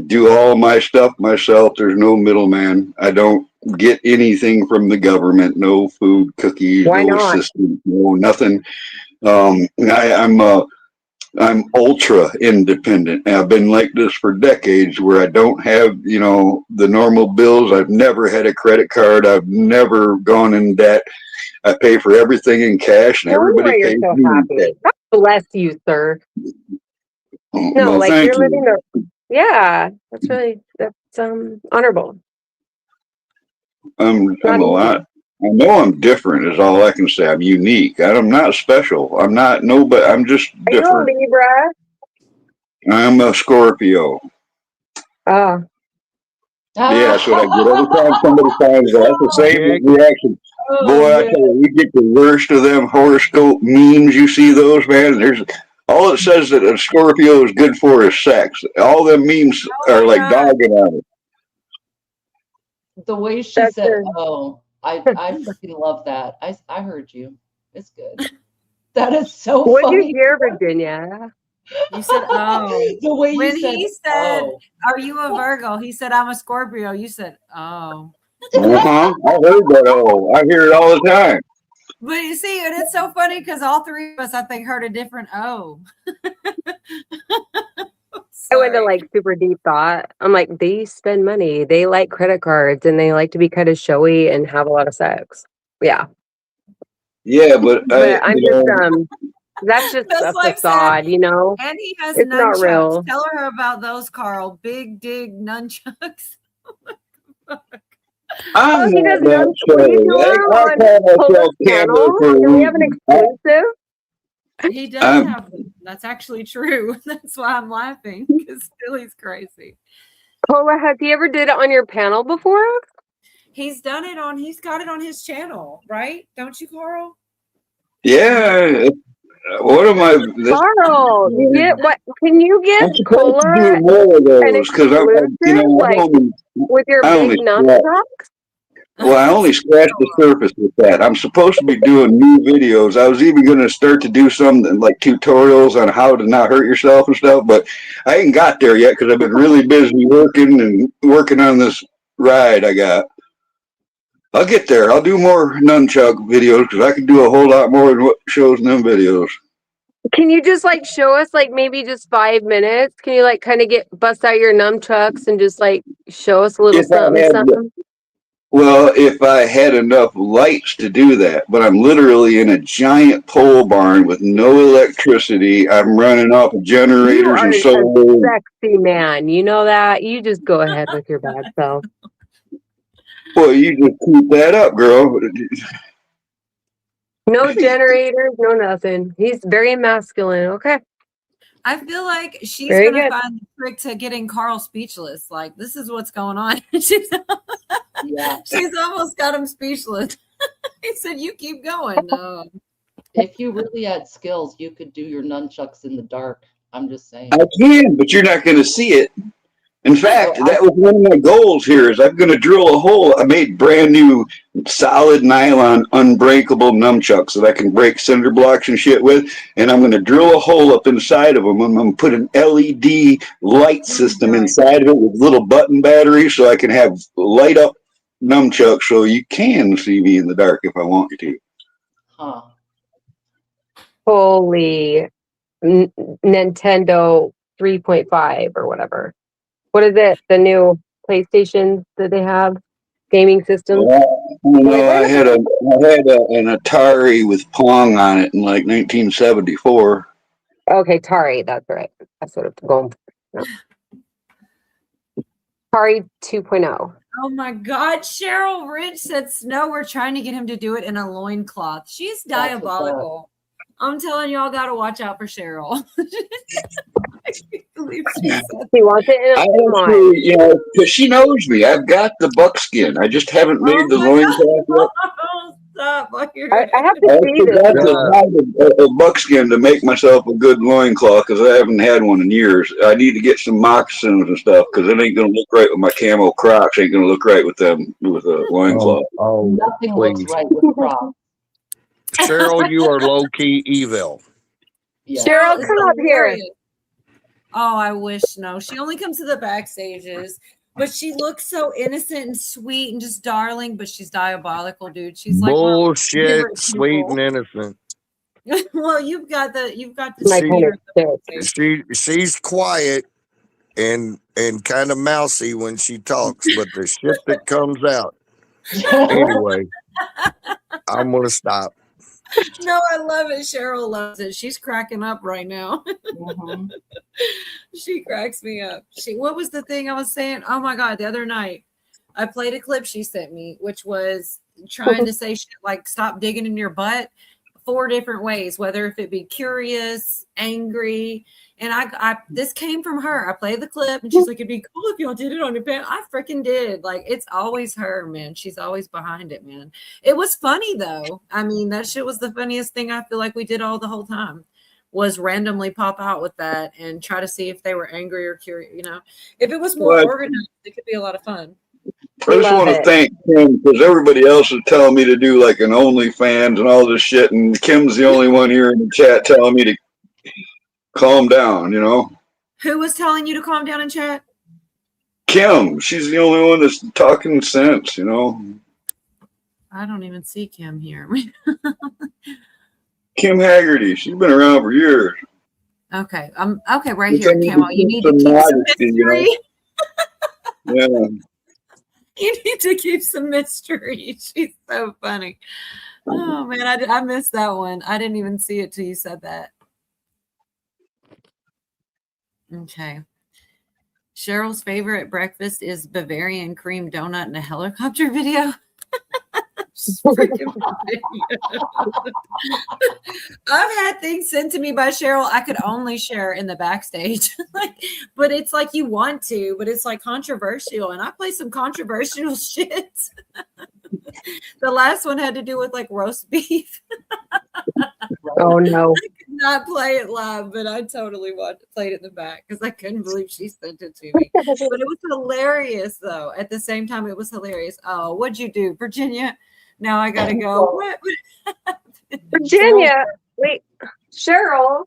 do all my stuff myself. There's no middleman. I don't get anything from the government. No food, cookies, no assistance, no nothing. I'm ultra independent. I've been like this for decades where I don't have, the normal bills. I've never had a credit card. I've never gone in debt. I pay for everything in cash, and everybody pays so me in happy. cash. God bless you, sir. No, Well, like thank you're you. living the. Yeah, that's honorable. I'm a lot. I know I'm different is all I can say. I'm unique. I'm not special. I'm not nobody. I'm just different. Are you a Libra? I'm a Scorpio. Oh. Yeah, that's what I get every time somebody finds out. That's the same reaction. Boy, I tell you, we get the worst of them horoscope memes. You see those, man? All it says that a Scorpio is good for is sex. All the memes are like dogging on it. The way she said, "Oh," I freaking love that. I heard you. It's good. That is so What'd you funny. hear, Virginia? You said, oh. The way you When said, he said, "Oh." are you a Virgo? He said, I'm a Scorpio. You said, oh. Uh-huh. I heard that. Oh, I hear it all the time. But you see, and it's so funny because all three of us, I think, heard a different oh. I went to like super deep thought. I'm like, they spend money. They like credit cards and they like to be kind of showy and have a lot of sex. Yeah. Yeah, but But I'm just that's just Best a Life said, facade, you know? and he has It's not nunchucks. real. Tell her about those, Carl. Big dig nunchucks. I'm he does not that nunchucks. Will you do them I on call Polar's myself Canada channel? for a Can we have an reason. exclusive? He does I'm- have them. That's actually true. That's why I'm laughing because Billy's crazy. Pola, has he ever did it on your panel before? He's got it on his channel, right? Don't you, Carl? Yeah. What am I? Carl, you get what? Can you get I'm supposed to Pola do more of an those because exclusive, like with your I big only nunchucks? well, I only scratched the surface with that. I'm supposed to be doing new videos. I was even going to start to do some like tutorials on how to not hurt yourself and stuff, but I ain't got there yet because I've been really busy working on this ride I got. I'll get there. I'll do more nunchuck videos because I can do a whole lot more than what shows in them videos. Can you just like show us like maybe just 5 minutes? Can you like kind of bust out your nunchucks and just like show us a little If I something, had something? Well, if I had enough lights to do that, but I'm literally in a giant pole barn with no electricity. I'm running off of You generators are and a solar. sexy man. You know that? You just go ahead with your bad self. Well, you just keep that up, girl. No generators, no nothing. He's very masculine. Okay. I feel like she's Very gonna good. find the trick to getting Carl speechless. Like, this is what's going on. she's almost got him speechless. He said, "You keep going." No. If you really had skills, you could do your nunchucks in the dark. I'm just saying. I can, but you're not going to see it. In fact, that was one of my goals here is I'm going to drill a hole. I made brand new solid nylon unbreakable nunchucks that I can break cinder blocks and shit with. And I'm going to drill a hole up inside of them. I'm going to put an LED light system inside of it with little button batteries so I can have light up nunchucks so you can see me in the dark if I want you to. Huh. Holy Nintendo 3.5 or whatever. What is it? The new PlayStation that they have? Gaming system? No, I had an Atari with Pong on it in like 1974. Okay, Tari, that's right. That's what it's going for. Tari 2.0. Oh my God. Cheryl Rich said, Snow, we're trying to get him to do it in a loincloth. She's diabolical. I'm telling y'all, got to watch out for Cheryl. He wants it in I a actually, you know, because she knows me. I've got the buckskin. I just haven't made the loincloth yet. Stop. I have to I see this. forgot to buy a buckskin to make myself a good loincloth because I haven't had one in years. I need to get some moccasins and stuff because it ain't going to look right with my camo Crocs. Ain't going to look right with them with a loincloth. Nothing looks right with Crocs. Cheryl, you are low key evil. Yeah. Cheryl, is come up here. hilarious. Oh, I wish no. She only comes to the backstages, but she looks so innocent and sweet and just darling. But she's diabolical, dude. She's like one of my Bullshit, favorite sweet people. and innocent. Well, you've got the She's quiet and kind of mousy when she talks, but the shit that comes out. Anyway, I'm gonna stop. No, I love it. Cheryl loves it. She's cracking up right now. She cracks me up. What was the thing I was saying? Oh my God, the other night I played a clip she sent me, which was trying to say shit like stop digging in your butt 4 different ways, whether if it be curious, angry. And I this came from her. I played the clip and she's like, it'd be cool if y'all did it on your panel. I freaking did. Like, it's always her, man. She's always behind it, man. It was funny though. I mean, that shit was the funniest thing I feel like we did all the whole time. was randomly pop out with that and try to see if they were angry or curious. You know, if it was more organized, it could be a lot of fun. I just want to thank Kim because everybody else is telling me to do like an OnlyFans and all this shit, and Kim's the only one here in the chat telling me to calm down. You know, Who was telling you to calm down in chat? Kim. She's the only one that's talking sense. You know, I don't even see Kim here. Kim Haggerty. She's been around for years. Okay, okay, right here, Camo. You need to keep some Modesty, mystery. Yeah. You need to keep some mystery. She's so funny. Oh man, I missed that one. I didn't even see it till you said that. Okay. Cheryl's favorite breakfast is Bavarian cream donut in a helicopter video. She's freaking funny. I've had things sent to me by Cheryl I could only share in the backstage. But it's like you want to, but it's like controversial. And I play some controversial shit. The last one had to do with like roast beef. Oh no. I could not play it live, but I totally played it in the back because I couldn't believe she sent it to me. But it was hilarious though. At the same time, it was hilarious. Oh, what'd you do, Virginia? Now I gotta go. What? Virginia, wait, Cheryl.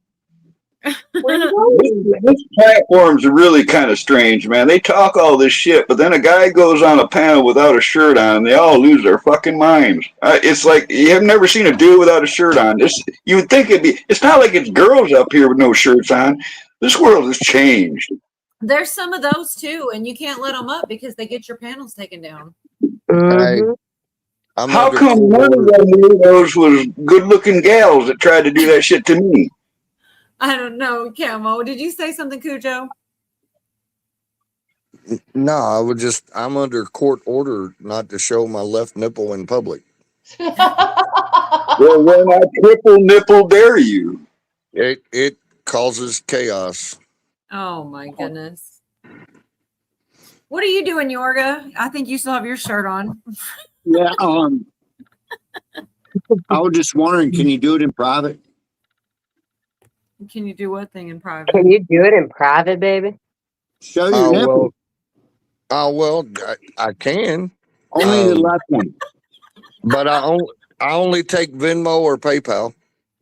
Where you going? This platforms are really kind of strange, man. They talk all this shit, but then a guy goes on a panel without a shirt on, and they all lose their fucking minds. It's like you have never seen a dude without a shirt on. You would think it'd be. It's not like it's girls up here with no shirts on. This world has changed. There's some of those too, and you can't let them up because they get your panels taken down. Hey, How come one of them weirdos was good-looking gals that tried to do that shit to me? I don't know, Camo. Did you say something, Cujo? No, I'm under court order not to show my left nipple in public. Well, when I triple nipple dare you. It causes chaos. Oh my goodness. What are you doing, Yorga? I think you still have your shirt on. Yeah, I was just wondering, can you do it in private? Can you do what thing in private? Can you do it in private, baby? Show your nipple. Well, I can. Only the left one. But I only take Venmo or PayPal.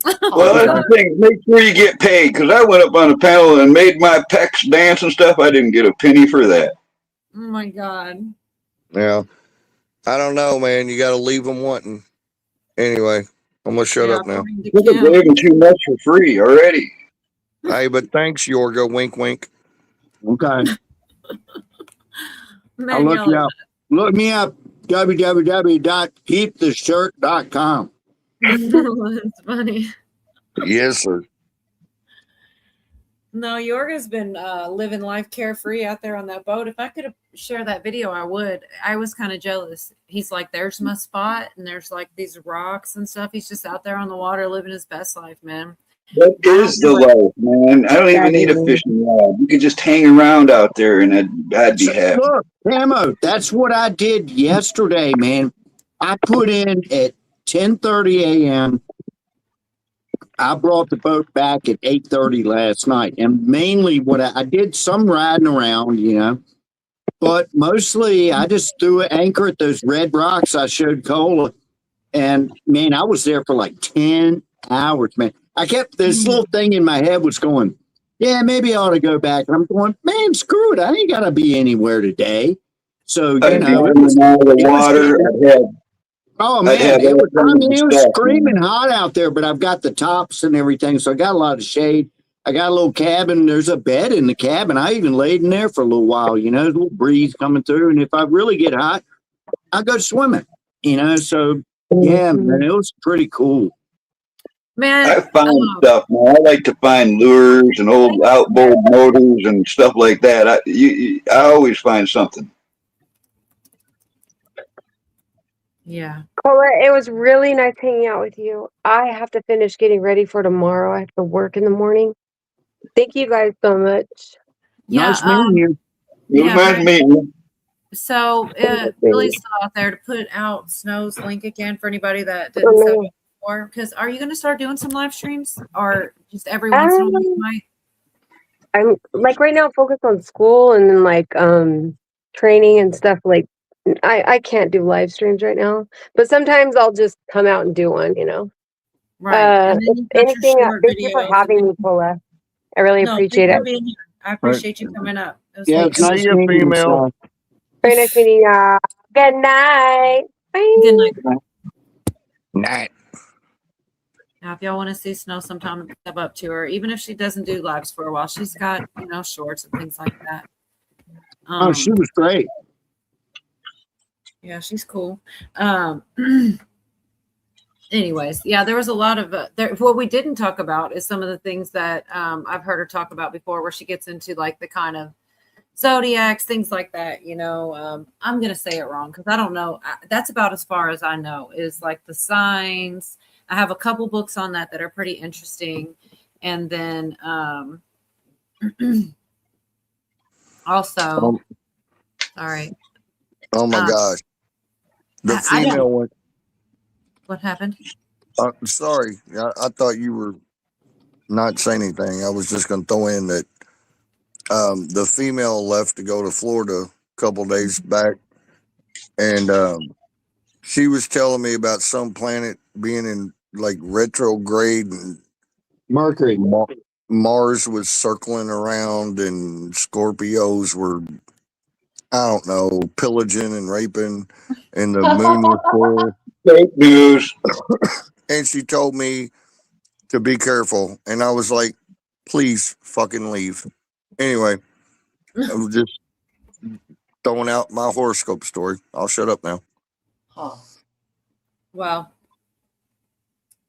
Well, that's the thing. Make sure you get paid, because I went up on a panel and made my pecs dance and stuff. I didn't get a penny for that. Oh my God. Yeah. I don't know, man. You got to leave them wanting. Anyway, I'm going to shut up now. Look at giving too much for free already. Hey, but thanks, Yorga. Wink, wink. Okay. Man, I'll look you up. Look me up, www.keeptheshirt.com. That's funny. Yes, sir. No, Yorga's been living life carefree out there on that boat. If I could share that video, I would. I was kind of jealous. He's like, there's my spot, and there's like these rocks and stuff. He's just out there on the water living his best life, man. That is the life, man. I don't even need a fishing rod. You could just hang around out there, and I'd be happy. Look, Camo, that's what I did yesterday, man. I put in at 10:30 a.m. I brought the boat back at 8:30 last night, and mainly what I did some riding around, you know, but mostly I just threw an anchor at those red rocks I showed Cola, and man, I was there for like 10 hours, man. I kept this little thing in my head was going, yeah, maybe I ought to go back. And I'm going, man, screw it, I ain't gotta be anywhere today. So you know, it was the water. Oh man, it was screaming hot out there, but I've got the tops and everything, so I got a lot of shade. I got a little cabin. There's a bed in the cabin. I even laid in there for a little while, you know, a little breeze coming through. And if I really get hot, I go swimming, you know. So yeah, man, it was pretty cool. Man, I find stuff, man. I like to find lures and old outboard motors and stuff like that. I always find something. Yeah. Cola, it was really nice hanging out with you. I have to finish getting ready for tomorrow. I have to work in the morning. Thank you guys so much. Yeah, Nice meeting you. yeah, Nice meeting you. So Billy's still out there to put out Snow's link again for anybody that didn't before? Because are you going to start doing some live streams, or just every once in a while you might? I'm like right now focused on school and then like training and stuff. Like I can't do live streams right now, but sometimes I'll just come out and do one, you know. Right. And then If you've got your anything, short thank you for videos. having me, Paula. I really No, appreciate thanks it. for being here. I Right. appreciate you coming up. It was Yeah, fun. it's nice meeting you, Snow. Very nice meeting you. Good night. Bye. Good night. Night. Now, if y'all want to see Snow sometime, step up to her. Even if she doesn't do lives for a while, she's got, you know, shorts and things like that. Oh, she was great. Yeah, she's cool. Anyways, yeah, there was a lot of what we didn't talk about is some of the things that I've heard her talk about before, where she gets into like the kind of zodiacs, things like that. You know, I'm gonna say it wrong because I don't know. That's about as far as I know. Is like the signs. I have a couple books on that are pretty interesting, and then also, sorry. Oh my gosh. The I don't. female one. What happened? Sorry. I thought you were not saying anything. I was just going to throw in that the female left to go to Florida a couple days back. And she was telling me about some planet being in like retrograde and Mercury. Mars was circling around and Scorpios were, I don't know, pillaging and raping, and the moon was full. Fake news. And she told me to be careful. And I was like, please fucking leave. Anyway, I was just throwing out my horoscope story. I'll shut up now. Well,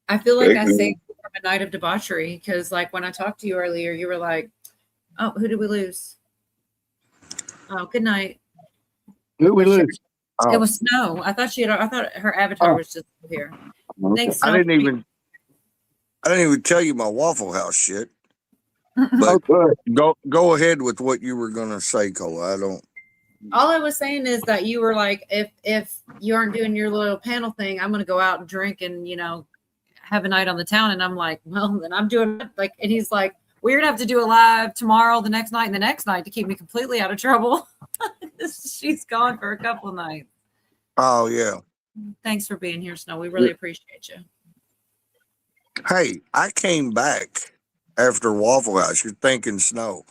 I feel like Fake I news. saved you from a night of debauchery because, like, when I talked to you earlier, you were like, "Oh, who did we lose? Oh, good night." Who we lose? It was Snow. I thought I thought her avatar was just here. Thanks, I Snow. didn't even tell you my Waffle House shit. Oh, But go ahead with what you were gonna say, Cole. I don't. All I was saying is that you were like, if you aren't doing your little panel thing, I'm going to go out and drink and, you know, have a night on the town. And I'm like, well, then I'm doing like, and he's like, we're gonna have to do a live tomorrow, the next night, and the next night to keep me completely out of trouble. She's gone for a couple of nights. Oh yeah. Thanks for being here, Snow. We really appreciate you. Hey, I came back after Waffle House. You're thinking Snow.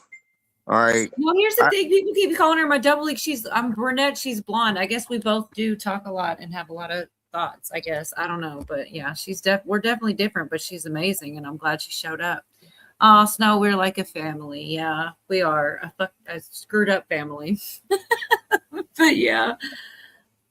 All right. Well, here's the thing. People keep calling her my double. Like I'm brunette. She's blonde. I guess we both do talk a lot and have a lot of thoughts. I guess I don't know, but yeah, we're definitely different. But she's amazing, and I'm glad she showed up. Oh, Snow, we're like a family. Yeah, we are a screwed up family. But yeah,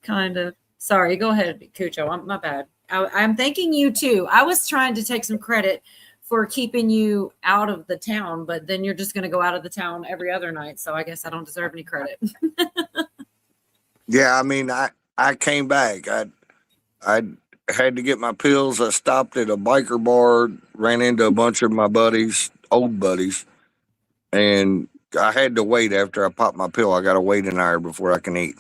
kind of. Sorry, go ahead, Cucho. My bad. I'm thanking you too. I was trying to take some credit for keeping you out of the town, but then you're just going to go out of the town every other night. So I guess I don't deserve any credit. Yeah, I mean, I came back. I had to get my pills. I stopped at a biker bar, ran into a bunch of my buddies, old buddies, and I had to wait after I popped my pill. I got to wait an hour before I can eat.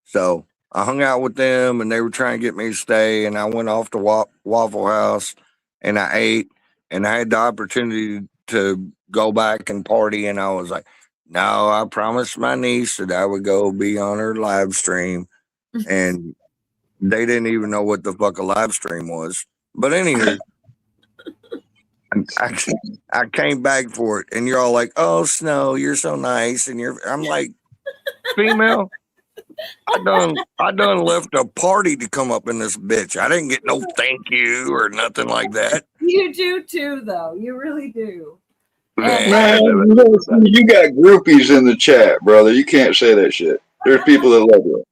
So I hung out with them, and they were trying to get me to stay. And I went off to Waffle House, and I ate, and I had the opportunity to go back and party. And I was like, no, I promised my niece that I would go be on her live stream, and they didn't even know what the fuck a live stream was. But anywho, I came back for it, and you're all like, "Oh, Snow, you're so nice," and I'm like, female. I done left a party to come up in this bitch. I didn't get no thank you or nothing like that. You do too, though. You really do. Man, you got groupies in the chat, brother. You can't say that shit. There's people that love you.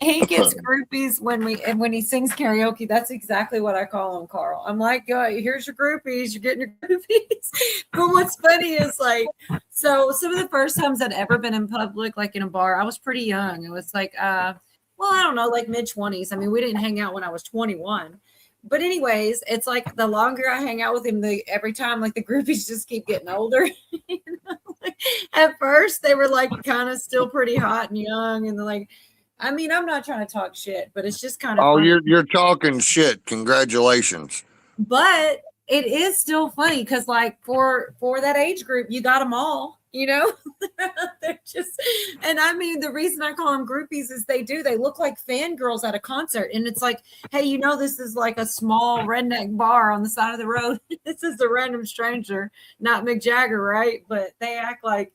He gets groupies when he sings karaoke. That's exactly what I call them, Carl. I'm like, here's your groupies. You're getting your groupies. But what's funny is like, so some of the first times I'd ever been in public, like in a bar, I was pretty young. It was like, well, I don't know, like mid-20s. I mean, we didn't hang out when I was 21. But anyways, it's like the longer I hang out with him, every time like the groupies just keep getting older. At first, they were like kind of still pretty hot and young, and like I mean, I'm not trying to talk shit, but it's just kind of Oh, funny. you're talking shit. Congratulations. But it is still funny because, like, for that age group, you got them all. You know, they're just, and I mean, the reason I call them groupies is they look like fangirls at a concert, and it's like, hey, you know, this is like a small redneck bar on the side of the road. This is a random stranger, not Mick Jagger, right? But they act like,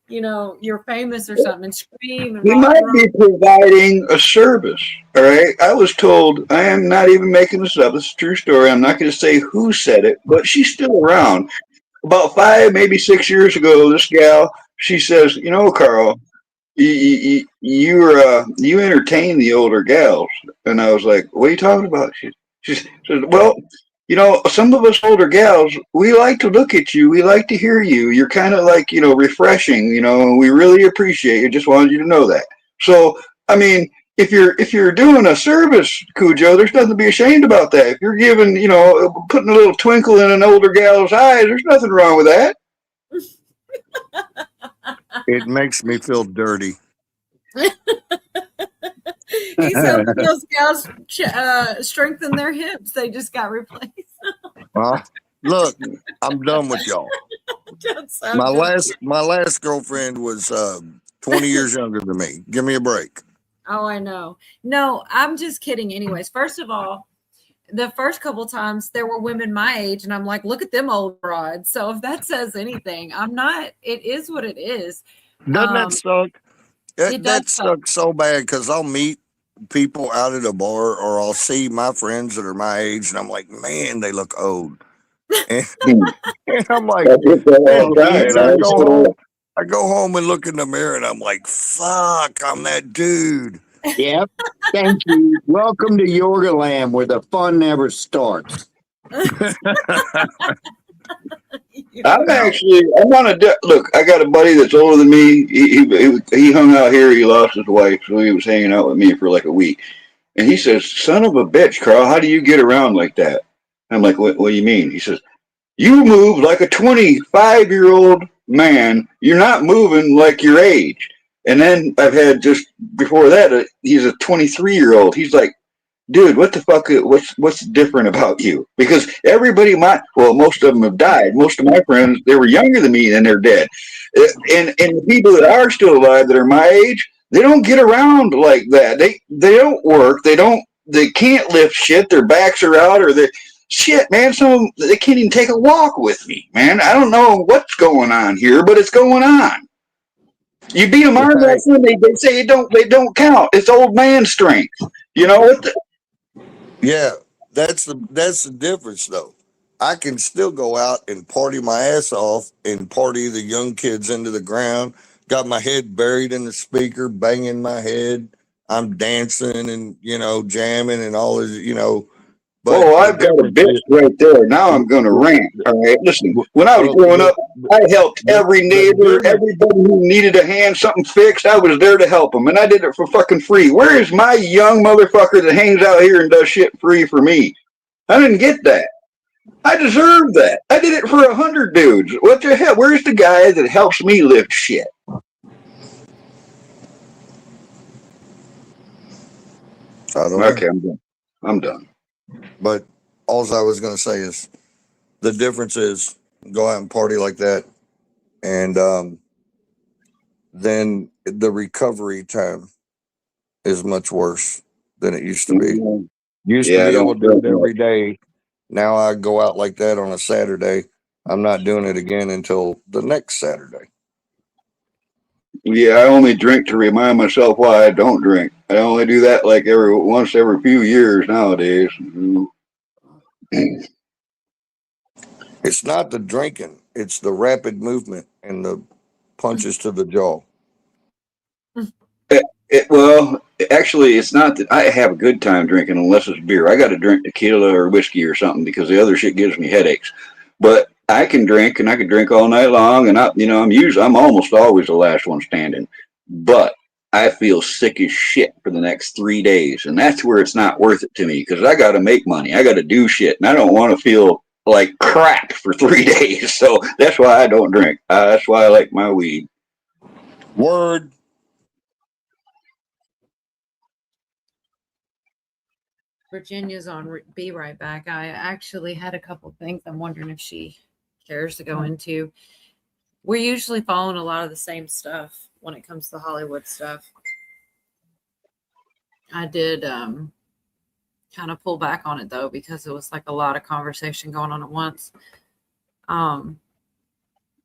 you know, you're famous or something and scream and We rock might and roll. be providing a service. All right. I was told, I am not even making this up. It's a true story. I'm not going to say who said it, but she's still around. About 5, maybe 6 years ago, this gal, she says, you know, Carl, you entertain the older gals. And I was like, what are you talking about? She said, well, you know, some of us older gals, we like to look at you. We like to hear you. You're kind of like, you know, refreshing, you know, and we really appreciate you. Just wanted you to know that. So, I mean, if you're doing a service, Cujo, there's nothing to be ashamed about that. If you're giving, you know, putting a little twinkle in an older gal's eyes, there's nothing wrong with that. It makes me feel dirty. He's helping those gals strengthen their hips. They just got replaced. Look, I'm done with y'all. My last girlfriend was 20 years younger than me. Give me a break. Oh, I know. No, I'm just kidding. Anyways, first of all, the first couple times there were women my age, and I'm like, look at them old broads. So if that says anything, I'm not. It is what it is. Doesn't that suck? It does That sucks so bad because I'll meet people out at a bar or I'll see my friends that are my age and I'm like, man, they look old. And, and I'm like, I go home and look in the mirror and I'm like, fuck, I'm that dude. Yep. Thank you. Welcome to Yorga Land, where the fun never starts. I'm on look. I got a buddy that's older than me. He hung out here. He lost his wife, so he was hanging out with me for like a week. And he says, "Son of a bitch, Carl, how do you get around like that?" I'm like, "What do you mean?" He says, "You move like a 25-year-old man. You're not moving like your age." And then I've had just before that, he's a 23-year-old. He's like, dude, what the fuck? What's different about you? Because everybody, most of them have died. Most of my friends, they were younger than me, and they're dead. And the people that are still alive that are my age, they don't get around like that. They don't work. They can't lift shit. Their backs are out, or they shit, man. Some of them, they can't even take a walk with me, man. I don't know what's going on here, but it's going on. You beat them arm wrestling, they say they don't count. It's old man strength. You know what? Yeah, that's the difference though. I can still go out and party my ass off and party the young kids into the ground. Got my head buried in the speaker, banging my head. I'm dancing and jamming and all this, But oh, I've got a bitch right there. Now I'm going to rant. All right, listen. When I was growing up, I helped every neighbor, everybody who needed a hand, something fixed. I was there to help them, and I did it for fucking free. Where is my young motherfucker that hangs out here and does shit free for me? I didn't get that. I deserve that. I did it for 100 dudes. What the hell? Where's the guy that helps me lift shit? I don't Okay, know. I'm done. But all I was going to say is the difference is go out and party like that, and then the recovery time is much worse than it used to be. Used to be able to do it every day. Now I go out like that on a Saturday. I'm not doing it again until the next Saturday. Yeah, I only drink to remind myself why I don't drink. I only do that like once every few years nowadays. It's not the drinking; it's the rapid movement and the punches to the jaw. Well, actually, it's not that I have a good time drinking unless it's beer. I got to drink tequila or whiskey or something because the other shit gives me headaches. But I can drink and I can drink all night long, and I'm almost always the last one standing. But I feel sick as shit for the next 3 days, and that's where it's not worth it to me because I got to make money, I got to do shit, and I don't want to feel like crap for 3 days. So that's why I don't drink. That's why I like my weed. Word. Virginia's on Be Right Back. I actually had a couple things I'm wondering if she cares to go into. We're usually following a lot of the same stuff when it comes to Hollywood stuff. I did kind of pull back on it though, because it was like a lot of conversation going on at once.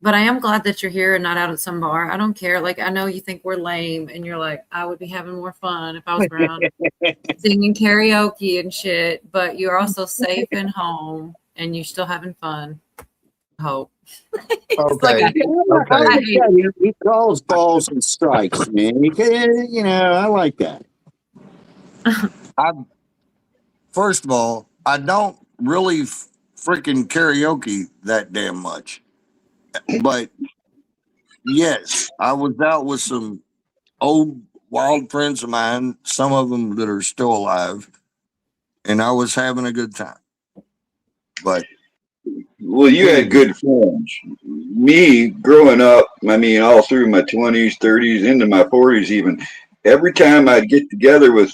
But I am glad that you're here and not out at some bar. I don't care. Like, I know you think we're lame, and you're like, I would be having more fun if I was around singing karaoke and shit. But you're also safe and home, and you're still having fun. Hope. Okay. He calls balls and strikes, man. I like that. First of all, I don't really freaking karaoke that damn much. But yes, I was out with some old wild friends of mine, some of them that are still alive, and I was having a good time. But well, you had good friends. Me growing up, I mean, all through my 20s, 30s, into my 40s, even, every time I'd get together with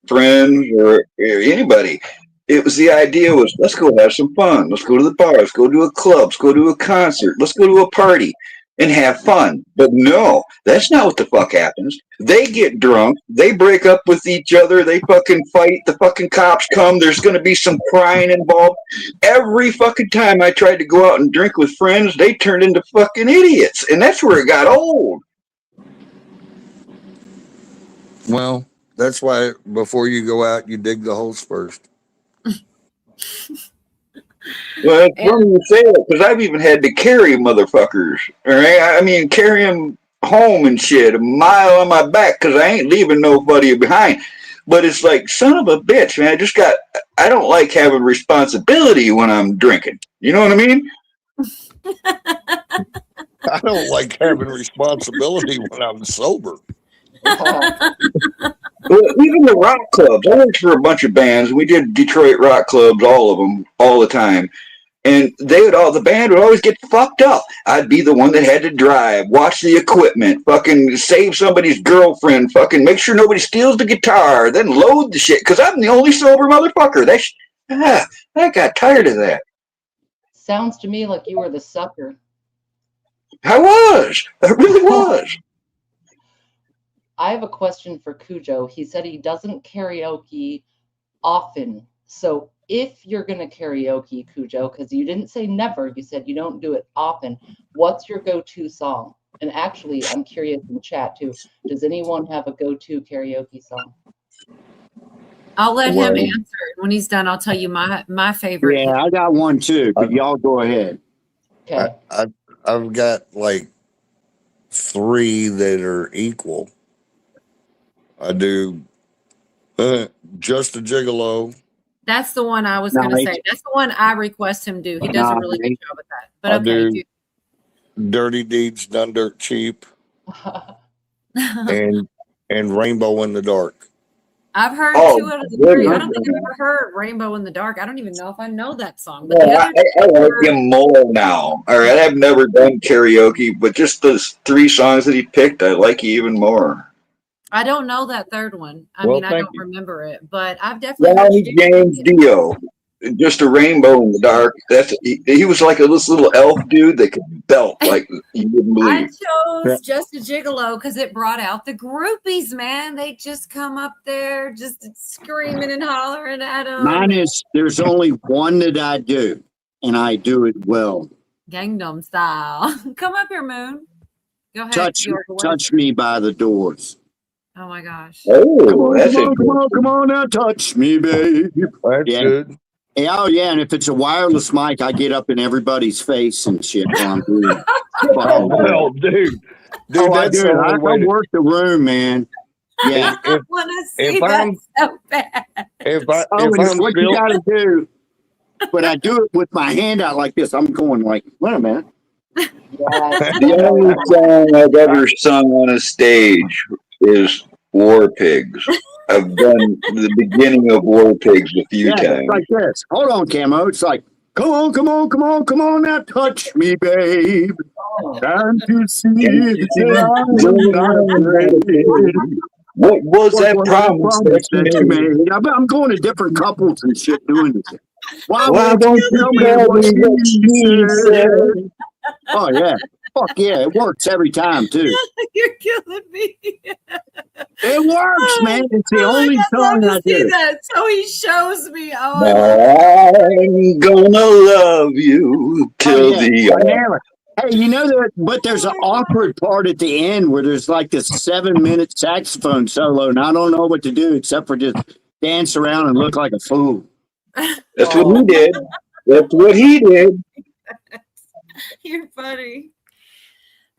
friends or anybody, it was the idea was, let's go have some fun. Let's go to the bar. Let's go to a club. Let's go to a concert. Let's go to a party and have fun. But no, that's not what the fuck happens. They get drunk. They break up with each other. They fucking fight. The fucking cops come. There's going to be some crying involved. Every fucking time I tried to go out and drink with friends, they turned into fucking idiots. And that's where it got old. well, that's why before you go out, you dig the holes first. Well, it's funny you say that because I've even had to carry motherfuckers. All right, I mean, carry them home and shit, a mile on my back because I ain't leaving nobody behind. But it's like, son of a bitch, man. I don't like having responsibility when I'm drinking. You know what I mean? I don't like having responsibility when I'm sober. Well, even the rock clubs. I worked for a bunch of bands. We did Detroit rock clubs, all of them, all the time. And the band would always get fucked up. I'd be the one that had to drive, watch the equipment, fucking save somebody's girlfriend, fucking make sure nobody steals the guitar, then load the shit. Because I'm the only sober motherfucker. I got tired of that. Sounds to me like you were the sucker. I really was. I have a question for Cujo. He said he doesn't karaoke often. So if you're going to karaoke, Cujo, because you didn't say never, you said you don't do it often, what's your go-to song? And actually, I'm curious in the chat too. Does anyone have a go-to karaoke song? I'll let him answer. When he's done, I'll tell you my favorite. Yeah, I got one too, but y'all go ahead. Okay. I've got like 3 that are equal. I do Just a Gigolo. That's the one I was going to say. That's the one I request him do. He does a really good job at that. But okay. Dirty Deeds Done Dirt Cheap. and Rainbow in the Dark. I've heard 2 out of the 3. I don't think I've ever heard Rainbow in the Dark. I don't even know if I know that song. But I like him more now. All right, I've never done karaoke, but just those 3 songs that he picked, I like even more. I don't know that third one. I don't remember it, but I've definitely heard James Dio, Just a Rainbow in the Dark. He was like this little elf dude that could belt like you wouldn't believe. I chose Just a Gigolo because it brought out the groupies, man. They just come up there just screaming and hollering at him. Mine is, there's only one that I do, and I do it well. Gangnam Style. Come up here, Moon. Go ahead. Touch Me by the Doors. Oh my gosh. Oh, come on now, touch me, babe. That's good. Oh yeah, and if it's a wireless mic, I get up in everybody's face and shit while I'm doing it. Well, dude, I can work the room, man. Yeah, I want to see that so bad. What you gotta do? But I do it with my hand out like this. I'm going like, wait a minute. The only song I've ever sung on a stage is War Pigs. I've done the beginning of War Pigs a few times. It's like this. Hold on, Camo. It's like, come on now, touch me, babe. Time to see that I'm not afraid. What was that What promise that you that you made? made? I'm going to different couples and shit doing this. Why Why won't you won't you tell me tell what me what she she said? said? Oh yeah, fuck yeah, it works every time too. You're killing me. It works, man. It's the Oh, only I'd love song I to see do. that. So he shows me. Oh, I love it. I'm gonna love you Oh till yeah, the I end. nail it. Hey, you know that, but there's an awkward part at the end where there's like this 7-minute saxophone solo, and I don't know what to do except for just dance around and look like a fool. That's what he did. That's what he did. You're funny.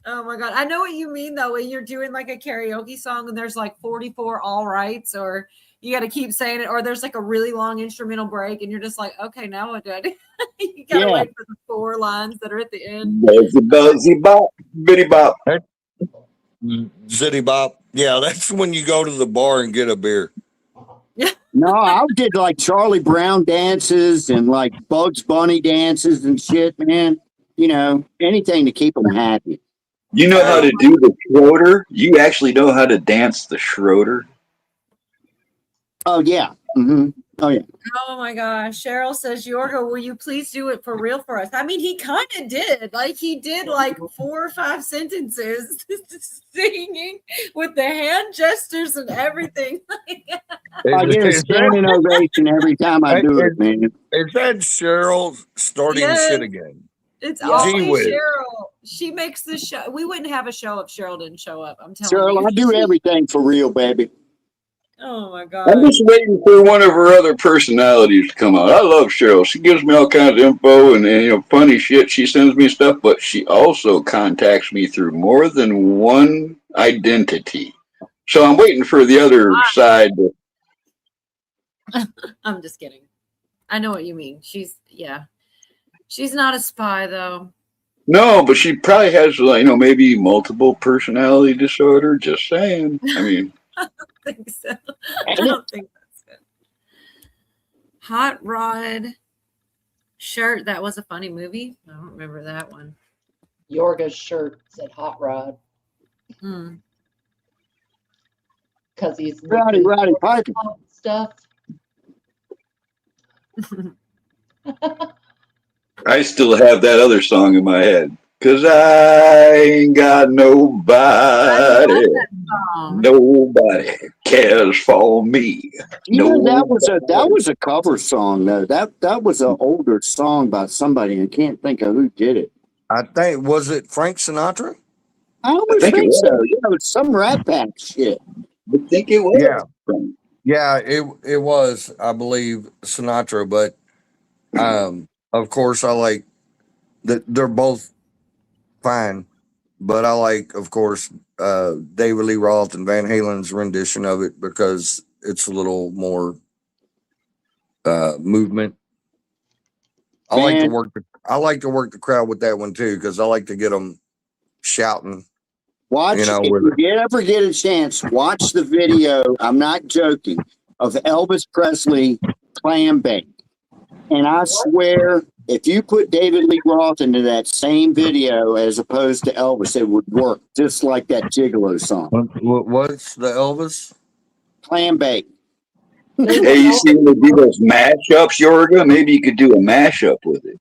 Oh my god, I know what you mean though. When you're doing like a karaoke song and there's like 44 all rights, or you got to keep saying it, or there's like a really long instrumental break, and you're just like, okay, now what do I do? You gotta Yeah. wait for the 4 lines that are at the end. Buzzy bop, bitty bop. Zitty bop. Yeah, that's when you go to the bar and get a beer. No, I did like Charlie Brown dances and like Bugs Bunny dances and shit, man. You know, anything to keep them happy. You know how to do the Schroeder? You actually know how to dance the Schroeder? Oh yeah. Mm-hmm. Oh yeah. Oh my gosh. Cheryl says, Yorga, will you please do it for real for us? I mean, he kind of did. Like, he did like 4 or 5 sentences singing with the hand gestures and everything. I get a standing ovation every time I do it, man. Is that Cheryl starting Yes. shit again? It's Gee always whiz. Cheryl. She makes the show. We wouldn't have a show if Cheryl didn't show up. I'm telling Cheryl, you. I do everything for real, baby. Oh my I'm god. just waiting for one of her other personalities to come out. I love Cheryl. She gives me all kinds of info and you know funny shit. She sends me stuff, but she also contacts me through more than one identity. So I'm waiting for the other side. I'm just kidding. I know what you mean. She's not a spy though. No, but she probably has like, you know, maybe multiple personality disorder. Just saying. I mean, I don't think so. I don't think that's good. Hot Rod Shirt. That was a funny movie. I don't remember that one. Yorga's shirt said Hot Rod because he's Roddy Piper stuff. I still have that other song in my head. 'Cause I ain't got nobody. Nobody cares for me. You know, that Nobody. was a cover song though. That was an older song by somebody. I can't think of who did it. I think, was it Frank Sinatra? I always think it think so. was. You know, it's some Rat Pack shit. I think it was. Yeah. Yeah, it was, I believe, Sinatra, but of course I like that they're both fine. But I like, of course, David Lee Roth and Van Halen's rendition of it because it's a little more movement. I like to work the crowd with that one too because I like to get them shouting. Watch, you know, if with you ever get a chance, watch the video. I'm not joking, of Elvis Presley clam bake. And I swear, if you put David Lee Roth into that same video as opposed to Elvis, it would work just like that Gigolo song. What's the Elvis? Clam bake. Hey, you see when they do those mashups, Yorga? Maybe you could do a mashup with it.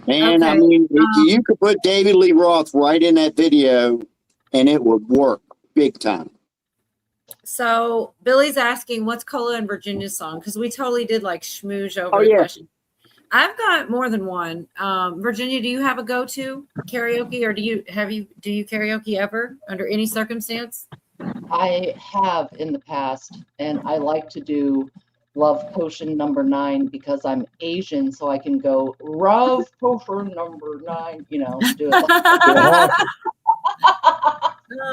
And I mean, you could put David Lee Roth right in that video and it would work big time. So Billy's asking, what's Cola and Virginia's song? Because we totally did like schmooze over Oh, the yeah. question. I've got more than one. Virginia, do you have a go-to karaoke, or do you karaoke ever under any circumstance? I have in the past, and I like to do Love Potion number 9 because I'm Asian, so I can go Love Potion number 9, you know, do it.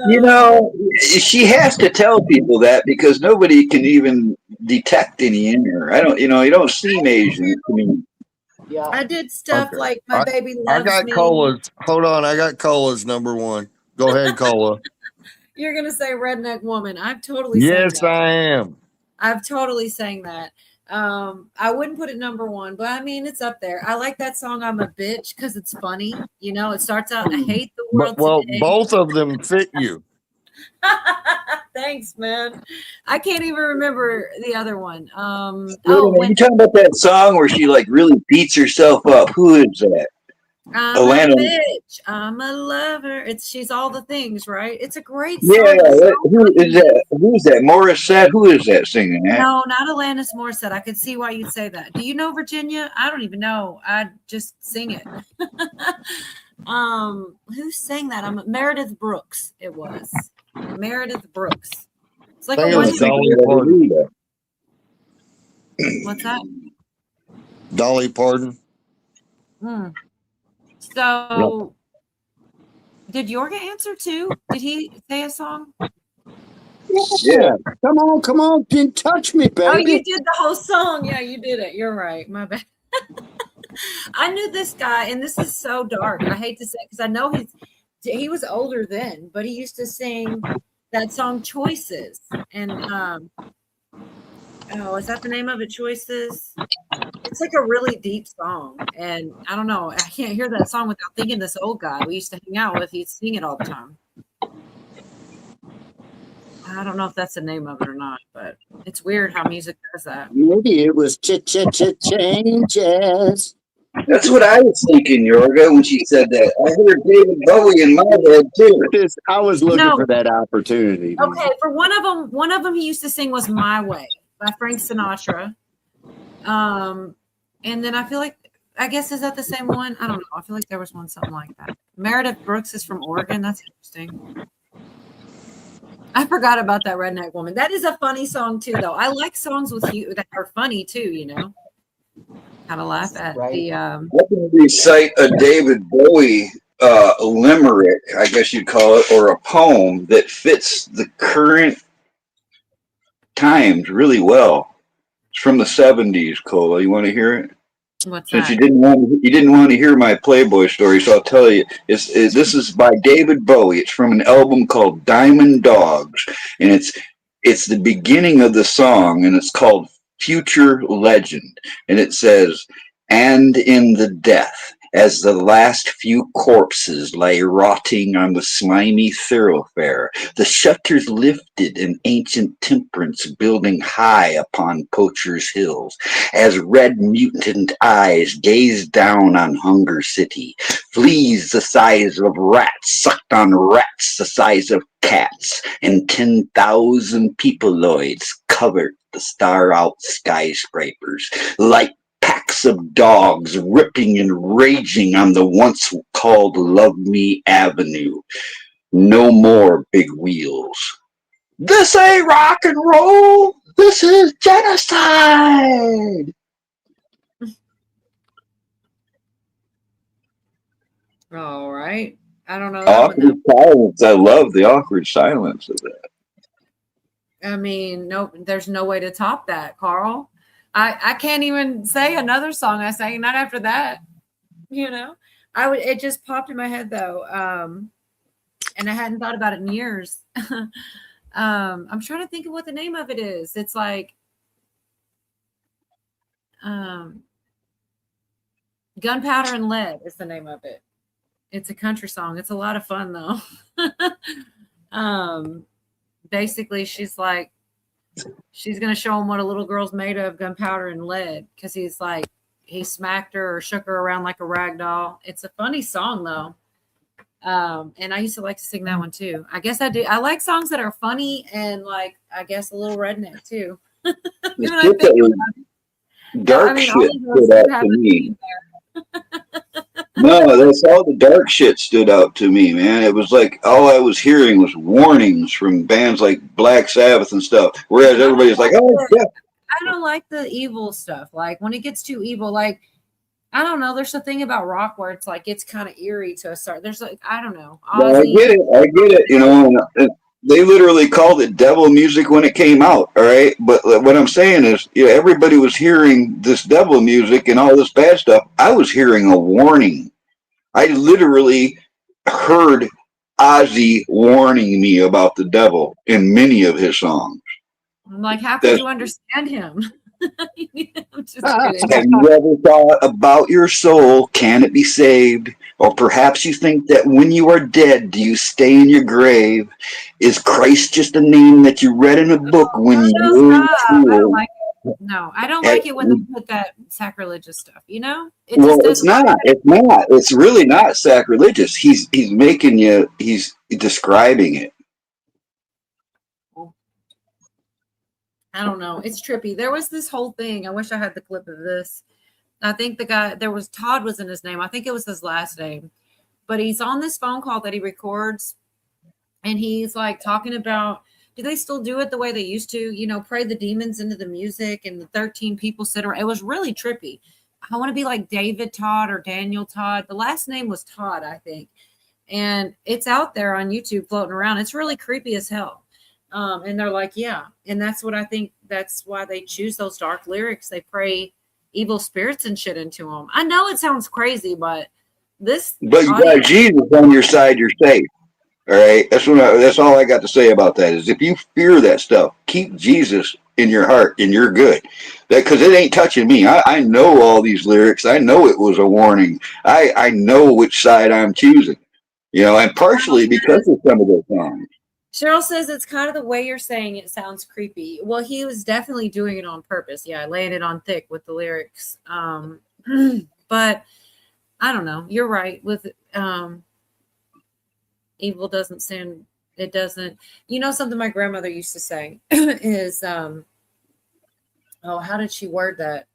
You know, she has to tell people that because nobody can even detect any in her. I don't, you know, you don't seem Asian to me. Yeah, I did stuff Okay. like My Baby I Loves got Me. Cola's. Hold on, I got Cola's number 1. Go ahead, Cola. You're gonna say Redneck Woman. I've totally sang Yes, that. I am. I've totally sang that. I wouldn't put it number 1, but I mean it's up there. I like that song I'm a Bitch because it's funny. You know, it starts out I hate the world Well, today. both of them fit you. Thanks, man. I can't even remember the other one. Wait a minute, When you talking about that song where she like really beats herself up? Who is that? I'm Alana. a bitch, I'm a lover. She's all the things, right? It's a great Yeah, song. It's so who is funny. that? Who is that? Morissette? Who is that singing that? No, not Alanis Morissette. I could see why you'd say that. Do you know Virginia? I don't even know. I just sing it. Who sang that? Meredith Brooks. It was Meredith Brooks. It's like a Singing one. with Dolly Parton. What's that? Dolly Parton. So, did Yorga answer too? Did he say a song? Yeah. Come on. Didn't touch me, Oh, you baby. did the whole song. Yeah, you did it. You're right. My bad. I knew this guy, and this is so dark. I hate to say it because I know he was older then, but he used to sing that song "Choices." And is that the name of it? "Choices." It's like a really deep song, and I don't know. I can't hear that song without thinking this old guy we used to hang out with. He'd sing it all the time. I don't know if that's the name of it or not, but it's weird how music does that. Maybe it was changes. That's what I was thinking, Yorga, when she said that. I heard David Bowie in my head too. I was looking for that opportunity. Man. Okay, for one of them he used to sing was "My Way" by Frank Sinatra. And then I guess is that the same one? I don't know. I feel like there was one something like that. Meredith Brooks is from Oregon. That's interesting. I forgot about that redneck woman. That is a funny song too, though. I like songs with you that are funny too. You know, kind of laugh at the. I can recite a David Bowie limerick, I guess you'd call it, or a poem that fits the current times really well. It's from the 70s, Cola. You want to hear it? What's Since that? you didn't want to hear my Playboy story, so I'll tell you. This is by David Bowie. It's from an album called Diamond Dogs, and it's the beginning of the song, and it's called Future Legend, and it says, "And in the death, as the last few corpses lay rotting on the slimy thoroughfare, the shutters lifted in ancient temperance building high upon Poacher's Hills, as red mutant eyes gazed down on Hunger City, fleas the size of rats sucked on rats the size of cats, and 10,000 peopleoids covered the star-out skyscrapers, like packs of dogs ripping and raging on the once called Love Me Avenue. No more big wheels. This ain't rock and roll. This is genocide." All right. I don't know that one. Awkward silence. I love the awkward silence of that. I mean, there's no way to top that, Carl. I can't even say another song I sang, not after that. You know, it just popped in my head though. And I hadn't thought about it in years. I'm trying to think of what the name of it is. It's like Gunpowder and Lead is the name of it. It's a country song. It's a lot of fun though. Basically she's like, she's going to show him what a little girl's made of, gunpowder and lead. Cause he smacked her or shook her around like a rag doll. It's a funny song though. And I used to like to sing that one too. I guess I do. I like songs that are funny and like, I guess a little redneck too. Dark shit stood out to me. No, that's all the dark shit stood out to me, man. It was like all I was hearing was warnings from bands like Black Sabbath and stuff. Whereas everybody's like, "Oh, yeah." I don't like the evil stuff. Like when it gets too evil, like I don't know. There's a thing about rock where it's like it's kind of eerie to a start. There's like I don't know. No, I get it. You know, and they literally called it devil music when it came out. All right, but what I'm saying is, everybody was hearing this devil music and all this bad stuff. I was hearing a warning. I literally heard Ozzy warning me about the devil in many of his songs. I'm like, how could you understand him? I'm just kidding. Have you ever thought about your soul? Can it be saved? Or perhaps you think that when you are dead, do you stay in your grave? Is Christ just a name that you read in a book when you No, were in stop. I don't school? like it. No, I don't Eh, like it when they put that sacrilegious stuff. You know, it Well, just it's doesn't. not. It's not. It's really not sacrilegious. He's making you. He's describing it. I don't know. It's trippy. There was this whole thing. I wish I had the clip of this. I think the guy there was Todd was in his name. I think it was his last name. But he's on this phone call that he records, and he's like talking about, do they still do it the way they used to? You know, pray the demons into the music, and the 13 people sit around. It was really trippy. I want to be like David Todd or Daniel Todd. The last name was Todd, I think. And it's out there on YouTube floating around. It's really creepy as hell. And they're like, yeah. And that's what I think. That's why they choose those dark lyrics. They pray evil spirits and shit into them. I know it sounds crazy, but this But you audio. got Jesus on your side. You're safe. All right. That's all I got to say about that. Is if you fear that stuff, keep Jesus in your heart, and you're good. That because it ain't touching me. I know all these lyrics. I know it was a warning. I know which side I'm choosing. You know, and partially because of some of those songs. Cheryl says it's kind of the way you're saying it sounds creepy. Well, he was definitely doing it on purpose. Yeah, laying it on thick with the lyrics. But I don't know. You're right. With evil doesn't sound. It doesn't. You know something my grandmother used to say is, oh, how did she word that?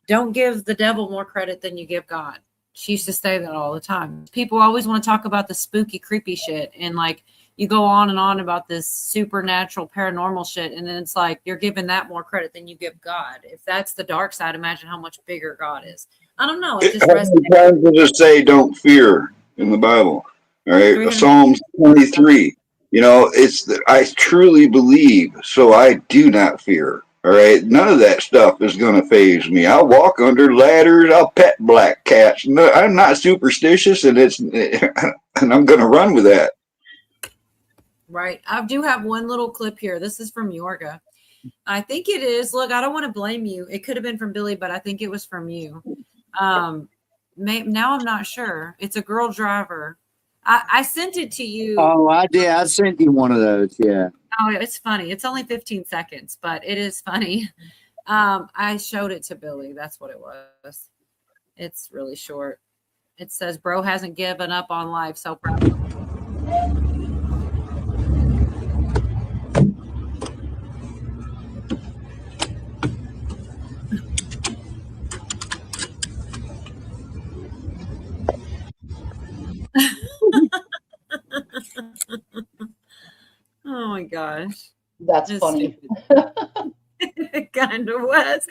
Don't give the devil more credit than you give God. She used to say that all the time. People always want to talk about the spooky, creepy shit, and like you go on and on about this supernatural, paranormal shit, and then it's like you're giving that more credit than you give God. If that's the dark side, imagine how much bigger God is. I don't know. It just How many resonates. times does it say "Don't fear" in the Bible? All right, 300. Psalms 23. You know, I truly believe, so I do not fear. All right, none of that stuff is going to phase me. I'll walk under ladders. I'll pet black cats. No, I'm not superstitious, and I'm going to run with that. Right. I do have one little clip here. This is from Yorga. I think it is. Look, I don't want to blame you. It could have been from Billy, but I think it was from you. Now I'm not sure. It's a girl driver. I sent it to you. Oh, I did. I sent you one of those. Yeah. Oh, it's funny. It's only 15 seconds, but it is funny. I showed it to Billy. That's what it was. It's really short. It says, bro hasn't given up on life. So proud of him. Oh my gosh. That's funny. It kind of was.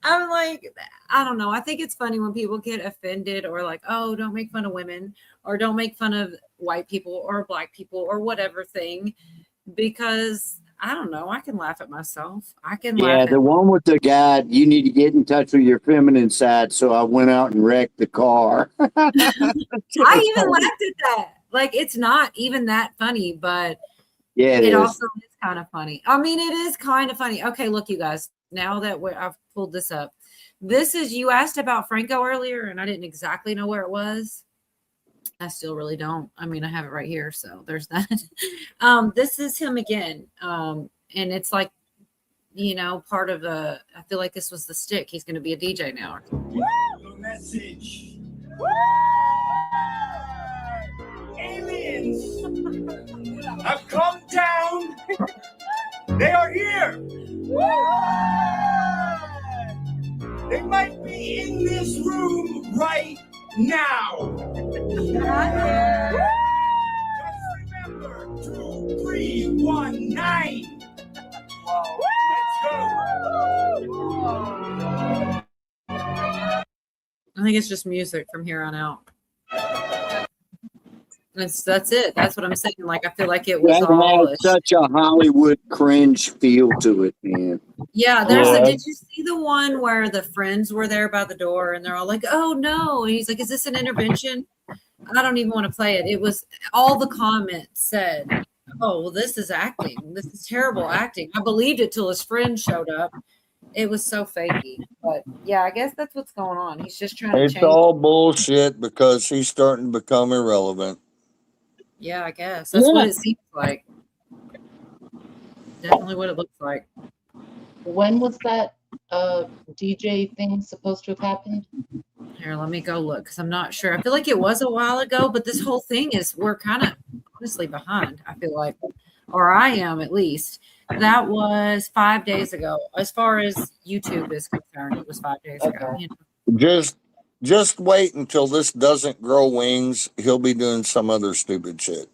I'm like, I don't know. I think it's funny when people get offended or like, oh, don't make fun of women or don't make fun of white people or black people or whatever thing, because I don't know. I can laugh at myself. I can Yeah, laugh at. the one with the guy, you need to get in touch with your feminine side. So I went out and wrecked the car. I even laughed at that. Like, it's not even that funny, but Yeah, it it is. also is kind of funny. I mean, it is kind of funny. Okay, look, you guys, now that I've pulled this up, this is, you asked about Franco earlier, and I didn't exactly know where it was. I still really don't. I mean, I have it right here, so there's that. This is him again. And it's like, you know, part of the, I feel like this was the stick. He's going to be a DJ now. Message. Aliens have come down. They are here. They might be in this room right now. Just remember 2319. Let's go. I think it's just music from here on out. That's it. That's what I'm saying. Like, I feel like it was That all. has such a Hollywood cringe feel to it, man. Yeah, did you see the one where the friends were there by the door and they're all like, oh no. And he's like, is this an intervention? I don't even want to play it. It was all the comments said, oh, well, this is acting. This is terrible acting. I believed it till his friend showed up. It was so fakey. But yeah, I guess that's what's going on. He's just trying to It's change. all bullshit because he's starting to become irrelevant. Yeah, I guess that's what Yeah. it seems like. Definitely what it looks like. When was that DJ thing supposed to have happened? Here, let me go look because I'm not sure. I feel like it was a while ago, but this whole thing is we're kind of honestly behind. I feel like, or I am at least. That was 5 days ago. As far as YouTube is concerned, it was 5 days ago. You know? Just wait until this doesn't grow wings. He'll be doing some other stupid shit.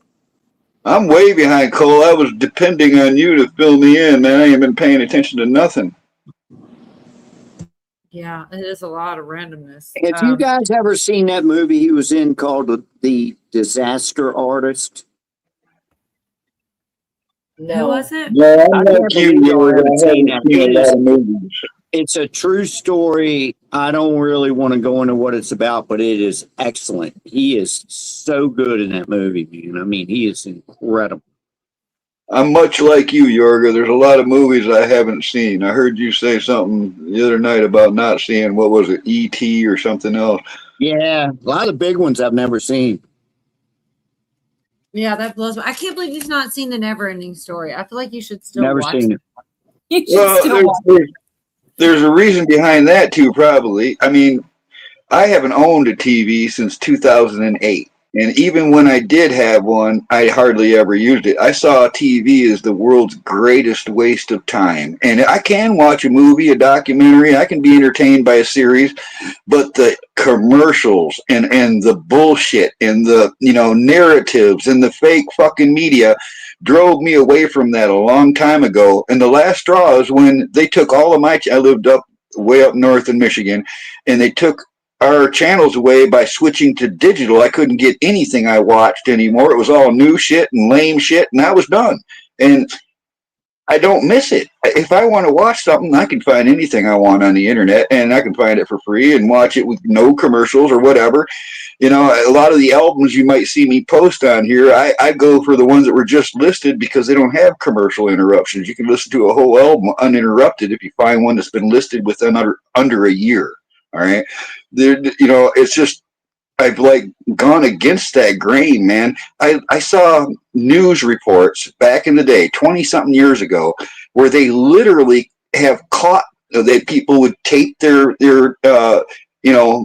I'm way behind, Cole. I was depending on you to fill me in, man. I ain't been paying attention to nothing. Yeah, it is a lot of randomness. Have you guys ever seen that movie he was in called The Disaster Artist? Who was it? No, I'm I like can't you, believe y'all Yoga. haven't I seen haven't that. seen a lot of movies. It's a true story. I don't really want to go into what it's about, but it is excellent. He is so good in that movie, man. I mean, he is incredible. I'm much like you, Yorga. There's a lot of movies I haven't seen. I heard you say something the other night about not seeing, what was it, E.T. or something else. Yeah, a lot of big ones I've never seen. Yeah, that blows. I can't believe you've not seen the Never-Ending Story. I feel like you should still Never watch seen it. it. You should still watch it. There's a reason behind that too, probably. I mean, I haven't owned a TV since 2008. And even when I did have one, I hardly ever used it. I saw TV as the world's greatest waste of time. And I can watch a movie, a documentary, I can be entertained by a series, but the commercials and the bullshit and the, narratives and the fake fucking media drove me away from that a long time ago. And the last straw is when they took all of I lived way up north in Michigan, and they took our channels away by switching to digital. I couldn't get anything I watched anymore. It was all new shit and lame shit, and I was done. And I don't miss it. If I want to watch something, I can find anything I want on the internet, and I can find it for free and watch it with no commercials or whatever. A lot of the albums you might see me post on here, I go for the ones that were just listed because they don't have commercial interruptions. You can listen to a whole album uninterrupted if you find one that's been listed within under a year. All right. It's just, I've gone against that grain, man. I saw news reports back in the day, 20 something years ago, where they literally have caught that people would tape their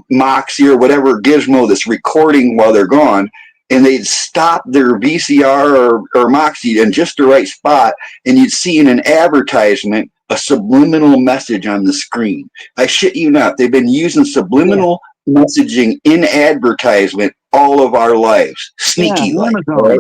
Moxie or whatever gizmo that's recording while they're gone, and they'd stop their VCR or Moxie in just the right spot, and you'd see in an advertisement a subliminal message on the screen. I shit you not. They've been using subliminal messaging in advertisement all of our lives, sneaky like, right?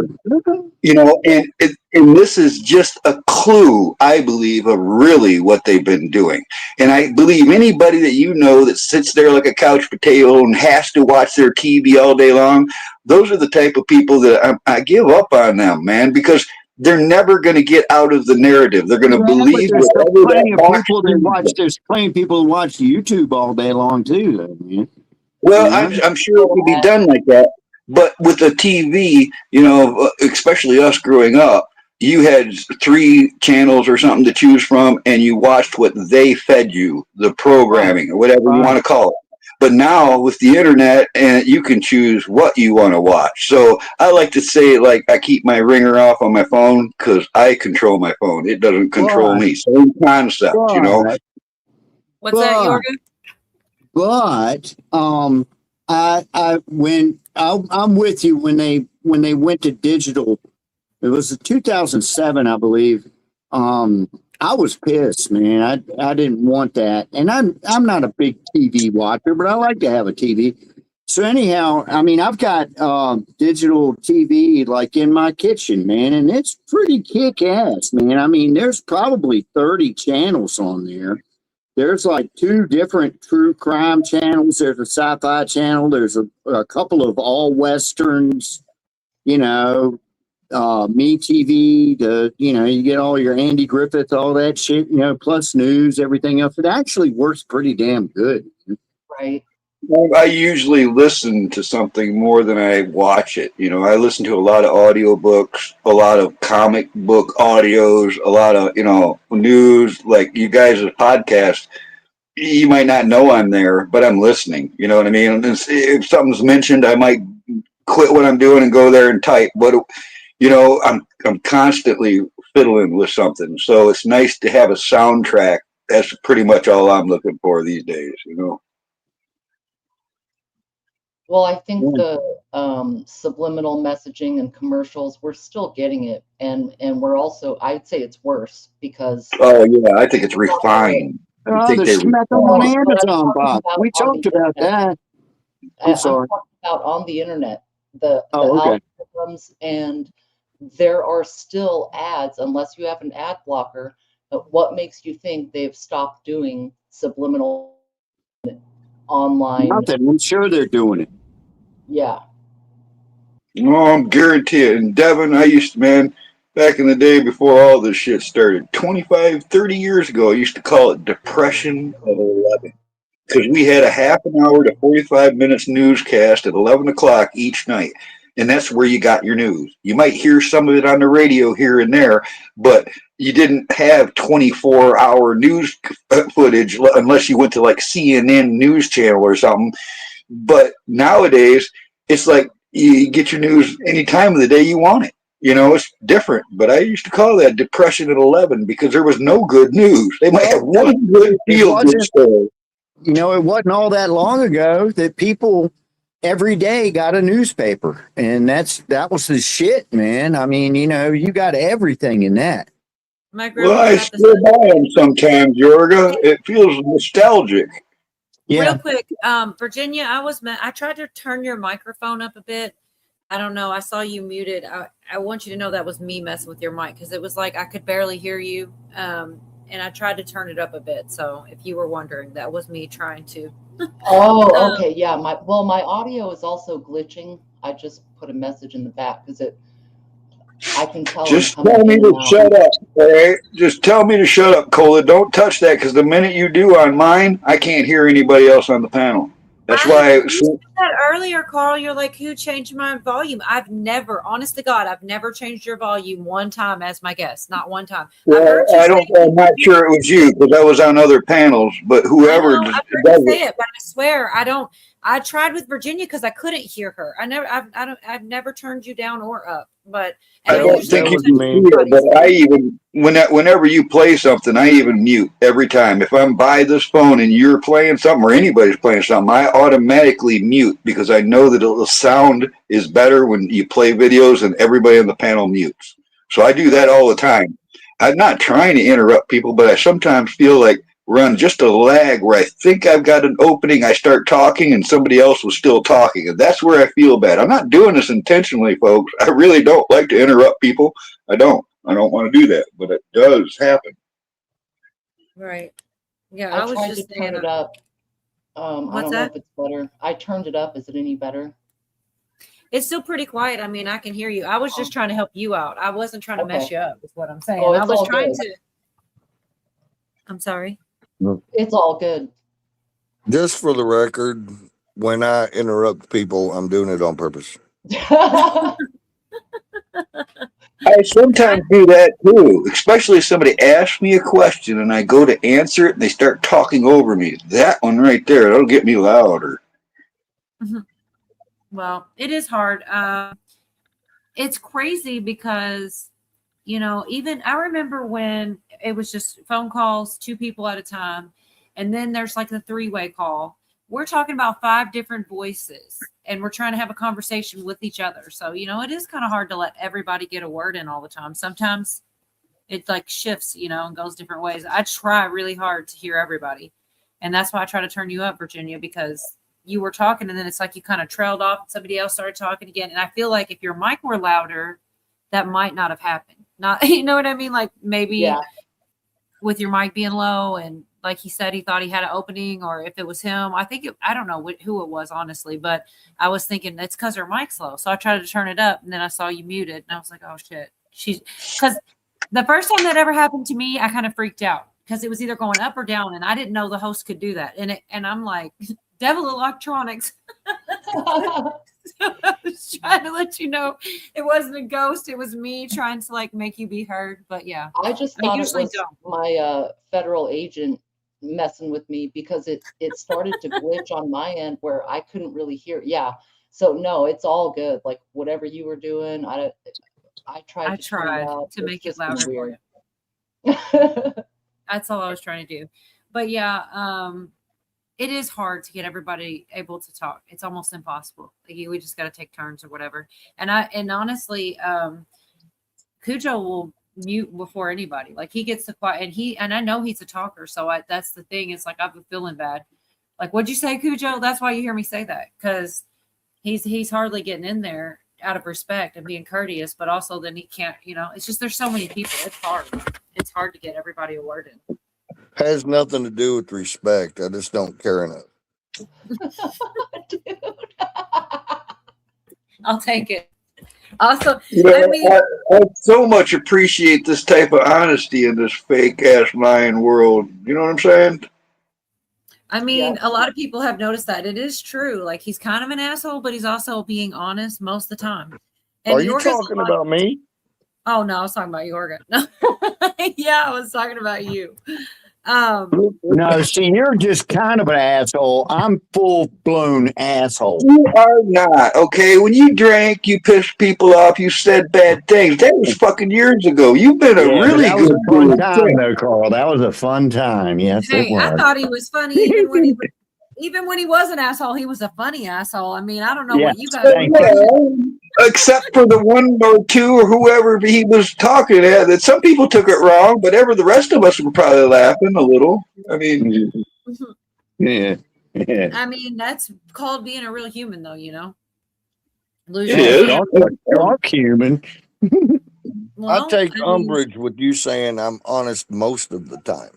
And this is just a clue, I believe, of really what they've been doing. And I believe anybody that sits there like a couch potato and has to watch their TV all day long, those are the type of people that I give up on them, man, because they're never going to get out of the narrative. They're going to believe there's whatever plenty that of box people that feeds watch. them. There's plenty of people who watch YouTube all day long too. Though, man. Well, I'm sure it could be done like that, but with a TV, especially us growing up, you had 3 channels or something to choose from, and you watched what they fed you, the programming or whatever you want to call it. But now with the internet, and you can choose what you want to watch. So I like to say, I keep my ringer off on my phone because I control my phone. It doesn't control me. Same concept, What's that, Yorga? But I'm with you when they went to digital. It was 2007, I believe. I was pissed, man. I didn't want that, and I'm not a big TV watcher, but I like to have a TV. So anyhow, I mean, I've got digital TV in my kitchen, man, and it's pretty kick ass, man. I mean, there's probably 30 channels on there. There's 2 different true crime channels. There's a sci-fi channel. There's a couple of all westerns, Me TV, you get all your Andy Griffith, all that shit, plus news, everything else. It actually works pretty damn good. Right. I usually listen to something more than I watch it. You know, I listen to a lot of audiobooks, a lot of comic book audios, a lot of, news, like you guys' podcast. You might not know I'm there, but I'm listening. You know what I mean? And if something's mentioned, I might quit what I'm doing and go there and type. But I'm constantly fiddling with something, so it's nice to have a soundtrack. That's pretty much all I'm looking for these days. Well, I think the subliminal messaging and commercials, we're still getting it, and we're also, I'd say it's worse because Oh yeah, I think it's refined. I Oh, think they're they smacking on refine. but I'm Amazon talking box. about We on the talked about internet. that. I'm I'm sorry. talking about on the internet, the Oh, okay. algorithms, and there are still ads unless you have an ad blocker. But what makes you think they've stopped doing subliminal online? Nothing. I'm sure they're doing it. Yeah. Oh, I'm guaranteed. And Devin, man, back in the day before all this shit started, 25, 30 years ago, I used to call it Depression at 11. Because we had a half an hour to 45 minutes newscast at 11 o'clock each night. And that's where you got your news. You might hear some of it on the radio here and there, but you didn't have 24-hour news footage unless you went to like CNN News Channel or something. But nowadays, it's like you get your news any time of the day you want it. It's different. But I used to call that Depression at 11 because there was no good news. They might have one good feel-good story. It wasn't all that long ago that people every day got a newspaper, and that was the shit, man. I mean, you got everything in that. My Well, grandma I got the still same buy them thing. sometimes, Yorga. It feels nostalgic. Real quick, Virginia, I tried to turn your microphone up a bit. I don't know. I saw you muted. I want you to know that was me messing with your mic because it was like I could barely hear you. And I tried to turn it up a bit. So if you were wondering, that was me trying to. Oh, okay. Yeah. My audio is also glitching. I just put a message in the back because I can tell Just I'm coming tell me in to and out. shut up, all right? Just tell me to shut up, Cola. Don't touch that because the minute you do on mine, I can't hear anybody else on the panel. That's why. You said that earlier, Carl. You're like, who changed my volume? I've never, honest to God, I've never changed your volume one time as my guest. Not one time. I Well, heard you say I'm not sure it was you because I was on other panels, but I whoever know. does I've heard you say it. it, but I swear I don't. I tried with Virginia because I couldn't hear her. I've never turned you down or up. But I I don't usually think you don't can touch hear, anybody's. but I even whenever you play something, I even mute every time. If I'm by this phone and you're playing something or anybody's playing something, I automatically mute because I know that the sound is better when you play videos and everybody on the panel mutes. So I do that all the time. I'm not trying to interrupt people, but I sometimes feel like we're on just a lag where I think I've got an opening. I start talking and somebody else was still talking. And that's where I feel bad. I'm not doing this intentionally, folks. I really don't like to interrupt people. I don't want to do that, but it does happen. Right. Yeah, I I was tried to just turn saying. it up. I What's don't know that? if it's better. I turned it up. Is it any better? It's still pretty quiet. I mean, I can hear you. I was just trying to help you out. I wasn't trying to mess Okay. you up, is what I'm saying. Oh, I it's was all trying good. to. I'm sorry. It's all good. Just for the record, when I interrupt people, I'm doing it on purpose. I sometimes do that too, especially if somebody asks me a question and I go to answer it and they start talking over me. That one right there, that'll get me louder. Well, it is hard. It's crazy because, even I remember when it was just phone calls, two people at a time. And then there's like the three-way call. We're talking about 5 different voices and we're trying to have a conversation with each other. So, it is kind of hard to let everybody get a word in all the time. Sometimes it like shifts, and goes different ways. I try really hard to hear everybody. And that's why I try to turn you up, Virginia, because you were talking and then it's like you kind of trailed off and somebody else started talking again. And I feel like if your mic were louder, that might not have happened. Not, you know what I mean? Like maybe with your mic being low and like he said, he thought he had an opening, or if it was him, I don't know who it was, honestly, but I was thinking it's because her mic's low. So I tried to turn it up and then I saw you muted and I was like, oh shit. Because the first time that ever happened to me, I kind of freaked out because it was either going up or down and I didn't know the host could do that. And I'm like, Devil Electronics. I was trying to let you know it wasn't a ghost. It was me trying to like make you be heard. But yeah, I just thought it usually was don't. my federal agent messing with me because it started to glitch on my end where I couldn't really hear. Yeah. So no, it's all good. Like whatever you were doing, I tried to turn it out. To It's make it just been louder for weird. you. That's all I was trying to do. But yeah, it is hard to get everybody able to talk. It's almost impossible. Like, we just got to take turns or whatever. And honestly, Cujo will mute before anybody. Like he gets the quiet, and I know he's a talker. So that's the thing. It's like I've been feeling bad. Like, what'd you say, Cujo? That's why you hear me say that, because he's hardly getting in there out of respect and being courteous, but also then he can't. It's just there's so many people. It's hard. It's hard to get everybody a word in. Has nothing to do with respect. I just don't care enough. I'll take it. Also, I so much appreciate this type of honesty in this fake ass lying world. You know what I'm saying? A lot of people have noticed that it is true. Like he's kind of an asshole, but he's also being honest most of the time. And Are you talking about me? Oh no, I was talking about Yorga. No. Yeah, I was talking about you. No, see, you're just kind of an asshole. I'm full blown asshole. You are not, okay? When you drank, you pissed people off, you said bad things. That was fucking years ago. You've been a really that was good a fun dude. time, though, Carl. That was a fun time. Yes, it Hey, I was. thought he was funny even when he was an asshole. He was a funny asshole. I mean, I don't know what you guys. Except for the one or two or whoever he was talking at, that some people took it wrong, but the rest of us were probably laughing a little. I mean, yeah. I mean, that's called being a real human, though. It is. Dark human. I take umbrage with you saying I'm honest most of the time.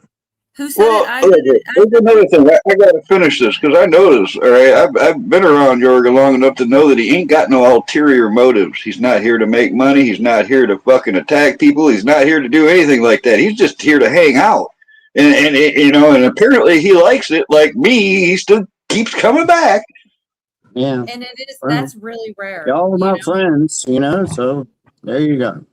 Who said there's another thing. I got to finish this because I know this. All right, I've been around Jorgen long enough to know that he ain't got no ulterior motives. He's not here to make money. He's not here to fucking attack people. He's not here to do anything like that. He's just here to hang out. And apparently he likes it. Like me, he still keeps coming back. Yeah. And that's really rare. Y'all are my friends, so there you go.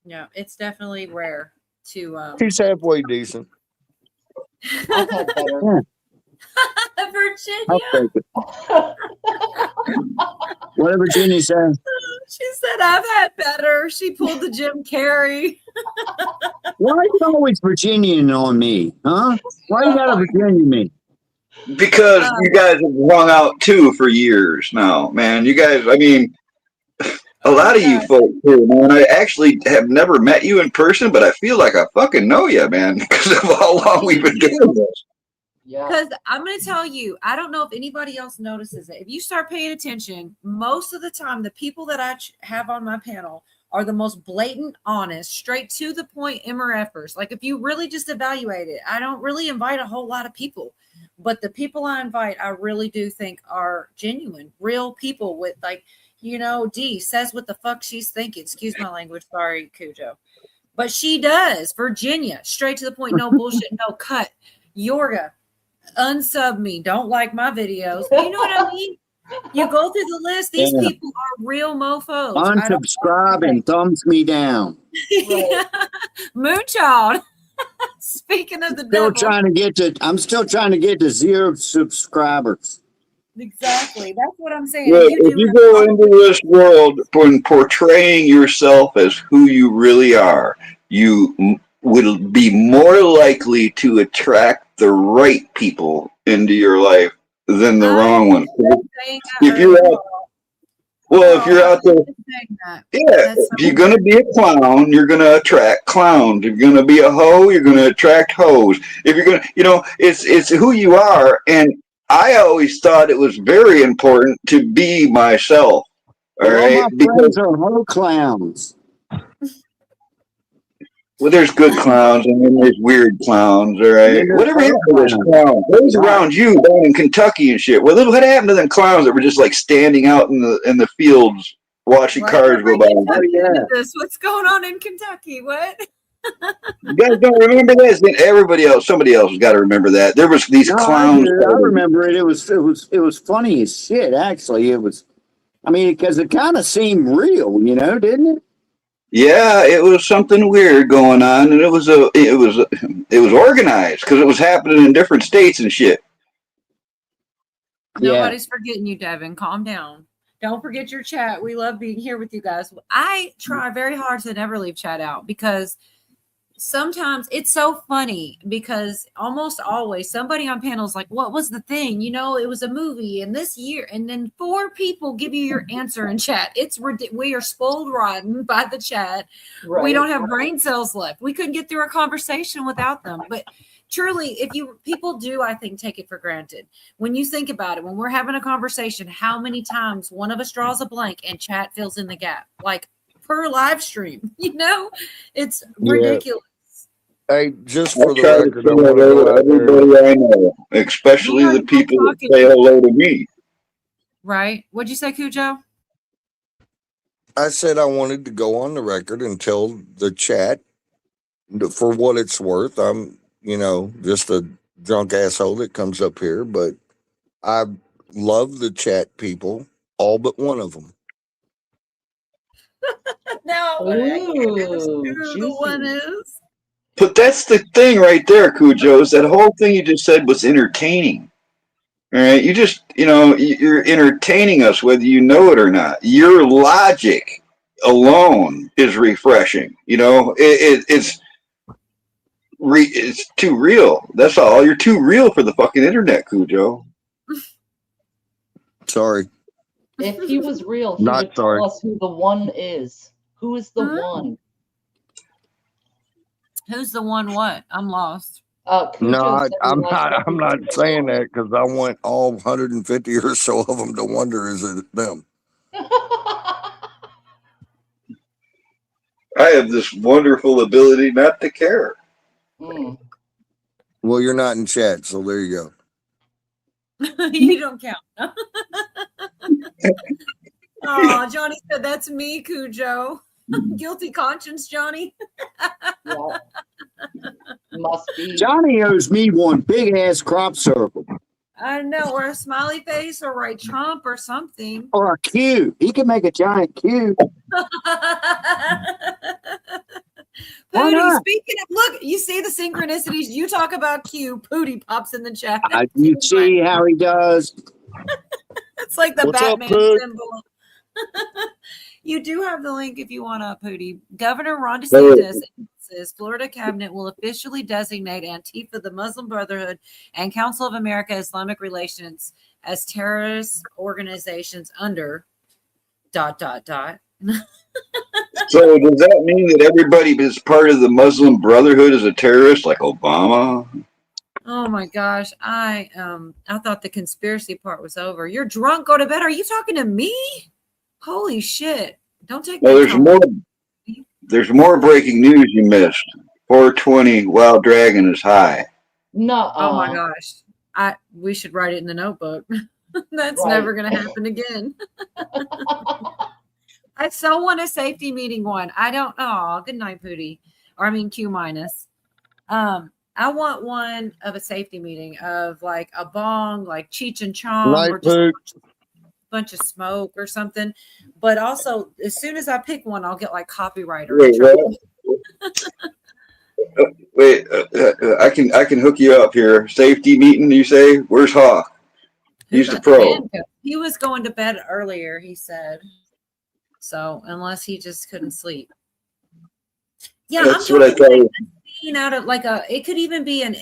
Yeah, it's definitely rare to He's halfway decent. I've had better. Virginia. What did Virginia say? She said, I've had better. She pulled the Jim Carrey. Why are you always Virginian on me, huh? Why you gotta Virginia me? Because you guys have hung out too for years now, man. You guys, I mean, a lot of you folks here, man. I actually have never met you in person, but I feel like I fucking know you, man, because of how long we've been doing this. Yeah. Because I'm going to tell you, I don't know if anybody else notices it. If you start paying attention, most of the time, the people that I have on my panel are the most blatant, honest, straight to the point MRFers. Like, if you really just evaluate it, I don't really invite a whole lot of people. But the people I invite, I really do think are genuine, real people with, like, Dee says what the fuck she's thinking. Excuse my language. Sorry, Cujo. But she does. Virginia, straight to the point, no bullshit, no cut. Yorga, unsub me, don't like my videos. You know what I mean? You go through the list. These people are real mofos. Unsubscribe and thumbs me down. Moonchild. Speaking of the devil. I'm still trying to get to 0 subscribers. Exactly. That's what I'm saying. Look, if you go into this world portraying yourself as who you really are, you will be more likely to attract the right people into your life than the wrong ones. If you're out there, if you're going to be a clown, you're going to attract clowns. If you're going to be a hoe, you're going to attract hoes. If you're going to, it's who you are. And I always thought it was very important to be myself. All right, my friends are hoe clowns. Well, there's good clowns and then there's weird clowns. All right, whatever happened to those clowns? Those around you down in Kentucky and shit. Well, what happened to them clowns that were just like standing out in the fields watching cars go by? What's going on in Kentucky? What? You guys don't remember that? Then everybody else, somebody else has got to remember that. There was these No, clowns. I remember it. It was funny as shit. Actually, it was. I mean, because it kind of seemed real, didn't it? Yeah, it was something weird going on, and it was organized because it was happening in different states and shit. Nobody's forgetting you, Devin. Calm down. Don't forget your chat. We love being here with you guys. I try very hard to never leave chat out because sometimes it's so funny because almost always somebody on panels like, what was the thing? It was a movie in this year. And then 4 people give you your answer in chat. We are spoiled rotten by the chat. Right. We don't have brain cells left. We couldn't get through a conversation without them. But truly, people do, I think, take it for granted. When you think about it, when we're having a conversation, how many times one of us draws a blank and chat fills in the gap? Like per live stream, it's ridiculous. Hey, just I for the try to record, say I want to hello go to out there. everybody I know, especially the people that say hello to me. Right? What'd you say, Cujo? I said I wanted to go on the record and tell the chat, for what it's worth, I'm, just a drunk asshole that comes up here, but I love the chat people, all but one of them. No, I can't ask who the one juicy. is. But that's the thing right there, Cujo, is that whole thing you just said was entertaining. All right, you're entertaining us whether you know it or not. Your logic alone is refreshing. It's too real. That's all. You're too real for the fucking internet, Cujo. Sorry. If he was real, he Not would sorry. tell us who the one is. Who is the one? Who's the one? What? I'm lost. No, I'm not saying that because I want all 150 or so of them to wonder, is it them? I have this wonderful ability not to care. Mm. Well, you're not in chat, so there you go. You don't count. Oh, Johnny said that's me, Cujo. Guilty conscience, Johnny. Yeah. Must be. Johnny owes me one big ass crop circle. I know, or a smiley face, or write Trump or something. Or a Q. He can make a giant Q. Why Pootie, not? speaking of, look, you see the synchronicities. You talk about Q. Pootie pops in the chat. You see how he does. It's like the What's up, Batman Poot? symbol. You do have the link if you want to, Pootie. Governor Ron DeSantis says Florida cabinet will officially designate Antifa, the Muslim Brotherhood, and Council of America Islamic Relations as terrorist organizations under ... So does that mean that everybody that's part of the Muslim Brotherhood is a terrorist, like Obama? Oh my gosh, I thought the conspiracy part was over. You're drunk. Go to bed. Are you talking to me? Holy shit! Don't take. Well, there's more breaking news you missed. 420 Wild Dragon is high. No. Oh my gosh, we should write it in the notebook. That's never going to happen again. I so want a safety meeting one. I don't. Oh, good night, Pootie. Or I mean Q minus. I want one of a safety meeting of like a bong, like Cheech and Chong, Night, or just Poot. bunch of smoke or something. But also, as soon as I pick one, I'll get like copyright or Wait, trouble. Wait, I can hook you up here. Safety meeting, you say? Where's Hawk? He's the pro. He was going to bed earlier, he said. So unless he just couldn't sleep. Yeah, That's I'm what I talking tell like you. a scene out of like it could even be an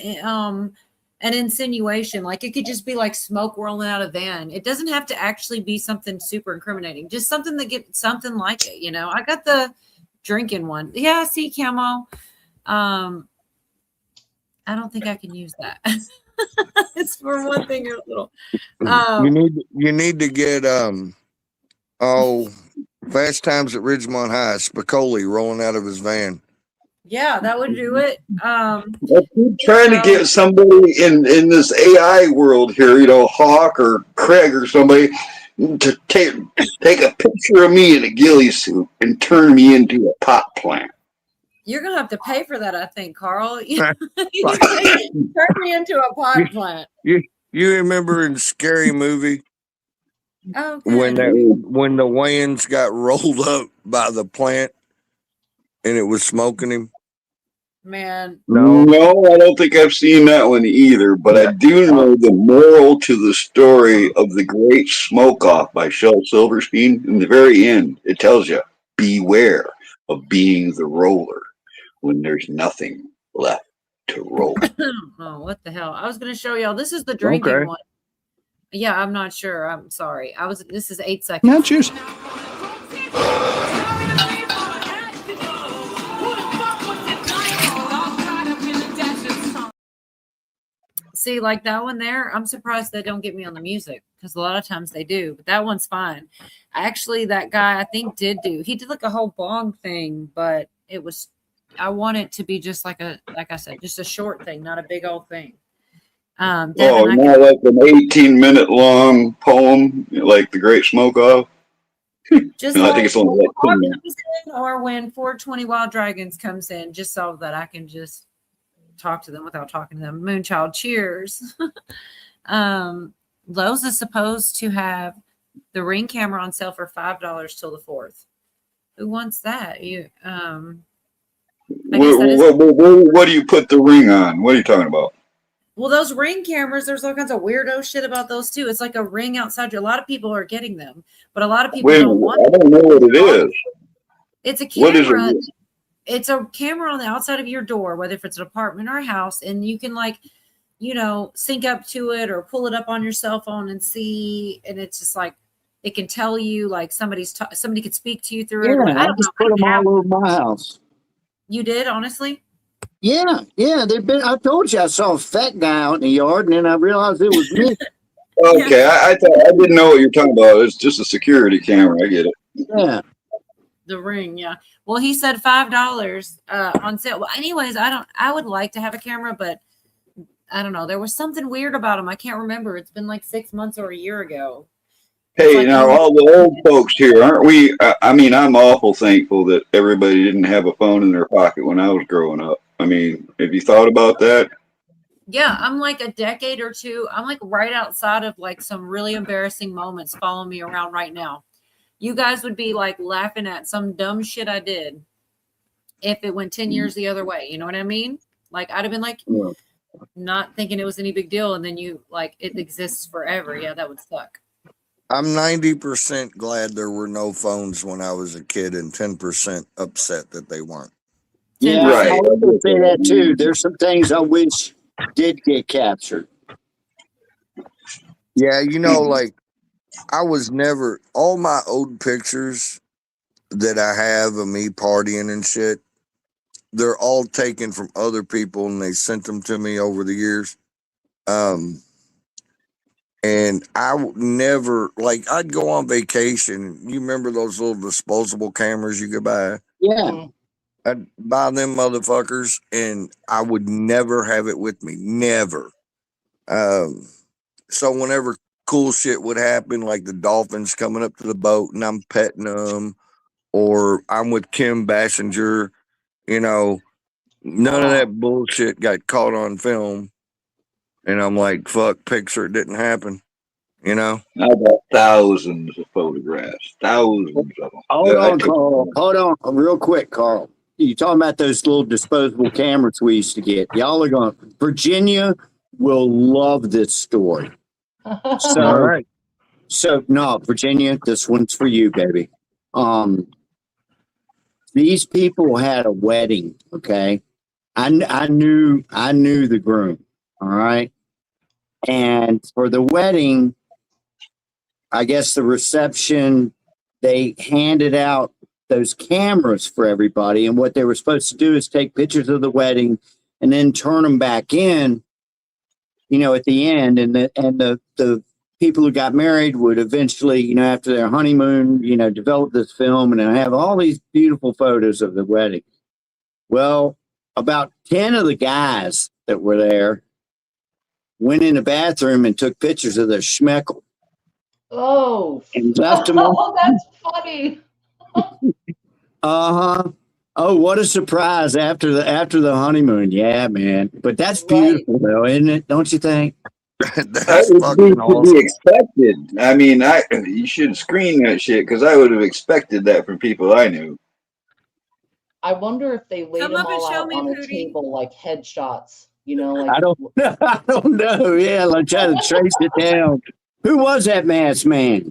insinuation. Like it could just be like smoke rolling out of a van. It doesn't have to actually be something super incriminating. Just something that gets something like it. I got the drinking one. Yeah, see, Camo. I don't think I can use that. It's for one thing or a little. You need to get Fast Times at Ridgemont High, Spicoli rolling out of his van. Yeah, that would do it. I keep trying to get somebody in this AI world here, Hawk or Craig or somebody, to take a picture of me in a ghillie suit and turn me into a pot plant. You're gonna have to pay for that, I think, Carl. You turn me into a pot plant. You remember in Scary Movie Oh, when good. when the Wayans got rolled up by the plant and it was smoking him? Man. No. No, I don't think I've seen that one either, but I do know the moral to the story of The Great Smoke Off by Shel Silverstein. In the very end, it tells you, beware of being the roller when there's nothing left to roll. Oh, what the hell? I was gonna show y'all. This is the drinking Okay. one. Yeah, I'm not sure. I'm sorry. This is 8 seconds. Now cheers. See, like that one there, I'm surprised they don't get me on the music because a lot of times they do, but that one's fine. Actually, that guy I think he did like a whole bong thing, but I want it to be just like I said, just a short thing, not a big old thing. Oh, Devin, not like an 18-minute long poem like The Great Smoke Off? just No, I like think it's only when like 10 Hawk minutes. comes in or when 420 Wild Dragons comes in, just so that I can just talk to them without talking to them. Moonchild, cheers. Lowe's is supposed to have the Ring camera on sale for $5 till the 4th. Who wants that? I guess that is. What do you put the Ring on? What are you talking about? Well, those Ring cameras, there's all kinds of weirdo shit about those too. It's like a ring outside. A lot of people are getting them, but a lot of people Wait a don't minute, want I them. don't know what it is. It's a What is camera. it? It's a camera on the outside of your door, whether if it's an apartment or a house, and you can sync up to it or pull it up on your cell phone and see. And it's just like it can tell you like somebody could speak to you through it. Yeah, I I don't just know. put them all over my house. You did, honestly? Yeah, they've been. I told you I saw a fat guy out in the yard, and then I realized it was me. Okay, I thought I didn't know what you're talking about. It's just a security camera. I get it. Yeah. The Ring, yeah. Well, he said $5 on sale. Well, anyways, I would like to have a camera, but I don't know. There was something weird about him. I can't remember. It's been like 6 months or a year ago. Hey, now all the old folks here, aren't we? I mean, I'm awful thankful that everybody didn't have a phone in their pocket when I was growing up. I mean, have you thought about that? Yeah, I'm like a decade or two. I'm like right outside of like some really embarrassing moments following me around right now. You guys would be like laughing at some dumb shit I did if it went 10 years the other way. You know what I mean? Like I'd have been like not thinking it was any big deal, and then you like it exists forever. Yeah, that would suck. I'm 90% glad there were no phones when I was a kid and 10% upset that they weren't. Yeah, I would say that too. There's some things I wish did get captured. Yeah, like I was never, all my old pictures that I have of me partying and shit, they're all taken from other people and they sent them to me over the years. And I never, like, I'd go on vacation. You remember those little disposable cameras you could buy? Yeah. I'd buy them motherfuckers and I would never have it with me. Never. So whenever cool shit would happen, like the dolphins coming up to the boat and I'm petting them, or I'm with Kim Basinger, none of that bullshit got caught on film. And I'm like, fuck, picture it didn't happen. I got thousands of photographs, thousands of them. Hold on, Carl. Hold on, real quick, Carl. You talking about those little disposable cameras we used to get? Y'all are going. Virginia will love this story. So, all right. So no, Virginia, this one's for you, baby. These people had a wedding. Okay, I knew the groom. All right, and for the wedding, I guess the reception, they handed out those cameras for everybody. And what they were supposed to do is take pictures of the wedding and then turn them back in, at the end. And the people who got married would eventually, after their honeymoon, develop this film and have all these beautiful photos of the wedding. Well, about 10 of the guys that were there went in the bathroom and took pictures of their schmeckle. Oh, and left them on. that's funny. Uh-huh. Oh, what a surprise after the honeymoon. Yeah, man. But that's beautiful though, isn't it? Don't you think? That would be to be expected. I mean, you should screen that shit because I would have expected that from people I knew. I wonder if they laid Come them up and all show out me, on a Pootie. table like headshots, you know, like I don't I don't know. Yeah, like try to trace it down. Who was that masked man?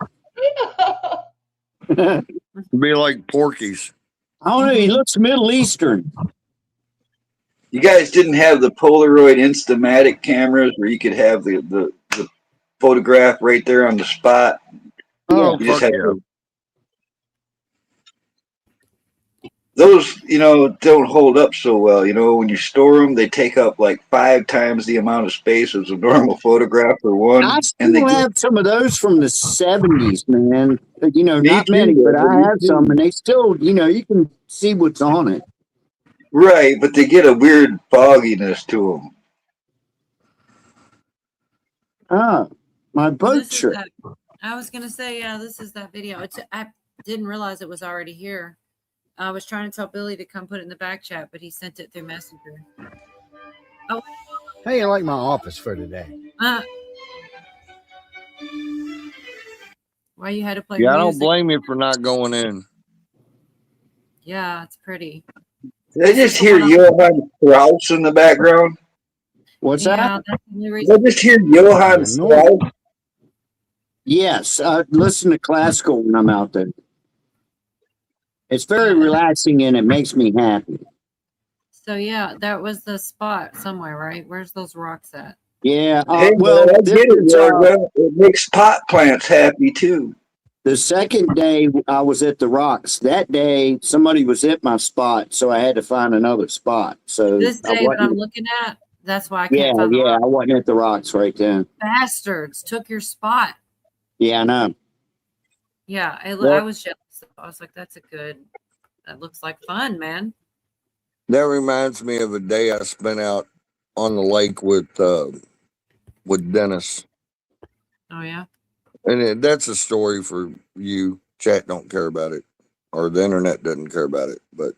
Be like Porky's. I don't know. He looks Middle Eastern. You guys didn't have the Polaroid Instamatic cameras where you could have the photograph right there on the spot. Oh, You just fuck had yeah. those, don't hold up so well. When you store them, they take up like 5 times the amount of space as a normal photograph for one, I and they still have some of those from the 70s, man. me Not many, too, but brother, I me have some, too. and they still, you can see what's on it. Right, but they get a weird fogginess to them. Ah, my Well, boat this is trip. that. I was gonna say, yeah, this is that video. I didn't realize it was already here. I was trying to tell Billy to come put it in the back chat, but he sent it through Messenger. Oh, How you like my office for today? why you had to play Yeah, I don't music? blame you for not going in. Yeah, it's pretty. Did I This is just the hear one. Johann Strauss in the background? What's Yeah, that? that's the only Did reason. I just hear Johann Strauss? Yes, I listen to classical when I'm out there. It's very relaxing and it makes me happy. So yeah, that was the spot somewhere, right? Where's those rocks at? Yeah. Hey, Well, man, I this get it, is Yorga. It makes pot plants happy too. the second day I was at the rocks. That day, somebody was at my spot, so I had to find another spot. So This I day that I'm wasn't. looking at, that's why I Yeah, can't find the yeah, rock. I wasn't at the rocks right then. Bastards took your spot. Yeah, I know. Yeah, I Well, was jealous. I was like, that looks like fun, man. That reminds me of a day I spent out on the lake with Dennis. Oh yeah. And that's a story for you. Chat don't care about it, or the internet doesn't care about it. But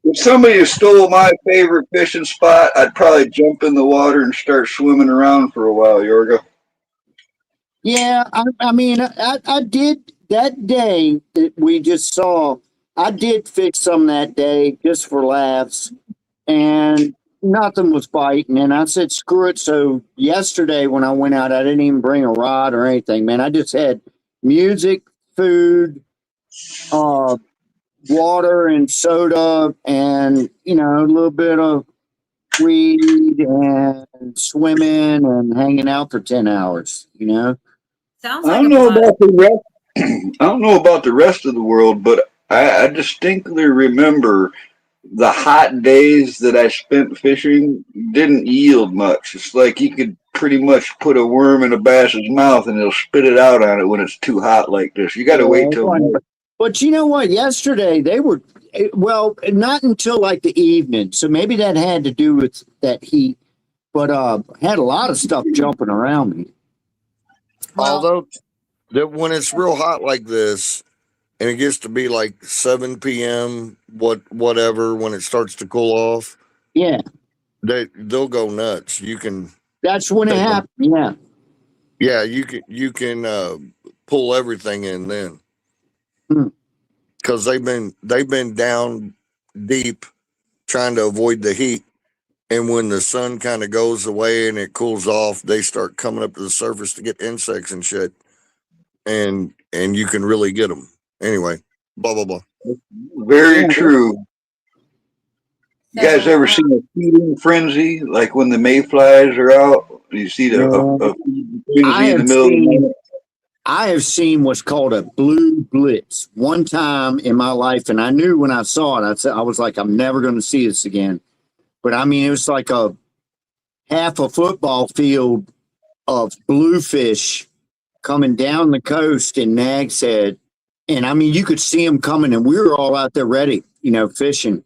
If somebody stole my favorite fishing spot, I'd probably jump in the water and start swimming around for a while, Yorga. yeah, I mean, I did that day that we just saw. I did fish some that day just for laughs, and nothing was biting. And I said, screw it. So yesterday when I went out, I didn't even bring a rod or anything, man. I just had music, food, water and soda, and a little bit of weed and swimming and hanging out for 10 hours. Sounds I like don't a know blast. about the rest. I don't know about the rest of the world, but I distinctly remember the hot days that I spent fishing didn't yield much. It's like you could pretty much put a worm in a bass's mouth and it'll spit it out on it when it's too hot like this. You got to wait till May. But you know what? Yesterday they were, well, not until like the evening. So maybe that had to do with that heat, but had a lot of stuff jumping around me. although when it's real hot like this, and it gets to be like 7 p.m. whatever when it starts to cool off, Yeah, they'll go nuts. You can that's when it take 'em- happened. Yeah. Yeah, you can pull everything in then. Because they've been down deep trying to avoid the heat, and when the sun kind of goes away and it cools off, they start coming up to the surface to get insects and shit, and you can really get them. Anyway, blah blah blah. Very true. You guys ever seen a feeding frenzy? Like when the mayflies are out, you see a feeding frenzy in the middle of the night? I have seen what's called a blue blitz one time in my life, and I knew when I saw it, I was like, I'm never going to see this again. But I mean, it was like a half a football field of bluefish coming down the coast in Nag's Head. And I mean, you could see them coming, and we were all out there ready, fishing.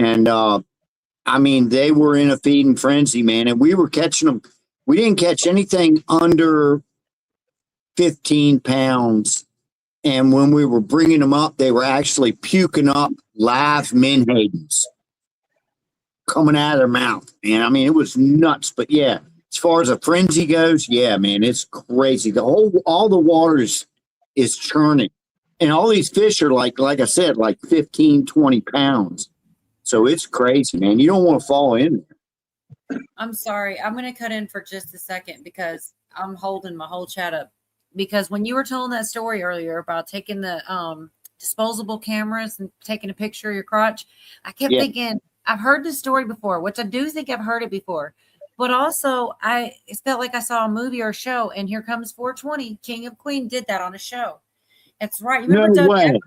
And I mean, they were in a feeding frenzy, man. And we were catching them. We didn't catch anything under 15 pounds And when we were bringing them up, they were actually puking up live menhadens coming out of their mouth. And I mean, it was nuts. But yeah, as far as a frenzy goes, yeah, man, it's crazy. All the water is churning. And all these fish are like I said, like 15, 20 pounds. So it's crazy, man. You don't want to fall in there. I'm sorry. I'm going to cut in for just a second because I'm holding my whole chat up. Because when you were telling that story earlier about taking the disposable cameras and taking a picture of your crotch, I kept thinking, I've heard this story before, which I do think I've heard it before. But also, it felt like I saw a movie or a show, and Here Comes 420, King of Queen did that on a show. That's right. Remember No Doug way. Efron?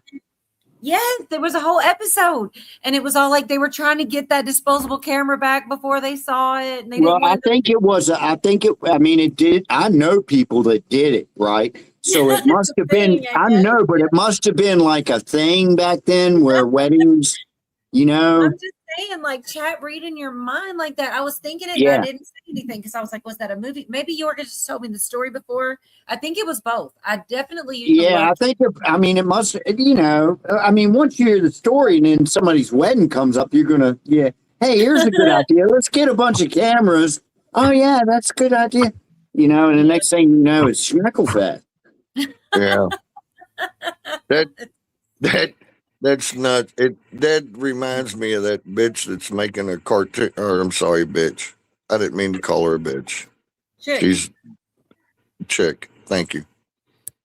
Yes, there was a whole episode, and it was all like they were trying to get that disposable camera back before they saw it. And they Well, didn't want I mean, it did. I know people that did it, right? So it must have been, I know, but it must have been like a thing back then where weddings, you know. I'm just saying, like, chat reading your mind like that. I was thinking it, and Yeah. I didn't say anything because I was like, was that a movie? Maybe Yorga just told me the story before. I think it was both. I definitely Yeah, I think, I mean, it must, you know, I mean, once you hear the story and then somebody's wedding comes up, you're going to, hey, here's a good idea. Let's get a bunch of cameras. Oh, yeah, that's a good idea. You know, and the next thing you know, it's Schmeckelfest. Yeah. That's not it. That reminds me of that bitch that's making a cartoon. Or I'm sorry, bitch. I didn't mean to call her a bitch. Chick. She's chick. Thank you.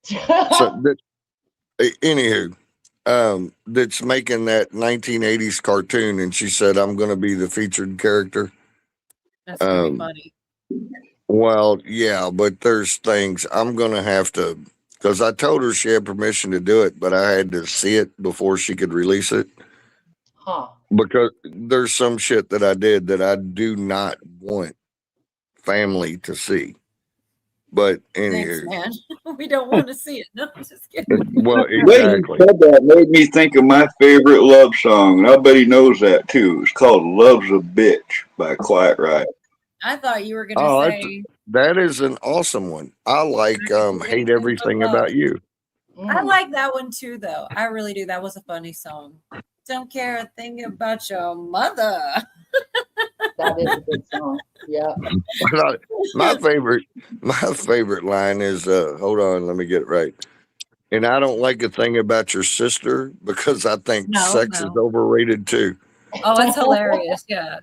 So that, anywho, that's making that 1980s cartoon, and she said, "I'm going to be the featured character." That's gonna be funny. Well, yeah, but there's things I'm going to have to, because I told her she had permission to do it, but I had to see it before she could release it. Huh. Because there's some shit that I did that I do not want family to see. But Thanks, anywho, man. We don't want to see it. No, I'm just kidding. well, The way you exactly. said that made me think of my favorite love song, and I bet he knows that too. It's called "Love's a Bitch" by Quiet Riot. I thought you were gonna Oh, say that is an awesome one. I like Hate Everything About You. I like that one too, though. I really do. That was a funny song. Don't care a thing about your mother. That is a good song. Yeah. my favorite line is hold on, let me get it right. And I don't like a thing about your sister because I think sex is overrated too. Oh, it's hilarious. Yeah.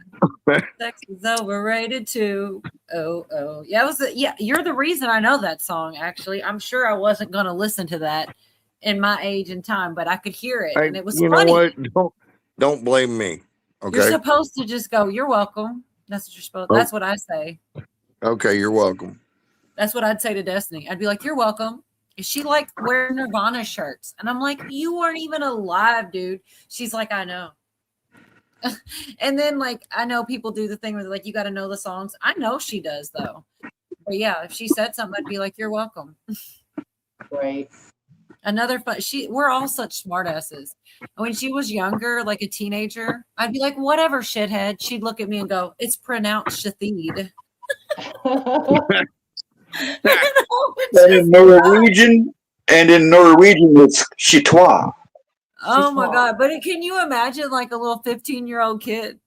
Sex is overrated too. Oh. Yeah, you're the reason I know that song, actually. I'm sure I wasn't gonna listen to that in my age and time, but I could hear it Hey, and it was you funny. know what? Don't blame me. Okay. You're supposed to just go, you're welcome. That's what you're supposed that's what I say. Okay, you're welcome. That's what I'd say to Destiny. I'd be like, you're welcome. Is she like wearing Nirvana shirts? And I'm like, you weren't even alive, dude. She's like, I know. And then, like, I know people do the thing where they're like, you got to know the songs. I know she does, though. But yeah, if she said something, I'd be like, you're welcome. Right. Another fun. We're all such smartasses. When she was younger, like a teenager, I'd be like, whatever, shithead. She'd look at me and go, it's pronounced Shathid. And in Norwegian, it's chitois. Oh my God. But can you imagine like a little 15-year-old kid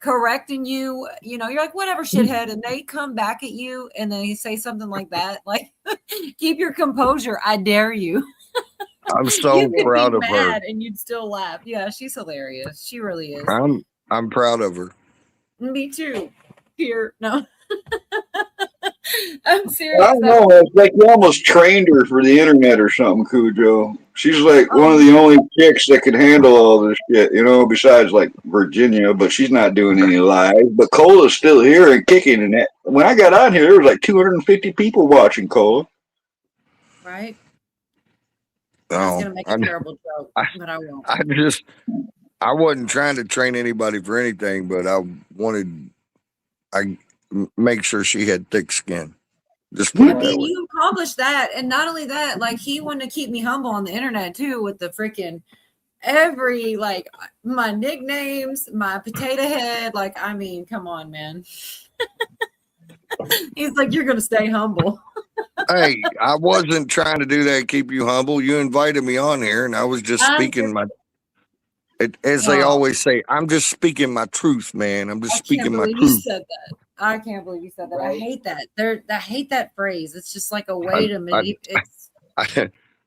correcting you? You know, you're like, whatever, shithead. And they come back at you and they say something like that. Like, keep your composure. I dare you. I'm so proud of her. And you'd still laugh. Yeah, she's hilarious. She really is. I'm proud of her. Me too. Here. No. I'm serious. I don't know. It's like you almost trained her for the internet or something, Cujo. She's like one of the only chicks that could handle all this shit, you know, besides like Virginia, but she's not doing any live. But Cola's still here and kicking. And when I got on here, there was like 250 people watching Cola. Right? No, I was going to make a terrible joke, but I won't. I wasn't trying to train anybody for anything, but I make sure she had thick skin. Just put it that way. You accomplished that. And not only that, like he wanted to keep me humble on the internet too with the freaking like my nicknames, my potato head. Like, I mean, come on, man. He's like, you're going to stay humble. Hey, I wasn't trying to do that. Keep you humble. You invited me on here, and I was just I'm speaking just, as they oh, always say, I'm just speaking my truth, man. I'm just I can't speaking my believe you truth. said that. I can't believe you said that. I Right. hate that. I hate that phrase. It's just like a I, way to I, it's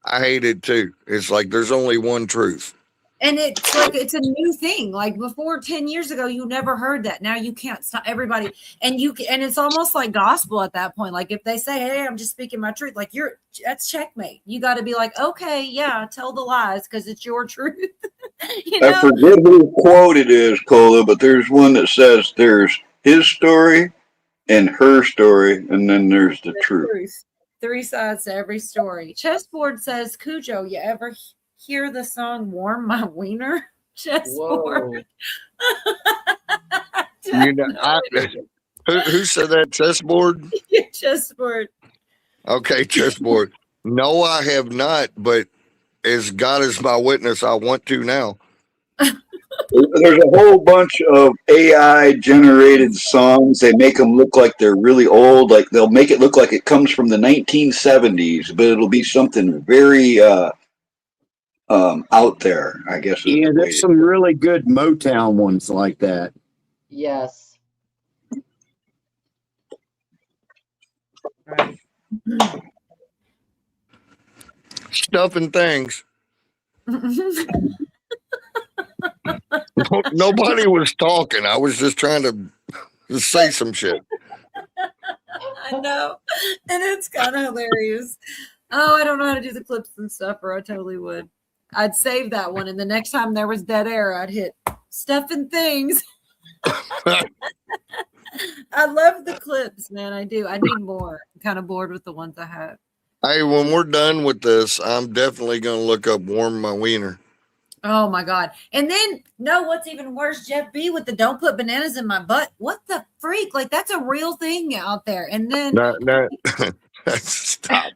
I hate it too. It's like there's only one truth. and it's like it's a new thing. Like before 10 years ago, you never heard that. Now you can't stop everybody. And it's almost like gospel at that point. Like if they say, "Hey, I'm just speaking my truth," like that's checkmate. You got to be like, "Okay, yeah, tell the lies because it's your truth." you I know? forget who quote it is, Cola, but there's one that says there's his story and her story, and then there's the The truth. truth. Three sides to every story. Chessboard says, Cujo, you ever hear the song Warm My Wiener? Chessboard. You know, who said that? Chessboard? Chessboard. Okay, chessboard. No, I have not, but as God is my witness, I want to now. There's a whole bunch of AI generated songs. They make them look like they're really old. Like they'll make it look like it comes from the 1970s, but it'll be something very out there, I guess is Yeah, the way there's some really good Motown ones like that. Yes. Right. Stuff and things. Nobody was talking. I was just trying to say some shit. I know. And it's kind of hilarious. Oh, I don't know how to do the clips and stuff, or I totally would. I'd save that one. And the next time there was dead air, I'd hit stuff and things. I love the clips, man. I do. I need more. I'm kind of bored with the ones I have. Hey, when we're done with this, I'm definitely going to look up Warm My Wiener. Oh my God. And then no, what's even worse, Jeff B with the don't put bananas in my butt. What the freak? Like that's a real thing out there. And then Stop.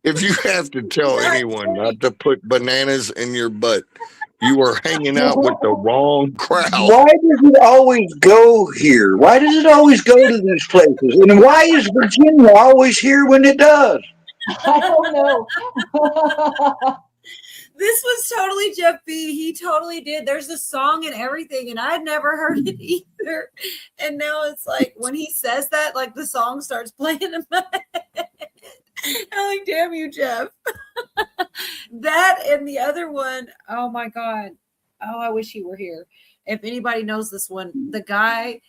If you have to tell anyone not to put bananas in your butt, you are hanging out with the wrong crowd. Why does it always go here? Why does it always go to these places? And why is Virginia always here when it does? I don't know. this was totally Jeff B. He totally did. There's a song and everything, and I'd never heard it either. And now it's like when he says that, like the song starts playing in my head. I'm like, damn you, Jeff. That and the other one, oh my God. Oh, I wish he were here. If anybody knows this one, the guy,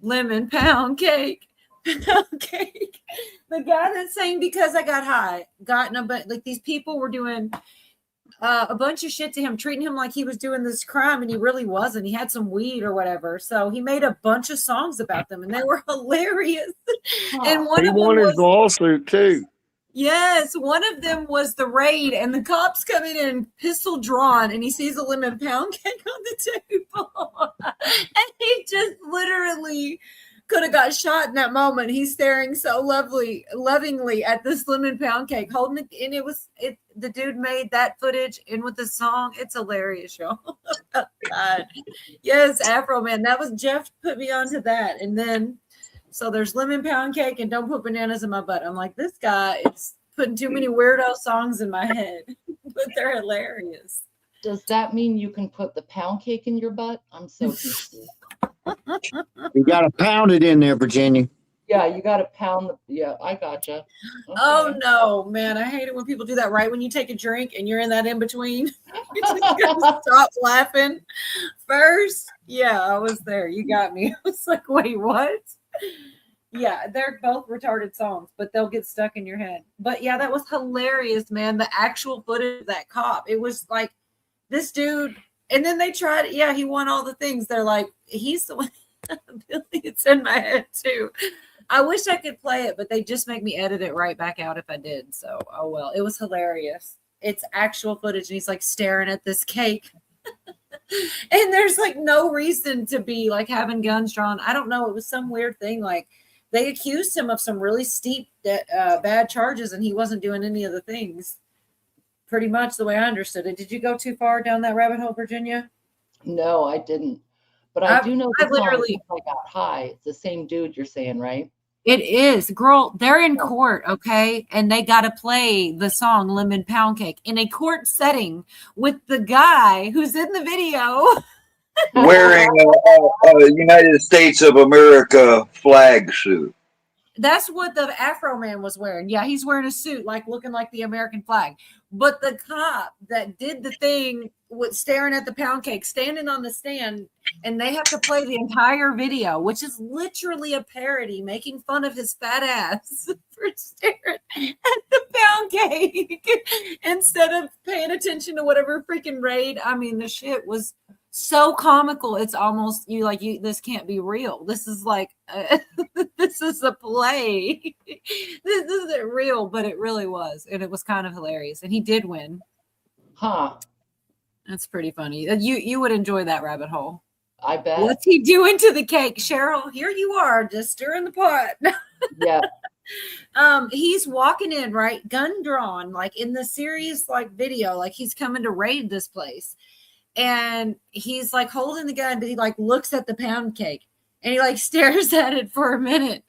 lemon pound cake. Pound cake. The guy that's saying because I got high, like these people were doing a bunch of shit to him, treating him like he was doing this crime, and he really wasn't. He had some weed or whatever. So he made a bunch of songs about them, and they were hilarious. And one He of them won his was lawsuit too. yes, one of them was the raid, and the cops come in and pistol drawn, and he sees a lemon pound cake on the table, and he just literally could have got shot in that moment. He's staring so lovingly at this lemon pound cake, holding it, and it was it. The dude made that footage in with the song. It's hilarious, y'all. God. Yes, Afro Man. That was Jeff put me onto that, and then. So there's lemon pound cake and don't put bananas in my butt. I'm like, this guy is putting too many weirdo songs in my head, but they're hilarious. Does that mean you can put the pound cake in your butt? I'm so confused. You got to pound it in there, Virginia. Yeah, you got to pound. Yeah, I gotcha. Okay. Oh no, man. I hate it when people do that right when you take a drink and you're in that in between. You just gotta stop laughing first. Yeah, I was there. You got me. I was like, wait, what? Yeah, they're both retarded songs, but they'll get stuck in your head. But yeah, that was hilarious, man. The actual footage of that cop. It was like this dude, and then they tried. Yeah, he won all the things. They're like, he's the one. Billy, it's in my head too. I wish I could play it, but they just make me edit it right back out if I did. So, oh well. It was hilarious. It's actual footage, and he's like staring at this cake. And there's like no reason to be like having guns drawn. I don't know. It was some weird thing. Like they accused him of some really steep bad charges, and he wasn't doing any of the things. Pretty much the way I understood it. Did you go too far down that rabbit hole, Virginia? No, I didn't. But I do know the song "Since I Got High." It's the same dude you're saying, right? It is, girl. They're in court, okay, and they got to play the song "Lemon Pound Cake" in a court setting with the guy who's in the video wearing a United States of America flag suit. That's what the Afro man was wearing. Yeah, he's wearing a suit, like looking like the American flag. But the cop that did the thing was staring at the pound cake, standing on the stand, and they have to play the entire video, which is literally a parody, making fun of his fat ass for staring at the pound cake instead of paying attention to whatever freaking raid. I mean, the shit was so comical. It's almost you this can't be real. This is like this is a play. This isn't real, but it really was, and it was kind of hilarious, and he did win. Huh. That's pretty funny. You would enjoy that rabbit hole. I bet. What's he doing to the cake, Cheryl? Here you are, just stirring the pot. Yeah. He's walking in, right, gun drawn, like in the serious video, like he's coming to raid this place. And he's like holding the gun, but he like looks at the pound cake and he like stares at it for a minute,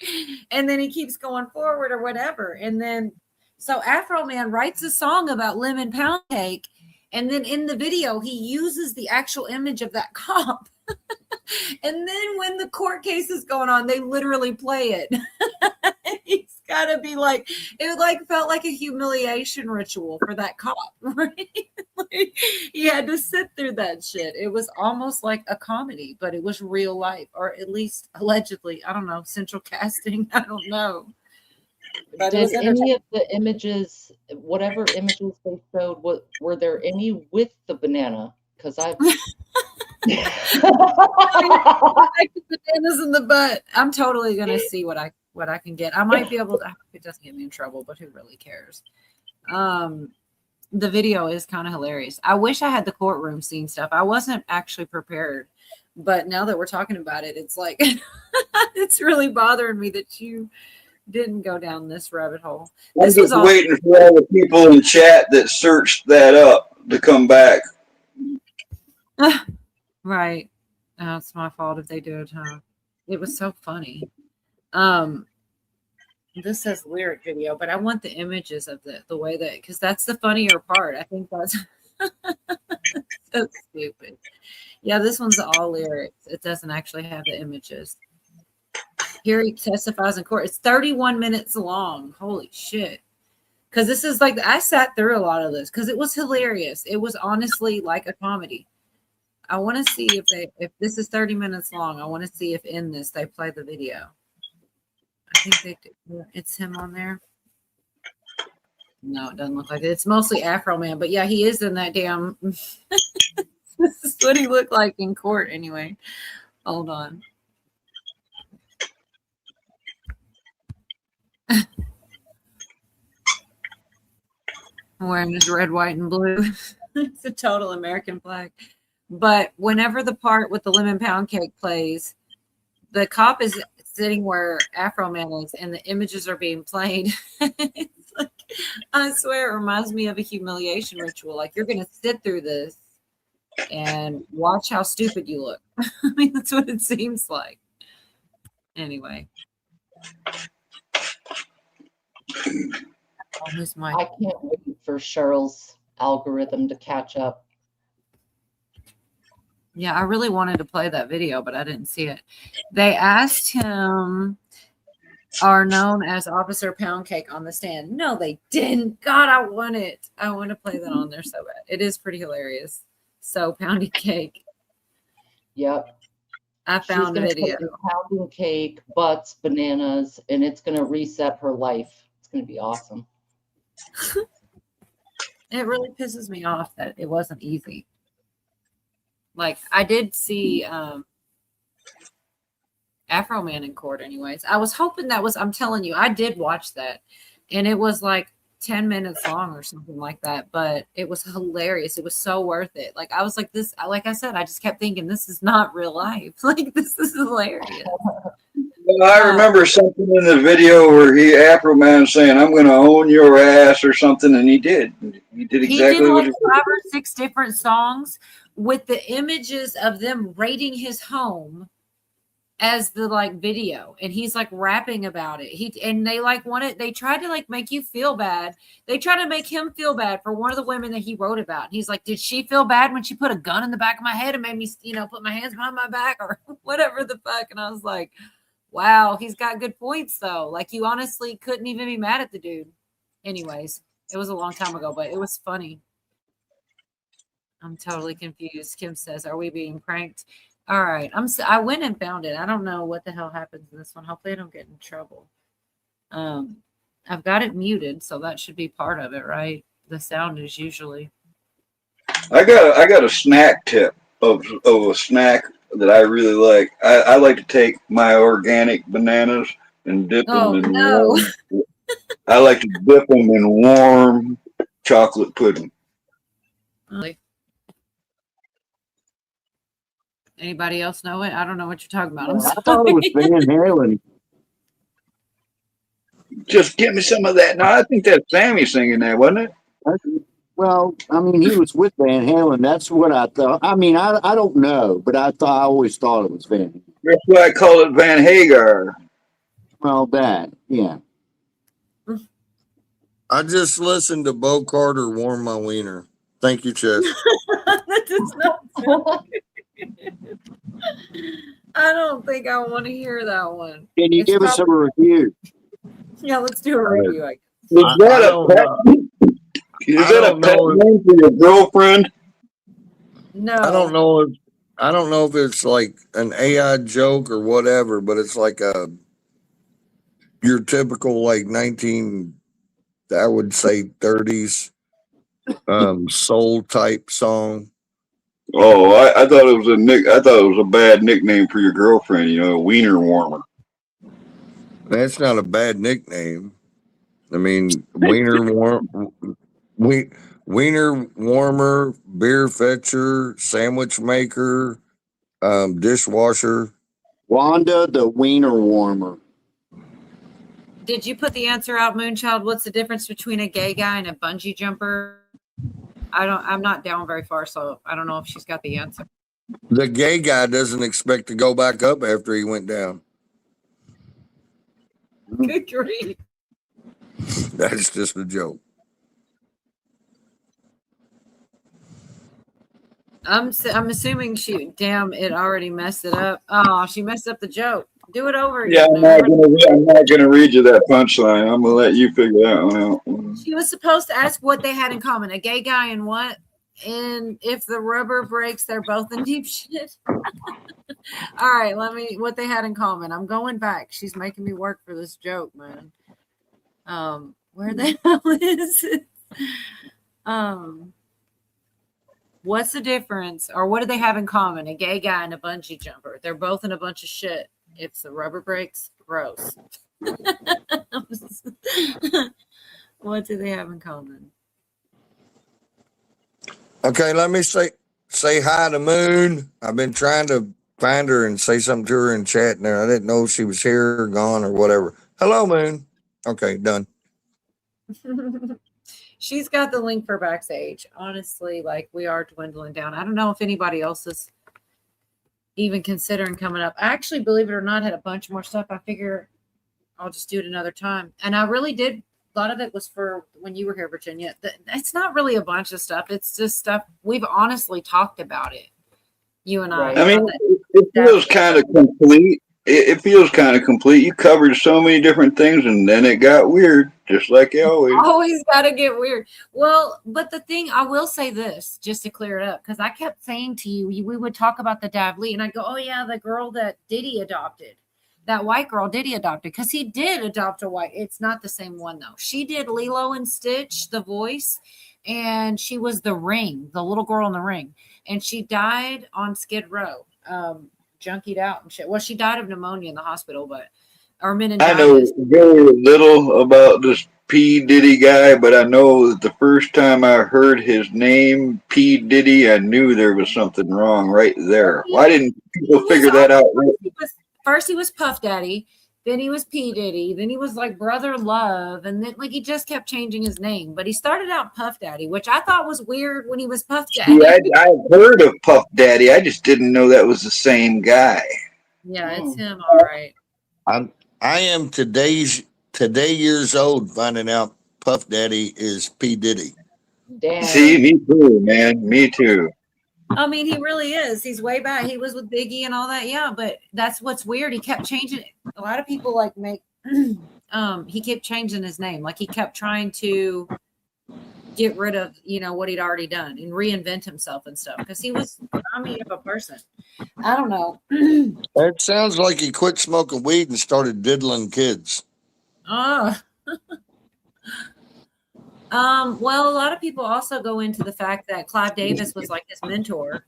and then he keeps going forward or whatever. And then so Afro Man writes a song about lemon pound cake, and then in the video he uses the actual image of that cop. And then when the court case is going on, they literally play it. He's got to be like, it like felt like a humiliation ritual for that cop, right? Like, he had to sit through that shit. It was almost like a comedy, but it was real life, or at least allegedly. I don't know, central casting. I don't know. But did any of the images, whatever images they showed, were there any with the banana? Because I've bananas in the butt. I'm totally gonna see what I can get. I might be able to. It doesn't get me in trouble, but who really cares? The video is kind of hilarious. I wish I had the courtroom scene stuff. I wasn't actually prepared, but now that we're talking about it, it's like it's really bothering me that you didn't go down this rabbit hole. I'm This just was all waiting for all the people in the chat that searched that up to come back. right. Oh, it's my fault if they do it, huh? It was so funny. This says lyric video, but I want the images of the way that, because that's the funnier part. I think that's so stupid. Yeah, this one's all lyrics. It doesn't actually have the images. Here he testifies in court. It's 31 minutes long. Holy shit. Because this is like, I sat through a lot of this because it was hilarious. It was honestly like a comedy. I want to see if this is 30 minutes long, I want to see if in this they play the video. I think they do. It's him on there. No, it doesn't look like it. It's mostly Afro Man, but yeah, he is in that damn. This is what he looked like in court anyway. Hold on. I'm wearing his red, white, and blue. It's a total American flag. But whenever the part with the lemon pound cake plays, the cop is sitting where Afro Man is, and the images are being played. It's like, I swear, it reminds me of a humiliation ritual. Like, you're going to sit through this and watch how stupid you look. I mean, that's what it seems like. Anyway. I can't wait for Cheryl's algorithm to catch up. Yeah, I really wanted to play that video, but I didn't see it. They asked him, are known as Officer Pound Cake on the stand. No, they didn't. God, I want it. I want to play that on there so bad. It is pretty hilarious. So, Pounding Cake. Yep. I found a She's video. gonna put pounding cake, butts, bananas, and it's going to reset her life. It's going to be awesome. It really pisses me off that it wasn't easy. Like, I did see Afro Man in court anyways. I was hoping that was, I'm telling you, I did watch that. And it was like 10 minutes long or something like that. But it was hilarious. It was so worth it. Like, I was like, this, like I said, I just kept thinking, this is not real life. Like, this is hilarious. Well, I remember something in the video where Afro Man saying, I'm going to own your ass or something. And he did. He did exactly what he did. Like 5 or 6 different songs with the images of them raiding his home as the like video, and he's like rapping about it. And they like they tried to like make you feel bad. They try to make him feel bad for one of the women that he wrote about. He's like, did she feel bad when she put a gun in the back of my head and made me, put my hands behind my back or whatever the fuck? And I was like, wow, he's got good points though. Like you honestly couldn't even be mad at the dude. Anyways, it was a long time ago, but it was funny. I'm totally confused. Kim says, are we being pranked? All right. I went and found it. I don't know what the hell happens in this one. Hopefully I don't get in trouble. I've got it muted, so that should be part of it, right? The sound is usually. I got a snack tip of a snack that I really like. I like to take my organic bananas and dip them in warm. I like to dip them in warm chocolate pudding. Really? Anybody else know it? I don't know what you're talking about. I'm sorry. I thought it was Van Halen. Just get me some of that. No, I think that's Sammy singing that, wasn't it? Well, I mean, he was with Van Halen. That's what I thought. I mean, I don't know, but I always thought it was Van Halen. That's why I call it Van Hagar. Well, yeah. I just listened to Bo Carter warm my wiener. Thank you, Chess. That does not I don't think I want to hear that one. Can you give us a review? Yeah, let's do a review. Is that a pet name for your girlfriend? No. I don't know if it's like an AI joke or whatever, but it's like your typical like 30s soul type song. Oh, I thought it was I thought it was a bad nickname for your girlfriend. Wiener warmer. That's not a bad nickname. I mean, wiener warmer, beer fetcher, sandwich maker, dishwasher. Wanda the wiener warmer. Did you put the answer out, Moonchild? What's the difference between a gay guy and a bungee jumper? I'm not down very far, so I don't know if she's got the answer. The gay guy doesn't expect to go back up after he went down. Good grief. That's just a joke. I'm assuming it already messed it up. Oh, she messed up the joke. Do it over again. Yeah, I'm not gonna read you that punchline. I'm gonna let you figure that one out. She was supposed to ask what they had in common. A gay guy and what? And if the rubber breaks, they're both in deep shit. All right, what they had in common. I'm going back. She's making me work for this joke, man. Where the hell is it? What's the difference? Or what do they have in common? A gay guy and a bungee jumper. They're both in a bunch of shit. If the rubber breaks, gross. What do they have in common? Okay, let me say hi to Moon. I've been trying to find her and say something to her in chat there. I didn't know if she was here or gone or whatever. Hello, Moon. Okay, done. She's got the link for backstage. Honestly, like we are dwindling down. I don't know if anybody else is even considering coming up. I actually, believe it or not, had a bunch more stuff. I figure I'll just do it another time. And I really did. A lot of it was for when you were here, Virginia. It's not really a bunch of stuff. It's just stuff we've honestly talked about it. You and I. I mean, it feels kind of complete. It feels kind of complete. You covered so many different things, and then it got weird, just like it always. Always got to get weird. Well, but the thing, I will say this, just to clear it up, because I kept saying to you, we would talk about the Davlee, and I'd go, oh, yeah, the girl that Diddy adopted. That white girl Diddy adopted, because he did adopt a white. It's not the same one, though. She did Lilo and Stitch, the voice, and she was the Ring, the little girl in the Ring. And she died on Skid Row, junkied out and shit. Well, she died of pneumonia in the hospital, or meningitis. I know very little about this P. Diddy guy, but I know that the first time I heard his name, P. Diddy, I knew there was something wrong right there. Why didn't people figure that out? First he was Puff Daddy, then he was P. Diddy, then he was like Brother Love, and then like he just kept changing his name. But he started out Puff Daddy, which I thought was weird when he was Puff Daddy. Yeah, I've heard of Puff Daddy. I just didn't know that was the same guy. Yeah, it's him, all right. I am today years old finding out Puff Daddy is P Diddy. See, me too, man. Me too. I mean, he really is. He's way back. He was with Biggie and all that. Yeah, but that's what's weird. He kept changing it. A lot of people like make he kept changing his name. Like he kept trying to get rid of, what he'd already done and reinvent himself and stuff. Because he was of a person. I don't know. It sounds like he quit smoking weed and started diddling kids. Oh. Well, a lot of people also go into the fact that Clive Davis was like his mentor.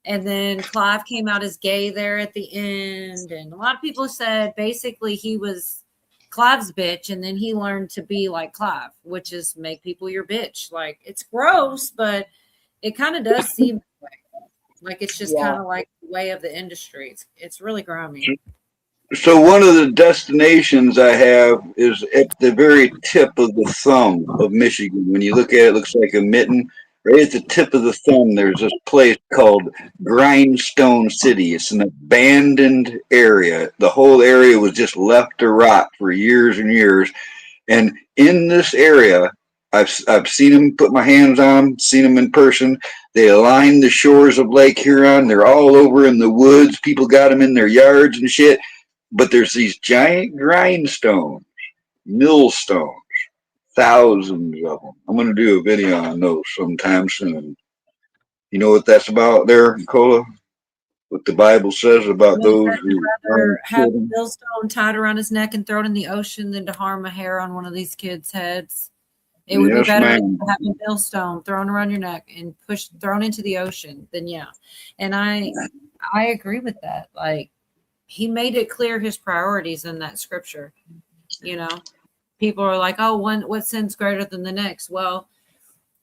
And then Clive came out as gay there at the end. And a lot of people said basically he was Clive's bitch. And then he learned to be like Clive, which is make people your bitch. Like, it's gross, but it kind of does seem that way. Like, it's just kind of like the way of the industry. It's really grimy. So one of the destinations I have is at the very tip of the thumb of Michigan. When you look at it, it looks like a mitten. Right at the tip of the thumb, there's this place called Grindstone City. It's an abandoned area. The whole area was just left to rot for years and years. And in this area, I've seen them, put my hands on them, seen them in person. They line the shores of Lake Huron. They're all over in the woods. People got them in their yards and shit. But there's these giant grindstones, millstones, thousands of them. I'm going to do a video on those sometime soon. You know what that's about there, Nicola? What the Bible says about those who rather have a millstone tied around his neck and throw it in the ocean than to harm a hair on one of these kids' heads. It would be better to have a millstone thrown around your neck and thrown into the ocean than And I agree with that. Like, he made it clear his priorities in that scripture. People are like, oh, what sin's greater than the next? Well,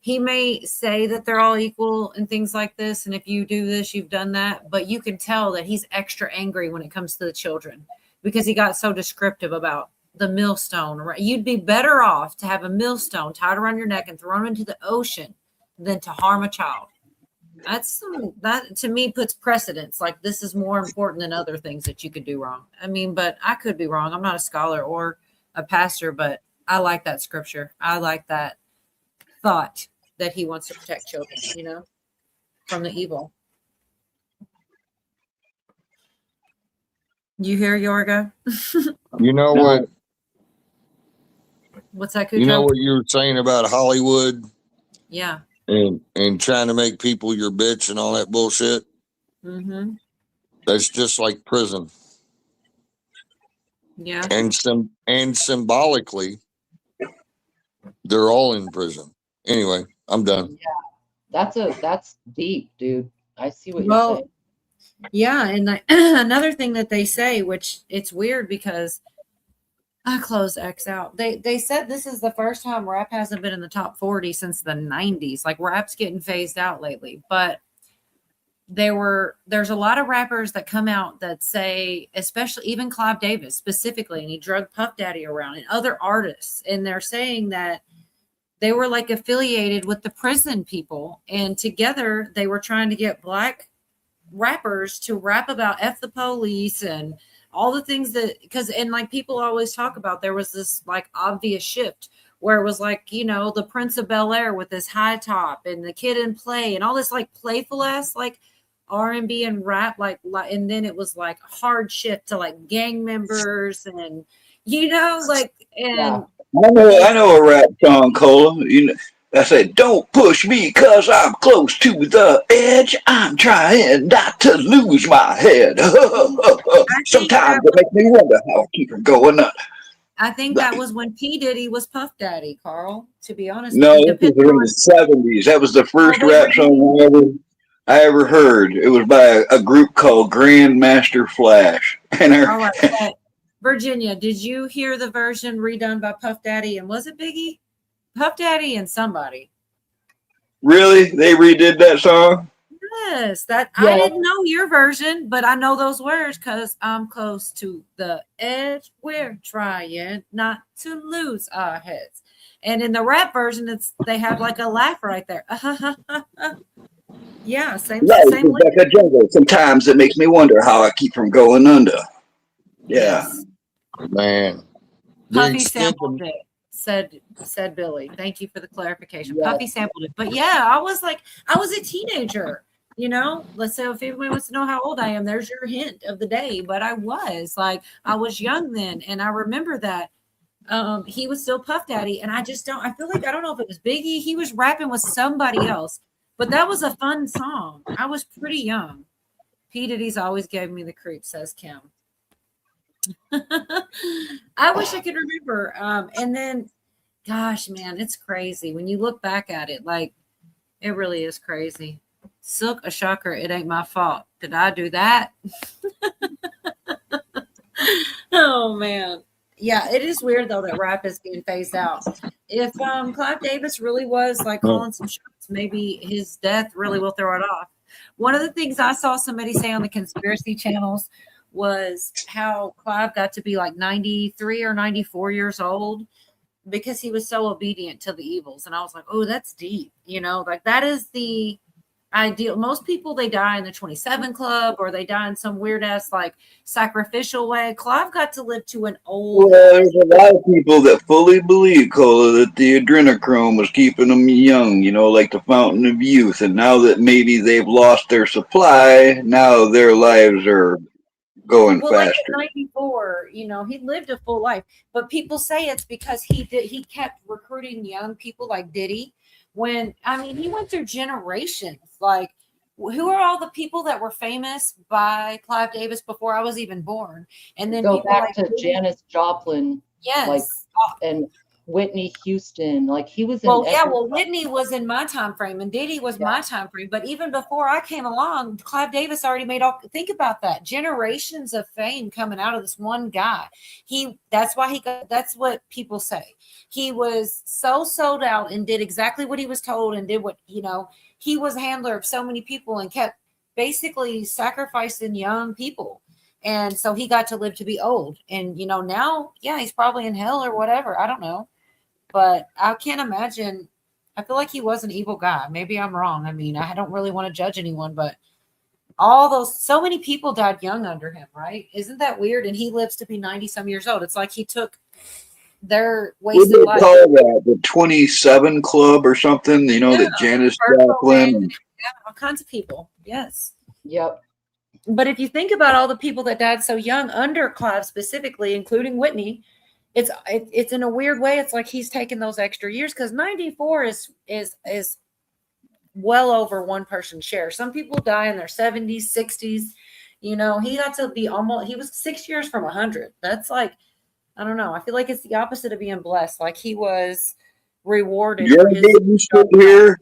he may say that they're all equal and things like this. And if you do this, you've done that. But you can tell that he's extra angry when it comes to the children because he got so descriptive about the millstone. Right? You'd be better off to have a millstone tied around your neck and thrown into the ocean than to harm a child. That to me puts precedence. Like, this is more important than other things that you could do wrong. I mean, but I could be wrong. I'm not a scholar or a pastor, but I like that scripture. I like that thought that he wants to protect children, from the evil. You hear, Yorga? You know what? What's that, Cujo? You know what you were saying about Hollywood? Yeah. And trying to make people your bitch and all that bullshit. Mm-hmm. That's just like prison. Yeah. And symbolically, they're all in prison. Anyway, I'm done. Yeah, that's deep, dude. I see what you're saying. Yeah, and another thing that they say, which it's weird because I closed X out. They said this is the first time rap hasn't been in the top 40 since the 90s. Like, rap's getting phased out lately. But there's a lot of rappers that come out that say, especially even Clive Davis specifically, and he drug Puff Daddy around and other artists, and they're saying that they were like affiliated with the prison people, and together they were trying to get black rappers to rap about F the police and all the things that, and like people always talk about, there was this like obvious shift where it was like, the Prince of Bel-Air with this high top and the Kid and Play and all this like playful ass like R&B and rap, like, and then it was like hard shift to like gang members and like, and I know a rap song, Cola. I said, "Don't push me, 'cause I'm close to the edge. I'm trying not to lose my head. Sometimes it makes me wonder how I keep from going up." I think that was when P. Diddy was Puff Daddy, Carl, to be honest. No, this was in the 70s. That was the first rap song I ever heard. It was by a group called Grandmaster Flash. And all right, Virginia, did you hear the version redone by Puff Daddy? And was it Biggie? Puff Daddy and somebody. Really? They redid that song? Yes. I didn't know your version, but I know those words because I'm close to the edge. We're trying not to lose our heads. And in the rap version, they have like a laugh right there. Yeah, same Life same is like a jungle. Sometimes it makes me wonder how I keep from going under. Yeah. Yes. Man, the Puffy extent sampled of it, said Billy. Thank you for the clarification. Yes. Puffy sampled it. But yeah, I was a teenager, you know. Let's say if anybody wants to know how old I am, there's your hint of the day. But I was young then, and I remember that he was still Puff Daddy, and I don't know if it was Biggie. He was rapping with somebody else, but that was a fun song. I was pretty young. P. Diddy's always gave me the creep, says Kim. I wish I could remember. And then, gosh, man, it's crazy when you look back at it. Like, it really is crazy. Silk a shocker. It ain't my fault. Did I do that? Oh man. Yeah, it is weird though that rap is being phased out. If Clive Davis really was like calling some shots, maybe his death really will throw it off. One of the things I saw somebody say on the conspiracy channels was how Clive got to be like 93 or 94 years old because he was so obedient to the evils. And I was like, oh, that's deep. You know, like that is the ideal. Most people, they die in the 27 club or they die in some weird ass like sacrificial way. Clive got to live to an old. Well, there's a lot of people that fully believe, Cola, that the adrenochrome was keeping them young, you know, like the fountain of youth. And now that maybe they've lost their supply, now their lives are going Well, like faster. at 94, you know, he lived a full life. But people say it's because he kept recruiting young people like Diddy. When I mean, he went through generations. Like, who are all the people that were famous by Clive Davis before I was even born? And then Go people back like to Diddy. Janis Joplin, like, Yes. and Whitney Houston. Like he was in. Well, yeah, every- well, Whitney was in my time frame and Diddy was my time frame. But even before I came along, Clive Davis already made all think about that. Generations of fame coming out of this one guy. That's what people say. He was so sold out and did exactly what he was told and did what, you know, he was a handler of so many people and kept basically sacrificing young people. And so he got to live to be old. And, you know, now, yeah, he's probably in hell or whatever. I don't know. But I can't imagine. I feel like he was an evil guy. Maybe I'm wrong. I mean, I don't really want to judge anyone, but so many people died young under him, right? Isn't that weird? And he lives to be 90 some years old. It's like he took their What wasted do they life. call that? The 27 Club or something? You know, that Janis Joplin. Yeah, all kinds of people. Yes. Yep. But if you think about all the people that died so young under Clive specifically, including Whitney, it's in a weird way. It's like he's taking those extra years because 94 is well over one person's share. Some people die in their 70s, 60s. You know, he got to be he was 6 years from 100. That's like, I don't know. I feel like it's the opposite of being blessed. Like he was rewarded for his. You still here?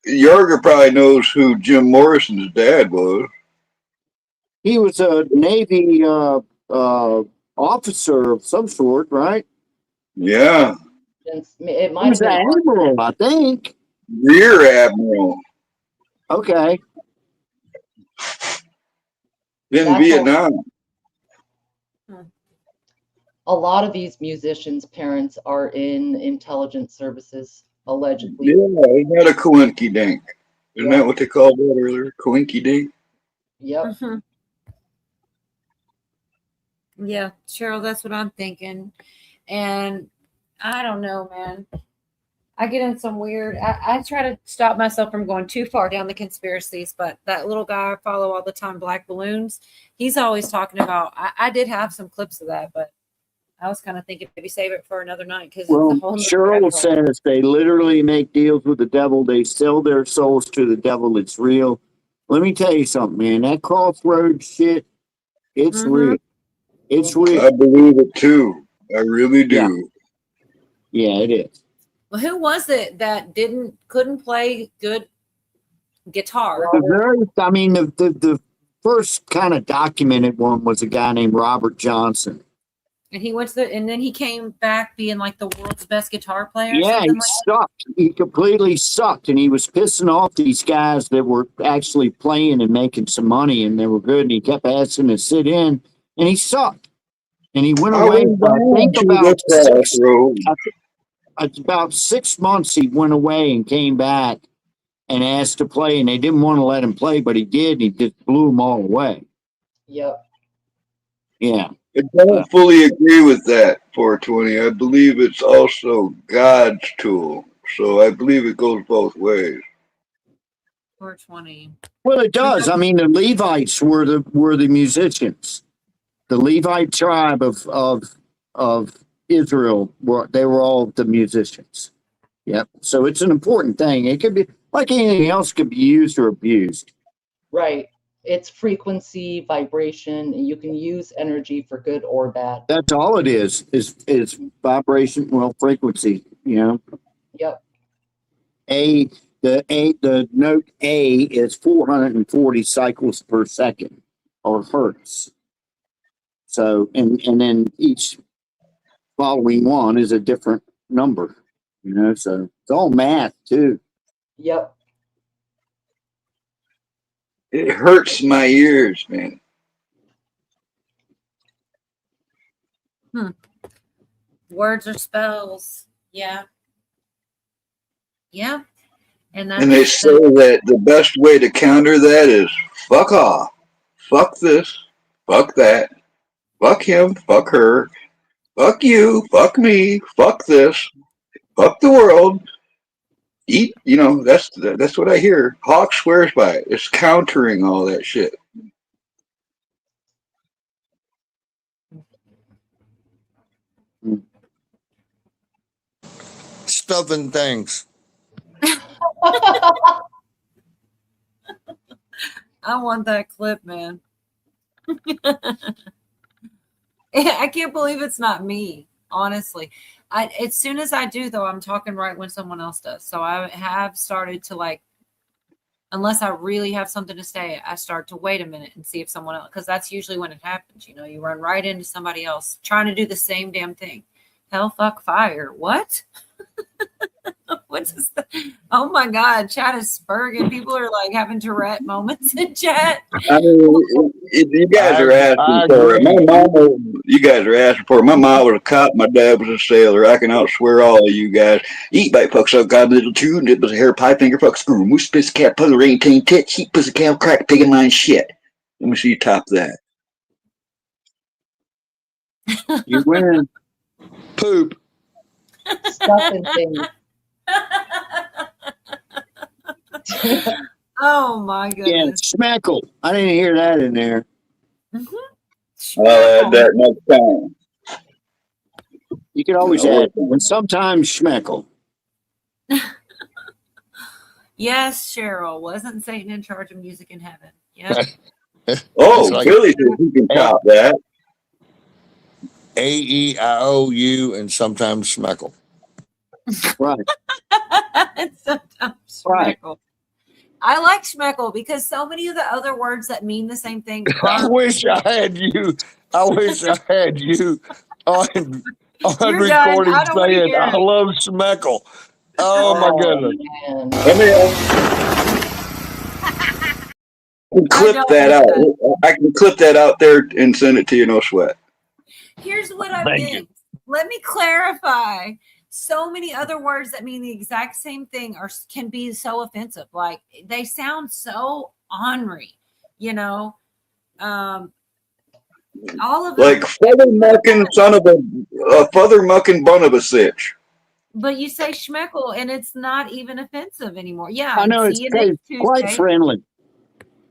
Yarger probably knows who Jim Morrison's dad was. He was a Navy officer of some sort, right? Yeah. It He might was have an been. admiral, I think. Rear Admiral. Okay. In That's Vietnam. A lot of these musicians' parents are in intelligence services, allegedly. Yeah, he had a coinky dink. Isn't that what they called that earlier? Coinky dink? Yep. Mm-hmm. Yeah, Cheryl, that's what I'm thinking. And I don't know, man. I get in some weird. I try to stop myself from going too far down the conspiracies, but that little guy I follow all the time, Black Balloons, he's always talking about. I did have some clips of that, but I was kind of thinking maybe save it for another night because Well, it's a whole. Cheryl says they literally make deals with the devil. They sell their souls to the devil. It's real. Let me tell you something, man. That crossroads shit, it's real. It's real. I believe it too. I really do. Yeah, it is. Well, who was it that couldn't play good guitar? The first kind of documented one was a guy named Robert Johnson. And he went and then he came back being like the world's best guitar player. Yeah, he sucked. He completely sucked, and he was pissing off these guys that were actually playing and making some money, and they were good. And he kept asking to sit in, and he sucked. And he went away. I think about 6 months. He went away and came back, and asked to play, and they didn't want to let him play, but he did, and he just blew them all away. Yep. Yeah. I don't fully agree with that, 420. I believe it's also God's tool. So I believe it goes both ways. 420. Well, it does. I mean, the Levites were the musicians. The Levite tribe of Israel they were all the musicians. Yep. So it's an important thing. It could be like anything else, could be used or abused. Right. It's frequency, vibration, and you can use energy for good or bad. That's all it is vibration, well, frequency, you know. Yep. The note A is 440 cycles per second, or hertz. So and then each following one is a different number, you know, so it's all math too. Yep. It hurts my ears, man. Words or spells. Yeah. Yeah. And And they say that the best way to counter that is fuck off. Fuck this. Fuck that. Fuck him. Fuck her. Fuck you. Fuck me. Fuck this. Fuck the world. Eat. You know, that's what I hear. Hawk swears by it. It's countering all that shit. Stuffing things. I want that clip, man. I can't believe it's not me, honestly. As soon as I do, though, I'm talking right when someone else does. So I have started to, like, unless I really have something to say, I start to wait a minute and see if someone else, because that's usually when it happens. You know, you run right into somebody else trying to do the same damn thing. Hell, fuck, fire. What? What's this? Oh my God, chat is spurging. People are like having Tourette moments in chat. I mean, you guys are asking for it. You guys are asking for it. My mom was a cop. My dad was a sailor. I can outswear all of you guys. Eat bite pucks up, god little tune. It was a hair pie finger fuck screw. Moose piss cat puzzle rain teen tit. Sheep pussy cow crack pig and line shit. Let me see you top that. You win. Poop. Stuffing things. Oh my goodness. Yeah, schmeckle. I didn't hear that in there. I'll add that next time. You can always add, and sometimes schmeckle. Yes, Cheryl. Wasn't Satan in charge of music in heaven? Yep. Oh, like, Billy says you can top that. AEIOU and sometimes schmeckle. Right. And sometimes schmeckle. I like schmeckle because so many of the other words that mean the same thing I wish I had you on recording saying I love schmeckle. Oh my goodness. Clip that out. I can clip that out there and send it to you, no sweat. Here's what I meant. Let me clarify. So many other words that mean the exact same thing can be so offensive. Like they sound so ornery, you know. All of them. Like feather mucking son of a feather mucking bun of a sitch. But you say schmeckle and it's not even offensive anymore. Yeah, I know it's quite friendly.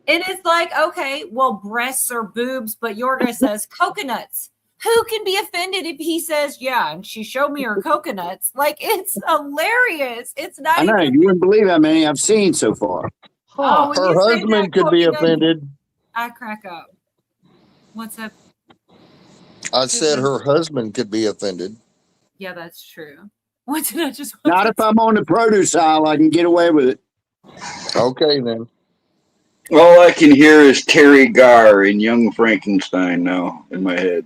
And it's like, okay, well, breasts or boobs, but Yorga says coconuts. Who can be offended if he says, yeah, and she showed me her coconuts? Like, it's hilarious. It's not I know, you wouldn't believe how many I've seen so far. Oh, when her you say husband that, could be coconut, offended. I crack up. What's up? I said her husband could be offended. Yeah, that's true. What did I just? Not if I'm on the produce aisle, I can get away with it. Okay, then. All I can hear is Terry Garr in Young Frankenstein now in my head.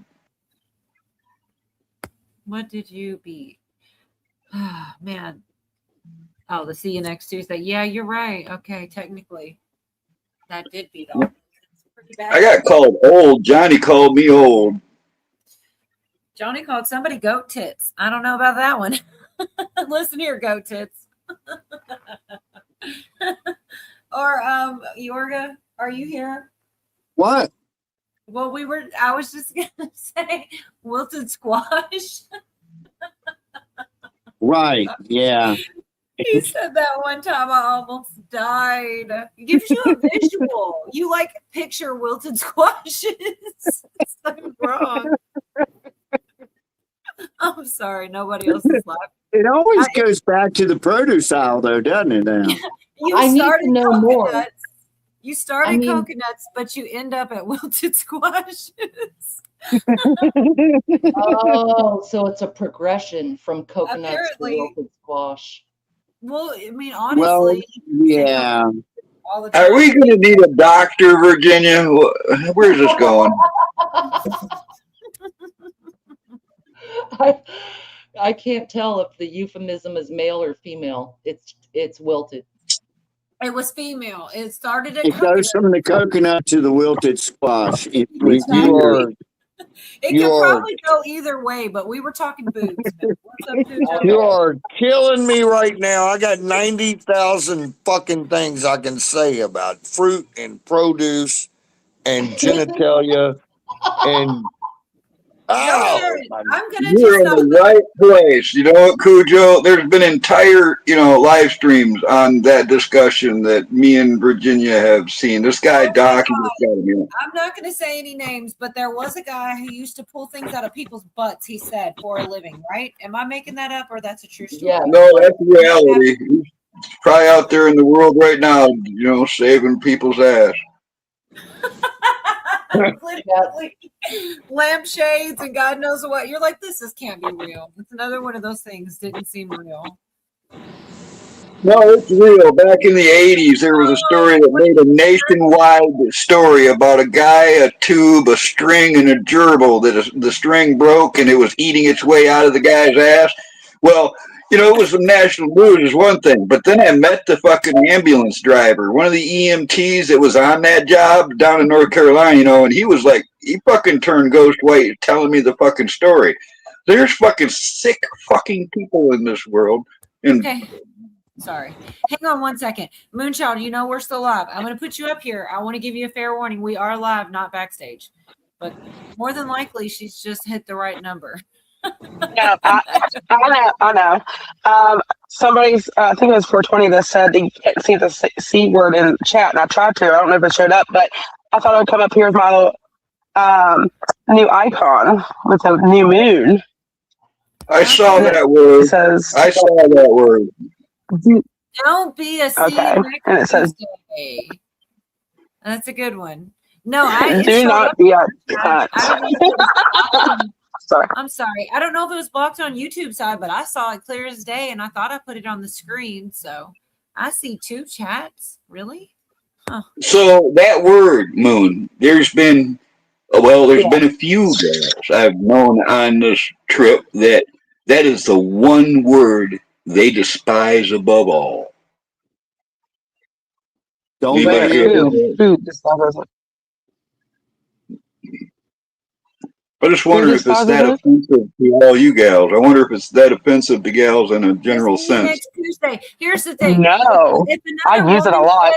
What did you beat? Oh, man. Oh, the see you next Tuesday. Yeah, you're right. Okay, technically. That did beat all. Pretty bad. I got called old. Johnny called me old. Johnny called somebody goat tits. I don't know about that one. Listen here, goat tits. Or Yorga, are you here? What? Well, I was just gonna say wilted squash. Right. Yeah. You said that one time, I almost died. It gives you a visual. You like picture wilted squashes. Something's wrong. I'm sorry, nobody else is laughing. It always goes back to the produce aisle, though, doesn't it? Now. You I need to started know more. coconuts. You started coconuts, but you end up at wilted squashes. Oh, so it's a progression from coconuts Apparently. to wilted squash. Well, I mean, Well, honestly, yeah. all the time. Are we going to need a doctor, Virginia? Where's this going? I can't tell if the euphemism is male or female. It's wilted. It was female. It started at It goes from the coconut to the wilted squash. It was weird. It You could are- probably go either way, but we were talking boobs. What's up, Cujo? You are killing me right now. I got 90,000 fucking things I can say about fruit and produce and genitalia and I'm gonna You're in the right place. You know what, Cujo? There's been entire, live streams on that discussion that me and Virginia have seen. This guy, Doc, he just got me. I'm not going to say any names, but there was a guy who used to pull things out of people's butts, he said, for a living, right? Am I making that up or that's a true story? Yeah. No, that's reality. He's probably out there in the world right now, saving people's ass. Literally, lampshades and God knows what. You're like, this can't be real. It's another one of those things didn't seem real. No, it's real. Back in the 80s, there was a story that made a nationwide story about a guy, a tube, a string, and a gerbil that the string broke and it was eating its way out of the guy's ass. Well, it was some national news is one thing, but then I met the fucking ambulance driver, one of the EMTs that was on that job down in North Carolina, and he was like, he fucking turned ghost white telling me the fucking story. There's fucking sick fucking people in this world. And Okay. Sorry. Hang on one second. Moonchild, we're still live. I'm going to put you up here. I want to give you a fair warning. We are live, not backstage. But more than likely, she's just hit the right number. Yeah, I know. Somebody's, I think it was 420 that said that you can't see the C word in the chat, and I tried to. I don't know if it showed up, but I thought it would come up here with my little new icon with a new moon. I saw that word. I saw that word. Don't be a C Okay, and it says, Tuesday. That's a good one. No, I do not be a Sorry. I'm sorry. I don't know if it was blocked on YouTube side, but I saw it clear as day, and I thought I put it on the screen. So I see 2 chats. Really? Huh. So that word, Moon, there's been a few girls I've known on this trip that is the one word they despise above all. Don't Anybody hear that? Food. I just wonder if it's that offensive to all you gals. I wonder if it's that offensive to gals in a general sense. Next Tuesday. Here's the thing. No, I use it a lot.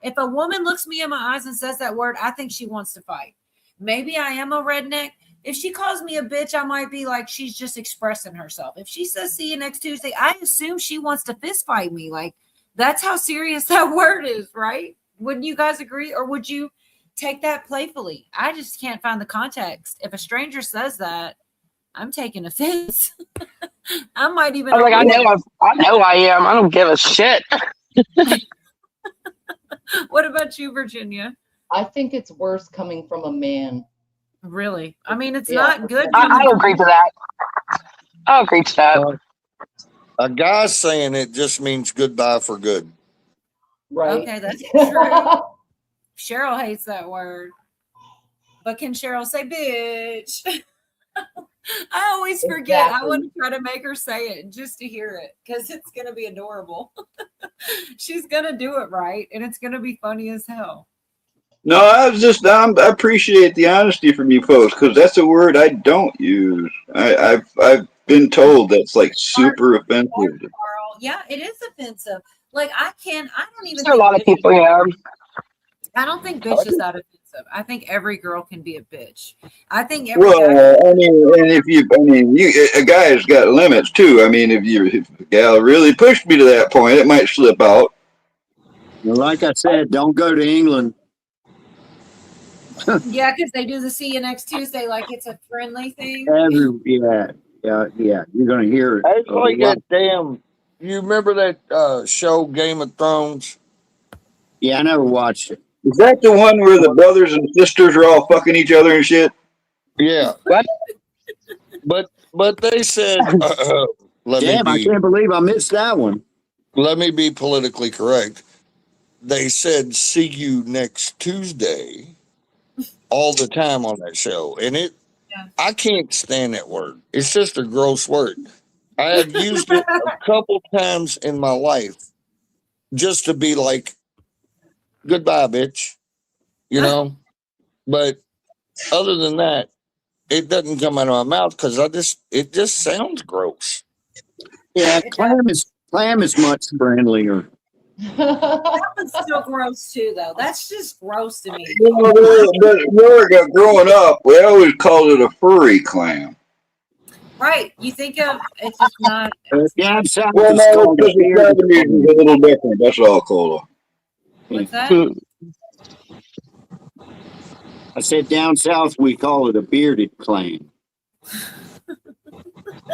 If a woman looks me in my eyes and says that word, I think she wants to fight. Maybe I am a redneck. If she calls me a bitch, I might be like, she's just expressing herself. If she says, see you next Tuesday, I assume she wants to fist fight me. Like, that's how serious that word is, right? Wouldn't you guys agree? Or would you take that playfully? I just can't find the context. If a stranger says that, I'm taking offense. I might even. I'm like, I know I am. I don't give a shit. What about you, Virginia? I think it's worse coming from a man. Really? I mean, it's not good. I agree to that. I agree to that. A guy saying it just means goodbye for good. Right. Okay, that's true. Cheryl hates that word. But can Cheryl say bitch? I always forget. Exactly. I want to try to make her say it just to hear it because it's going to be adorable. She's going to do it right, and it's going to be funny as hell. No, I appreciate the honesty from you folks because that's a word I don't use. I've been told that's like super offensive. Yeah, it is offensive. Like I don't even There are a think lot of bitch, people, yeah. I don't think bitch is that offensive. I think every girl can be a bitch. I think every guy Well, I mean, and if you, I mean, a guy's got limits too. I mean, if a gal really pushed me to that point, it might slip out. Well, like I said, don't go to England. yeah, because they do the see you next Tuesday like it's a friendly thing. Yeah. You're gonna hear it. It's like that damn. You remember that show Game of Thrones? Yeah, I never watched it. Is that the one where the brothers and sisters are all fucking each other and shit? Yeah. What? But they said, let me Damn, I be. can't believe I missed that one. Let me be politically correct. They said, "See you next Tuesday," all the time on that show, and I can't stand that word. It's just a gross word. I have used it a couple times in my life just to be like, "Goodbye, bitch," you know. But other than that, it doesn't come out of my mouth because it just sounds gross. Yeah, clam is much friendlier. That one's still gross too, though. That's just gross to me. But growing up, we always called it a furry clam. Right? You think of it's just not. Down south Well, it's no, called a because the bearded Japanese is a little different. That's all, Cola. What's that? I said down south we call it a bearded clam.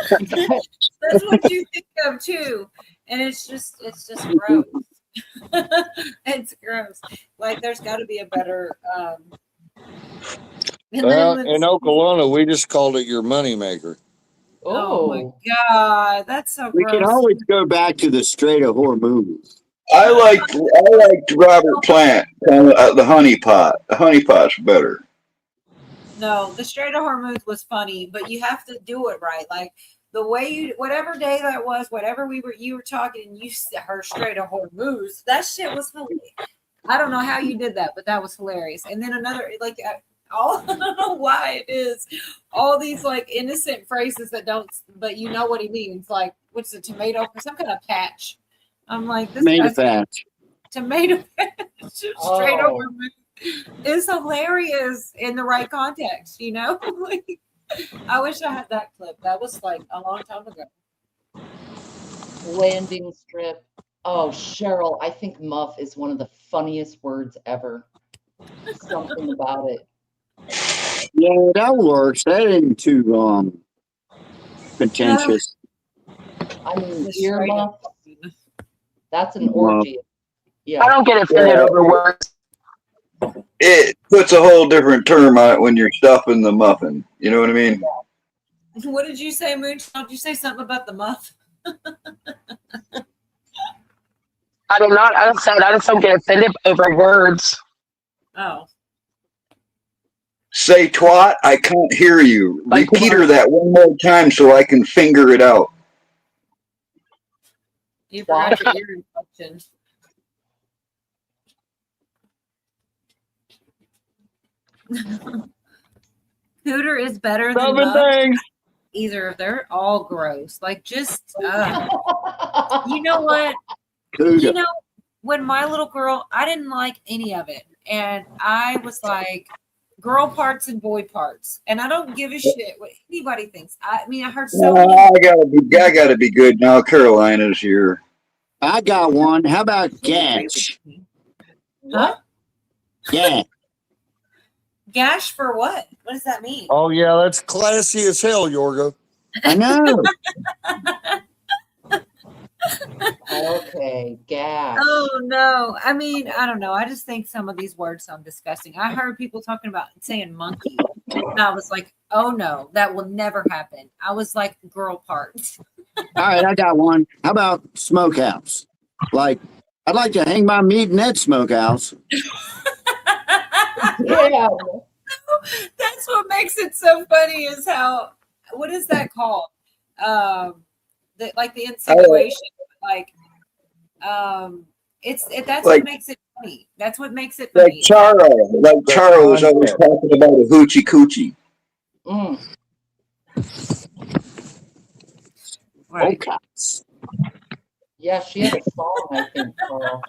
That's what you think of too, and it's just gross. It's gross. Like there's got to be a better. Well, in Oklahoma, we just called it your moneymaker. Oh my god, that's so We gross. can always go back to the Strait of Hormuz. I liked Robert Plant, the honey pot. The honey pot's better. No, the Strait of Hormuz was funny, but you have to do it right. Like the way you, whatever day that was, whatever you were talking, and you said her Strait of Hormuz. That shit was hilarious. I don't know how you did that, but that was hilarious. And then another, like, I don't know why it is all these like innocent phrases that don't, but you know what he means. Like, what's a tomato for some kind of patch? I'm like, this Tomato guy's patch. tomato patch straight over is hilarious in the right context, you know? Like, I wish I had that clip. That was like a long time ago. Landing strip. Oh, Cheryl, I think muff is one of the funniest words ever. Something about it. Yeah, that works. That isn't too contentious. I mean, ear muff. That's an orgy. Yeah. I don't get offended over words. It puts a whole different term on it when you're stuffing the muffin. You know what I mean? What did you say, Moonshine? Did you say something about the muff? I did not. I just don't get offended over words. Oh. Say twat, I can't hear you. Repeat her that one more time so I can finger it out. You forgot your ear infection. Cooter is better than muff. Either they're all gross. Like just you know what? Cooter. You know, when my little girl, I didn't like any of it. And I was like girl parts and boy parts. And I don't give a shit what anybody thinks. I mean, I heard so many. I gotta be good now. Carolina's here. I got one. How about gash? Huh? Yeah. Gash for what? What does that mean? Oh yeah, that's classy as hell, Yorga. I know. Okay, gash. Oh no. I mean, I don't know. I just think some of these words sound disgusting. I heard people talking about saying monkey. And I was like, oh no, that will never happen. I was like, girl parts. All right, I got one. How about smokehouse? Like, I'd like to hang my meat in that smokehouse. Yeah. That's what makes it so funny is how, what is that called? Like the insinuation, that's what makes it funny. That's what makes it funny. Like Charo was always talking about a hoochie coochie. Right. Okay. Yeah, she had a song, I think, Carl.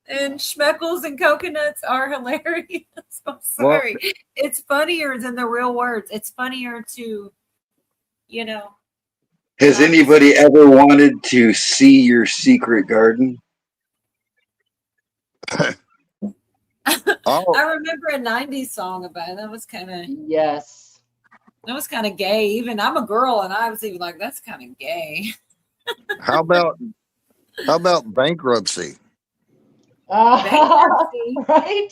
And schmeckles and coconuts are hilarious. I'm sorry. It's funnier than the real words. It's funnier to, you know. Has anybody ever wanted to see your secret garden? I remember a 90s song about it. That was kind of yes. That was kind of gay. Even I'm a girl and I was even like, that's kind of gay. How about bankruptcy? Bankruptcy? Right?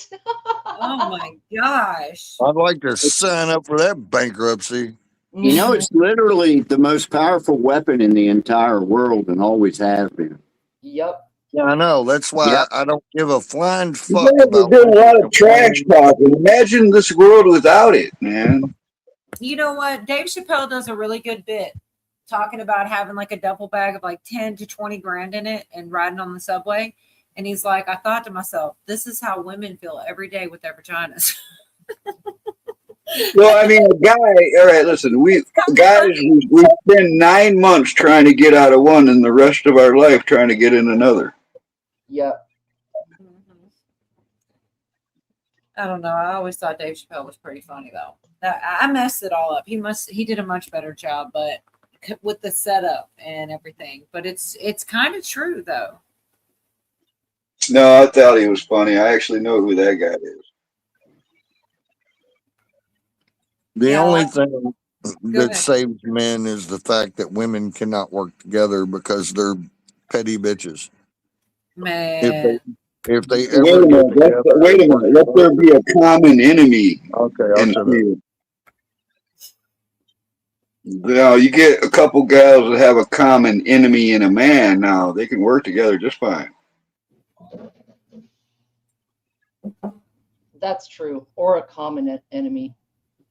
Oh my gosh. I'd like to sign up for that bankruptcy. You know, it's literally the most powerful weapon in the entire world and always has been. Yep. Yeah, I know. That's why I don't give a flying You fuck guys are about doing a what lot you of trash talking. Imagine this world without it, man. You know what? Dave Chappelle does a really good bit talking about having like a duffel bag of like 10 to 20 grand in it and riding on the subway. And he's like, I thought to myself, this is how women feel every day with their vaginas. Well, I mean, a guy. All right, listen. We spend 9 months trying to get out of one, and the rest of our life trying to get in another. Yep. I don't know. I always thought Dave Chappelle was pretty funny though. I messed it all up. He did a much better job, but with the setup and everything. But it's kind of true though. No, I thought he was funny. I actually know who that guy is. The only thing Go that ahead. saves men is the fact that women cannot work together because they're petty bitches. Man. If they Wait ever a get minute. together, Wait a minute. Let there be a common enemy. Okay, I'll shut up. Now, you get a couple gals that have a common enemy in a man. Now they can work together just fine. That's true. Or a common enemy.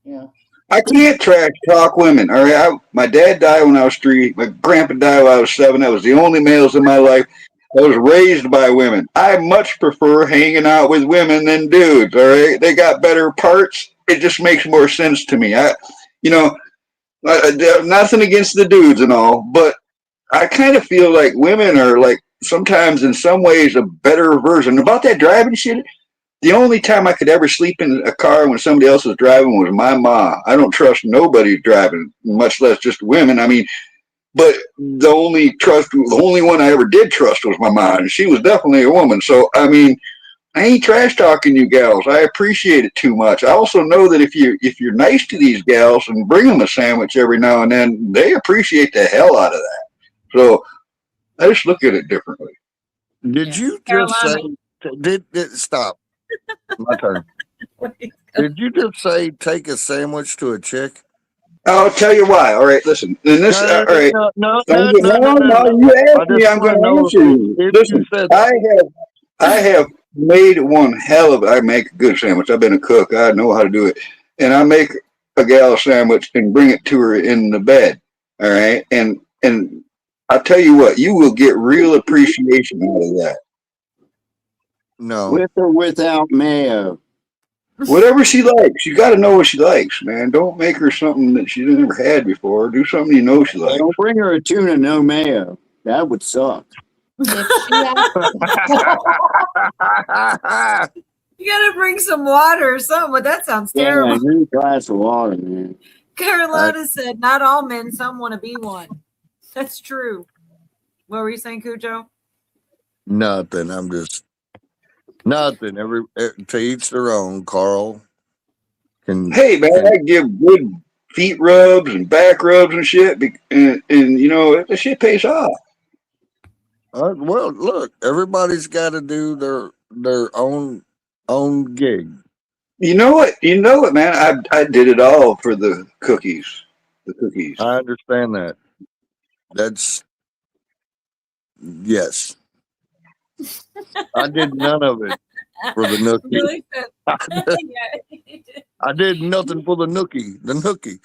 Yeah. I can't trash talk women. All right, my dad died when I was 3. My grandpa died when I was 7. That was the only males in my life. I was raised by women. I much prefer hanging out with women than dudes. All right, they got better parts. It just makes more sense to me. Nothing against the dudes and all, but I kind of feel like women are like sometimes in some ways a better version. About that driving shit, the only time I could ever sleep in a car when somebody else was driving was my mom. I don't trust nobody driving, much less just women. I mean, but the only one I ever did trust was my mom, and she was definitely a woman. So, I mean, I ain't trash talking you gals. I appreciate it too much. I also know that if you're nice to these gals and bring them a sandwich every now and then, they appreciate the hell out of that. So I just look at it differently. Did you just say? Did stop? My turn. Did you just say take a sandwich to a chick? I'll tell you why. All right, listen. In this, all right. No. You asked me. I'm going to answer you. Listen, I have made one hell of. I make a good sandwich. I've been a cook. I know how to do it, and I make a gal sandwich and bring it to her in the bed. All right, and I tell you what, you will get real appreciation out of that. No, with or without mayo. Whatever she likes, you got to know what she likes, man. Don't make her something that she's never had before. Do something you know she likes. Don't bring her a tuna no mayo. That would suck. You gotta bring some water or something, but that sounds terrible. Yeah, I need a glass of water, man. Carolina said, not all men, some want to be one. That's true. What were you saying, Cujo? nothing. I'm just nothing. To each their own. Carl Hey, man, I give good feet rubs and back rubs and shit, and you know, the shit pays off. Well, look, everybody's got to do their own gig. You know what, man. I did it all for the cookies. The cookies. I understand that. That's yes. I did none of it for the nookie. Really? I did nothing for the nookie. The nookie.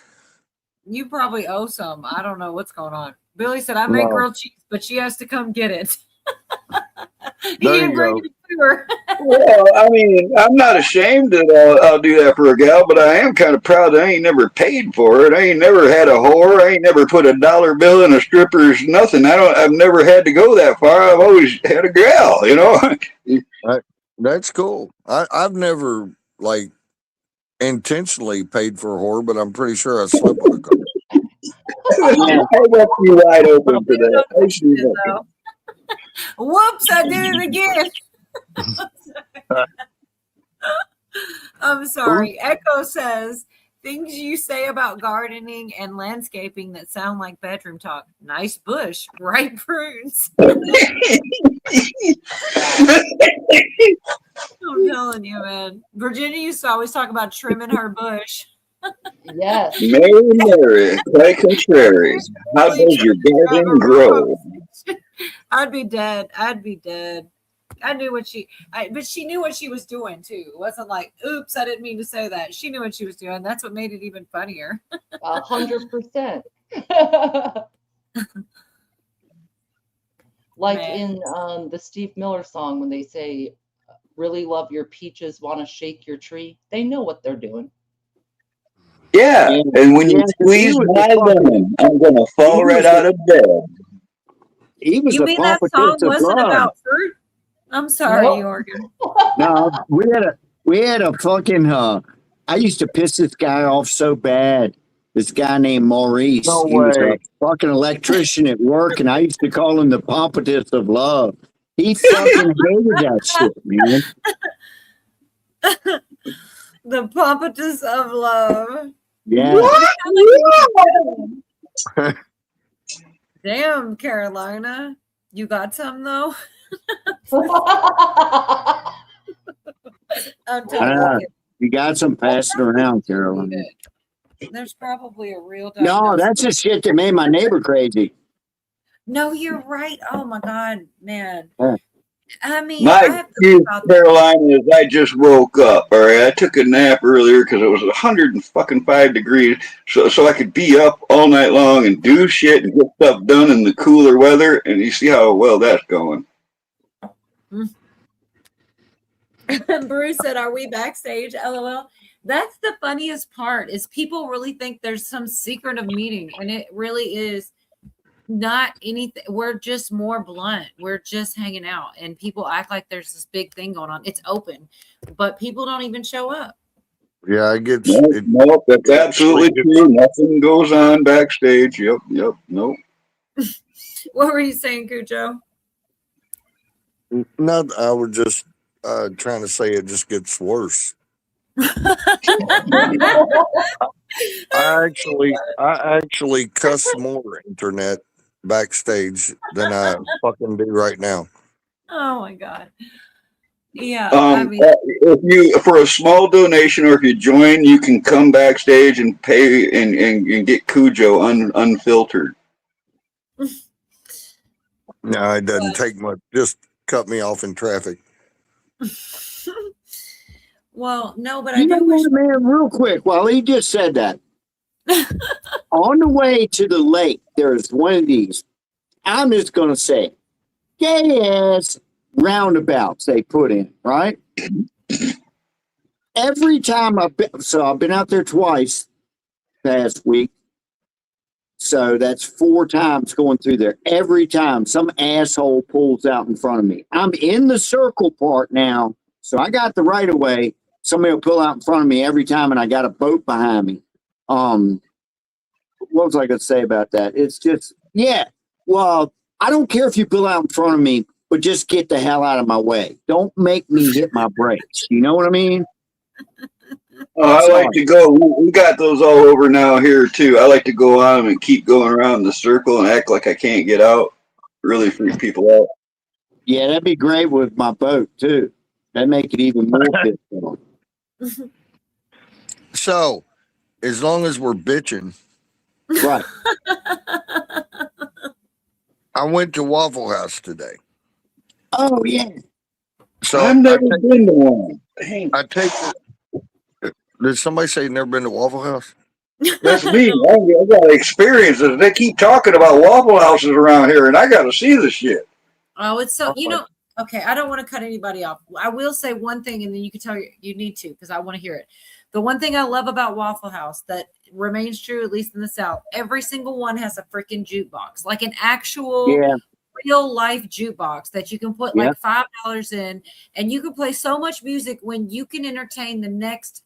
You probably owe some. I don't know what's going on. Billy said, I make grilled cheese, but she has to come get it. He There didn't you bring go. it to her. Well, I mean, I'm not ashamed that I'll do that for a gal, but I am kind of proud that I ain't never paid for it. I ain't never had a whore. I ain't never put a dollar bill in a stripper's nothing. I've never had to go that far. I've always had a gal, you know. That's cool. I've never like intentionally paid for a whore, but I'm pretty sure I slept with a girl. I left you wide open for that. I see that. Whoops, I did it again. I'm sorry. Echo says things you say about gardening and landscaping that sound like bedroom talk. Nice bush, ripe prunes. I'm telling you, man. Virginia used to always talk about trimming her bush. Yes. Mary, quite contrary. How does your garden grow? I'd be dead. I knew what but she knew what she was doing too. It wasn't like, oops, I didn't mean to say that. She knew what she was doing. That's what made it even funnier. 100%. Like in the Steve Miller song, when they say, really love your peaches, want to shake your tree. They know what they're doing. Yeah, and when you squeeze my lemon, I'm going to fall right out of bed. He was You a mean that song pompatus of wasn't love. about fruit? I'm sorry, Nope. Jorgen. No, we had a fucking I used to piss this guy off so bad. This guy named Maurice. No He was a way. fucking electrician at work, and I used to call him the pompatus of love. He fucking hated that shit, man. The pompatus of love. Yeah. Damn, Carolina. You got some though? I'm totally kidding. You got some passing around, Carolina. There's probably a real No, diagnosis. that's the shit that made my neighbor crazy. No, you're right. Oh my God, man. Yeah. I mean, My I have to excuse, think about that. Carolina, is I just woke up. All right, I took a nap earlier because it was 105 degrees, so I could be up all night long and do shit and get stuff done in the cooler weather. And you see how well that's going. Bruce said, "Are we backstage?" LOL. That's the funniest part is people really think there's some secretive meeting, and it really is not anything. We're just more blunt. We're just hanging out, and people act like there's this big thing going on. It's open, but people don't even show up. Yeah, I get Nope, that's absolutely true. Nothing goes on backstage. Yep, nope. What were you saying, Cujo? No, I was just trying to say it just gets worse. I actually cuss more internet backstage than I fucking do right now. Oh my God. Yeah, I mean, if you for a small donation or if you join, you can come backstage and pay and get Cujo unfiltered. No, it doesn't take much. Just cut me off in traffic. Well, no, but You I know do wish. what, man, real quick, while he just said that, on the way to the lake, there's one of these, I'm just going to say, gay ass roundabouts they put in, right? Every time I've been out there twice past week. So that's 4 times going through there. Every time some asshole pulls out in front of me. I'm in the circle part now. So I got the right of way. Somebody will pull out in front of me every time, and I got a boat behind me. What was I going to say about that? It's just, yeah. Well, I don't care if you pull out in front of me, but just get the hell out of my way. Don't make me hit my brakes. You know what I mean? I like to go. We got those all over now here too. I like to go on and keep going around the circle and act like I can't get out. Really freak people out. Yeah, that'd be great with my boat too. That'd make it even more pissed. So, as long as we're bitching, right? I went to Waffle House today. Oh yeah. So I've never been to one. Dang. I take. Did somebody say you've never been to Waffle House? That's me. I got experiences. They keep talking about Waffle Houses around here, and I got to see the shit. Oh, it's so, Okay, I don't want to cut anybody off. I will say one thing, and then you can tell you need to because I want to hear it. The one thing I love about Waffle House that remains true, at least in the South, every single one has a freaking jukebox, like an actual real life jukebox that you can put like $5 in, and you can play so much music when you can entertain the next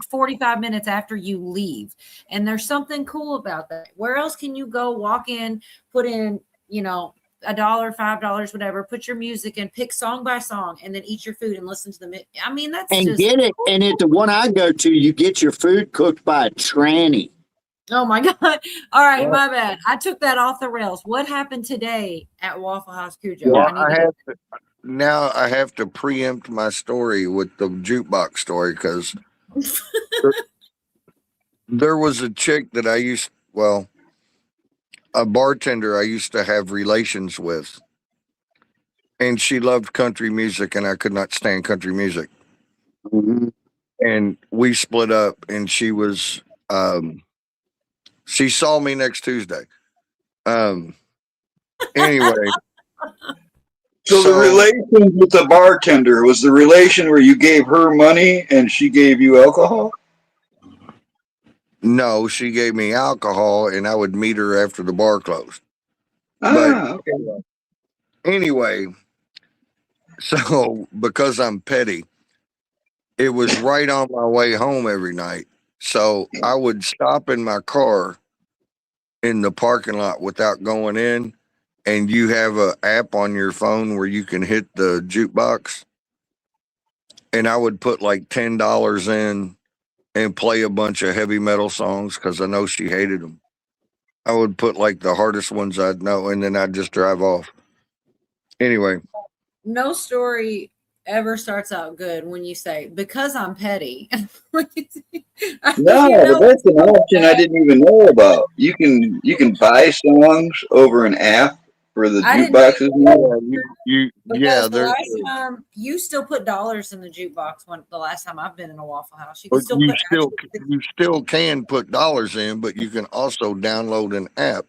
45 minutes after you leave. And there's something cool about that. Where else can you go walk in, put in, $1, $5, whatever, put your music in, pick song by song, and then eat your food and listen to them. I mean, that's And just get it. And at the one I go to, you get your food cooked by a tranny. Oh my God. All right, my bad. I took that off the rails. What happened today at Waffle House Cujo? Well, I have to preempt my story with the jukebox story because there was a chick that a bartender I used to have relations with, and she loved country music, and I could not stand country music. And we split up, and she was, she saw me next Tuesday. Anyway. So the relation with the bartender was the relation where you gave her money and she gave you alcohol? No, she gave me alcohol, and I would meet her after the bar closed. Okay. Anyway, so because I'm petty, it was right on my way home every night. So I would stop in my car in the parking lot without going in, and you have an app on your phone where you can hit the jukebox, and I would put like $10 in and play a bunch of heavy metal songs because I know she hated them. I would put like the hardest ones I'd know, and then I'd just drive off. Anyway. No story ever starts out good when you say, because I'm petty. No, but that's an option I didn't even know about. You can buy songs over an app for the jukeboxes. Because the last time you still put dollars in the jukebox the last time I've been in a Waffle House. You can still You still can put dollars in, but you can also download an app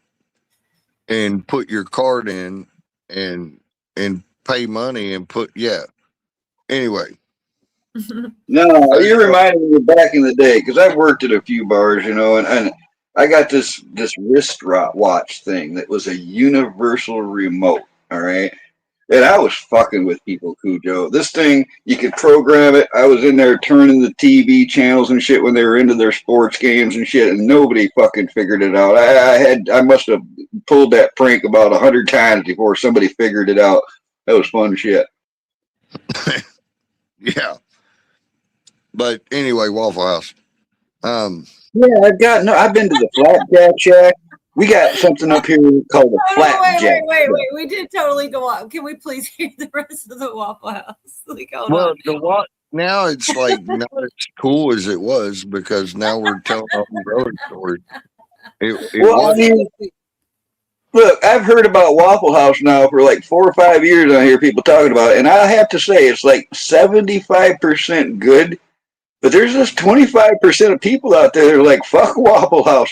and put your card in and pay money and anyway. No, you reminded me of back in the day because I've worked at a few bars, and I got this wrist watch thing that was a universal remote. All right. And I was fucking with people, Cujo. This thing, you could program it. I was in there turning the TV channels and shit when they were into their sports games and shit, and nobody fucking figured it out. I must have pulled that prank about 100 times before somebody figured it out. That was fun shit. Yeah. But anyway, Waffle House. Yeah, I've been to the Flapjack Shack. We got something up here called the Flapjack. Wait. We did totally go on. Can we please hear the rest of the Waffle House? Like, hold on. Now it's like not as cool as it was because now we're telling all these other stories. Look, I've heard about Waffle House now for like 4 or 5 years. I hear people talking about it, and I have to say it's like 75% good. But there's just 25% of people out there that are like, fuck Waffle House.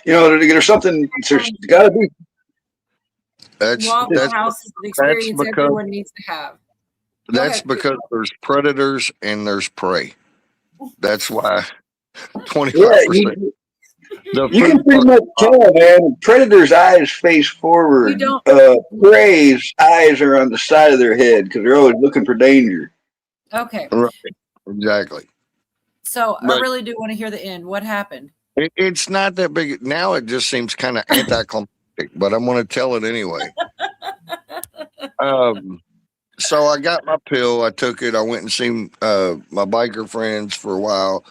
There's something, there's got to be. Waffle House is an experience everyone needs to have. That's because there's predators and there's prey. That's why 25%. You can pretty much tell, man. Predator's eyes face forward. Prey's eyes are on the side of their head because they're always looking for danger. Okay. Right. Exactly. So I really do want to hear the end. What happened? It's not that big. Now it just seems kind of anticlimactic, but I'm going to tell it anyway. So I got my pill. I took it. I went and seen my biker friends for a while.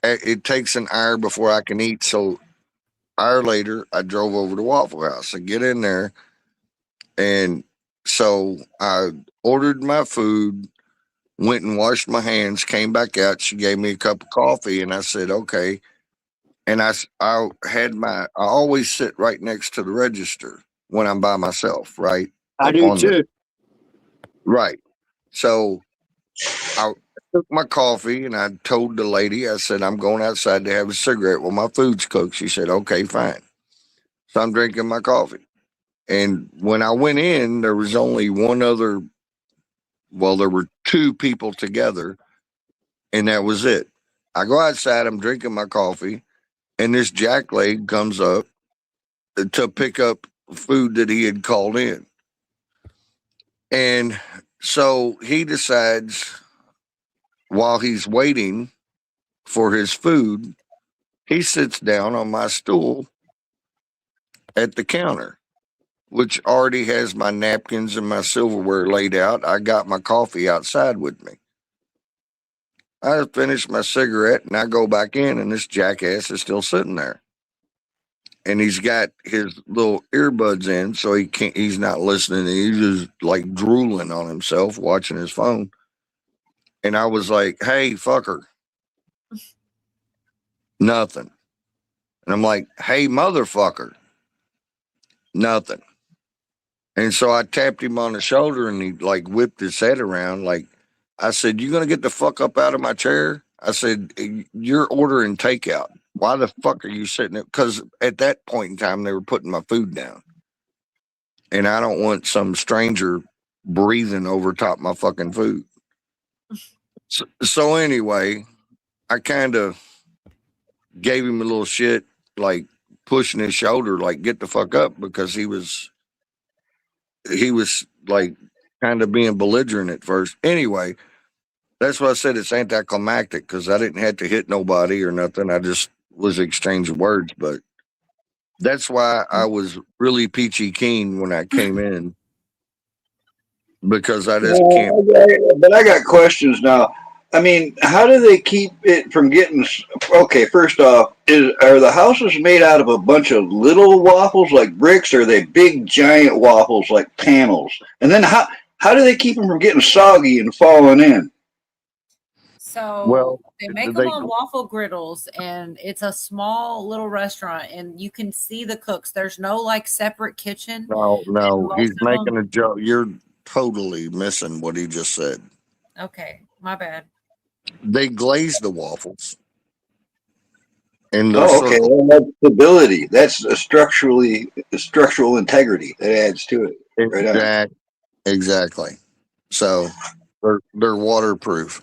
It takes an hour before I can eat. So an hour later, I drove over to Waffle House. I get in there. And so I ordered my food, went and washed my hands, came back out. She gave me a cup of coffee, and I said, okay. And I always sit right next to the register when I'm by myself, right? I do too. Right. So I took my coffee and I told the lady, I said, I'm going outside to have a cigarette while my food's cooked. She said, okay, fine. So I'm drinking my coffee. And when I went in, there was only one other Well, there were two people together, and that was it. I go outside, I'm drinking my coffee, and this jackleg comes up to pick up food that he had called in. And so he decides, while he's waiting for his food, he sits down on my stool at the counter, which already has my napkins and my silverware laid out. I got my coffee outside with me. I finish my cigarette and I go back in, and this jackass is still sitting there. And he's got his little earbuds in, so he's not listening. He's just like drooling on himself, watching his phone. And I was like, hey, fucker. Nothing. And I'm like, hey, motherfucker. Nothing. And so I tapped him on the shoulder, and he like whipped his head around. Like, I said, you going to get the fuck up out of my chair? I said, you're ordering takeout. Why the fuck are you sitting there? Because at that point in time, they were putting my food down. And I don't want some stranger breathing over top my fucking food. So anyway, I kind of gave him a little shit, like pushing his shoulder, like get the fuck up, because he was like kind of being belligerent at first. Anyway, that's why I said it's anticlimactic, because I didn't have to hit nobody or nothing. I just was exchanging words. But that's why I was really peachy keen when I came in, because I just can't. But I got questions now. I mean, how do they keep it from getting? Okay, first off, are the houses made out of a bunch of little waffles like bricks, or are they big giant waffles like panels? And then how do they keep them from getting soggy and falling in? So they make them on waffle griddles, and it's a small little restaurant, and you can see the cooks. There's no like separate kitchen. No, he's making a joke. You're totally missing what he just said. Okay, my bad. They glaze the waffles. And okay. Well, that's stability. That's a structural integrity that adds to it. Right. Exactly. So they're waterproof.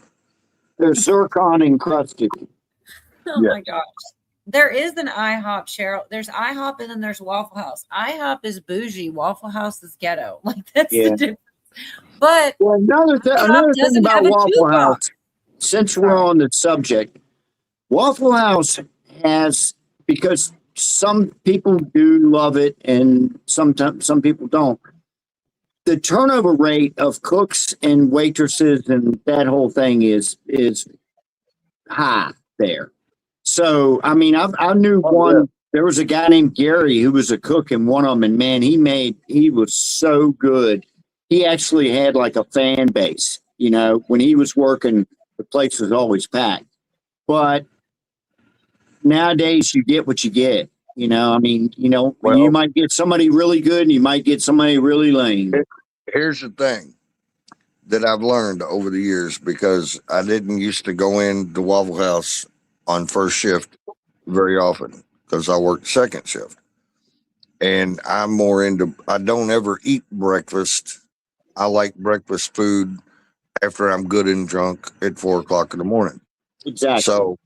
They're zircon encrusted. Oh my gosh. There is an IHOP, Cheryl. There's IHOP, and then there's Waffle House. IHOP is bougie. Waffle House is ghetto. Like, that's the difference. But another thing about Waffle House, since we're on the subject, Waffle House has, because some people do love it and sometimes some people don't, the turnover rate of cooks and waitresses and that whole thing is high there. So, I mean, I knew one. There was a guy named Gary who was a cook in one of them, and man, he was so good. He actually had like a fan base. You know, when he was working, the place was always packed. But nowadays, you get what you get. You know, I mean, you might get somebody really good, and you might get somebody really lame. Here's the thing that I've learned over the years, because I didn't used to go in the Waffle House on first shift very often, because I worked second shift. And I'm more into, I don't ever eat breakfast. I like breakfast food after I'm good and drunk at 4 o'clock in the morning. Exactly. So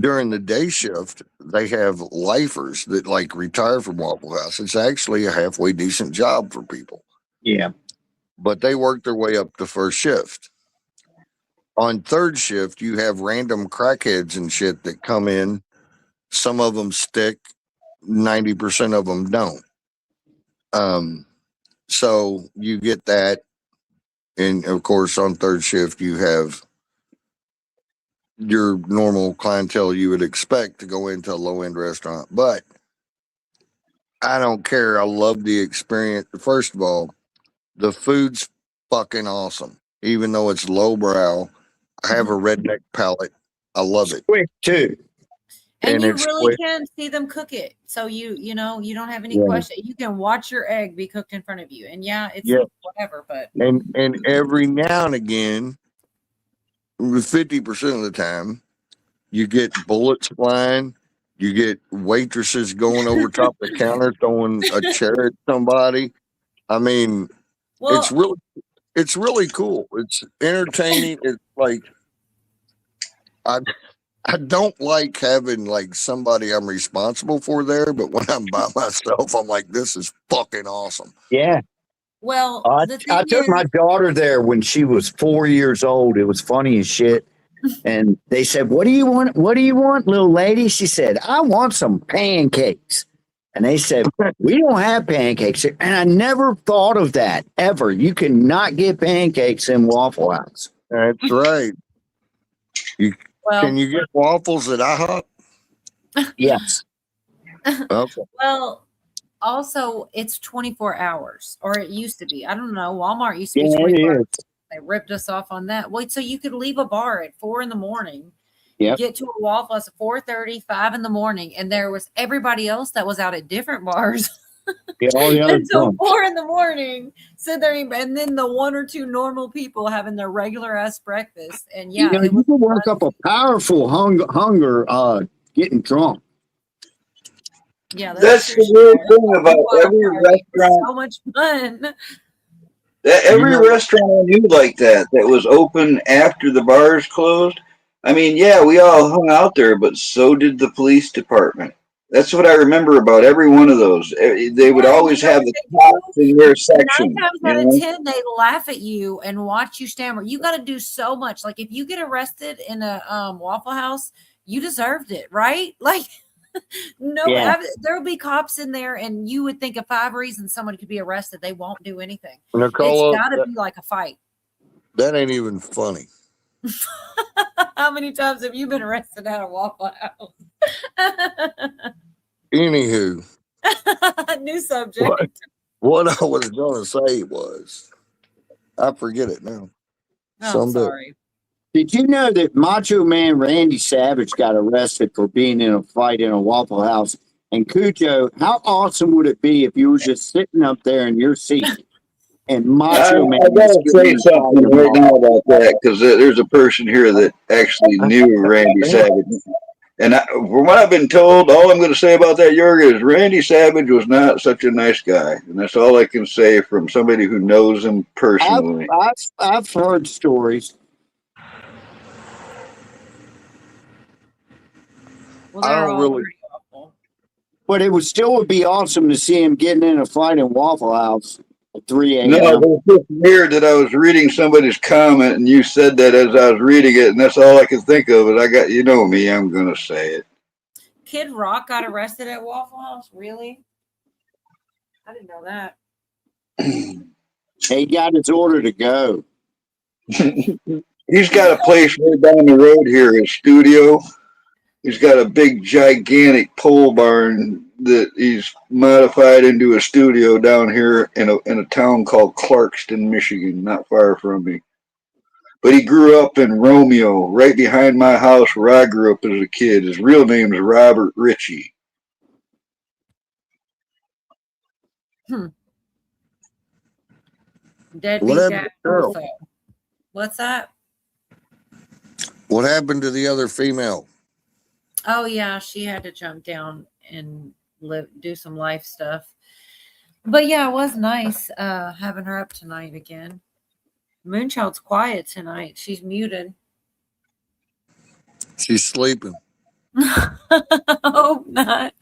during the day shift, they have lifers that like retire from Waffle House. It's actually a halfway decent job for people. Yeah. But they work their way up to first shift. On third shift, you have random crackheads and shit that come in. Some of them stick, 90% of them don't. So you get that. And of course, on third shift, you have your normal clientele you would expect to go into a low end restaurant. But I don't care. I love the experience. First of all, the food's fucking awesome, even though it's lowbrow. I have a redneck palate. I love it. Quick too. And you really can see them cook it. So you don't have any question. You can watch your egg be cooked in front of you. And it's whatever, but and every now and again, 50% of the time, you get bullets flying. You get waitresses going over top the counter, throwing a chair at somebody. I mean, It's really cool. It's entertaining. It's like I I don't like having like somebody I'm responsible for there, but when I'm by myself, I'm like, this is fucking awesome. Yeah. Well, I, the I thing took my is, daughter there when she was 4 years old. It was funny as shit. And they said, "What do you want? What do you want, little lady?" She said, "I want some pancakes." And they said, "We don't have pancakes here." And I never thought of that ever. You cannot get pancakes in Waffle House. That's right. You well, can you get waffles at IHOP? Yes. Okay. well, also it's 24 hours, or it used to be. I don't know. Walmart used to Yeah, be 24 it hours. is. They ripped us off on that. Wait, so you could leave a bar at 4 in the morning, Yep. get to a Waffle House at 4:30, 5 in the morning, and there was everybody else that was out at different bars Get all the other until drunk. 4 in the morning. So there, and then the one or two normal people having their regular ass breakfast. And You yeah, know, it you was can work up a powerful hunger getting drunk. yeah, That's for the sure. weird thing about every restaurant. So much fun. Every restaurant I knew like that was open after the bars closed. I mean, yeah, we all hung out there, but so did the police department. That's what I remember about every one of those. They would Yeah, and always you know have what the they cops in their do? 9 section. times You out of know, 10, they laugh at you and watch you stammer. You got to do so much. Like if you get arrested in a Waffle House, you deserved it, right? Like no, Yeah. there'll be cops in there, and you would think of 5 reasons someone could be arrested. They won't do anything. It's Nicola, got to be like a fight. that ain't even funny. How many times have you been arrested at a Waffle House? Anywho, New subject. what I was gonna say was I forget it now. Oh, sorry. Did you know that Macho Man Randy Savage got arrested for being in a fight in a Waffle House? And Cujo, how awesome would it be if you were just sitting up there in your seat and I Macho Man gotta was say getting in a fight something in a right Waffle now about that because there's a person here that actually knew Randy Savage. And from what I've been told, all I'm going to say about that, Jorgen, is Randy Savage was not such a nice guy. And that's all I can say from somebody who knows him personally. I've heard stories. Well, I they're don't all really. pretty awful. But it would be awesome to see him getting in a fight in Waffle House at 3 a.m. No, it was just weird that I was reading somebody's comment and you said that as I was reading it, and that's all I could think of. And you know me, I'm going to say it. Kid Rock got arrested at Waffle House? Really? I didn't know that. He got his order to go. He's got a place right down the road here, his studio. He's got a big, gigantic pole barn that he's modified into a studio down here in a town called Clarkston, Michigan, not far from me. But he grew up in Romeo, right behind my house where I grew up as a kid. His real name is Robert Ritchie. Deadbeat dad also. What's that? What happened to the other female? Oh yeah, she had to jump down and do some life stuff. But yeah, it was nice having her up tonight again. Moonchild's quiet tonight. She's muted. She's sleeping. Hope not.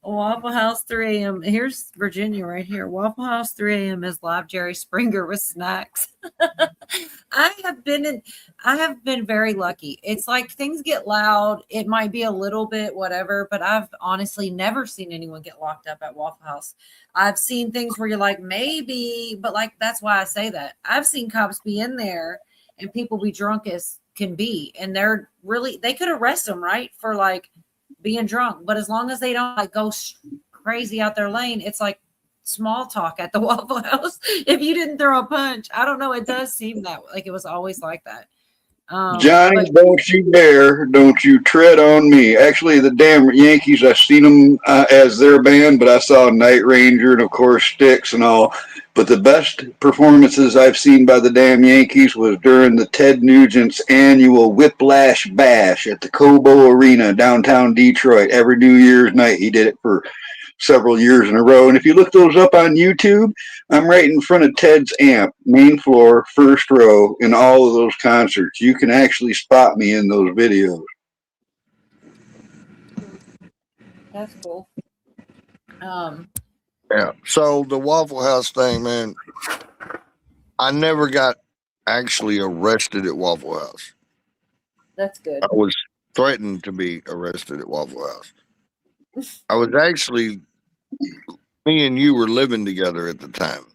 Waffle House 3 a.m. Here's Virginia right here. Waffle House 3 a.m. is live Jerry Springer with snacks. I have been very lucky. It's like things get loud. It might be a little bit whatever, but I've honestly never seen anyone get locked up at Waffle House. I've seen things where you're like, maybe, but like that's why I say that. I've seen cops be in there and people be drunk as can be, and they could arrest them, right? For like being drunk, but as long as they don't like go crazy out their lane, it's like small talk at the Waffle House. If you didn't throw a punch, I don't know. It does seem that like it was always like that. Johnny, don't you dare, don't you tread on me. Actually, the damn Yankees, I've seen them as their band, but I saw Night Ranger and, of course, Styx and all. But the best performances I've seen by the damn Yankees was during the Ted Nugent's annual Whiplash Bash at the Cobo Arena, downtown Detroit. Every New Year's night, he did it for several years in a row. And if you look those up on YouTube, I'm right in front of Ted's amp, main floor, first row, in all of those concerts. You can actually spot me in those videos. That's cool. Yeah. So the Waffle House thing, man, I never got actually arrested at Waffle House. That's good. I was threatened to be arrested at Waffle House. I was actually, me and you were living together at the time.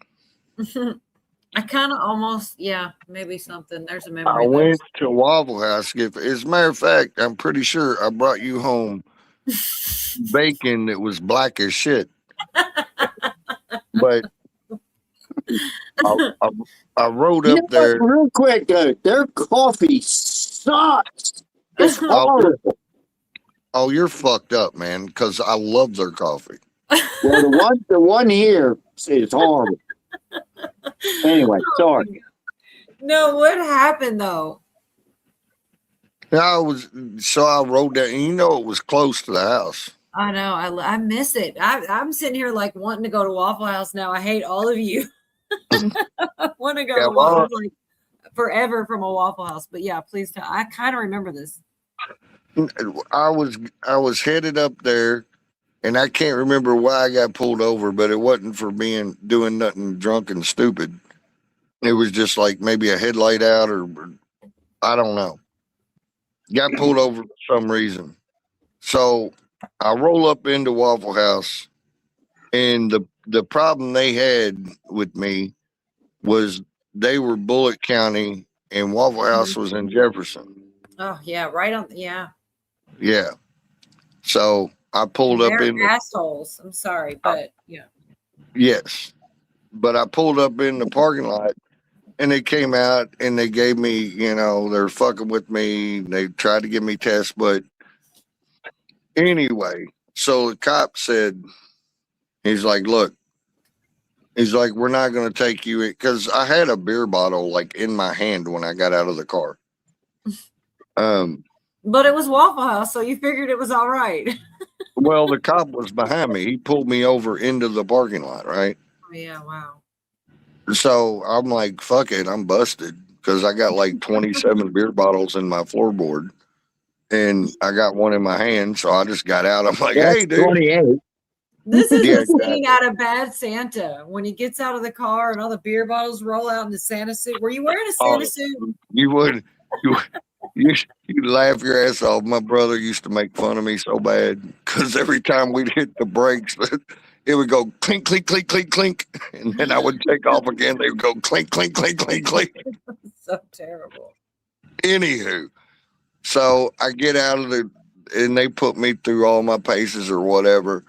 I kind of almost, yeah, maybe something. There's a I memory there. went to Waffle House. As a matter of fact, I'm pretty sure I brought you home bacon that was black as shit. But I rode up there. Real quick, their coffee sucks. It's horrible. Oh, you're fucked up, man, because I love their coffee. Well, the one here is horrible. Anyway, sorry. No, what happened though? I rode down, and you know it was close to the house. I know. I miss it. I'm sitting here like wanting to go to Waffle House now. I hate all of you. I want to go to Waffle like forever from a Waffle House. But yeah, please tell. I kind of remember this. I was headed up there, and I can't remember why I got pulled over, but it wasn't for doing nothing drunk and stupid. It was just like maybe a headlight out, or I don't know. Got pulled over for some reason. So I roll up into Waffle House, and the problem they had with me was they were Bullitt County and Waffle House was in Jefferson. Oh yeah, right on. Yeah. Yeah. So I pulled up in They're assholes. I'm sorry, but yeah. Yes. But I pulled up in the parking lot, and they came out and they gave me, they're fucking with me. They tried to give me tests, but anyway, so the cop said, he's like, look, we're not going to take you because I had a beer bottle like in my hand when I got out of the car. But it was Waffle House, so you figured it was all right. Well, the cop was behind me. He pulled me over into the parking lot, right? Oh, yeah, wow. So I'm like, fuck it, I'm busted because I got like 27 beer bottles in my floorboard, and I got one in my hand. So I just got out. I'm like, hey, dude. 28. This is the scene out of Bad Santa when he gets out of the car and all the beer bottles roll out in the Santa suit. Were you wearing a Santa suit? You would. You laugh your ass off. My brother used to make fun of me so bad because every time we'd hit the brakes, it would go clink, clink, clink, clink, clink, and then I would take off again. They would go clink, clink, clink, clink, clink. So terrible. Anywho, so I get out of and they put me through all my paces or whatever,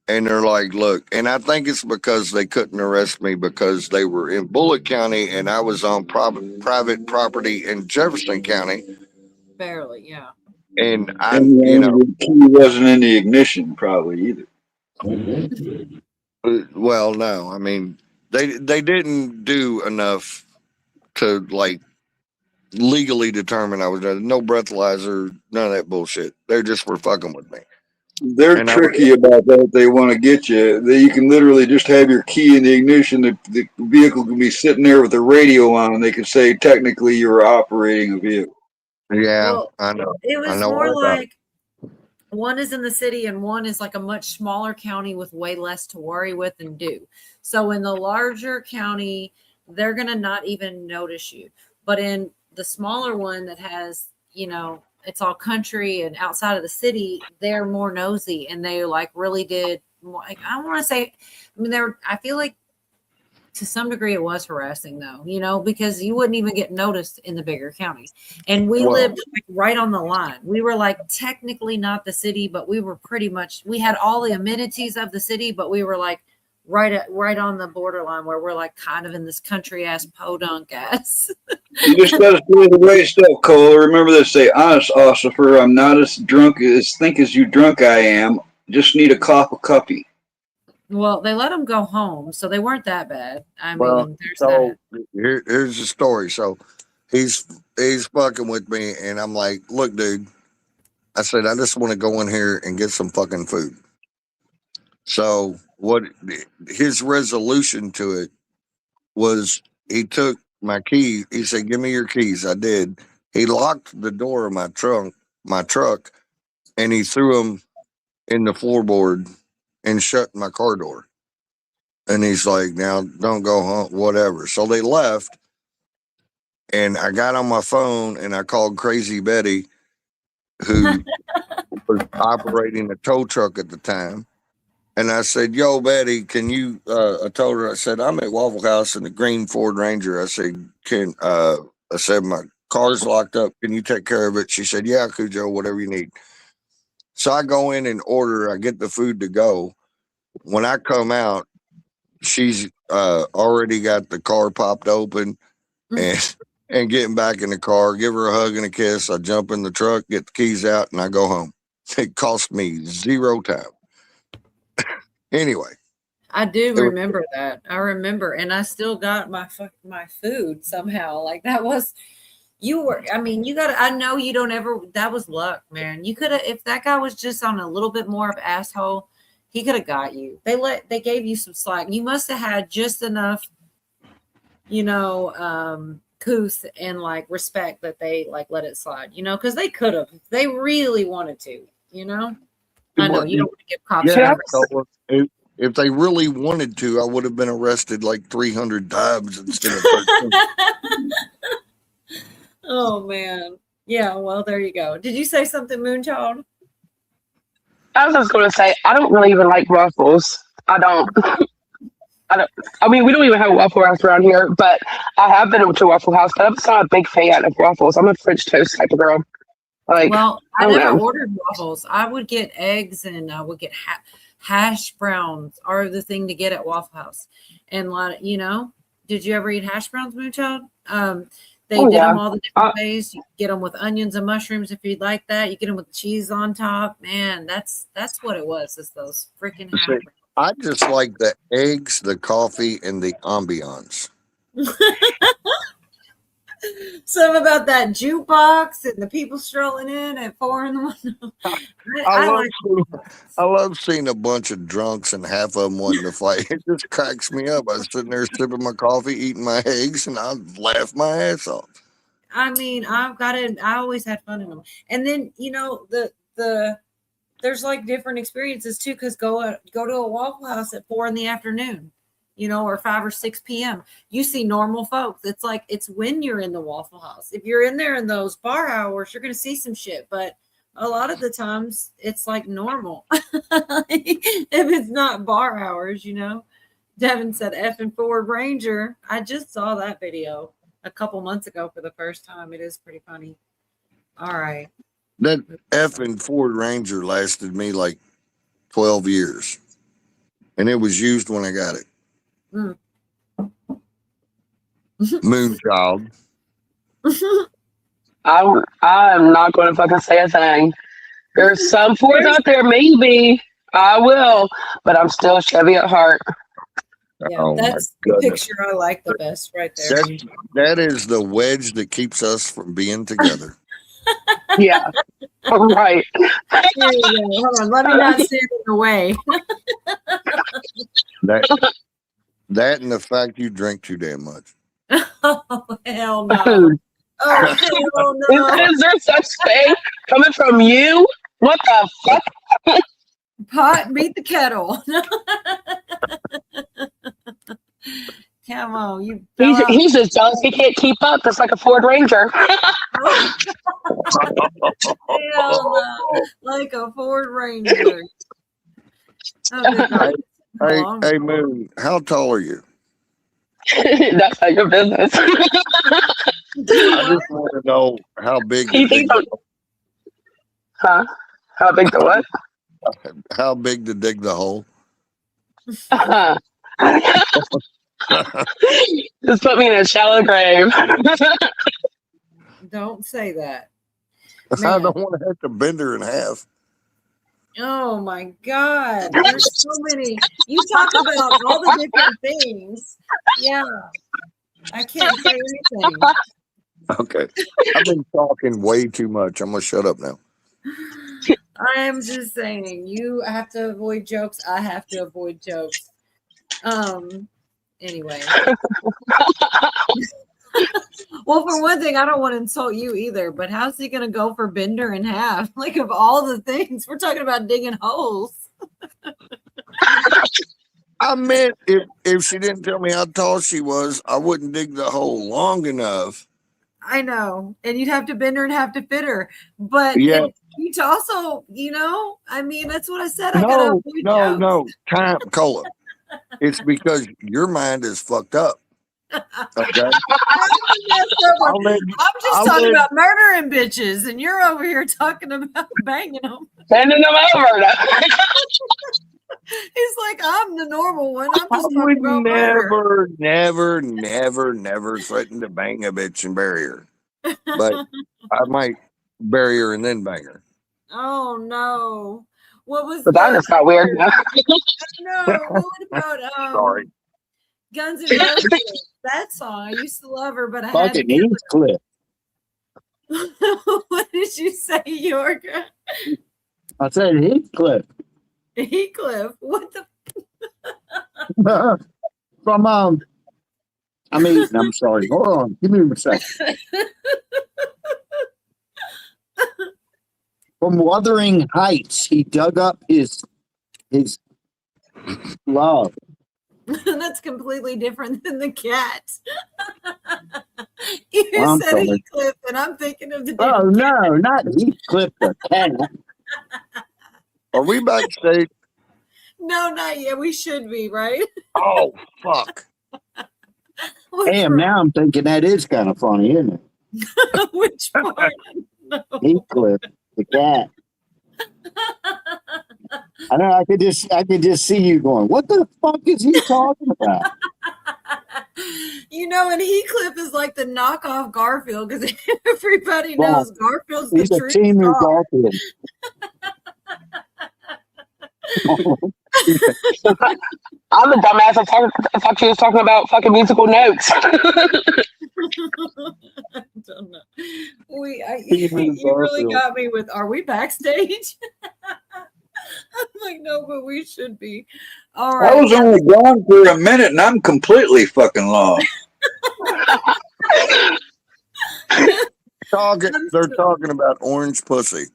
and they're like, look, and I think it's because they couldn't arrest me because they were in Bullitt County and I was on private property in Jefferson County. Barely, yeah. And the key wasn't in the ignition probably either. Well, no, I mean they didn't do enough to like legally determine I was no breathalyzer, none of that bullshit. They just were fucking with me. They're tricky about that. They want to get you. You can literally just have your key in the ignition. The vehicle can be sitting there with the radio on, and they can say technically you were operating a vehicle. Yeah, Well, I know. It was I know more all about like one is in the city and one is like a much smaller county with way less to worry with and do. So in the larger county, they're going to not even notice you. But in the smaller one that has, it's all country and outside of the city, they're more nosy and they like really did. Like, I want to say, I feel like to some degree it was harassing though, because you wouldn't even get noticed in the bigger counties. And we lived like right on the line. We were like technically not the city, but we were we had all the amenities of the city, but we were like right on the borderline where we're like kind of in this country ass podunk ass. You just got to do the right stuff, Cole. Remember this: say, honest, Ossifer, I'm not as drunk as you drunk I am. Just need a cuppy. Well, they let them go home, so they weren't that bad. There's so here's the story. So he's fucking with me, and I'm like, look, dude. I said, I just want to go in here and get some fucking food. So what his resolution to it was, he took my key. He said, "Give me your keys." I did. He locked the door of my truck, and he threw them in the floorboard and shut my car door. And he's like, "Now don't go home, whatever." So they left, and I got on my phone and I called Crazy Betty, who was operating a tow truck at the time. And I said, "Yo, Betty, can you?" I told her, I said, "I'm at Waffle House in the green Ford Ranger." I said, I said, "My car's locked up. Can you take care of it?" She said, "Yeah, Cujo, whatever you need." So I go in and order. I get the food to go. When I come out, she's already got the car popped open and getting back in the car. Give her a hug and a kiss. I jump in the truck, get the keys out, and I go home. It cost me 0 time. Anyway. I do remember that. I remember, and I still got my food somehow. Like that was, I mean, you got to, I know you don't ever, that was luck, man. You could have, if that guy was just on a little bit more of asshole, he could have got you. They gave you some slack. You must have had just enough, couth and like respect that they like let it slide, because they could have, if they really wanted to, I know you don't want to give cops credit. If they really wanted to, I would have been arrested like 300 times instead of 13. Oh man. Yeah, well, there you go. Did you say something, Moonchild? I was just going to say, I don't really even like waffles. I don't. I mean, we don't even have a Waffle House around here, but I have been to Waffle House, but I'm just not a big fan of waffles. I'm a French toast type of girl. Like, well, I don't never know. ordered waffles. I would get eggs and I would get hash browns are the thing to get at Waffle House. And a lot of, did you ever eat hash browns, Moonchild? They did them all the different ways. You get them with onions and mushrooms if you'd like that. You get them with cheese on top. Man, that's what it was. Is those freaking hash browns. I just like the eggs, the coffee, and the ambiance. Something about that jukebox and the people strolling in at 4 a.m. I love seeing a bunch of drunks and half of them wanting to fight. It just cracks me up. I was sitting there sipping my coffee, eating my eggs, and I laugh my ass off. I mean, I always had fun in them. And then, there's like different experiences too, because go to a Waffle House at 4 p.m, or 5 or 6 p.m. You see normal folks. It's when you're in the Waffle House. If you're in there in those bar hours, you're going to see some shit. But a lot of the times it's like normal. If it's not bar hours, Devin said effing Ford Ranger. I just saw that video a couple months ago for the first time. It is pretty funny. All right. That effing Ford Ranger lasted me like 12 years. And it was used when I got it. Moonchild. I'm not going to fucking say a thing. There's some Fords out there, maybe. I will. But I'm still Chevy at heart. Yeah, that's the picture I like the best right there. That is the wedge that keeps us from being together. Yeah. Right. There you go. Hold on. Let me not stand in the way. That and the fact you drink too damn much. Oh, hell no. Oh, hell no. Is there such thing coming from you? What the fuck? Pot beat the kettle. Come on, you. He's just jealous he can't keep up, just like a Ford Ranger. Hell no. Like a Ford Ranger. Hey, Moon, how tall are you? That's not your business. I just want to know how big. Huh? How big the what? How big to dig the hole? Just put me in a shallow grave. Don't say that. I don't want to have to bend her in half. Oh my God. There's so many. You talk about all the different things. Yeah. I can't say anything. Okay. I've been talking way too much. I'm going to shut up now. I'm just saying, you have to avoid jokes. I have to avoid jokes. Anyway. Well, for one thing, I don't want to insult you either, but how's he going to go for Bender in half? Like, of all the things, we're talking about digging holes. I meant if she didn't tell me how tall she was, I wouldn't dig the hole long enough. I know. And you'd have to bend her and have to fit her. But Yeah. you also, I mean, that's what I said. I got to avoid jokes. No. Time, Cola. It's because your mind is fucked up. Okay. I'm just talking about murdering bitches, and you're over here talking about banging them. Bending them over. He's like, I'm the normal one. I'm just talking about murder. never threaten to bang a bitch and bury her. But I might bury her and then bang her. Oh no! What was? But that just got weird. No. What about Sorry. Guns N' Roses? That song I used to love her, but I had Fucking Heathcliff. What did you say, Yorga? I said Heathcliff. Heathcliff. What the? From I'm sorry. Hold on. Give me a second. From Wuthering Heights, he dug up his love. That's completely different than the cat. You I'm said sorry. Heathcliff, and I'm thinking of the. Oh no, not Heathcliff the cat. Are we backstage? No, not yet. We should be, right? Oh fuck. Damn, now I'm thinking that is kind of funny, isn't it? Which part? No. Heathcliff the cat. I know. I could just see you going, "What the fuck is he talking about?" And Heathcliff is like the knockoff Garfield because everybody knows Garfield's the He's a true team of star. Garfield. I'm the dumbass. I thought you was talking about fucking musical notes. I don't know. You really got me with, are we backstage? I'm like, no, but we should be. All right. I was only gone for a minute and I'm completely fucking lost. They're talking about orange pussy.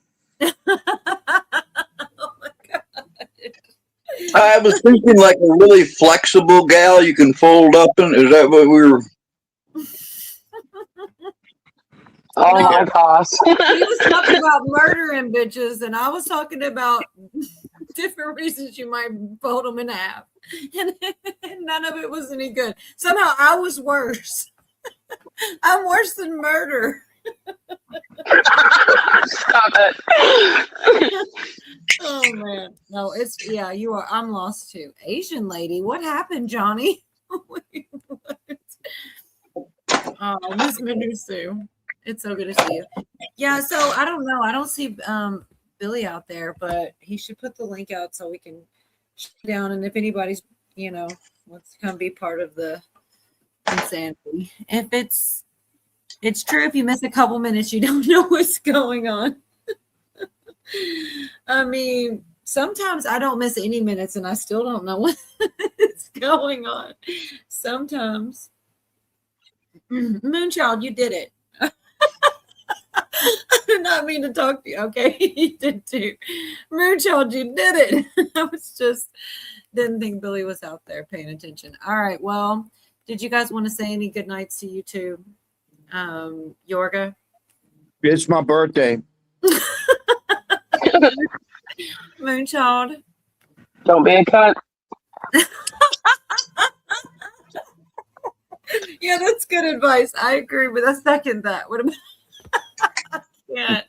I was thinking like a really flexible gal you can fold up in. Is that what we were? Oh my gosh. He was talking about murdering bitches, and I was talking about different reasons you might fold them in half. And none of it was any good. Somehow I was worse. I'm worse than murder. Stop it. Oh man. No, you are. I'm lost too. Asian lady. What happened, Johnny? Wait, what? Oh, Miss Menusu. It's so good to see you. Yeah, so I don't know. I don't see Billy out there, but he should put the link out so we can shut down. And if anybody's, wants to come be part of the insanity. If it's true, if you miss a couple minutes, you don't know what's going on. I mean, sometimes I don't miss any minutes and I still don't know what's going on. Sometimes. Moonchild, you did it. I did not mean to talk to you. Okay, you did too. Moonchild, you did it. I didn't think Billy was out there paying attention. All right, well, did you guys want to say any good nights to you two? Yorga? It's my birthday. Moonchild? Don't be a cunt. Yeah, that's good advice. I agree with. I second that. What about? Yeah.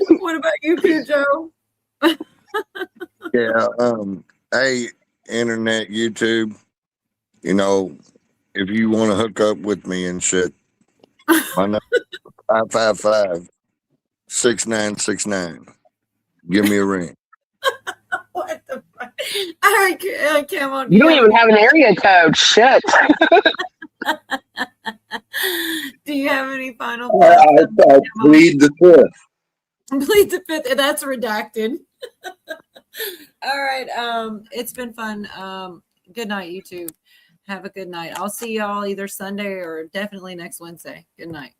What about you, Cujo? Yeah. Hey, internet, YouTube. If you want to hook up with me and shit, my number 555-6969. Give me a ring. What the fuck? All right, come on. You don't even have an area code. Shit. Do you have any final I thoughts? plead the fifth. Plead the fifth. That's redacted. All right. It's been fun. Good night, you two. Have a good night. I'll see y'all either Sunday or definitely next Wednesday. Good night.